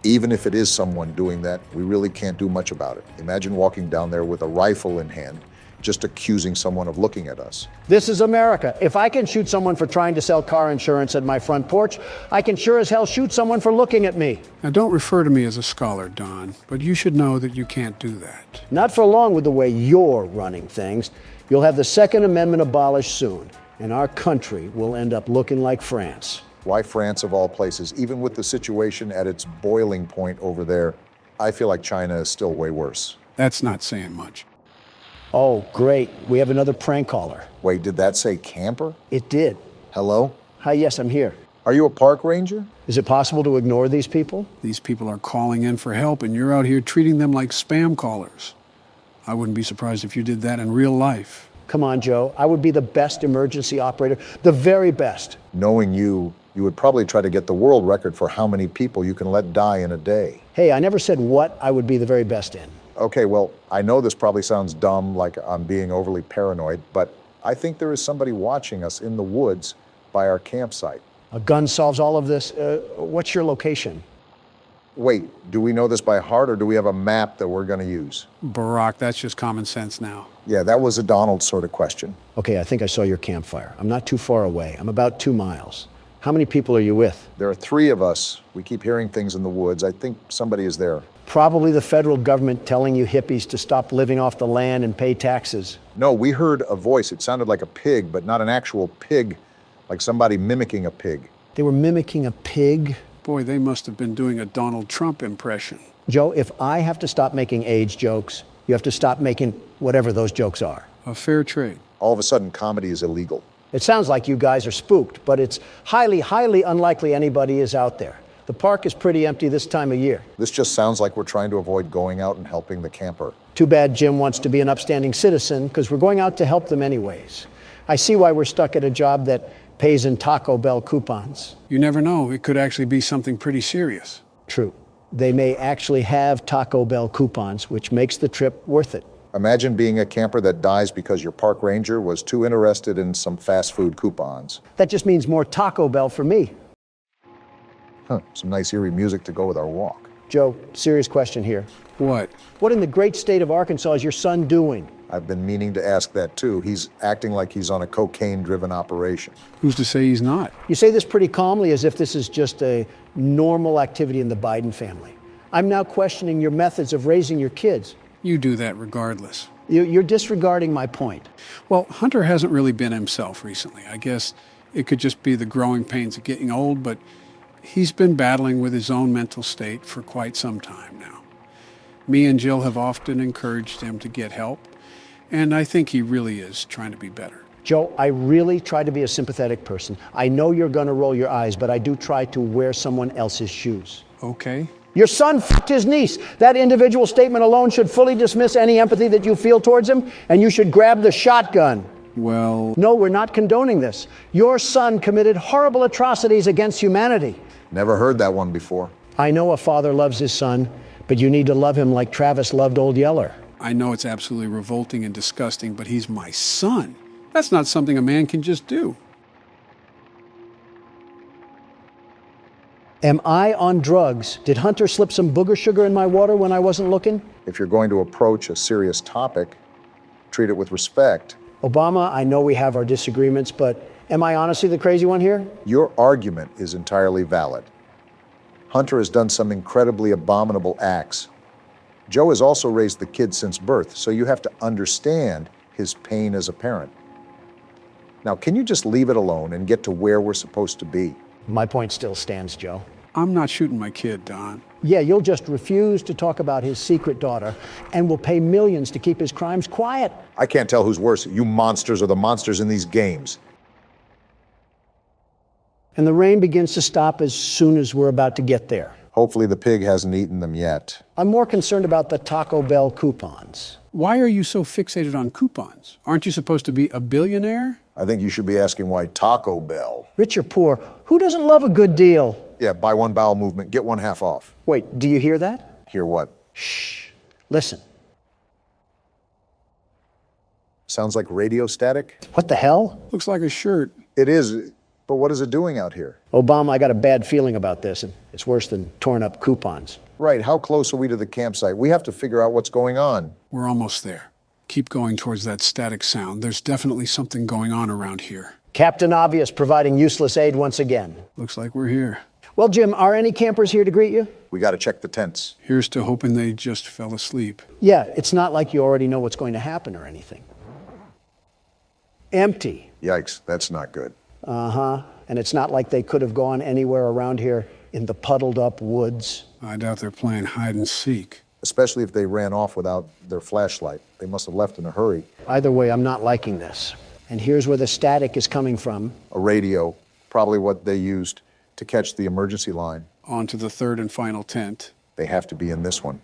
S2: Even if it is someone doing that, we really can't do much about it. Imagine walking down there with a rifle in hand, just accusing someone of looking at us.
S1: This is America. If I can shoot someone for trying to sell car insurance at my front porch, I can sure as hell shoot someone for looking at me.
S3: Now, don't refer to me as a scholar, Don, but you should know that you can't do that.
S1: Not for long with the way you're running things. You'll have the Second Amendment abolished soon, and our country will end up looking like France.
S2: Why France of all places? Even with the situation at its boiling point over there, I feel like China is still way worse.
S3: That's not saying much.
S1: Oh, great. We have another prank caller.
S2: Wait, did that say camper?
S1: It did.
S2: Hello?
S1: Hi, yes, I'm here.
S2: Are you a park ranger?
S1: Is it possible to ignore these people?
S3: These people are calling in for help, and you're out here treating them like spam callers. I wouldn't be surprised if you did that in real life.
S1: Come on, Joe. I would be the best emergency operator, the very best.
S2: Knowing you would probably try to get the world record for how many people you can let die in a day.
S1: Hey, I never said what I would be the very best in.
S2: Okay, well, I know this probably sounds dumb, like I'm being overly paranoid, but I think there is somebody watching us in the woods by our campsite.
S1: A gun solves all of this. What's your location?
S2: Wait, do we know this by heart, or do we have a map that we're going to use?
S3: Barack, that's just common sense now.
S2: Yeah, that was a Donald sort of question.
S1: Okay, I think I saw your campfire. I'm not too far away. I'm about 2 miles. How many people are you with?
S2: There are 3 of us. We keep hearing things in the woods. I think somebody is there.
S1: Probably the federal government telling you hippies to stop living off the land and pay taxes.
S2: No, we heard a voice. It sounded like a pig, but not an actual pig, like somebody mimicking a pig.
S1: They were mimicking a pig?
S3: Boy, they must have been doing a Donald Trump impression.
S1: Joe, if I have to stop making age jokes, you have to stop making whatever those jokes are.
S3: A fair trade.
S2: All of a sudden, comedy is illegal.
S1: It sounds like you guys are spooked, but it's highly, highly unlikely anybody is out there. The park is pretty empty this time of year.
S2: This just sounds like we're trying to avoid going out and helping the camper.
S1: Too bad Jim wants to be an upstanding citizen, because we're going out to help them anyways. I see why we're stuck at a job that pays in Taco Bell coupons.
S3: You never know. It could actually be something pretty serious.
S1: True. They may actually have Taco Bell coupons, which makes the trip worth it.
S2: Imagine being a camper that dies because your park ranger was too interested in some fast food coupons.
S1: That just means more Taco Bell for me.
S2: Some nice eerie music to go with our walk.
S1: Joe, serious question here.
S3: What?
S1: What in the great state of Arkansas is your son doing?
S2: I've been meaning to ask that too. He's acting like he's on a cocaine-driven operation.
S3: Who's to say he's not?
S1: You say this pretty calmly, as if this is just a normal activity in the Biden family. I'm now questioning your methods of raising your kids.
S3: You do that regardless.
S1: You're disregarding my point.
S3: Well, Hunter hasn't really been himself recently. I guess it could just be the growing pains of getting old, but he's been battling with his own mental state for quite some time now. Me and Jill have often encouraged him to get help, and I think he really is trying to be better.
S1: Joe, I really try to be a sympathetic person. I know you're going to roll your eyes, but I do try to wear someone else's shoes.
S3: Okay.
S1: Your son fucked his niece. That individual statement alone should fully dismiss any empathy that you feel towards him, and you should grab the shotgun.
S3: Well...
S1: No, we're not condoning this. Your son committed horrible atrocities against humanity.
S2: Never heard that one before.
S1: I know a father loves his son, but you need to love him like Travis loved Old Yeller.
S3: I know it's absolutely revolting and disgusting, but he's my son. That's not something a man can just do.
S1: Am I on drugs? Did Hunter slip some booger sugar in my water when I wasn't looking?
S2: If you're going to approach a serious topic, treat it with respect.
S1: Obama, I know we have our disagreements, but am I honestly the crazy one here?
S2: Your argument is entirely valid. Hunter has done some incredibly abominable acts. Joe has also raised the kid since birth, so you have to understand his pain as a parent. Now, can you just leave it alone and get to where we're supposed to be?
S1: My point still stands, Joe.
S3: I'm not shooting my kid, Don.
S1: Yeah, you'll just refuse to talk about his secret daughter and will pay millions to keep his crimes quiet.
S2: I can't tell who's worse, you monsters or the monsters in these games.
S1: And the rain begins to stop as soon as we're about to get there.
S2: Hopefully the pig hasn't eaten them yet.
S1: I'm more concerned about the Taco Bell coupons.
S3: Why are you so fixated on coupons? Aren't you supposed to be a billionaire?
S2: I think you should be asking why Taco Bell.
S1: Rich or poor, who doesn't love a good deal?
S2: Yeah, buy one bowel movement, get one half off.
S1: Wait, do you hear that?
S2: Hear what?
S1: Shh. Listen.
S2: Sounds like radio static?
S1: What the hell?
S3: Looks like a shirt.
S2: It is, but what is it doing out here?
S1: Obama, I got a bad feeling about this, and it's worse than torn up coupons.
S2: Right, how close are we to the campsite? We have to figure out what's going on.
S3: We're almost there. Keep going towards that static sound. There's definitely something going on around here.
S1: Captain Obvious providing useless aid once again.
S3: Looks like we're here.
S1: Well, Jim, are any campers here to greet you?
S2: We got to check the tents.
S3: Here's to hoping they just fell asleep.
S1: Yeah, it's not like you already know what's going to happen or anything. Empty.
S2: Yikes, that's not good.
S1: Uh-huh. And it's not like they could have gone anywhere around here in the puddled up woods.
S3: I doubt they're playing hide and seek.
S2: Especially if they ran off without their flashlight. They must have left in a hurry.
S1: Either way, I'm not liking this. And here's where the static is coming from.
S2: A radio, probably what they used to catch the emergency line.
S3: On to the third and final tent.
S2: They have to be in this one.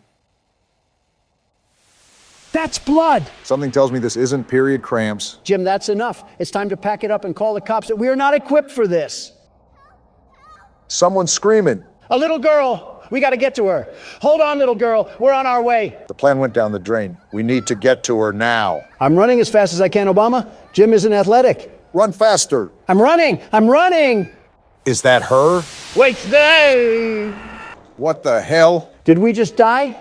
S1: That's blood!
S2: Something tells me this isn't period cramps.
S1: Jim, that's enough. It's time to pack it up and call the cops. We are not equipped for this.
S2: Someone's screaming.
S1: A little girl. We got to get to her. Hold on, little girl. We're on our way.
S2: The plan went down the drain. We need to get to her now.
S1: I'm running as fast as I can, Obama. Jim isn't athletic.
S2: Run faster.
S1: I'm running. I'm running.
S2: Is that her?
S1: Wait, stay.
S2: What the hell?
S1: Did we just die?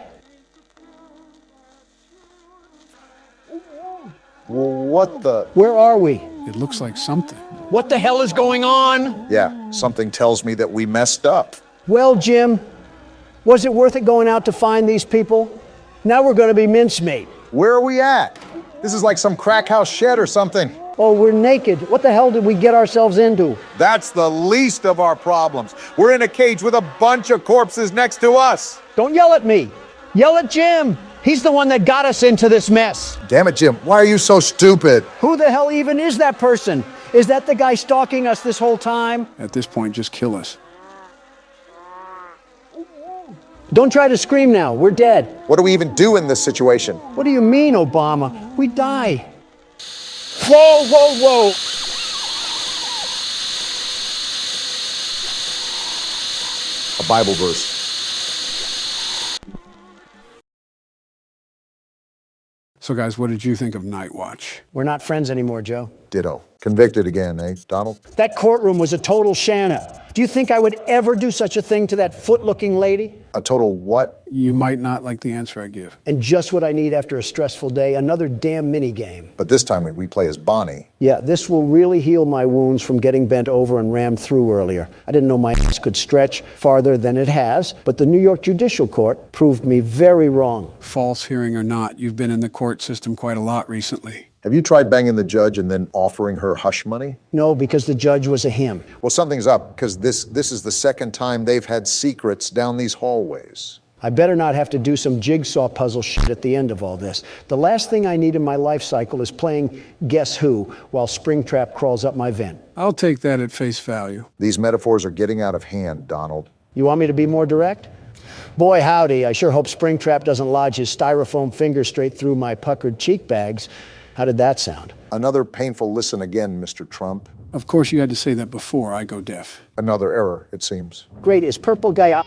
S2: What the?
S1: Where are we?
S3: It looks like something.
S1: What the hell is going on?
S2: Yeah, something tells me that we messed up.
S1: Well, Jim, was it worth it going out to find these people? Now we're going to be mincemeat.
S2: Where are we at? This is like some crack house shed or something.
S1: Oh, we're naked. What the hell did we get ourselves into?
S2: That's the least of our problems. We're in a cage with a bunch of corpses next to us.
S1: Don't yell at me. Yell at Jim. He's the one that got us into this mess.
S2: Damn it, Jim. Why are you so stupid?
S1: Who the hell even is that person? Is that the guy stalking us this whole time?
S3: At this point, just kill us.
S1: Don't try to scream now. We're dead.
S2: What do we even do in this situation?
S1: What do you mean, Obama? We die. Whoa, whoa, whoa.
S2: A Bible verse.
S3: So guys, what did you think of Night Watch?
S1: We're not friends anymore, Joe.
S2: Ditto. Convicted again, eh, Donald?
S1: That courtroom was a total shanna. Do you think I would ever do such a thing to that foot-looking lady?
S2: A total what?
S3: You might not like the answer I give.
S1: And just what I need after a stressful day, another damn mini-game.
S2: But this time we play as Bonnie.
S1: Yeah, this will really heal my wounds from getting bent over and rammed through earlier. I didn't know my ass could stretch farther than it has, but the New York Judicial Court proved me very wrong.
S3: False hearing or not, you've been in the court system quite a lot recently.
S2: Have you tried banging the judge and then offering her hush money?
S1: No, because the judge was a him.
S2: Well, something's up, because this is the second time they've had secrets down these hallways.
S1: I better not have to do some jigsaw puzzle shit at the end of all this. The last thing I need in my life cycle is playing Guess Who while Springtrap crawls up my vent.
S3: I'll take that at face value.
S2: These metaphors are getting out of hand, Donald.
S1: You want me to be more direct? Boy, howdy, I sure hope Springtrap doesn't lodge his styrofoam finger straight through my puckered cheek bags. How did that sound?
S2: Another painful listen again, Mr. Trump.
S3: Of course you had to say that before I go deaf.
S2: Another error, it seems.
S1: Great, is purple guy...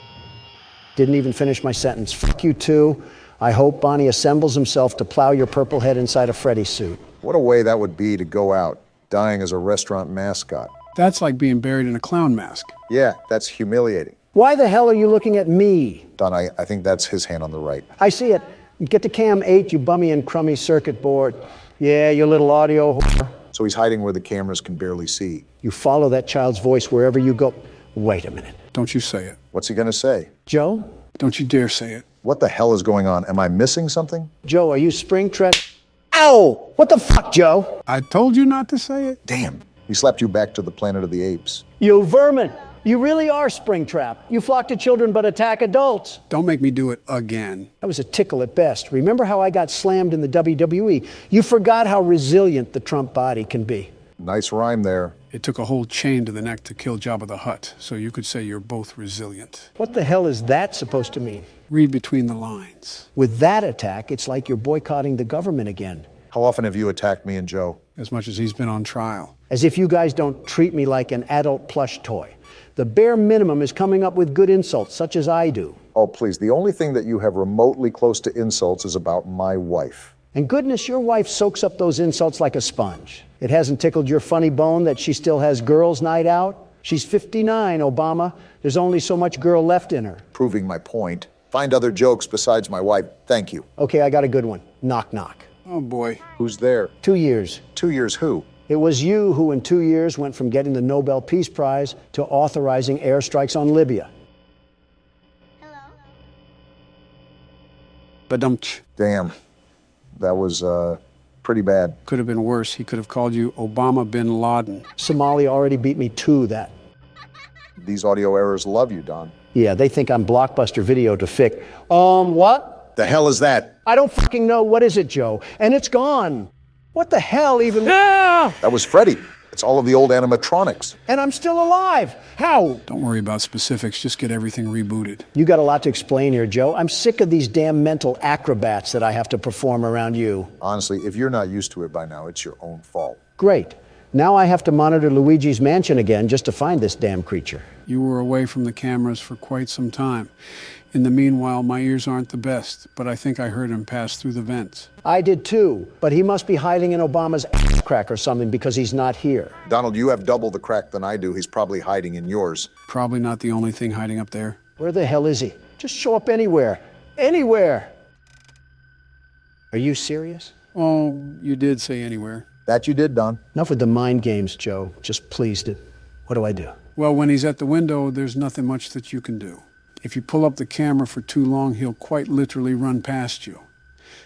S1: Didn't even finish my sentence. Fuck you too. I hope Bonnie assembles himself to plow your purple head inside a Freddy suit.
S2: What a way that would be to go out, dying as a restaurant mascot.
S3: That's like being buried in a clown mask.
S2: Yeah, that's humiliating.
S1: Why the hell are you looking at me?
S2: Don, I think that's his hand on the right.
S1: I see it. Get to cam 8, you bummy and crummy circuit board. Yeah, your little audio whore.
S2: So he's hiding where the cameras can barely see.
S1: You follow that child's voice wherever you go. Wait a minute.
S3: Don't you say it.
S2: What's he gonna say?
S1: Joe?
S3: Don't you dare say it.
S2: What the hell is going on? Am I missing something?
S1: Joe, are you Springtrap? Ow! What the fuck, Joe?
S3: I told you not to say it.
S2: Damn. He slapped you back to the Planet of the Apes.
S1: You vermin! You really are Springtrap. You flock to children but attack adults.
S3: Don't make me do it again.
S1: That was a tickle at best. Remember how I got slammed in the WWE? You forgot how resilient the Trump body can be.
S2: Nice rhyme there.
S3: It took a whole chain to the neck to kill Jabba the Hutt, so you could say you're both resilient.
S1: What the hell is that supposed to mean?
S3: Read between the lines.
S1: With that attack, it's like you're boycotting the government again.
S2: How often have you attacked me and Joe?
S3: As much as he's been on trial.
S1: As if you guys don't treat me like an adult plush toy. The bare minimum is coming up with good insults, such as I do.
S2: Oh, please. The only thing that you have remotely close to insults is about my wife.
S1: And goodness, your wife soaks up those insults like a sponge. It hasn't tickled your funny bone that she still has girls' night out? She's 59, Obama. There's only so much girl left in her.
S2: Proving my point. Find other jokes besides my wife. Thank you.
S1: Okay, I got a good one. Knock, knock.
S3: Oh, boy.
S2: Who's there?
S1: 2 years.
S2: 2 years who?
S1: It was you who in 2 years went from getting the Nobel Peace Prize to authorizing airstrikes on Libya.
S3: Badumch.
S2: Damn. That was, pretty bad.
S3: Could have been worse. He could have called you Obama bin Laden.
S1: Somalia already beat me to that.
S2: These audio errors love you, Don.
S1: Yeah, they think I'm Blockbuster Video to Fic. What?
S2: The hell is that?
S1: I don't fucking know. What is it, Joe? And it's gone. What the hell even?
S2: That was Freddy. It's all of the old animatronics.
S1: And I'm still alive. How?
S3: Don't worry about specifics. Just get everything rebooted.
S1: You got a lot to explain here, Joe. I'm sick of these damn mental acrobats that I have to perform around you.
S2: Honestly, if you're not used to it by now, it's your own fault.
S1: Great. Now I have to monitor Luigi's mansion again just to find this damn creature.
S3: You were away from the cameras for quite some time. In the meanwhile, my ears aren't the best, but I think I heard him pass through the vents.
S1: I did too, but he must be hiding in Obama's ass crack or something because he's not here.
S2: Donald, you have double the crack than I do. He's probably hiding in yours.
S3: Probably not the only thing hiding up there.
S1: Where the hell is he? Just show up anywhere. Anywhere. Are you serious?
S3: Oh, you did say anywhere.
S2: That you did, Don.
S1: Enough with the mind games, Joe. Just pleased it. What do I do?
S3: Well, when he's at the window, there's nothing much that you can do. If you pull up the camera for too long, he'll quite literally run past you.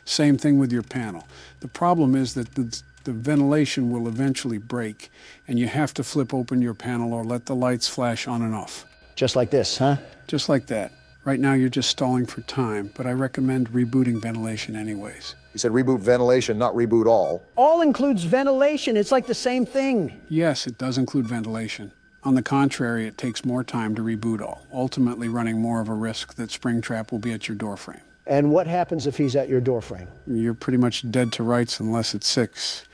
S3: Same thing with your panel. The problem is that the ventilation will eventually break, and you have to flip open your panel or let the lights flash on and off.
S1: Just like this, huh?
S3: Just like that. Right now, you're just stalling for time, but I recommend rebooting ventilation anyways.
S2: He said reboot ventilation, not reboot all.
S1: All includes ventilation. It's like the same thing.
S3: Yes, it does include ventilation. On the contrary, it takes more time to reboot all, ultimately running more of a risk that Springtrap will be at your doorframe.
S1: And what happens if he's at your doorframe?
S3: You're pretty much dead to rights unless it's 6.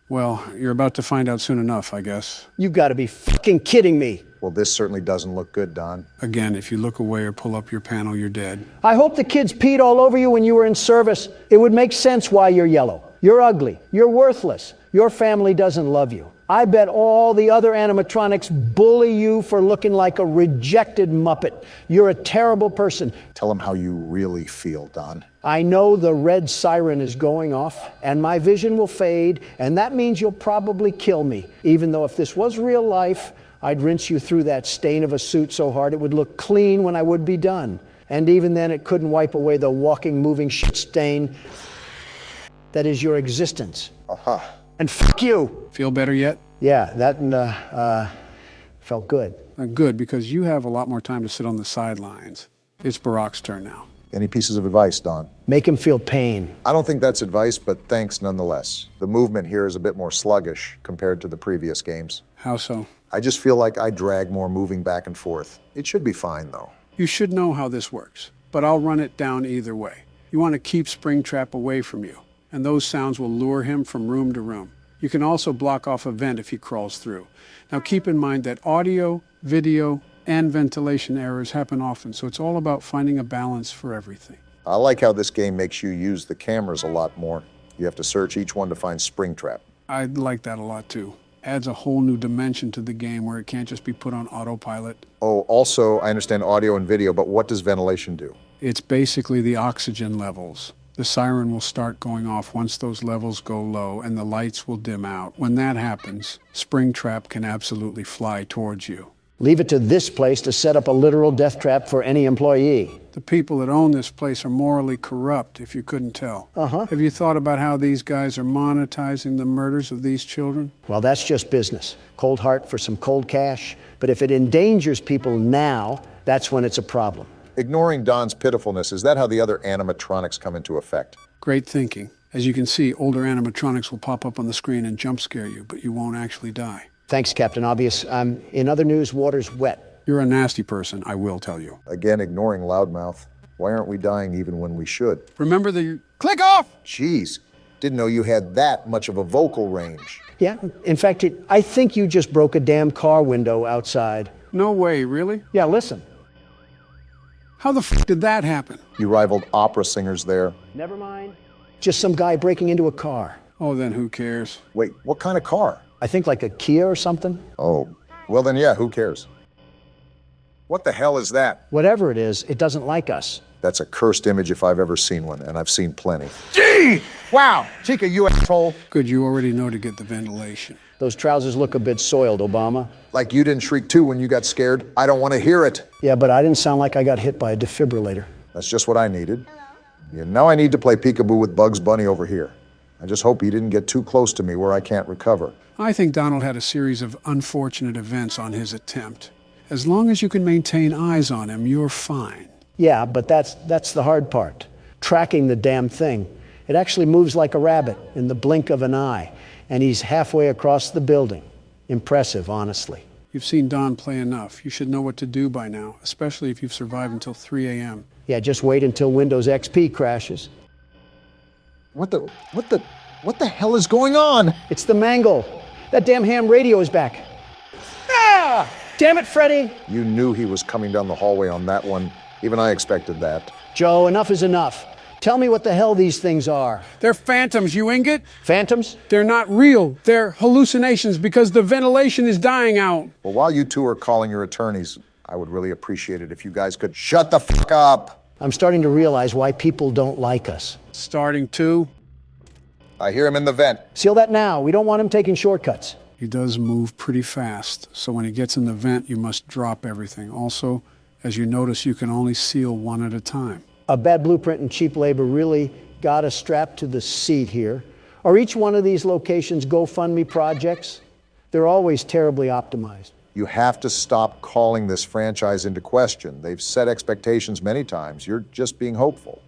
S3: Well, you're about to find out soon enough, I guess.
S1: You gotta be fucking kidding me.
S2: Well, this certainly doesn't look good, Don.
S3: Again, if you look away or pull up your panel, you're dead.
S1: I hope the kids peed all over you when you were in service. It would make sense why you're yellow. You're ugly. You're worthless. Your family doesn't love you. I bet all the other animatronics bully you for looking like a rejected Muppet. You're a terrible person.
S2: Tell them how you really feel, Don.
S1: I know the red siren is going off, and my vision will fade, and that means you'll probably kill me, even though if this was real life, I'd rinse you through that stain of a suit so hard it would look clean when I would be done. And even then, it couldn't wipe away the walking, moving shit stain that is your existence.
S2: Uh-huh.
S1: And fuck you!
S3: Feel better yet?
S1: Yeah, that felt good.
S3: Good, because you have a lot more time to sit on the sidelines. It's Barack's turn now.
S2: Any pieces of advice, Don?
S1: Make him feel pain.
S2: I don't think that's advice, but thanks nonetheless. The movement here is a bit more sluggish compared to the previous games.
S3: How so?
S2: I just feel like I drag more moving back and forth. It should be fine, though.
S3: You should know how this works, but I'll run it down either way. You want to keep Springtrap away from you, and those sounds will lure him from room to room. You can also block off a vent if he crawls through. Now keep in mind that audio, video, and ventilation errors happen often, so it's all about finding a balance for everything.
S2: I like how this game makes you use the cameras a lot more. You have to search each one to find Springtrap.
S3: I like that a lot too. Adds a whole new dimension to the game where it can't just be put on autopilot.
S2: Oh, also, I understand audio and video, but what does ventilation do?
S3: It's basically the oxygen levels. The siren will start going off once those levels go low and the lights will dim out. When that happens, Springtrap can absolutely fly towards you.
S1: Leave it to this place to set up a literal death trap for any employee.
S3: The people that own this place are morally corrupt, if you couldn't tell.
S1: Uh-huh.
S3: Have you thought about how these guys are monetizing the murders of these children?
S1: Well, that's just business. Cold heart for some cold cash. But if it endangers people now, that's when it's a problem.
S2: Ignoring Don's pitifulness, is that how the other animatronics come into effect?
S3: Great thinking. As you can see, older animatronics will pop up on the screen and jump scare you, but you won't actually die.
S1: Thanks, Captain Obvious. In other news, water's wet.
S3: You're a nasty person, I will tell you.
S2: Again, ignoring Loudmouth. Why aren't we dying even when we should?
S3: Remember the... Click off!
S2: Jeez, didn't know you had that much of a vocal range.
S1: Yeah, in fact, I think you just broke a damn car window outside.
S3: No way, really?
S1: Yeah, listen.
S3: How the f did that happen?
S2: You rivaled opera singers there.
S1: Never mind. Just some guy breaking into a car.
S3: Oh, then who cares?
S2: Wait, what kind of car?
S1: I think like a Kia or something.
S2: Oh, well then yeah, who cares? What the hell is that?
S1: Whatever it is, it doesn't like us.
S2: That's a cursed image if I've ever seen one, and I've seen plenty.
S12: Gee! Wow! Chica, you asshole!
S3: Good, you already know to get the ventilation.
S1: Those trousers look a bit soiled, Obama.
S2: Like you didn't shriek too when you got scared. I don't want to hear it.
S1: Yeah, but I didn't sound like I got hit by a defibrillator.
S2: That's just what I needed. Yeah, now I need to play peekaboo with Bugs Bunny over here. I just hope he didn't get too close to me where I can't recover.
S3: I think Donald had a series of unfortunate events on his attempt. As long as you can maintain eyes on him, you're fine.
S1: Yeah, but that's the hard part. Tracking the damn thing. It actually moves like a rabbit in the blink of an eye. And he's halfway across the building. Impressive, honestly.
S3: You've seen Don play enough. You should know what to do by now, especially if you've survived until 3 a.m.
S1: Yeah, just wait until Windows XP crashes.
S2: What the hell is going on?
S1: It's the mangle. That damn ham radio is back. Ah! Damn it, Freddy!
S2: You knew he was coming down the hallway on that one. Even I expected that.
S1: Joe, enough is enough. Tell me what the hell these things are.
S3: They're phantoms, you ingot.
S1: Phantoms?
S3: They're not real. They're hallucinations because the ventilation is dying out.
S2: Well, while you two are calling your attorneys, I would really appreciate it if you guys could shut the fuck up.
S1: I'm starting to realize why people don't like us.
S3: Starting to?
S2: I hear him in the vent.
S1: Seal that now. We don't want him taking shortcuts.
S3: He does move pretty fast, so when he gets in the vent, you must drop everything. Also, as you notice, you can only seal one at a time.
S1: A bad blueprint and cheap labor really got us strapped to the seat here. Are each one of these locations GoFundMe projects? They're always terribly optimized.
S2: You have to stop calling this franchise into question. They've set expectations many times. You're just being hopeful.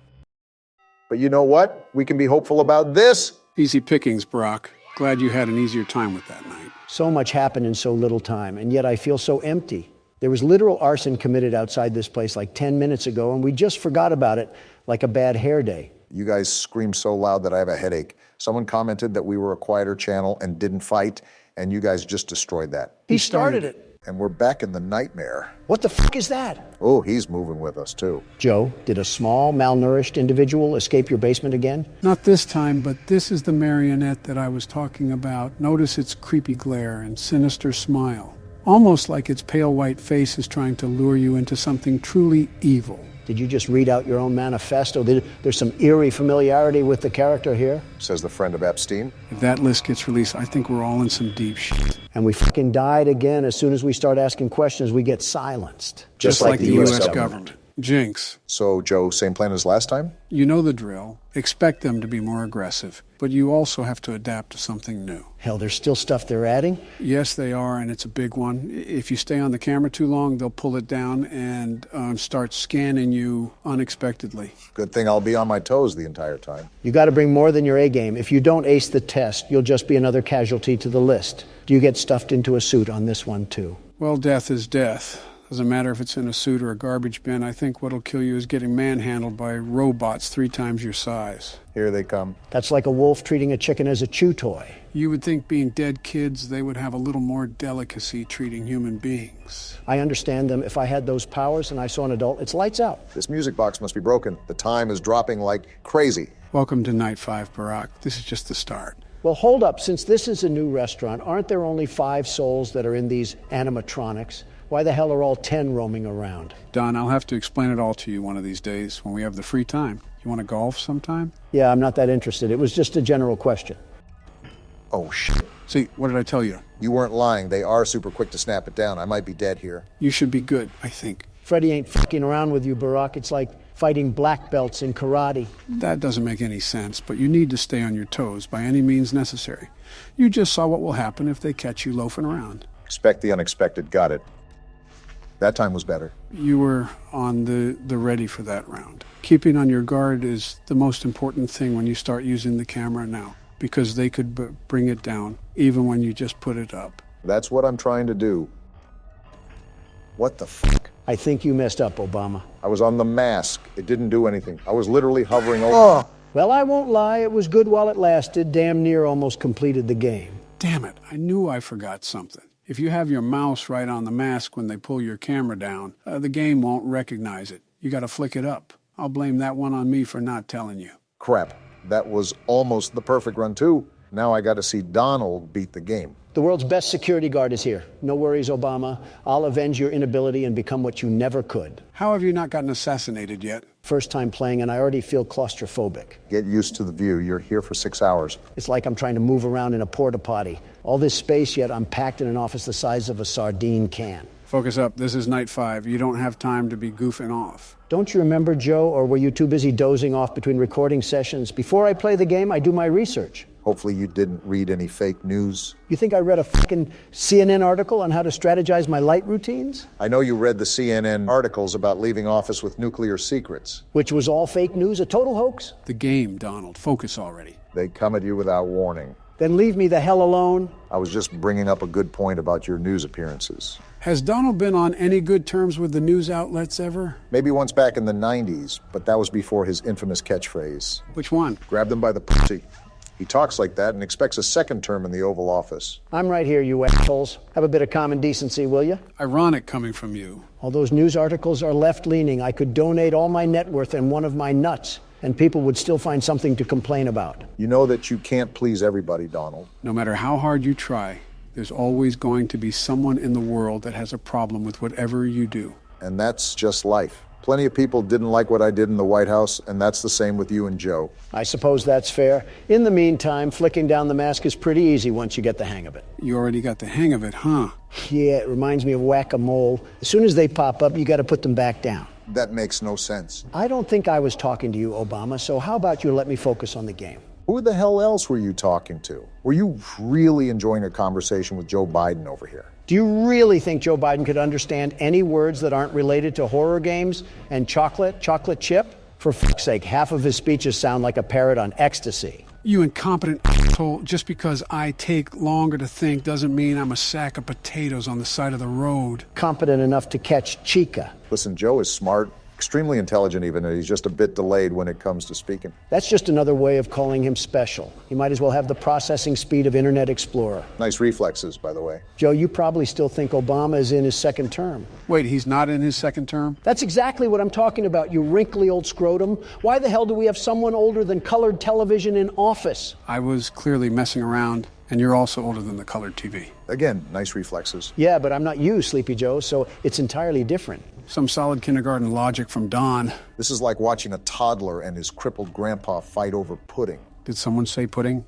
S2: But you know what? We can be hopeful about this.
S3: Easy pickings, Brock. Glad you had an easier time with that night.
S1: So much happened in so little time, and yet I feel so empty. There was literal arson committed outside this place like 10 minutes ago, and we just forgot about it like a bad hair day.
S2: You guys scream so loud that I have a headache. Someone commented that we were a quieter channel and didn't fight, and you guys just destroyed that.
S1: He started it.
S2: And we're back in the nightmare.
S1: What the fuck is that?
S2: Oh, he's moving with us, too.
S1: Joe, did a small, malnourished individual escape your basement again?
S3: Not this time, but this is the marionette that I was talking about. Notice its creepy glare and sinister smile. Almost like its pale white face is trying to lure you into something truly evil.
S1: Did you just read out your own manifesto? There's some eerie familiarity with the character here.
S2: Says the friend of Epstein.
S3: If that list gets released, I think we're all in some deep shit.
S1: And we fucking died again. As soon as we start asking questions, we get silenced.
S3: Just like the U.S. government. Jinx.
S2: So, Joe, same plan as last time?
S3: You know the drill. Expect them to be more aggressive. But you also have to adapt to something new.
S1: Hell, there's still stuff they're adding?
S3: Yes, they are, and it's a big one. If you stay on the camera too long, they'll pull it down and start scanning you unexpectedly.
S2: Good thing I'll be on my toes the entire time.
S1: You got to bring more than your A game. If you don't ace the test, you'll just be another casualty to the list. Do you get stuffed into a suit on this one, too?
S3: Well, death is death. Doesn't matter if it's in a suit or a garbage bin. I think what'll kill you is getting manhandled by robots 3 times your size.
S2: Here they come.
S1: That's like a wolf treating a chicken as a chew toy.
S3: You would think being dead kids, they would have a little more delicacy treating human beings.
S1: I understand them. If I had those powers and I saw an adult, it's lights out.
S2: This music box must be broken. The time is dropping like crazy.
S3: Welcome to Night 5, Barack. This is just the start.
S1: Well, hold up. Since this is a new restaurant, aren't there only 5 souls that are in these animatronics? Why the hell are all 10 roaming around?
S3: Don, I'll have to explain it all to you one of these days when we have the free time. You want to golf sometime?
S1: Yeah, I'm not that interested. It was just a general question.
S2: Oh, shit.
S3: See, what did I tell you?
S2: You weren't lying. They are super quick to snap it down. I might be dead here.
S3: You should be good, I think.
S1: Freddie ain't fucking around with you, Barack. It's like fighting black belts in karate.
S3: That doesn't make any sense, but you need to stay on your toes by any means necessary. You just saw what will happen if they catch you loafing around.
S2: Expect the unexpected. Got it. That time was better.
S3: You were on the ready for that round. Keeping on your guard is the most important thing when you start using the camera now, because they could bring it down, even when you just put it up.
S2: That's what I'm trying to do. What the fuck?
S1: I think you messed up, Obama.
S2: I was on the mask. It didn't do anything. I was literally hovering over...
S1: Oh. Well, I won't lie. It was good while it lasted. Damn near almost completed the game.
S3: Damn it. I knew I forgot something. If you have your mouse right on the mask when they pull your camera down, the game won't recognize it. You got to flick it up. I'll blame that one on me for not telling you.
S2: Crap. That was almost the perfect run, too. Now I got to see Donald beat the game.
S1: The world's best security guard is here. No worries, Obama. I'll avenge your inability and become what you never could.
S3: How have you not gotten assassinated yet?
S1: First time playing, and I already feel claustrophobic.
S2: Get used to the view. You're here for 6 hours.
S1: It's like I'm trying to move around in a porta-potty. All this space, yet I'm packed in an office the size of a sardine can.
S3: Focus up. This is Night 5. You don't have time to be goofing off.
S1: Don't you remember, Joe, or were you too busy dozing off between recording sessions? Before I play the game, I do my research.
S2: Hopefully you didn't read any fake news.
S1: You think I read a fucking CNN article on how to strategize my light routines?
S2: I know you read the CNN articles about leaving office with nuclear secrets.
S1: Which was all fake news, a total hoax?
S3: The game, Donald. Focus already.
S2: They come at you without warning.
S1: Then leave me the hell alone.
S2: I was just bringing up a good point about your news appearances.
S3: Has Donald been on any good terms with the news outlets ever?
S2: Maybe once back in the 90s, but that was before his infamous catchphrase.
S3: Which one?
S2: Grab them by the pussy. He talks like that and expects a second term in the Oval Office.
S1: I'm right here, you assholes. Have a bit of common decency, will you?
S3: Ironic coming from you.
S1: All those news articles are left-leaning. I could donate all my net worth and one of my nuts, and people would still find something to complain about.
S2: You know that you can't please everybody, Donald.
S3: No matter how hard you try, there's always going to be someone in the world that has a problem with whatever you do.
S2: And that's just life. Plenty of people didn't like what I did in the White House, and that's the same with you and Joe.
S1: I suppose that's fair. In the meantime, flicking down the mask is pretty easy once you get the hang of it.
S3: You already got the hang of it, huh?
S1: Yeah, it reminds me of whack-a-mole. As soon as they pop up, you got to put them back down.
S2: That makes no sense.
S1: I don't think I was talking to you, Obama, so how about you let me focus on the game?
S2: Who the hell else were you talking to? Were you really enjoying a conversation with Joe Biden over here?
S1: Do you really think Joe Biden could understand any words that aren't related to horror games and chocolate chip? For fuck's sake, half of his speeches sound like a parrot on ecstasy.
S3: You incompetent asshole. Just because I take longer to think doesn't mean I'm a sack of potatoes on the side of the road.
S1: Competent enough to catch Chica.
S2: Listen, Joe is smart. Extremely intelligent even, and he's just a bit delayed when it comes to speaking.
S1: That's just another way of calling him special. He might as well have the processing speed of Internet Explorer.
S2: Nice reflexes, by the way.
S1: Joe, you probably still think Obama is in his second term.
S3: Wait, he's not in his second term?
S1: That's exactly what I'm talking about, you wrinkly old scrotum. Why the hell do we have someone older than colored television in office?
S3: I was clearly messing around, and you're also older than the colored TV.
S2: Again, nice reflexes.
S1: Yeah, but I'm not you, Sleepy Joe, so it's entirely different.
S3: Some solid kindergarten logic from Don.
S2: This is like watching a toddler and his crippled grandpa fight over pudding.
S3: Did someone say pudding?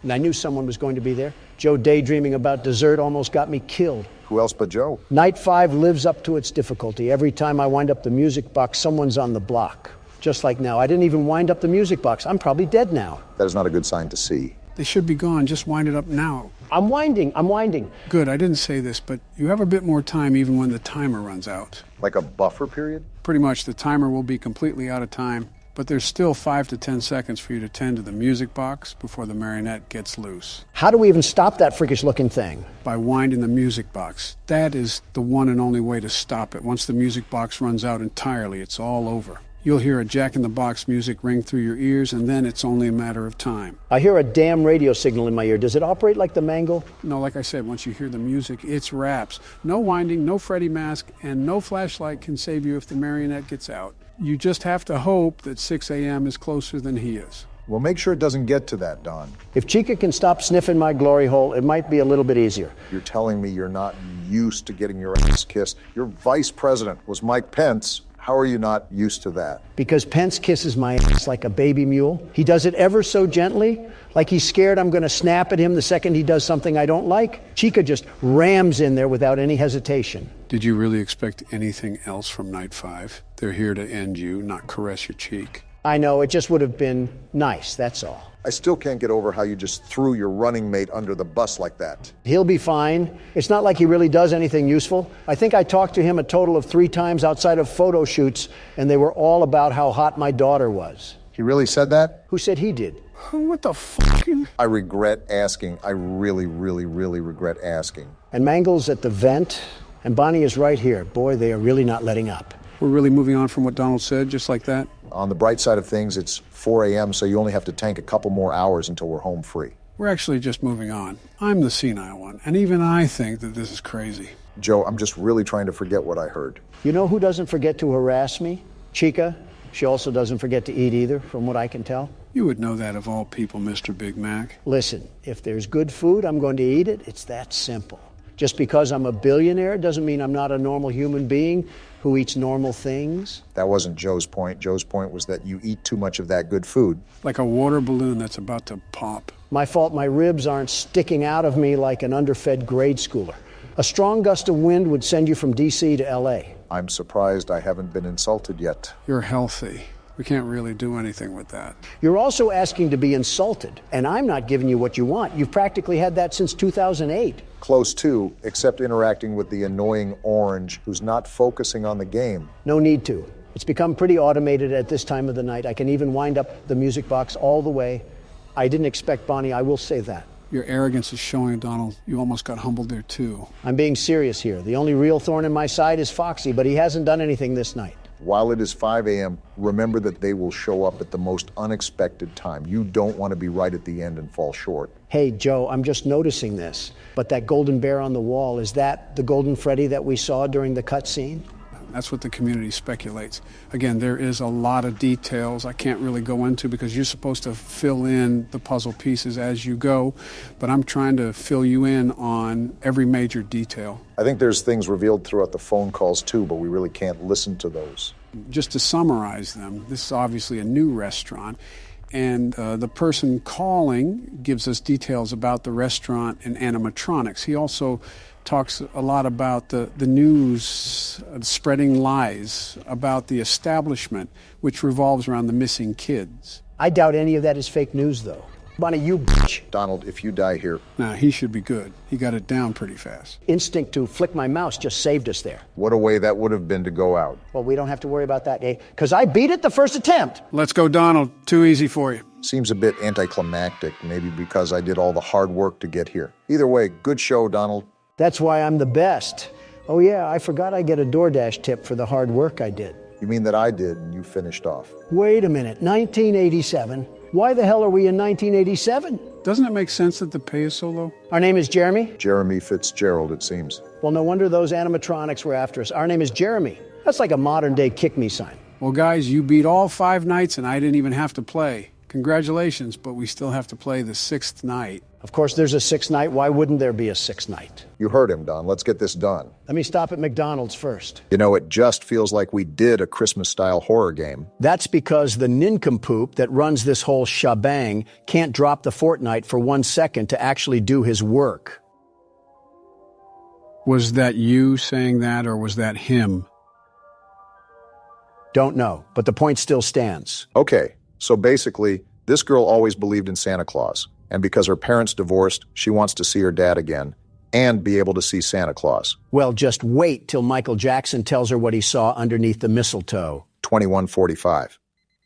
S1: And I knew someone was going to be there. Joe daydreaming about dessert almost got me killed.
S2: Who else but Joe?
S1: Night 5 lives up to its difficulty. Every time I wind up the music box, someone's on the block. Just like now. I didn't even wind up the music box. I'm probably dead now.
S2: That is not a good sign to see.
S3: They should be gone. Just wind it up now.
S1: I'm winding.
S3: Good, I didn't say this, but you have a bit more time even when the timer runs out.
S2: Like a buffer period?
S3: Pretty much. The timer will be completely out of time, but there's still 5 to 10 seconds for you to tend to the music box before the marionette gets loose.
S1: How do we even stop that freakish looking thing?
S3: By winding the music box. That is the one and only way to stop it. Once the music box runs out entirely, it's all over. You'll hear a jack-in-the-box music ring through your ears, and then it's only a matter of time.
S1: I hear a damn radio signal in my ear. Does it operate like the mangle?
S3: No, like I said, once you hear the music, it's raps. No winding, no Freddy mask, and no flashlight can save you if the marionette gets out. You just have to hope that 6 a.m. is closer than he is.
S2: Well, make sure it doesn't get to that, Don.
S1: If Chica can stop sniffing my glory hole, it might be a little bit easier.
S2: You're telling me you're not used to getting your ass kissed. Your vice president was Mike Pence. How are you not used to that?
S1: Because Pence kisses my ass like a baby mule. He does it ever so gently, like he's scared I'm going to snap at him the second he does something I don't like. Chica just rams in there without any hesitation.
S3: Did you really expect anything else from Night 5? They're here to end you, not caress your cheek.
S1: I know, it just would have been nice, that's all.
S2: I still can't get over how you just threw your running mate under the bus like that.
S1: He'll be fine. It's not like he really does anything useful. I think I talked to him a total of 3 times outside of photo shoots, and they were all about how hot my daughter was.
S2: He really said that?
S1: Who said he did?
S3: What the fuck?
S2: I regret asking. I really, really, really regret asking.
S1: And Mangle's at the vent, and Bonnie is right here. Boy, they are really not letting up.
S3: We're really moving on from what Donald said, just like that?
S2: On the bright side of things, it's 4 a.m., so you only have to tank a couple more hours until we're home free.
S3: We're actually just moving on. I'm the senile one, and even I think that this is crazy.
S2: Joe, I'm just really trying to forget what I heard.
S1: You know who doesn't forget to harass me? Chica. She also doesn't forget to eat either, from what I can tell.
S3: You would know that of all people, Mr. Big Mac.
S1: Listen, if there's good food, I'm going to eat it. It's that simple. Just because I'm a billionaire doesn't mean I'm not a normal human being who eats normal things.
S2: That wasn't Joe's point. Joe's point was that you eat too much of that good food.
S3: Like a water balloon that's about to pop.
S1: My fault my ribs aren't sticking out of me like an underfed grade schooler. A strong gust of wind would send you from D.C. to L.A.
S2: I'm surprised I haven't been insulted yet.
S3: You're healthy. We can't really do anything with that.
S1: You're also asking to be insulted, and I'm not giving you what you want. You've practically had that since 2008.
S2: Close to, except interacting with the annoying orange who's not focusing on the game.
S1: No need to. It's become pretty automated at this time of the night. I can even wind up the music box all the way. I didn't expect Bonnie, I will say that.
S3: Your arrogance is showing, Donald. You almost got humbled there, too.
S1: I'm being serious here. The only real thorn in my side is Foxy, but he hasn't done anything this night.
S2: While it is 5 a.m., remember that they will show up at the most unexpected time. You don't want to be right at the end and fall short.
S1: Hey, Joe, I'm just noticing this. But that golden bear on the wall, is that the golden Freddy that we saw during the cutscene?
S3: That's what the community speculates. Again, there is a lot of details I can't really go into because you're supposed to fill in the puzzle pieces as you go, but I'm trying to fill you in on every major detail.
S2: I think there's things revealed throughout the phone calls too, but we really can't listen to those.
S3: Just to summarize them, this is obviously a new restaurant, and the person calling gives us details about the restaurant and animatronics. He also talks a lot about the news spreading lies about the establishment, which revolves around the missing kids.
S1: I doubt any of that is fake news, though. Bonnie, you bitch.
S2: Donald, if you die here...
S3: Nah, he should be good. He got it down pretty fast.
S1: Instinct to flick my mouse just saved us there.
S2: What a way that would have been to go out.
S1: Well, we don't have to worry about that, eh? Because I beat it the first attempt.
S3: Let's go, Donald. Too easy for you.
S2: Seems a bit anticlimactic, maybe because I did all the hard work to get here. Either way, good show, Donald.
S1: That's why I'm the best. Oh yeah, I forgot I get a DoorDash tip for the hard work I did.
S2: You mean that I did and you finished off?
S1: Wait a minute, 1987? Why the hell are we in 1987?
S3: Doesn't it make sense that the pay is so low?
S1: Our name is Jeremy?
S2: Jeremy Fitzgerald, it seems.
S1: Well, no wonder those animatronics were after us. Our name is Jeremy. That's like a modern-day kick-me sign.
S3: Well, guys, you beat all 5 nights and I didn't even have to play. Congratulations, but we still have to play the 6th night.
S1: Of course, there's a 6th night. Why wouldn't there be a 6th night?
S2: You heard him, Don. Let's get this done.
S1: Let me stop at McDonald's first.
S2: You know, it just feels like we did a Christmas-style horror game.
S1: That's because the nincompoop that runs this whole shebang can't drop the Fortnite for 1 second to actually do his work.
S3: Was that you saying that, or was that him?
S1: Don't know, but the point still stands.
S2: Okay, so basically, this girl always believed in Santa Claus. And because her parents divorced, she wants to see her dad again and be able to see Santa Claus.
S1: Well, just wait till Michael Jackson tells her what he saw underneath the mistletoe.
S2: 21:45.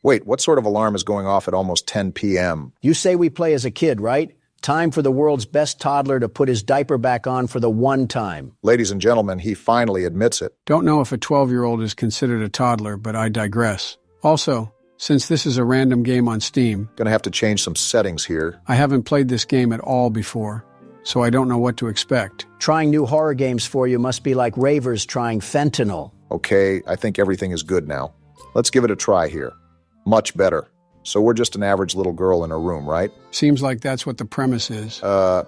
S2: Wait, what sort of alarm is going off at almost 10 p.m.?
S1: You say we play as a kid, right? Time for the world's best toddler to put his diaper back on for the one time.
S2: Ladies and gentlemen, he finally admits it.
S3: Don't know if a 12-year-old is considered a toddler, but I digress. Also, since this is a random game on Steam,
S2: Gonna have to change some settings here.
S3: I haven't played this game at all before, so I don't know what to expect.
S1: Trying new horror games for you must be like ravers trying fentanyl.
S2: Okay, I think everything is good now. Let's give it a try here. Much better. So we're just an average little girl in a room, right?
S3: Seems like that's what the premise is.
S2: A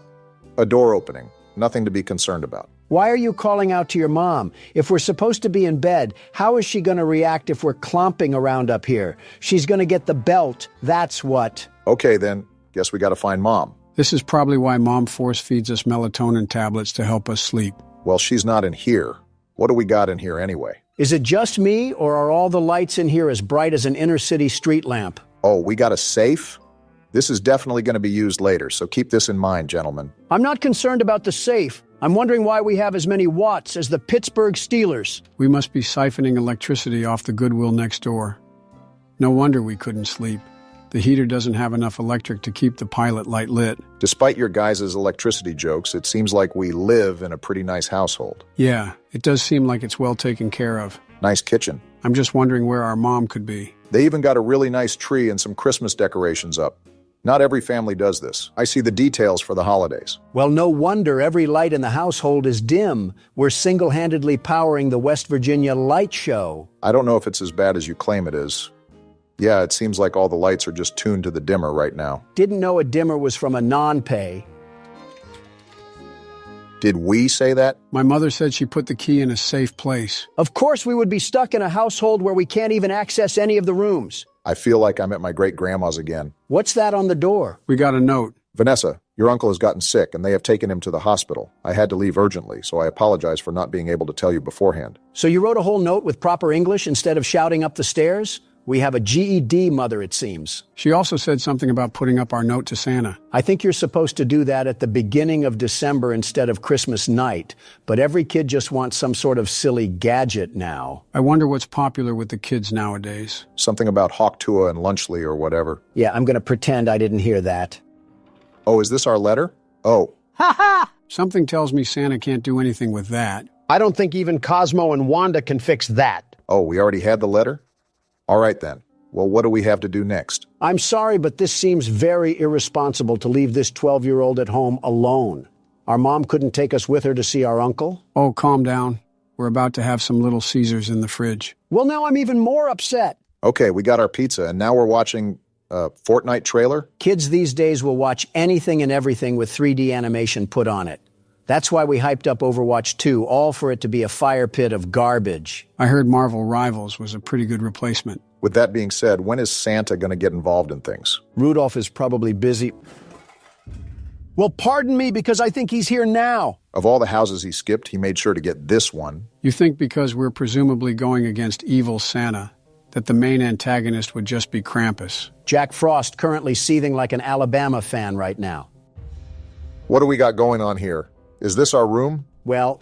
S2: door opening. Nothing to be concerned about.
S1: Why are you calling out to your mom? If we're supposed to be in bed, how is she going to react if we're clomping around up here? She's going to get the belt, that's what.
S2: Okay, then. Guess we got to find Mom.
S3: This is probably why Mom force feeds us melatonin tablets to help us sleep.
S2: Well, she's not in here. What do we got in here anyway?
S1: Is it just me, or are all the lights in here as bright as an inner-city street lamp?
S2: Oh, we got a safe? This is definitely going to be used later, so keep this in mind, gentlemen.
S1: I'm not concerned about the safe. I'm wondering why we have as many watts as the Pittsburgh Steelers.
S3: We must be siphoning electricity off the Goodwill next door. No wonder we couldn't sleep. The heater doesn't have enough electric to keep the pilot light lit.
S2: Despite your guys' electricity jokes, it seems like we live in a pretty nice household.
S3: Yeah, it does seem like it's well taken care of.
S2: Nice kitchen.
S3: I'm just wondering where our mom could be.
S2: They even got a really nice tree and some Christmas decorations up. Not every family does this. I see the details for the holidays.
S1: Well, no wonder every light in the household is dim. We're single-handedly powering the West Virginia Light Show.
S2: I don't know if it's as bad as you claim it is. Yeah, it seems like all the lights are just tuned to the dimmer right now.
S1: Didn't know a dimmer was from a non-pay.
S2: Did we say that?
S3: My mother said she put the key in a safe place.
S1: Of course we would be stuck in a household where we can't even access any of the rooms.
S2: I feel like I'm at my great-grandma's again.
S1: What's that on the door?
S3: We got a note.
S2: Vanessa, your uncle has gotten sick and they have taken him to the hospital. I had to leave urgently, so I apologize for not being able to tell you beforehand.
S1: So you wrote a whole note with proper English instead of shouting up the stairs? We have a GED mother, it seems.
S3: She also said something about putting up our note to Santa.
S1: I think you're supposed to do that at the beginning of December instead of Christmas night, but every kid just wants some sort of silly gadget now.
S3: I wonder what's popular with the kids nowadays.
S2: Something about Hawk Tuah and Lunchley or whatever.
S1: Yeah, I'm going to pretend I didn't hear that.
S2: Oh, is this our letter? Oh.
S1: Ha ha!
S3: Something tells me Santa can't do anything with that.
S1: I don't think even Cosmo and Wanda can fix that.
S2: Oh, we already had the letter? All right, then. Well, what do we have to do next?
S1: I'm sorry, but this seems very irresponsible to leave this 12-year-old at home alone. Our mom couldn't take us with her to see our uncle?
S3: Oh, calm down. We're about to have some Little Caesars in the fridge.
S1: Well, now I'm even more upset.
S2: Okay, we got our pizza, and now we're watching a Fortnite trailer?
S1: Kids these days will watch anything and everything with 3D animation put on it. That's why we hyped up Overwatch 2, all for it to be a fire pit of garbage.
S3: I heard Marvel Rivals was a pretty good replacement.
S2: With that being said, when is Santa going to get involved in things?
S1: Rudolph is probably busy. Well, pardon me, because I think he's here now.
S2: Of all the houses he skipped, he made sure to get this one.
S3: You think because we're presumably going against evil Santa, that the main antagonist would just be Krampus?
S1: Jack Frost currently seething like an Alabama fan right now.
S2: What do we got going on here? Is this our room?
S1: Well...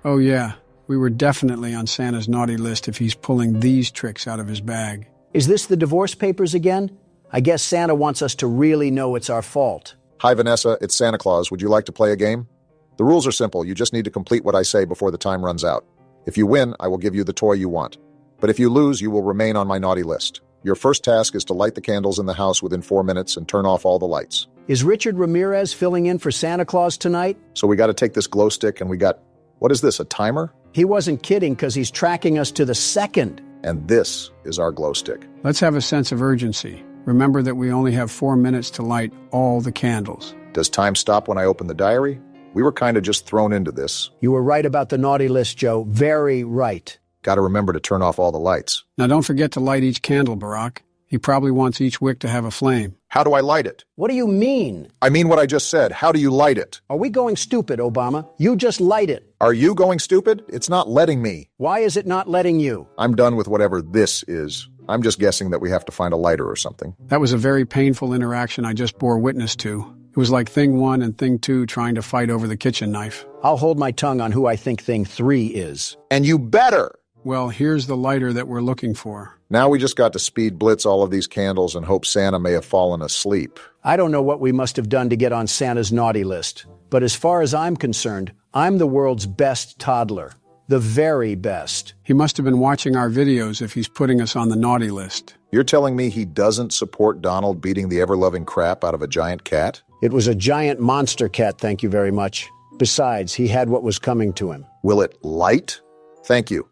S3: Oh, yeah. We were definitely on Santa's naughty list if he's pulling these tricks out of his bag.
S1: Is this the divorce papers again? I guess Santa wants us to really know it's our fault.
S2: Hi, Vanessa. It's Santa Claus. Would you like to play a game? The rules are simple. You just need to complete what I say before the time runs out. If you win, I will give you the toy you want. But if you lose, you will remain on my naughty list. Your first task is to light the candles in the house within 4 minutes and turn off all the lights.
S1: Is Richard Ramirez filling in for Santa Claus tonight?
S2: So we got to take this glow stick and we got, what is this, a timer?
S1: He wasn't kidding because he's tracking us to the second.
S2: And this is our glow stick.
S3: Let's have a sense of urgency. Remember that we only have 4 minutes to light all the candles.
S2: Does time stop when I open the diary? We were kind of just thrown into this.
S1: You were right about the naughty list, Joe. Very right.
S2: Got to remember to turn off all the lights.
S3: Now don't forget to light each candle, Barack. He probably wants each wick to have a flame.
S2: How do I light it?
S1: What do you mean?
S2: I mean what I just said. How do you light it?
S1: Are we going stupid, Obama? You just light it.
S2: Are you going stupid? It's not letting me.
S1: Why is it not letting you?
S2: I'm done with whatever this is. I'm just guessing that we have to find a lighter or something.
S3: That was a very painful interaction I just bore witness to. It was like Thing 1 and Thing 2 trying to fight over the kitchen knife.
S1: I'll hold my tongue on who I think Thing 3 is.
S2: And you better!
S3: Well, here's the lighter that we're looking for.
S2: Now we just got to speed blitz all of these candles and hope Santa may have fallen asleep.
S1: I don't know what we must have done to get on Santa's naughty list. But as far as I'm concerned, I'm the world's best toddler. The very best.
S3: He must have been watching our videos if he's putting us on the naughty list.
S2: You're telling me he doesn't support Donald beating the ever-loving crap out of a giant cat?
S1: It was a giant monster cat, thank you very much. Besides, he had what was coming to him.
S2: Will it light? Thank you.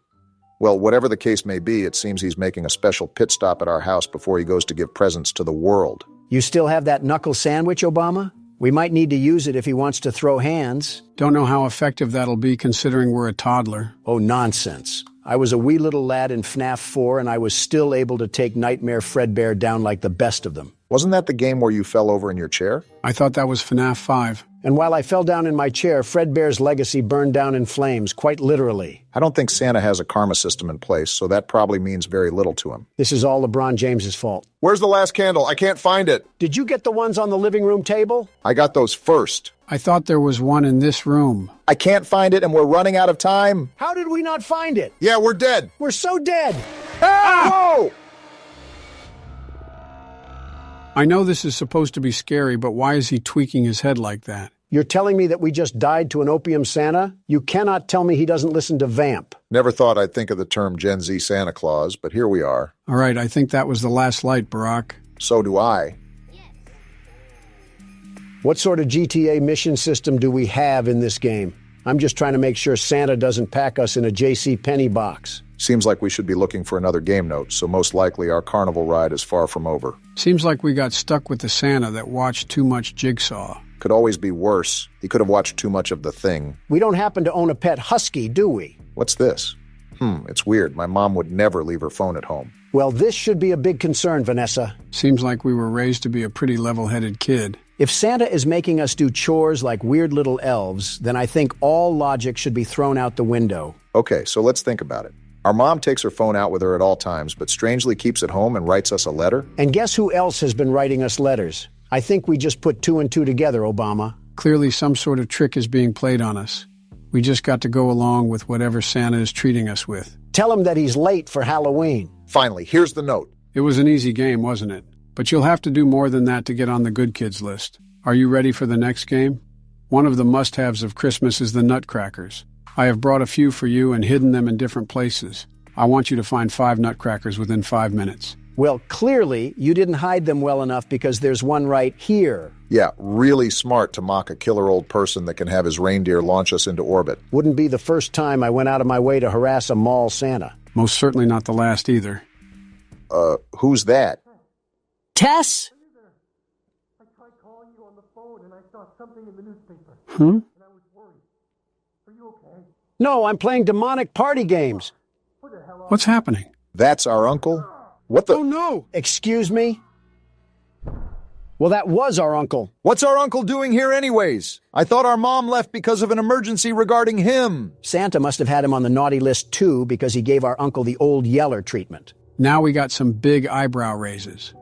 S2: Well, whatever the case may be, it seems he's making a special pit stop at our house before he goes to give presents to the world.
S1: You still have that knuckle sandwich, Obama? We might need to use it if he wants to throw hands.
S3: Don't know how effective that'll be considering we're a toddler.
S1: Oh, nonsense. I was a wee little lad in FNAF 4 and I was still able to take Nightmare Fredbear down like the best of them.
S2: Wasn't that the game where you fell over in your chair?
S3: I thought that was FNAF 5.
S1: And while I fell down in my chair, Fredbear's legacy burned down in flames, quite literally.
S2: I don't think Santa has a karma system in place, so that probably means very little to him.
S1: This is all LeBron James's fault.
S2: Where's the last candle? I can't find it.
S1: Did you get the ones on the living room table?
S2: I got those first.
S3: I thought there was one in this room.
S2: I can't find it and we're running out of time.
S1: How did we not find it?
S2: Yeah, we're dead.
S1: We're so dead.
S2: Whoa!
S3: I know this is supposed to be scary, but why is he tweaking his head like that?
S1: You're telling me that we just died to an opium Santa? You cannot tell me he doesn't listen to Vamp.
S2: Never thought I'd think of the term Gen Z Santa Claus, but here we are.
S3: All right, I think that was the last light, Barack.
S2: So do I.
S1: What sort of GTA mission system do we have in this game? I'm just trying to make sure Santa doesn't pack us in a JCPenney box.
S2: Seems like we should be looking for another game note, so most likely our carnival ride is far from over.
S3: Seems like we got stuck with the Santa that watched too much Jigsaw.
S2: Could always be worse. He could have watched too much of The Thing.
S1: We don't happen to own a pet husky, do we?
S2: What's this? It's weird. My mom would never leave her phone at home.
S1: Well, this should be a big concern, Vanessa.
S3: Seems like we were raised to be a pretty level-headed kid.
S1: If Santa is making us do chores like weird little elves, then I think all logic should be thrown out the window.
S2: Okay, so let's think about it. Our mom takes her phone out with her at all times, but strangely keeps it home and writes us a letter.
S1: And guess who else has been writing us letters? I think we just put 2 and 2 together, Obama.
S3: Clearly some sort of trick is being played on us. We just got to go along with whatever Santa is treating us with.
S1: Tell him that he's late for Halloween.
S2: Finally, here's the note.
S3: It was an easy game, wasn't it? But you'll have to do more than that to get on the good kids list. Are you ready for the next game? One of the must-haves of Christmas is the nutcrackers. I have brought a few for you and hidden them in different places. I want you to find 5 nutcrackers within 5 minutes.
S1: Well, clearly, you didn't hide them well enough because there's one right here.
S2: Yeah, really smart to mock a killer old person that can have his reindeer launch us into orbit.
S1: Wouldn't be the first time I went out of my way to harass a mall Santa.
S3: Most certainly not the last either.
S2: Who's that?
S1: Tess?
S18: I tried calling you on the phone and I saw something in the newspaper.
S3: And
S18: I was worried. Are you okay?
S1: No, I'm playing demonic party games.
S3: What's happening?
S2: That's our uncle? What the?
S3: Oh, no!
S1: Excuse me? Well, that was our uncle.
S2: What's our uncle doing here anyways? I thought our mom left because of an emergency regarding him.
S1: Santa must have had him on the naughty list too because he gave our uncle the old yeller treatment.
S3: Now we got some big eyebrow raises.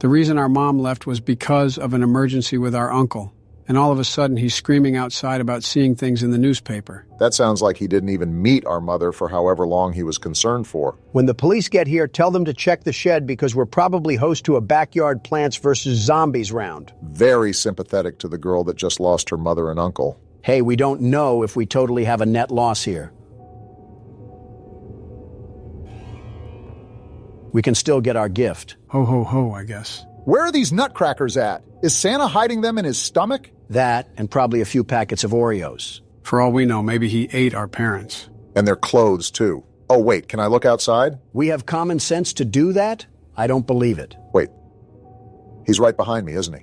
S3: The reason our mom left was because of an emergency with our uncle. And all of a sudden, he's screaming outside about seeing things in the newspaper.
S2: That sounds like he didn't even meet our mother for however long he was concerned for.
S1: When the police get here, tell them to check the shed because we're probably host to a backyard Plants vs. Zombies round.
S2: Very sympathetic to the girl that just lost her mother and uncle.
S1: Hey, we don't know if we totally have a net loss here. we can still get our gift.
S3: Ho, ho, ho, I guess.
S2: Where are these nutcrackers at? Is Santa hiding them in his stomach?
S1: That, and probably a few packets of Oreos.
S3: For all we know, maybe he ate our parents.
S2: And their clothes, too. Oh, wait, can I look outside?
S1: We have common sense to do that? I don't believe it.
S2: Wait. He's right behind me, isn't he?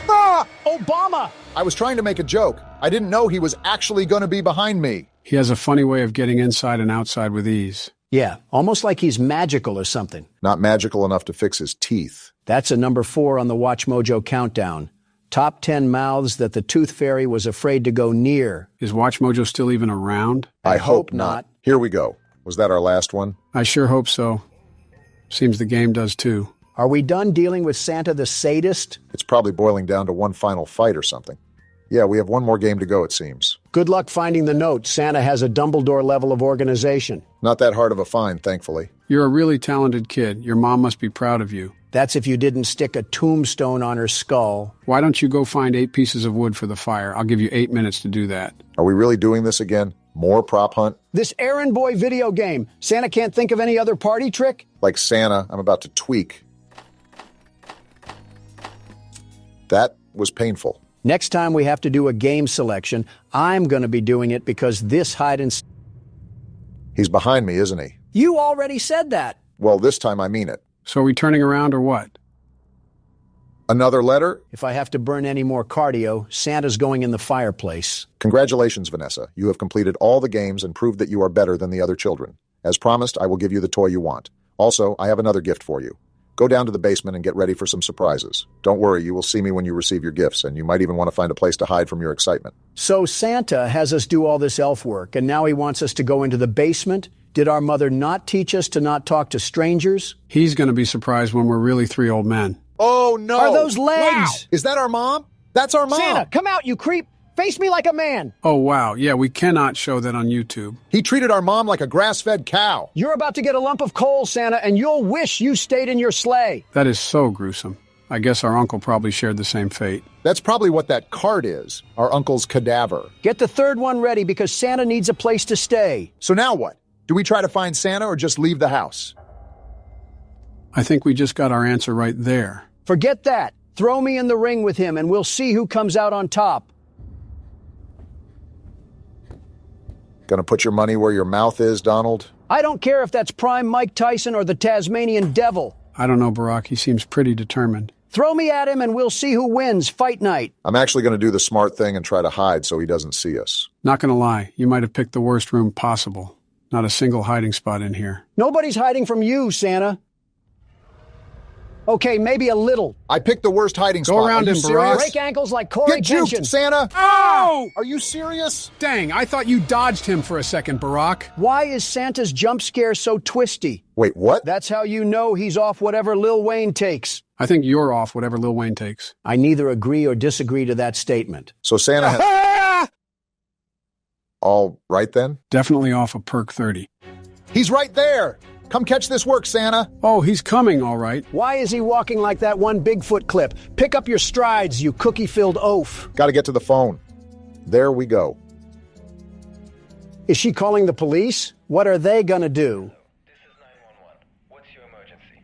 S1: Ah! Obama!
S2: I was trying to make a joke. I didn't know he was actually going to be behind me.
S3: He has a funny way of getting inside and outside with ease.
S1: Yeah, almost like he's magical or something.
S2: Not magical enough to fix his teeth.
S1: That's a number 4 on the Watch Mojo countdown. Top 10 mouths that the Tooth Fairy was afraid to go near.
S3: Is Watch Mojo still even around?
S2: I hope not. Here we go. Was that our last one?
S3: I sure hope so. Seems the game does too.
S1: Are we done dealing with Santa the sadist?
S2: It's probably boiling down to one final fight or something. Yeah, we have one more game to go, it seems.
S1: Good luck finding the note. Santa has a Dumbledore level of organization.
S2: Not that hard of a find, thankfully.
S3: You're a really talented kid. Your mom must be proud of you.
S1: That's if you didn't stick a tombstone on her skull.
S3: Why don't you go find 8 pieces of wood for the fire? I'll give you 8 minutes to do that.
S2: Are we really doing this again? More prop hunt?
S1: This errand boy video game. Santa can't think of any other party trick?
S2: Like Santa, I'm about to tweak. That was painful.
S1: Next time we have to do a game selection, I'm going to be doing it because this hide and...
S2: He's behind me, isn't he?
S1: You already said that.
S2: Well, this time I mean it.
S3: So are we turning around or what?
S2: Another letter?
S1: If I have to burn any more cardio, Santa's going in the fireplace.
S2: Congratulations, Vanessa. You have completed all the games and proved that you are better than the other children. As promised, I will give you the toy you want. Also, I have another gift for you. Go down to the basement and get ready for some surprises. Don't worry, you will see me when you receive your gifts, and you might even want to find a place to hide from your excitement.
S1: So Santa has us do all this elf work, and now he wants us to go into the basement? Did our mother not teach us to not talk to strangers?
S3: He's going to be surprised when we're really 3 old men.
S2: Oh, no!
S1: Are those legs?
S2: Wow. Is that our mom? That's our mom!
S1: Santa, come out, you creep! Face me like a man!
S3: Oh, wow. Yeah, we cannot show that on YouTube.
S2: He treated our mom like a grass-fed cow.
S1: You're about to get a lump of coal, Santa, and you'll wish you stayed in your sleigh.
S3: That is so gruesome. I guess our uncle probably shared the same fate.
S2: That's probably what that card is, our uncle's cadaver.
S1: Get the 3rd one ready because Santa needs a place to stay.
S2: So now what? Do we try to find Santa or just leave the house?
S3: I think we just got our answer right there.
S1: Forget that. Throw me in the ring with him and we'll see who comes out on top.
S2: Gonna put your money where your mouth is, Donald?
S1: I don't care if that's prime Mike Tyson or the Tasmanian Devil.
S3: I don't know, Barack. He seems pretty determined.
S1: Throw me at him and we'll see who wins. Fight night.
S2: I'm actually going to do the smart thing and try to hide so he doesn't see us.
S3: Not gonna lie. You might have picked the worst room possible. Not a single hiding spot in here.
S1: Nobody's hiding from you, Santa. Okay, maybe a little.
S2: I picked the worst hiding spot.
S3: Go around him, Barack.
S1: Break ankles like Corey
S2: Get juked,
S1: Kenshin.
S2: Santa!
S3: Oh!
S2: Are you serious?
S3: Dang, I thought you dodged him for a second, Barack.
S1: Why is Santa's jump scare so twisty?
S2: Wait, what?
S1: That's how you know he's off whatever Lil Wayne takes.
S3: I think you're off whatever Lil Wayne takes.
S1: I neither agree or disagree to that statement.
S2: So Santa has... All right, then?
S3: Definitely off a perk 30.
S2: He's right there! Come catch this work, Santa!
S3: Oh, he's coming, all right.
S1: Why is he walking like that one Bigfoot clip? Pick up your strides, you cookie-filled oaf.
S2: Gotta get to the phone. There we go.
S1: Is she calling the police? What are they gonna do?
S8: This is 911. What's your emergency?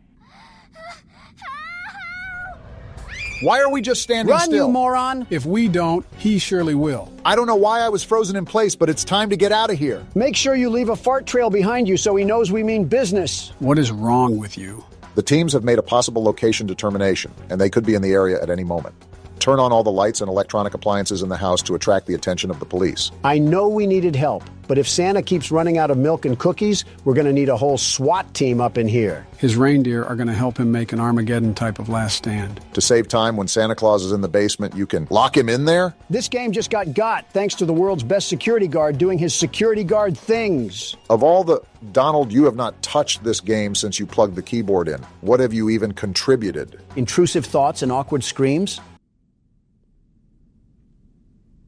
S2: Why are we just standing
S1: Run,
S2: still?
S1: you moron!
S3: If we don't, he surely will.
S2: I don't know why I was frozen in place, but it's time to get out of here.
S1: Make sure you leave a fart trail behind you so he knows we mean business.
S3: What is wrong with you?
S2: The teams have made a possible location determination, and they could be in the area at any moment. Turn on all the lights and electronic appliances in the house to attract the attention of the police.
S1: I know we needed help, but if Santa keeps running out of milk and cookies, we're going to need a whole SWAT team up in here.
S3: His reindeer are going to help him make an Armageddon type of last stand.
S2: To save time, when Santa Claus is in the basement, you can lock him in there?
S1: This game just got thanks to the world's best security guard doing his security guard things.
S2: Of all the... Donald, you have not touched this game since you plugged the keyboard in. What have you even contributed?
S1: Intrusive thoughts and awkward screams?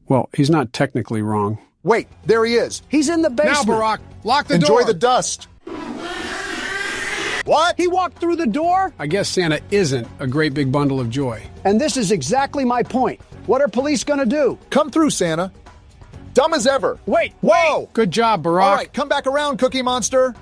S3: Well, he's not technically wrong.
S2: Wait, there he is.
S1: He's in the basement.
S3: Now, Barack, lock the
S2: door.
S3: door.
S2: Enjoy the dust. What?
S1: He walked through the door?
S3: I guess Santa isn't a great big bundle of joy.
S1: And this is exactly my point. What are police gonna do?
S2: Come through, Santa. Dumb as ever.
S1: Wait,
S2: whoa!
S3: Good job, Barack.
S2: All right, come back around, Cookie Monster.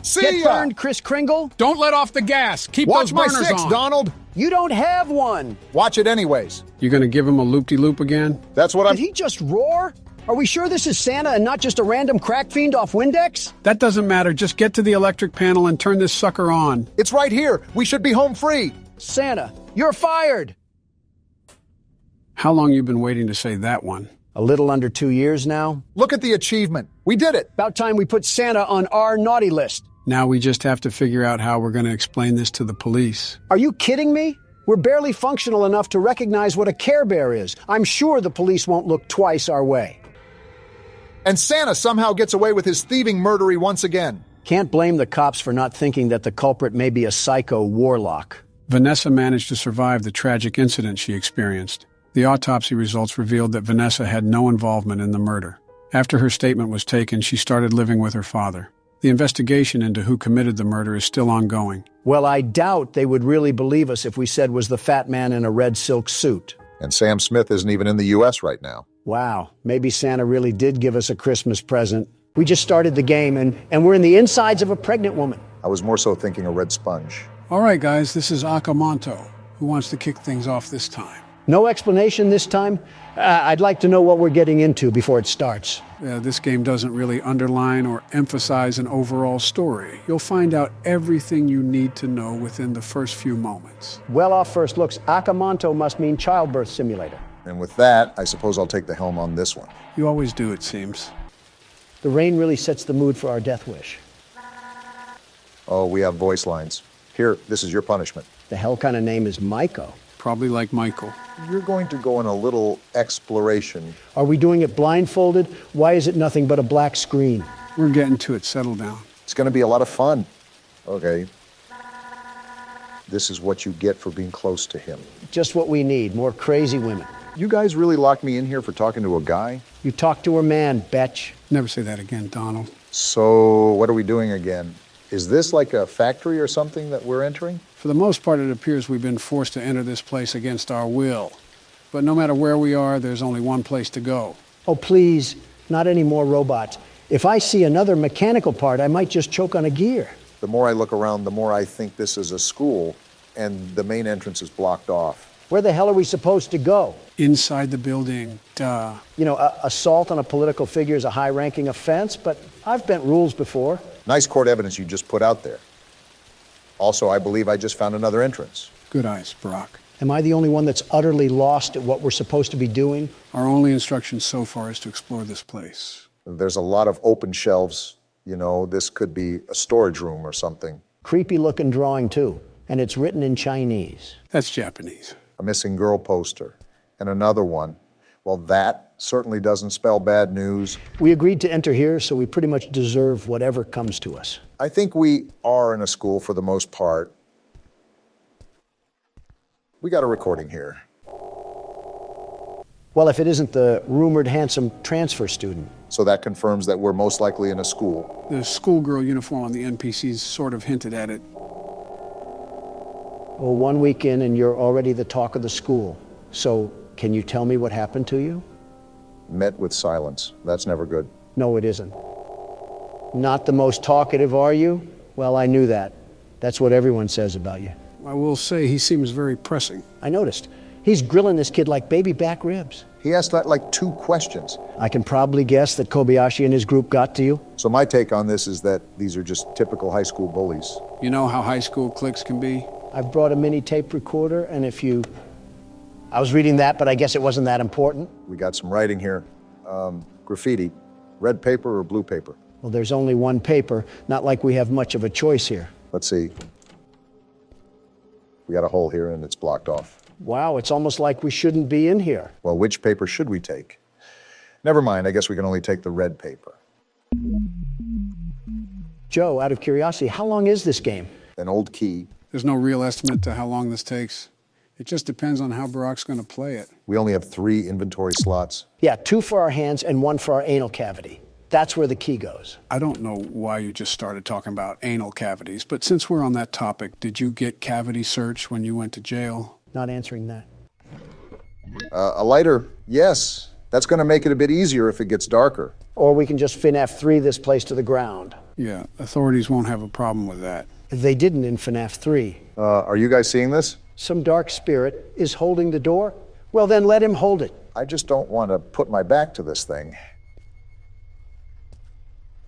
S2: See
S1: Get
S2: ya!
S1: burned, Kris Kringle.
S3: Don't let off the gas. Keep
S2: Watch
S3: those
S2: my
S3: burners
S2: 6,
S3: on.
S2: Donald!
S1: You don't have one.
S2: Watch it anyways.
S3: You gonna give him a loop-de-loop again?
S2: That's what
S1: Did he just roar? Are we sure this is Santa and not just a random crack fiend off Windex?
S3: That doesn't matter. Just get to the electric panel and turn this sucker on.
S2: It's right here. We should be home free.
S1: Santa, you're fired.
S3: How long you been waiting to say that one?
S1: A little under 2 years now.
S2: Look at the achievement. We did it.
S1: About time we put Santa on our naughty list.
S3: Now we just have to figure out how we're going to explain this to the police.
S1: Are you kidding me? We're barely functional enough to recognize what a Care Bear is. I'm sure the police won't look twice our way.
S2: And Santa somehow gets away with his thieving murdery once again.
S1: Can't blame the cops for not thinking that the culprit may be a psycho warlock.
S3: Vanessa managed to survive the tragic incident she experienced. The autopsy results revealed that Vanessa had no involvement in the murder. After her statement was taken, she started living with her father. The investigation into who committed the murder is still ongoing.
S1: Well, I doubt they would really believe us if we said was the fat man in a red silk suit.
S2: And Sam Smith isn't even in the U.S. right now.
S1: Wow, maybe Santa really did give us a Christmas present. We just started the game, and we're in the insides of a pregnant woman.
S2: I was more so thinking a red sponge.
S3: All right, guys, this is Akamanto. Who wants to kick things off this time?
S1: No explanation this time? I'd like to know what we're getting into before it starts.
S3: This game doesn't really underline or emphasize an overall story. You'll find out everything you need to know within the first few moments.
S1: Well, off first looks, Akamanto must mean childbirth simulator.
S2: And with that, I suppose I'll take the helm on this one.
S3: You always do, it seems.
S1: The rain really sets the mood for our death wish.
S2: Oh, we have voice lines. Here, this is your punishment.
S1: The hell kind of name is Maiko?
S3: Probably like Michael.
S2: You're going to go on a little exploration.
S1: Are we doing it blindfolded? Why is it nothing but a black screen?
S3: We're getting to it. Settle down.
S2: It's going to be a lot of fun. Okay. This is what you get for being close to him.
S1: Just what we need, more crazy women.
S2: You guys really locked me in here for talking to a guy?
S1: You talk to a man, betch.
S3: Never say that again, Donald.
S2: So, what are we doing again? Is this like a factory or something that we're entering?
S3: For the most part, it appears we've been forced to enter this place against our will. But no matter where we are, there's only one place to go.
S1: Oh, please, not any more robots. If I see another mechanical part, I might just choke on a gear.
S2: The more I look around, the more I think this is a school, and the main entrance is blocked off.
S1: Where the hell are we supposed to go?
S3: Inside the building, duh.
S1: You know, assault on a political figure is a high-ranking offense, but I've bent rules before.
S2: Nice court evidence you just put out there. Also, I believe I just found another entrance.
S3: Good eyes, Brock.
S1: Am I the only one that's utterly lost at what we're supposed to be doing?
S3: Our only instruction so far is to explore this place.
S2: There's a lot of open shelves. You know, this could be a storage room or something.
S1: Creepy-looking drawing, too. And it's written in Chinese.
S3: That's Japanese.
S2: A missing girl poster. And another one. Well, that certainly doesn't spell bad news.
S1: We agreed to enter here, so we pretty much deserve whatever comes to us.
S2: I think we are in a school for the most part. We got a recording here.
S1: Well, if it isn't the rumored handsome transfer student.
S2: So that confirms that we're most likely in a school.
S3: The schoolgirl uniform on the NPCs sort of hinted at it.
S1: Well, 1 week in and you're already the talk of the school. So, can you tell me what happened to you?
S2: Met with silence. That's never good.
S1: No, it isn't. Not the most talkative, are you? Well, I knew that. That's what everyone says about you.
S3: I will say he seems very pressing.
S1: I noticed. He's grilling this kid like baby back ribs.
S2: He asked like 2 questions.
S1: I can probably guess that Kobayashi and his group got to you.
S2: So my take on this is that these are just typical high school bullies.
S3: You know how high school cliques can be?
S1: I've brought a mini tape recorder, and I was reading that, but I guess it wasn't that important.
S2: We got some writing here. Graffiti. Red paper or blue paper?
S1: Well, there's only one paper. Not like we have much of a choice here.
S2: Let's see. We got a hole here and it's blocked off.
S1: Wow, it's almost like we shouldn't be in here.
S2: Well, which paper should we take? Never mind, I guess we can only take the red paper.
S1: Joe, out of curiosity, how long is this game?
S2: An old key.
S3: There's no real estimate to how long this takes. It just depends on how Barack's going to play it.
S2: We only have 3 inventory slots.
S1: Yeah, 2 for our hands and 1 for our anal cavity. That's where the key goes.
S3: I don't know why you just started talking about anal cavities, but since we're on that topic, did you get cavity search when you went to jail?
S1: Not answering that.
S2: A lighter, yes. That's going to make it a bit easier if it gets darker.
S1: Or we can just FNAF 3 this place to the ground.
S3: Yeah, authorities won't have a problem with that.
S1: They didn't in FNAF 3.
S2: Are you guys seeing this?
S1: Some dark spirit is holding the door? Well, then let him hold it.
S2: I just don't want to put my back to this thing.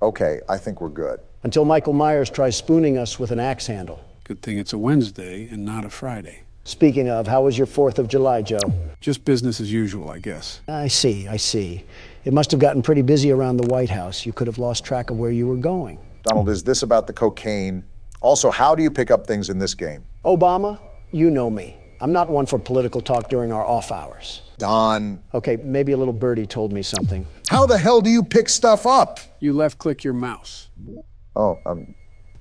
S2: Okay, I think we're good.
S1: Until Michael Myers tries spooning us with an axe handle.
S3: Good thing it's a Wednesday and not a Friday.
S1: Speaking of, how was your 4th of July, Joe?
S3: Just business as usual, I guess.
S1: I see. It must have gotten pretty busy around the White House. You could have lost track of where you were going.
S2: Donald, is this about the cocaine? Also, how do you pick up things in this game?
S1: Obama, you know me. I'm not one for political talk during our off hours.
S2: Don.
S1: Okay, maybe a little birdie told me something.
S2: How the hell do you pick stuff up?
S3: You left-click your mouse.
S2: Oh,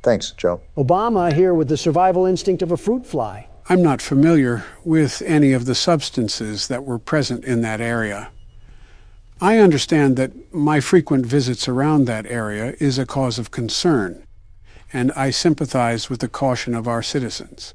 S2: thanks, Joe.
S1: Obama here with the survival instinct of a fruit fly.
S3: I'm not familiar with any of the substances that were present in that area. I understand that my frequent visits around that area is a cause of concern, and I sympathize with the caution of our citizens.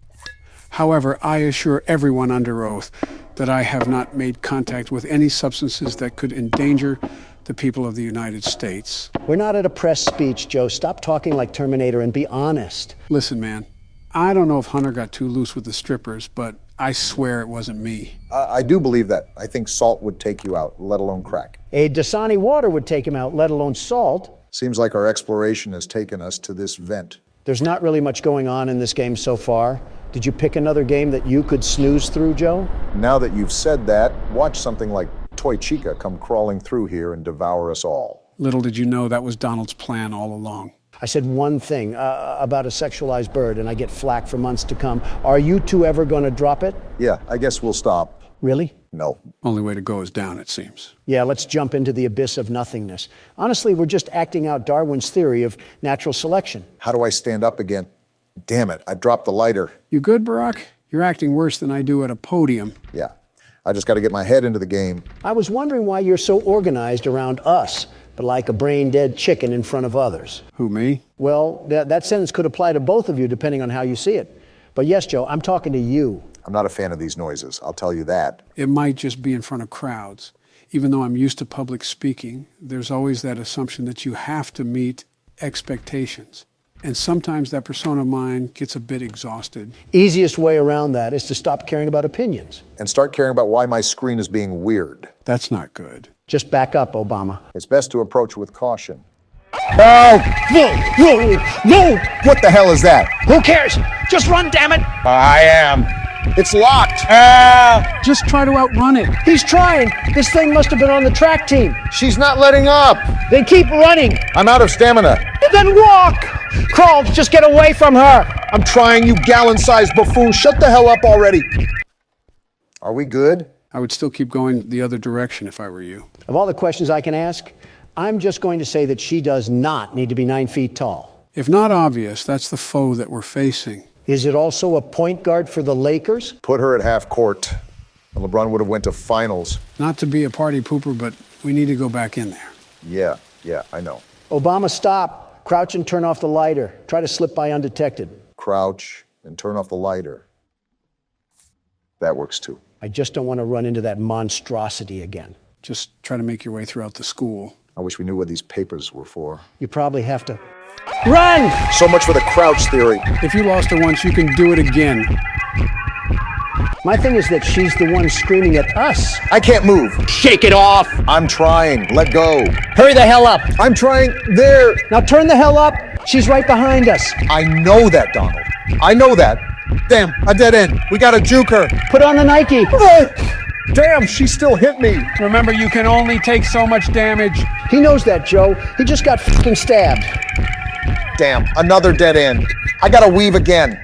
S3: However, I assure everyone under oath that I have not made contact with any substances that could endanger the people of the United States.
S1: We're not at a press speech, Joe. Stop talking like Terminator and be honest.
S3: Listen, man, I don't know if Hunter got too loose with the strippers, but I swear it wasn't me.
S2: I do believe that. I think salt would take you out, let alone crack.
S1: A Dasani water would take him out, let alone salt.
S2: Seems like our exploration has taken us to this vent.
S1: There's not really much going on in this game so far. Did you pick another game that you could snooze through, Joe?
S2: Now that you've said that, watch something like Toy Chica come crawling through here and devour us all.
S3: Little did you know that was Donald's plan all along.
S1: I said one thing about a sexualized bird, and I get flack for months to come. Are you two ever going to drop it?
S2: Yeah, I guess we'll stop.
S1: Really?
S2: No.
S3: Only way to go is down, it seems.
S1: Yeah, let's jump into the abyss of nothingness. Honestly, we're just acting out Darwin's theory of natural selection.
S2: How do I stand up again? Damn it, I dropped the lighter.
S3: You good, Barack? You're acting worse than I do at a podium.
S2: Yeah, I just got to get my head into the game.
S1: I was wondering why you're so organized around us, but like a brain-dead chicken in front of others.
S3: Who, me?
S1: Well, that sentence could apply to both of you depending on how you see it. But yes, Joe, I'm talking to you.
S2: I'm not a fan of these noises, I'll tell you that.
S3: It might just be in front of crowds. Even though I'm used to public speaking, there's always that assumption that you have to meet expectations. And sometimes that persona of mine gets a bit exhausted.
S1: Easiest way around that is to stop caring about opinions.
S2: And start caring about why my screen is being weird.
S3: That's not good.
S1: Just back up, Obama.
S2: It's best to approach with caution.
S1: No! No! No!
S2: What the hell is that?
S1: Who cares? Just run, damn it!
S2: I am. It's locked.
S3: Just try to outrun it.
S1: He's trying. This thing must have been on the track team.
S2: She's not letting up.
S1: Then keep running.
S2: I'm out of stamina.
S1: Then walk. Crawl, just get away from her.
S2: I'm trying, you gallon-sized buffoon. Shut the hell up already. Are we good?
S3: I would still keep going the other direction if I were you.
S1: Of all the questions I can ask, I'm just going to say that she does not need to be 9 feet tall.
S3: If not obvious, that's the foe that we're facing.
S1: Is it also a point guard for the Lakers?
S2: Put her at half court. LeBron would have went to finals.
S3: Not to be a party pooper, but we need to go back in there.
S2: Yeah, I know.
S1: Obama, stop. Crouch and turn off the lighter. Try to slip by undetected.
S2: Crouch and turn off the lighter. That works too.
S1: I just don't want to run into that monstrosity again.
S3: Just try to make your way throughout the school.
S2: I wish we knew what these papers were for.
S1: You probably have to run!
S2: So much for the crouch theory.
S3: If you lost her once, you can do it again.
S1: My thing is that she's the one screaming at us.
S2: I can't move.
S1: Shake it off!
S2: I'm trying. Let go.
S1: Hurry the hell up!
S2: I'm trying. There.
S1: Now turn the hell up. She's right behind us.
S2: I know that, Donald. I know that. Damn, a dead end. We gotta juke her.
S1: Put on the Nike.
S2: Damn, she still hit me.
S3: Remember, you can only take so much damage.
S1: He knows that, Joe. He just got fucking stabbed.
S2: Damn, another dead end. I gotta weave again.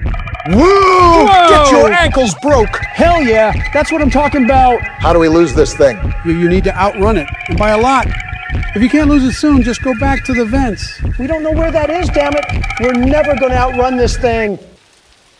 S2: Woo!
S3: Whoa!
S2: Get your ankles broke.
S1: Hell yeah, that's what I'm talking about.
S2: How do we lose this thing?
S3: You need to outrun it, and by a lot. If you can't lose it soon, just go back to the vents.
S1: We don't know where that is, damn it. We're never gonna outrun this thing.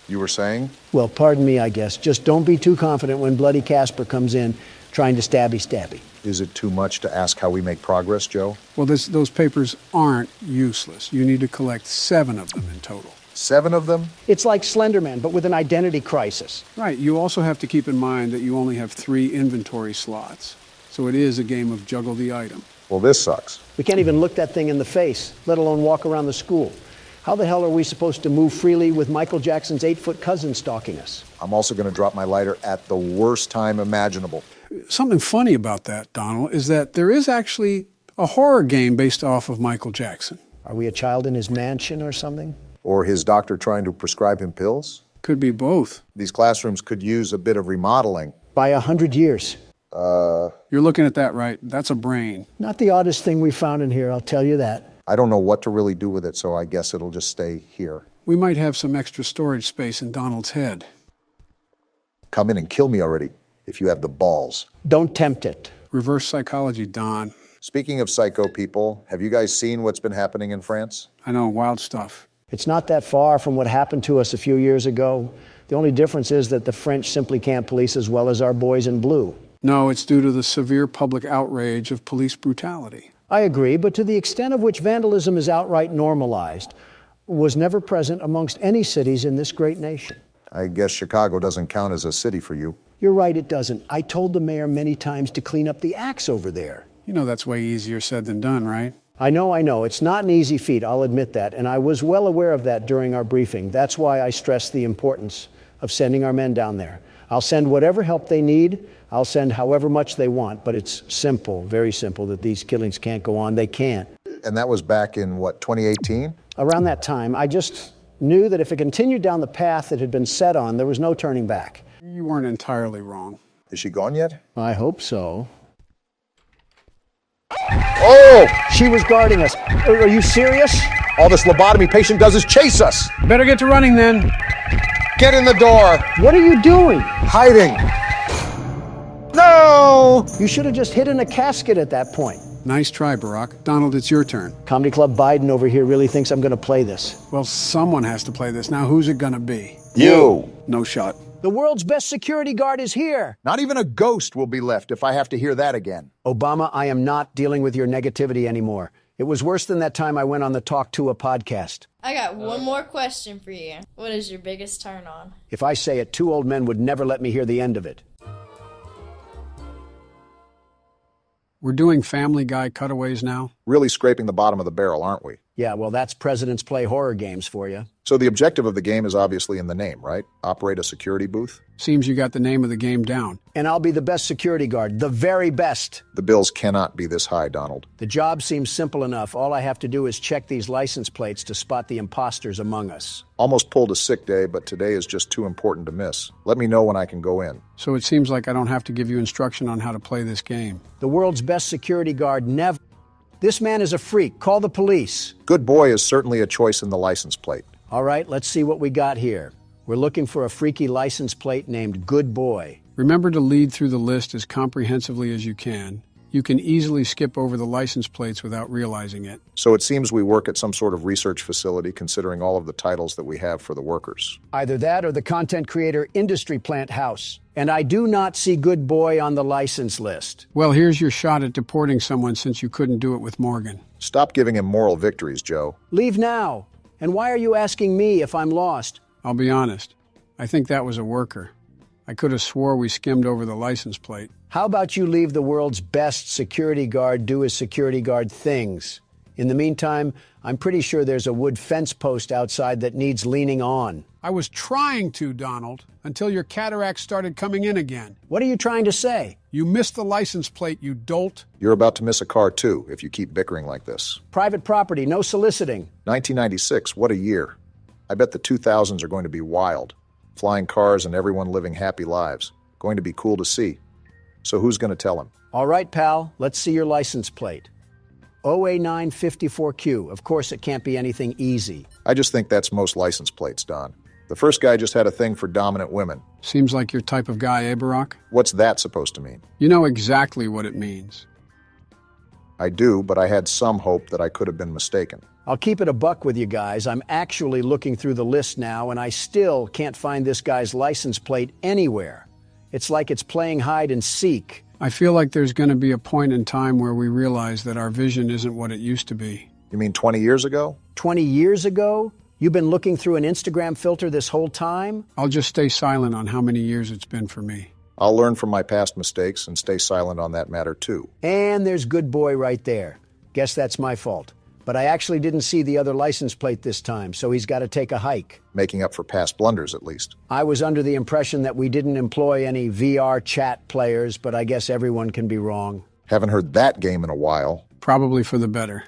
S2: You were saying?
S1: Well, pardon me, I guess. Just don't be too confident when Bloody Casper comes in trying to stabby.
S2: Is it too much to ask how we make progress, Joe?
S3: Well, those papers aren't useless. You need to collect 7 of them in total.
S2: 7 of them?
S1: It's like Slenderman, but with an identity crisis.
S3: Right. You also have to keep in mind that you only have 3 inventory slots. So it is a game of juggle the item.
S2: Well, this sucks.
S1: We can't even look that thing in the face, let alone walk around the school. How the hell are we supposed to move freely with Michael Jackson's 8-foot cousin stalking us?
S2: I'm also going to drop my lighter at the worst time imaginable.
S3: Something funny about that, Donald, is that there is actually a horror game based off of Michael Jackson.
S1: Are we a child in his mansion or something?
S2: Or his doctor trying to prescribe him pills?
S3: Could be both.
S2: These classrooms could use a bit of remodeling.
S1: By 100 years.
S3: You're looking at that right. That's a brain.
S1: Not the oddest thing we found in here, I'll tell you that.
S2: I don't know what to really do with it, so I guess it'll just stay here.
S3: We might have some extra storage space in Donald's head.
S2: Come in and kill me already, if you have the balls.
S1: Don't tempt it.
S3: Reverse psychology, Don.
S2: Speaking of psycho people, have you guys seen what's been happening in France?
S3: I know, wild stuff.
S1: It's not that far from what happened to us a few years ago. The only difference is that the French simply can't police as well as our boys in blue.
S3: No, it's due to the severe public outrage of police brutality.
S1: I agree, but to the extent of which vandalism is outright normalized, was never present amongst any cities in this great nation.
S2: I guess Chicago doesn't count as a city for you.
S1: You're right, it doesn't. I told the mayor many times to clean up the acts over there.
S3: You know that's way easier said than done, right?
S1: I know. It's not an easy feat, I'll admit that, and I was well aware of that during our briefing. That's why I stressed the importance of sending our men down there. I'll send whatever help they need. I'll send however much they want, but it's simple, very simple, that these killings can't go on. They can't.
S2: And that was back in, what, 2018?
S1: Around that time, I just knew that if it continued down the path it had been set on, there was no turning back.
S3: You weren't entirely wrong.
S2: Is she gone yet?
S1: I hope so.
S2: Oh!
S1: She was guarding us. Are you serious?
S2: All this lobotomy patient does is chase us.
S3: Better get to running then.
S2: Get in the door.
S1: What are you doing?
S2: Hiding. No!
S1: You should have just hid in a casket at that point.
S3: Nice try, Barack. Donald, it's your turn.
S1: Comedy Club Biden over here really thinks I'm going to play this.
S3: Well, someone has to play this. Now, who's it going to be?
S2: You.
S3: No shot.
S1: The world's best security guard is here.
S2: Not even a ghost will be left if I have to hear that again.
S1: Obama, I am not dealing with your negativity anymore. It was worse than that time I went on the Talk to a podcast.
S19: I got one more question for you. What is your biggest turn on?
S1: If I say it, 2 old men would never let me hear the end of it.
S3: We're doing Family Guy cutaways now?
S2: Really scraping the bottom of the barrel, aren't we?
S1: Yeah, well, that's Presidents Play horror games for you.
S2: So the objective of the game is obviously in the name, right? Operate a security booth?
S3: Seems you got the name of the game down.
S1: And I'll be the best security guard, the very best.
S2: The bills cannot be this high, Donald.
S1: The job seems simple enough. All I have to do is check these license plates to spot the imposters among us.
S2: Almost pulled a sick day, but today is just too important to miss. Let me know when I can go in.
S3: So it seems like I don't have to give you instruction on how to play this game.
S1: The world's best security guard never... This man is a freak. Call the police.
S2: Good boy is certainly a choice in the license plate.
S1: All right, let's see what we got here. We're looking for a freaky license plate named Good Boy.
S3: Remember to lead through the list as comprehensively as you can. You can easily skip over the license plates without realizing it.
S2: So it seems we work at some sort of research facility considering all of the titles that we have for the workers.
S1: Either that or the content creator industry plant house. And I do not see Good Boy on the license list.
S3: Well, here's your shot at deporting someone since you couldn't do it with Morgan.
S2: Stop giving him moral victories, Joe.
S1: Leave now. And why are you asking me if I'm lost?
S3: I'll be honest. I think that was a worker. I could have swore we skimmed over the license plate.
S1: How about you leave the world's best security guard do his security guard things? In the meantime, I'm pretty sure there's a wood fence post outside that needs leaning on.
S3: I was trying to, Donald, until your cataracts started coming in again.
S1: What are you trying to say?
S3: You missed the license plate, you dolt.
S2: You're about to miss a car, too, if you keep bickering like this.
S1: Private property, no soliciting.
S2: 1996, what a year. I bet the 2000s are going to be wild. Flying cars and everyone living happy lives. Going to be cool to see. So who's going to tell him?
S1: All right, pal, let's see your license plate. OA954Q. Of course, it can't be anything easy.
S2: I just think that's most license plates, Don. The first guy just had a thing for dominant women.
S3: Seems like your type of guy, eh, Barack?
S2: What's that supposed to mean?
S3: You know exactly what it means.
S2: I do, but I had some hope that I could have been mistaken.
S1: I'll keep it a buck with you guys. I'm actually looking through the list now, and I still can't find this guy's license plate anywhere. It's like it's playing hide and seek.
S3: I feel like there's going to be a point in time where we realize that our vision isn't what it used to be.
S2: You mean 20 years ago?
S1: 20 years ago? You've been looking through an Instagram filter this whole time?
S3: I'll just stay silent on how many years it's been for me.
S2: I'll learn from my past mistakes and stay silent on that matter, too.
S1: And there's good boy right there. Guess that's my fault. But I actually didn't see the other license plate this time, so he's got to take a hike.
S2: Making up for past blunders, at least.
S1: I was under the impression that we didn't employ any VR chat players, but I guess everyone can be wrong.
S2: Haven't heard that game in a while.
S3: Probably for the better.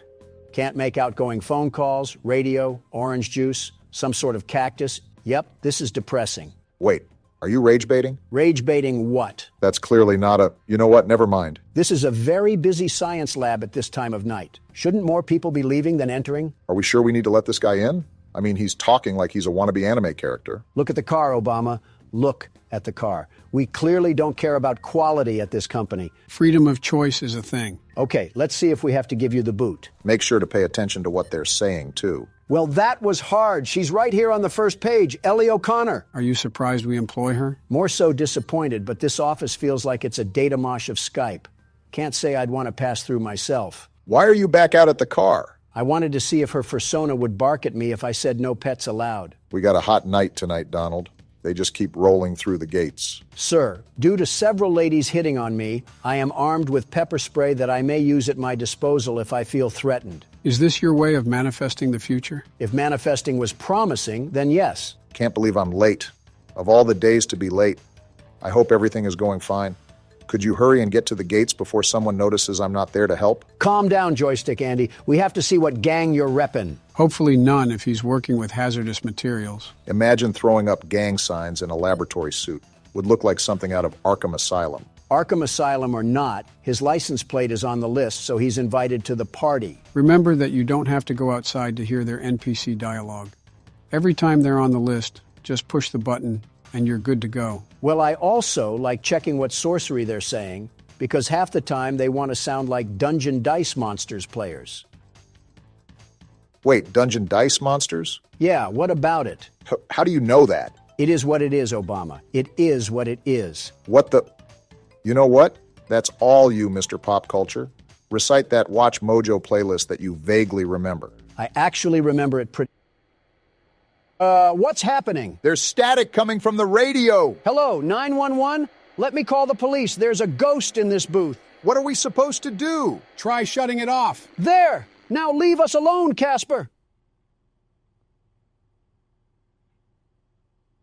S1: Can't make outgoing phone calls, radio, orange juice, some sort of cactus. Yep, this is depressing.
S2: Wait, are you rage baiting?
S1: Rage baiting what?
S2: That's clearly not a... You know what? Never mind.
S1: This is a very busy science lab at this time of night. Shouldn't more people be leaving than entering?
S2: Are we sure we need to let this guy in? I mean, he's talking like he's a wannabe anime character.
S1: Look at the car, Obama. Look at the car. We clearly don't care about quality at this company.
S3: Freedom of choice is a thing.
S1: Okay, let's see if we have to give you the boot.
S2: Make sure to pay attention to what they're saying, too.
S1: Well, that was hard. She's right here on the first page, Ellie O'Connor.
S3: Are you surprised we employ her?
S1: More so disappointed, but this office feels like it's a data mosh of Skype. Can't say I'd want to pass through myself.
S2: Why are you back out at the car?
S1: I wanted to see if her fursona would bark at me if I said no pets allowed.
S2: We got a hot night tonight, Donald. They just keep rolling through the gates.
S1: Sir, due to several ladies hitting on me, I am armed with pepper spray that I may use at my disposal if I feel threatened.
S3: Is this your way of manifesting the future?
S1: If manifesting was promising, then yes.
S2: Can't believe I'm late. Of all the days to be late, I hope everything is going fine. Could you hurry and get to the gates before someone notices I'm not there to help?
S1: Calm down, Joystick Andy. We have to see what gang you're reppin'.
S3: Hopefully none if he's working with hazardous materials.
S2: Imagine throwing up gang signs in a laboratory suit. Would look like something out of Arkham Asylum.
S1: Arkham Asylum or not, his license plate is on the list, so he's invited to the party.
S3: Remember that you don't have to go outside to hear their NPC dialogue. Every time they're on the list, just push the button and you're good to go.
S1: Well, I also like checking what sorcery they're saying, because half the time they want to sound like Dungeon Dice Monsters players.
S2: Wait, Dungeon Dice Monsters?
S1: Yeah, what about it?
S2: How do you know that?
S1: It is what it is, Obama. It is what it is.
S2: What the... You know what? That's all you, Mr. Pop Culture. Recite that Watch Mojo playlist that you vaguely remember.
S1: I actually remember it pretty... what's happening?
S2: There's static coming from the radio.
S1: Hello, 911? Let me call the police. There's a ghost in this booth.
S2: What are we supposed to do?
S3: Try shutting it off.
S1: There! Now leave us alone, Casper!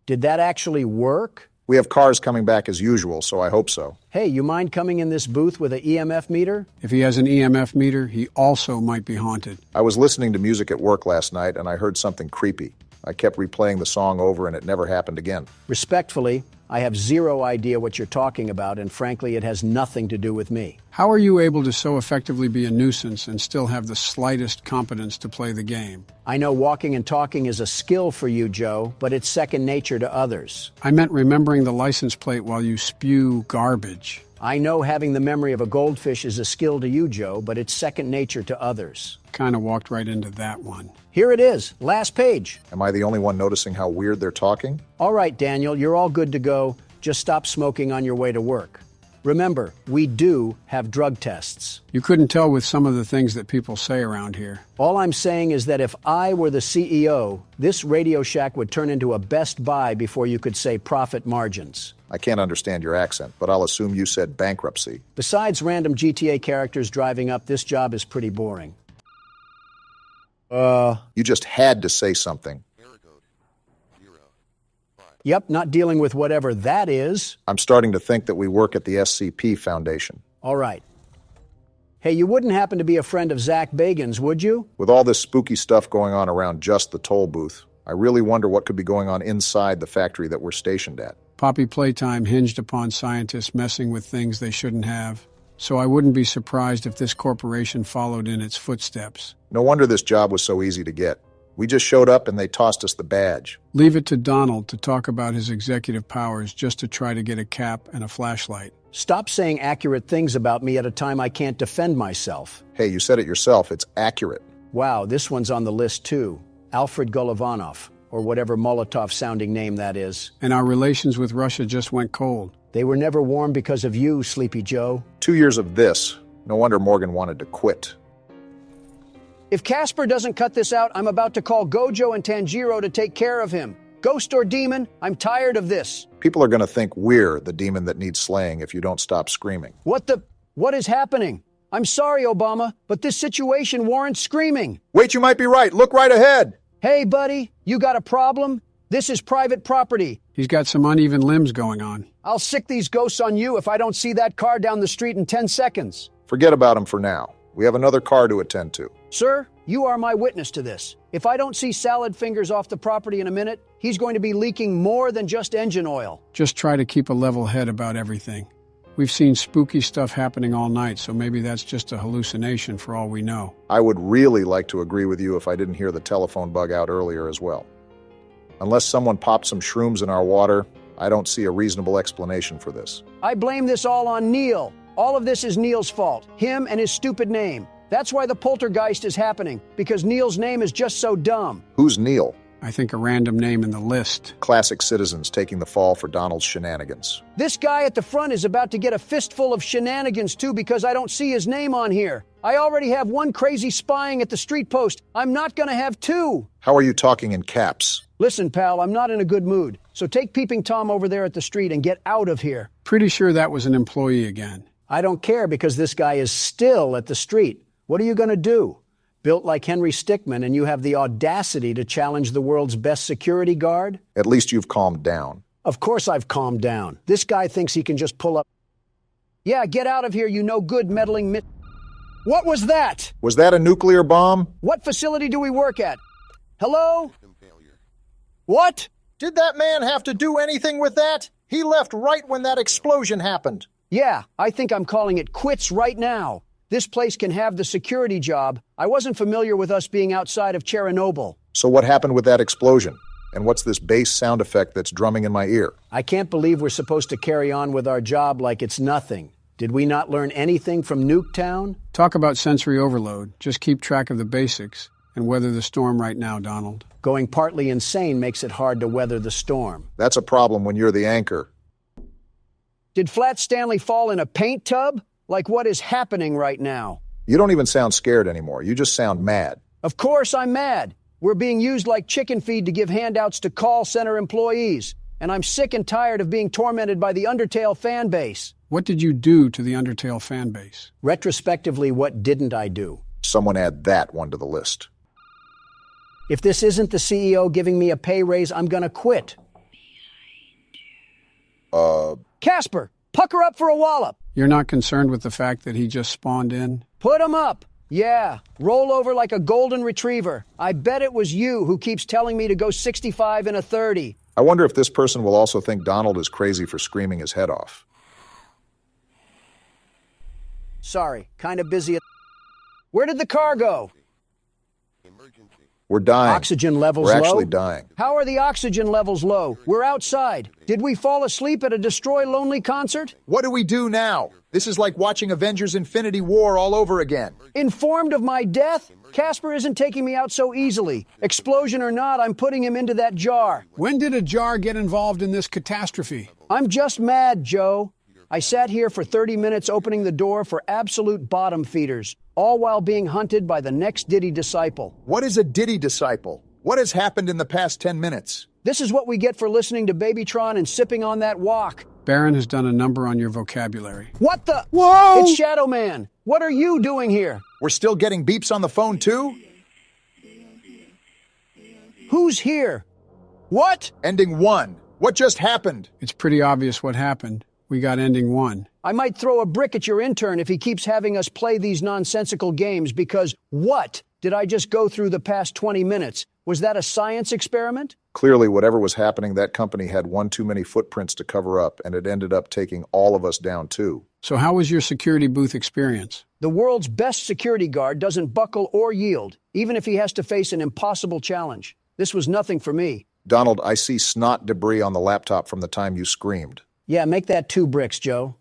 S1: Did that actually work?
S2: We have cars coming back as usual, so I hope so.
S1: Hey, you mind coming in this booth with an EMF meter?
S3: If he has an EMF meter, he also might be haunted.
S2: I was listening to music at work last night, and I heard something creepy. I kept replaying the song over, and it never happened again.
S1: Respectfully, I have zero idea what you're talking about, and frankly, it has nothing to do with me.
S3: How are you able to so effectively be a nuisance and still have the slightest competence to play the game?
S1: I know walking and talking is a skill for you, Joe, but it's second nature to others.
S3: I meant remembering the license plate while you spew garbage.
S1: I know having the memory of a goldfish is a skill to you, Joe, but it's second nature to others.
S3: Kind of walked right into that one.
S1: Here it is, last page.
S2: Am I the only one noticing how weird they're talking?
S1: All right, Daniel, you're all good to go. Just stop smoking on your way to work. Remember, we do have drug tests.
S3: You couldn't tell with some of the things that people say around here.
S1: All I'm saying is that if I were the CEO, this Radio Shack would turn into a Best Buy before you could say profit margins.
S2: I can't understand your accent, but I'll assume you said bankruptcy.
S1: Besides random GTA characters driving up, this job is pretty boring.
S2: You just had to say something.
S1: Yep, not dealing with whatever that is.
S2: I'm starting to think that we work at the SCP Foundation.
S1: All right. Hey, you wouldn't happen to be a friend of Zach Bagan's, would you?
S2: With all this spooky stuff going on around just the toll booth, I really wonder what could be going on inside the factory that we're stationed at.
S3: Poppy Playtime hinged upon scientists messing with things they shouldn't have. So I wouldn't be surprised if this corporation followed in its footsteps.
S2: No wonder this job was so easy to get. We just showed up and they tossed us the badge.
S3: Leave it to Donald to talk about his executive powers just to try to get a cap and a flashlight.
S1: Stop saying accurate things about me at a time I can't defend myself.
S2: Hey, you said it yourself. It's accurate.
S1: Wow, this one's on the list too. Alfred Golovanov, or whatever Molotov-sounding name that is.
S3: And our relations with Russia just went cold.
S1: They were never warm because of you, Sleepy Joe.
S2: 2 years of this. No wonder Morgan wanted to quit.
S1: If Casper doesn't cut this out, I'm about to call Gojo and Tanjiro to take care of him. Ghost or demon, I'm tired of this.
S2: People are going to think we're the demon that needs slaying if you don't stop screaming.
S1: What is happening? I'm sorry, Obama, but this situation warrants screaming.
S2: Wait, you might be right. Look right ahead.
S1: Hey, buddy, you got a problem? This is private property.
S3: He's got some uneven limbs going on.
S1: I'll sick these ghosts on you if I don't see that car down the street in 10 seconds.
S2: Forget about him for now. We have another car to attend to.
S1: Sir, you are my witness to this. If I don't see salad fingers off the property in a minute, he's going to be leaking more than just engine oil.
S3: Just try to keep a level head about everything. We've seen spooky stuff happening all night, so maybe that's just a hallucination for all we know.
S2: I would really like to agree with you if I didn't hear the telephone bug out earlier as well. Unless someone popped some shrooms in our water, I don't see a reasonable explanation for this.
S1: I blame this all on Neil. All of this is Neil's fault. Him and his stupid name. That's why the poltergeist is happening, because Neil's name is just so dumb.
S2: Who's Neil?
S3: I think a random name in the list.
S2: Classic citizens taking the fall for Donald's shenanigans.
S1: This guy at the front is about to get a fistful of shenanigans too because I don't see his name on here. I already have one crazy spying at the street post. I'm not gonna have two.
S2: How are you talking in caps?
S1: Listen, pal, I'm not in a good mood. So take Peeping Tom over there at the street and get out of here.
S3: Pretty sure that was an employee again.
S1: I don't care because this guy is still at the street. What are you gonna do? Built like Henry Stickmin, and you have the audacity to challenge the world's best security guard?
S2: At least you've calmed down.
S1: Of course I've calmed down. This guy thinks he can just pull up. Yeah, get out of here, you no good meddling What was that?
S2: Was that a nuclear bomb?
S1: What facility do we work at? Hello? What?
S20: Did that man have to do anything with that? He left right when that explosion happened.
S1: Yeah, I think I'm calling it quits right now. This place can have the security job. I wasn't familiar with us being outside of Chernobyl.
S2: So what happened with that explosion? And what's this bass sound effect that's drumming in my ear?
S1: I can't believe we're supposed to carry on with our job like it's nothing. Did we not learn anything from Nuketown?
S3: Talk about sensory overload. Just keep track of the basics and weather the storm right now, Donald.
S1: Going partly insane makes it hard to weather the storm.
S2: That's a problem when you're the anchor.
S1: Did Flat Stanley fall in a paint tub? Like what is happening right now?
S2: You don't even sound scared anymore. You just sound mad.
S1: Of course I'm mad. We're being used like chicken feed to give handouts to call center employees. And I'm sick and tired of being tormented by the Undertale fan base.
S3: What did you do to the Undertale fan base?
S1: Retrospectively, what didn't I do?
S2: Someone add that one to the list.
S1: If this isn't the CEO giving me a pay raise, I'm gonna quit. Casper, pucker up for a wallop.
S3: You're not concerned with the fact that he just spawned in?
S1: Put him up. Yeah, roll over like a golden retriever. I bet it was you who keeps telling me to go 65 in a 30.
S2: I wonder if this person will also think Donald is crazy for screaming his head off.
S1: Sorry, kind of busy. Where did the car go?
S2: We're dying.
S1: Oxygen levels low?
S2: We're actually dying.
S1: How are the oxygen levels low? We're outside. Did we fall asleep at a Destroy Lonely concert?
S20: What do we do now? This is like watching Avengers Infinity War all over again.
S1: Informed of my death? Casper isn't taking me out so easily. Explosion or not, I'm putting him into that jar.
S3: When did a jar get involved in this catastrophe?
S1: I'm just mad, Joe. I sat here for 30 minutes opening the door for absolute bottom feeders, all while being hunted by the next Diddy disciple.
S20: What is a Diddy disciple? What has happened in the past 10 minutes?
S1: This is what we get for listening to Babytron and sipping on that wok.
S3: Baron has done a number on your vocabulary.
S1: What the?
S20: Whoa!
S1: It's Shadow Man. What are you doing here?
S20: We're still getting beeps on the phone, too?
S1: Who's here? What?
S20: Ending 1. What just happened?
S3: It's pretty obvious what happened. We got ending 1.
S1: I might throw a brick at your intern if he keeps having us play these nonsensical games because what did I just go through the past 20 minutes? Was that a science experiment?
S2: Clearly, whatever was happening, that company had one too many footprints to cover up, and it ended up taking all of us down, too.
S3: So how was your security booth experience?
S1: The world's best security guard doesn't buckle or yield, even if he has to face an impossible challenge. This was nothing for me.
S2: Donald, I see snot debris on the laptop from the time you screamed.
S1: Yeah, make that 2 bricks, Joe.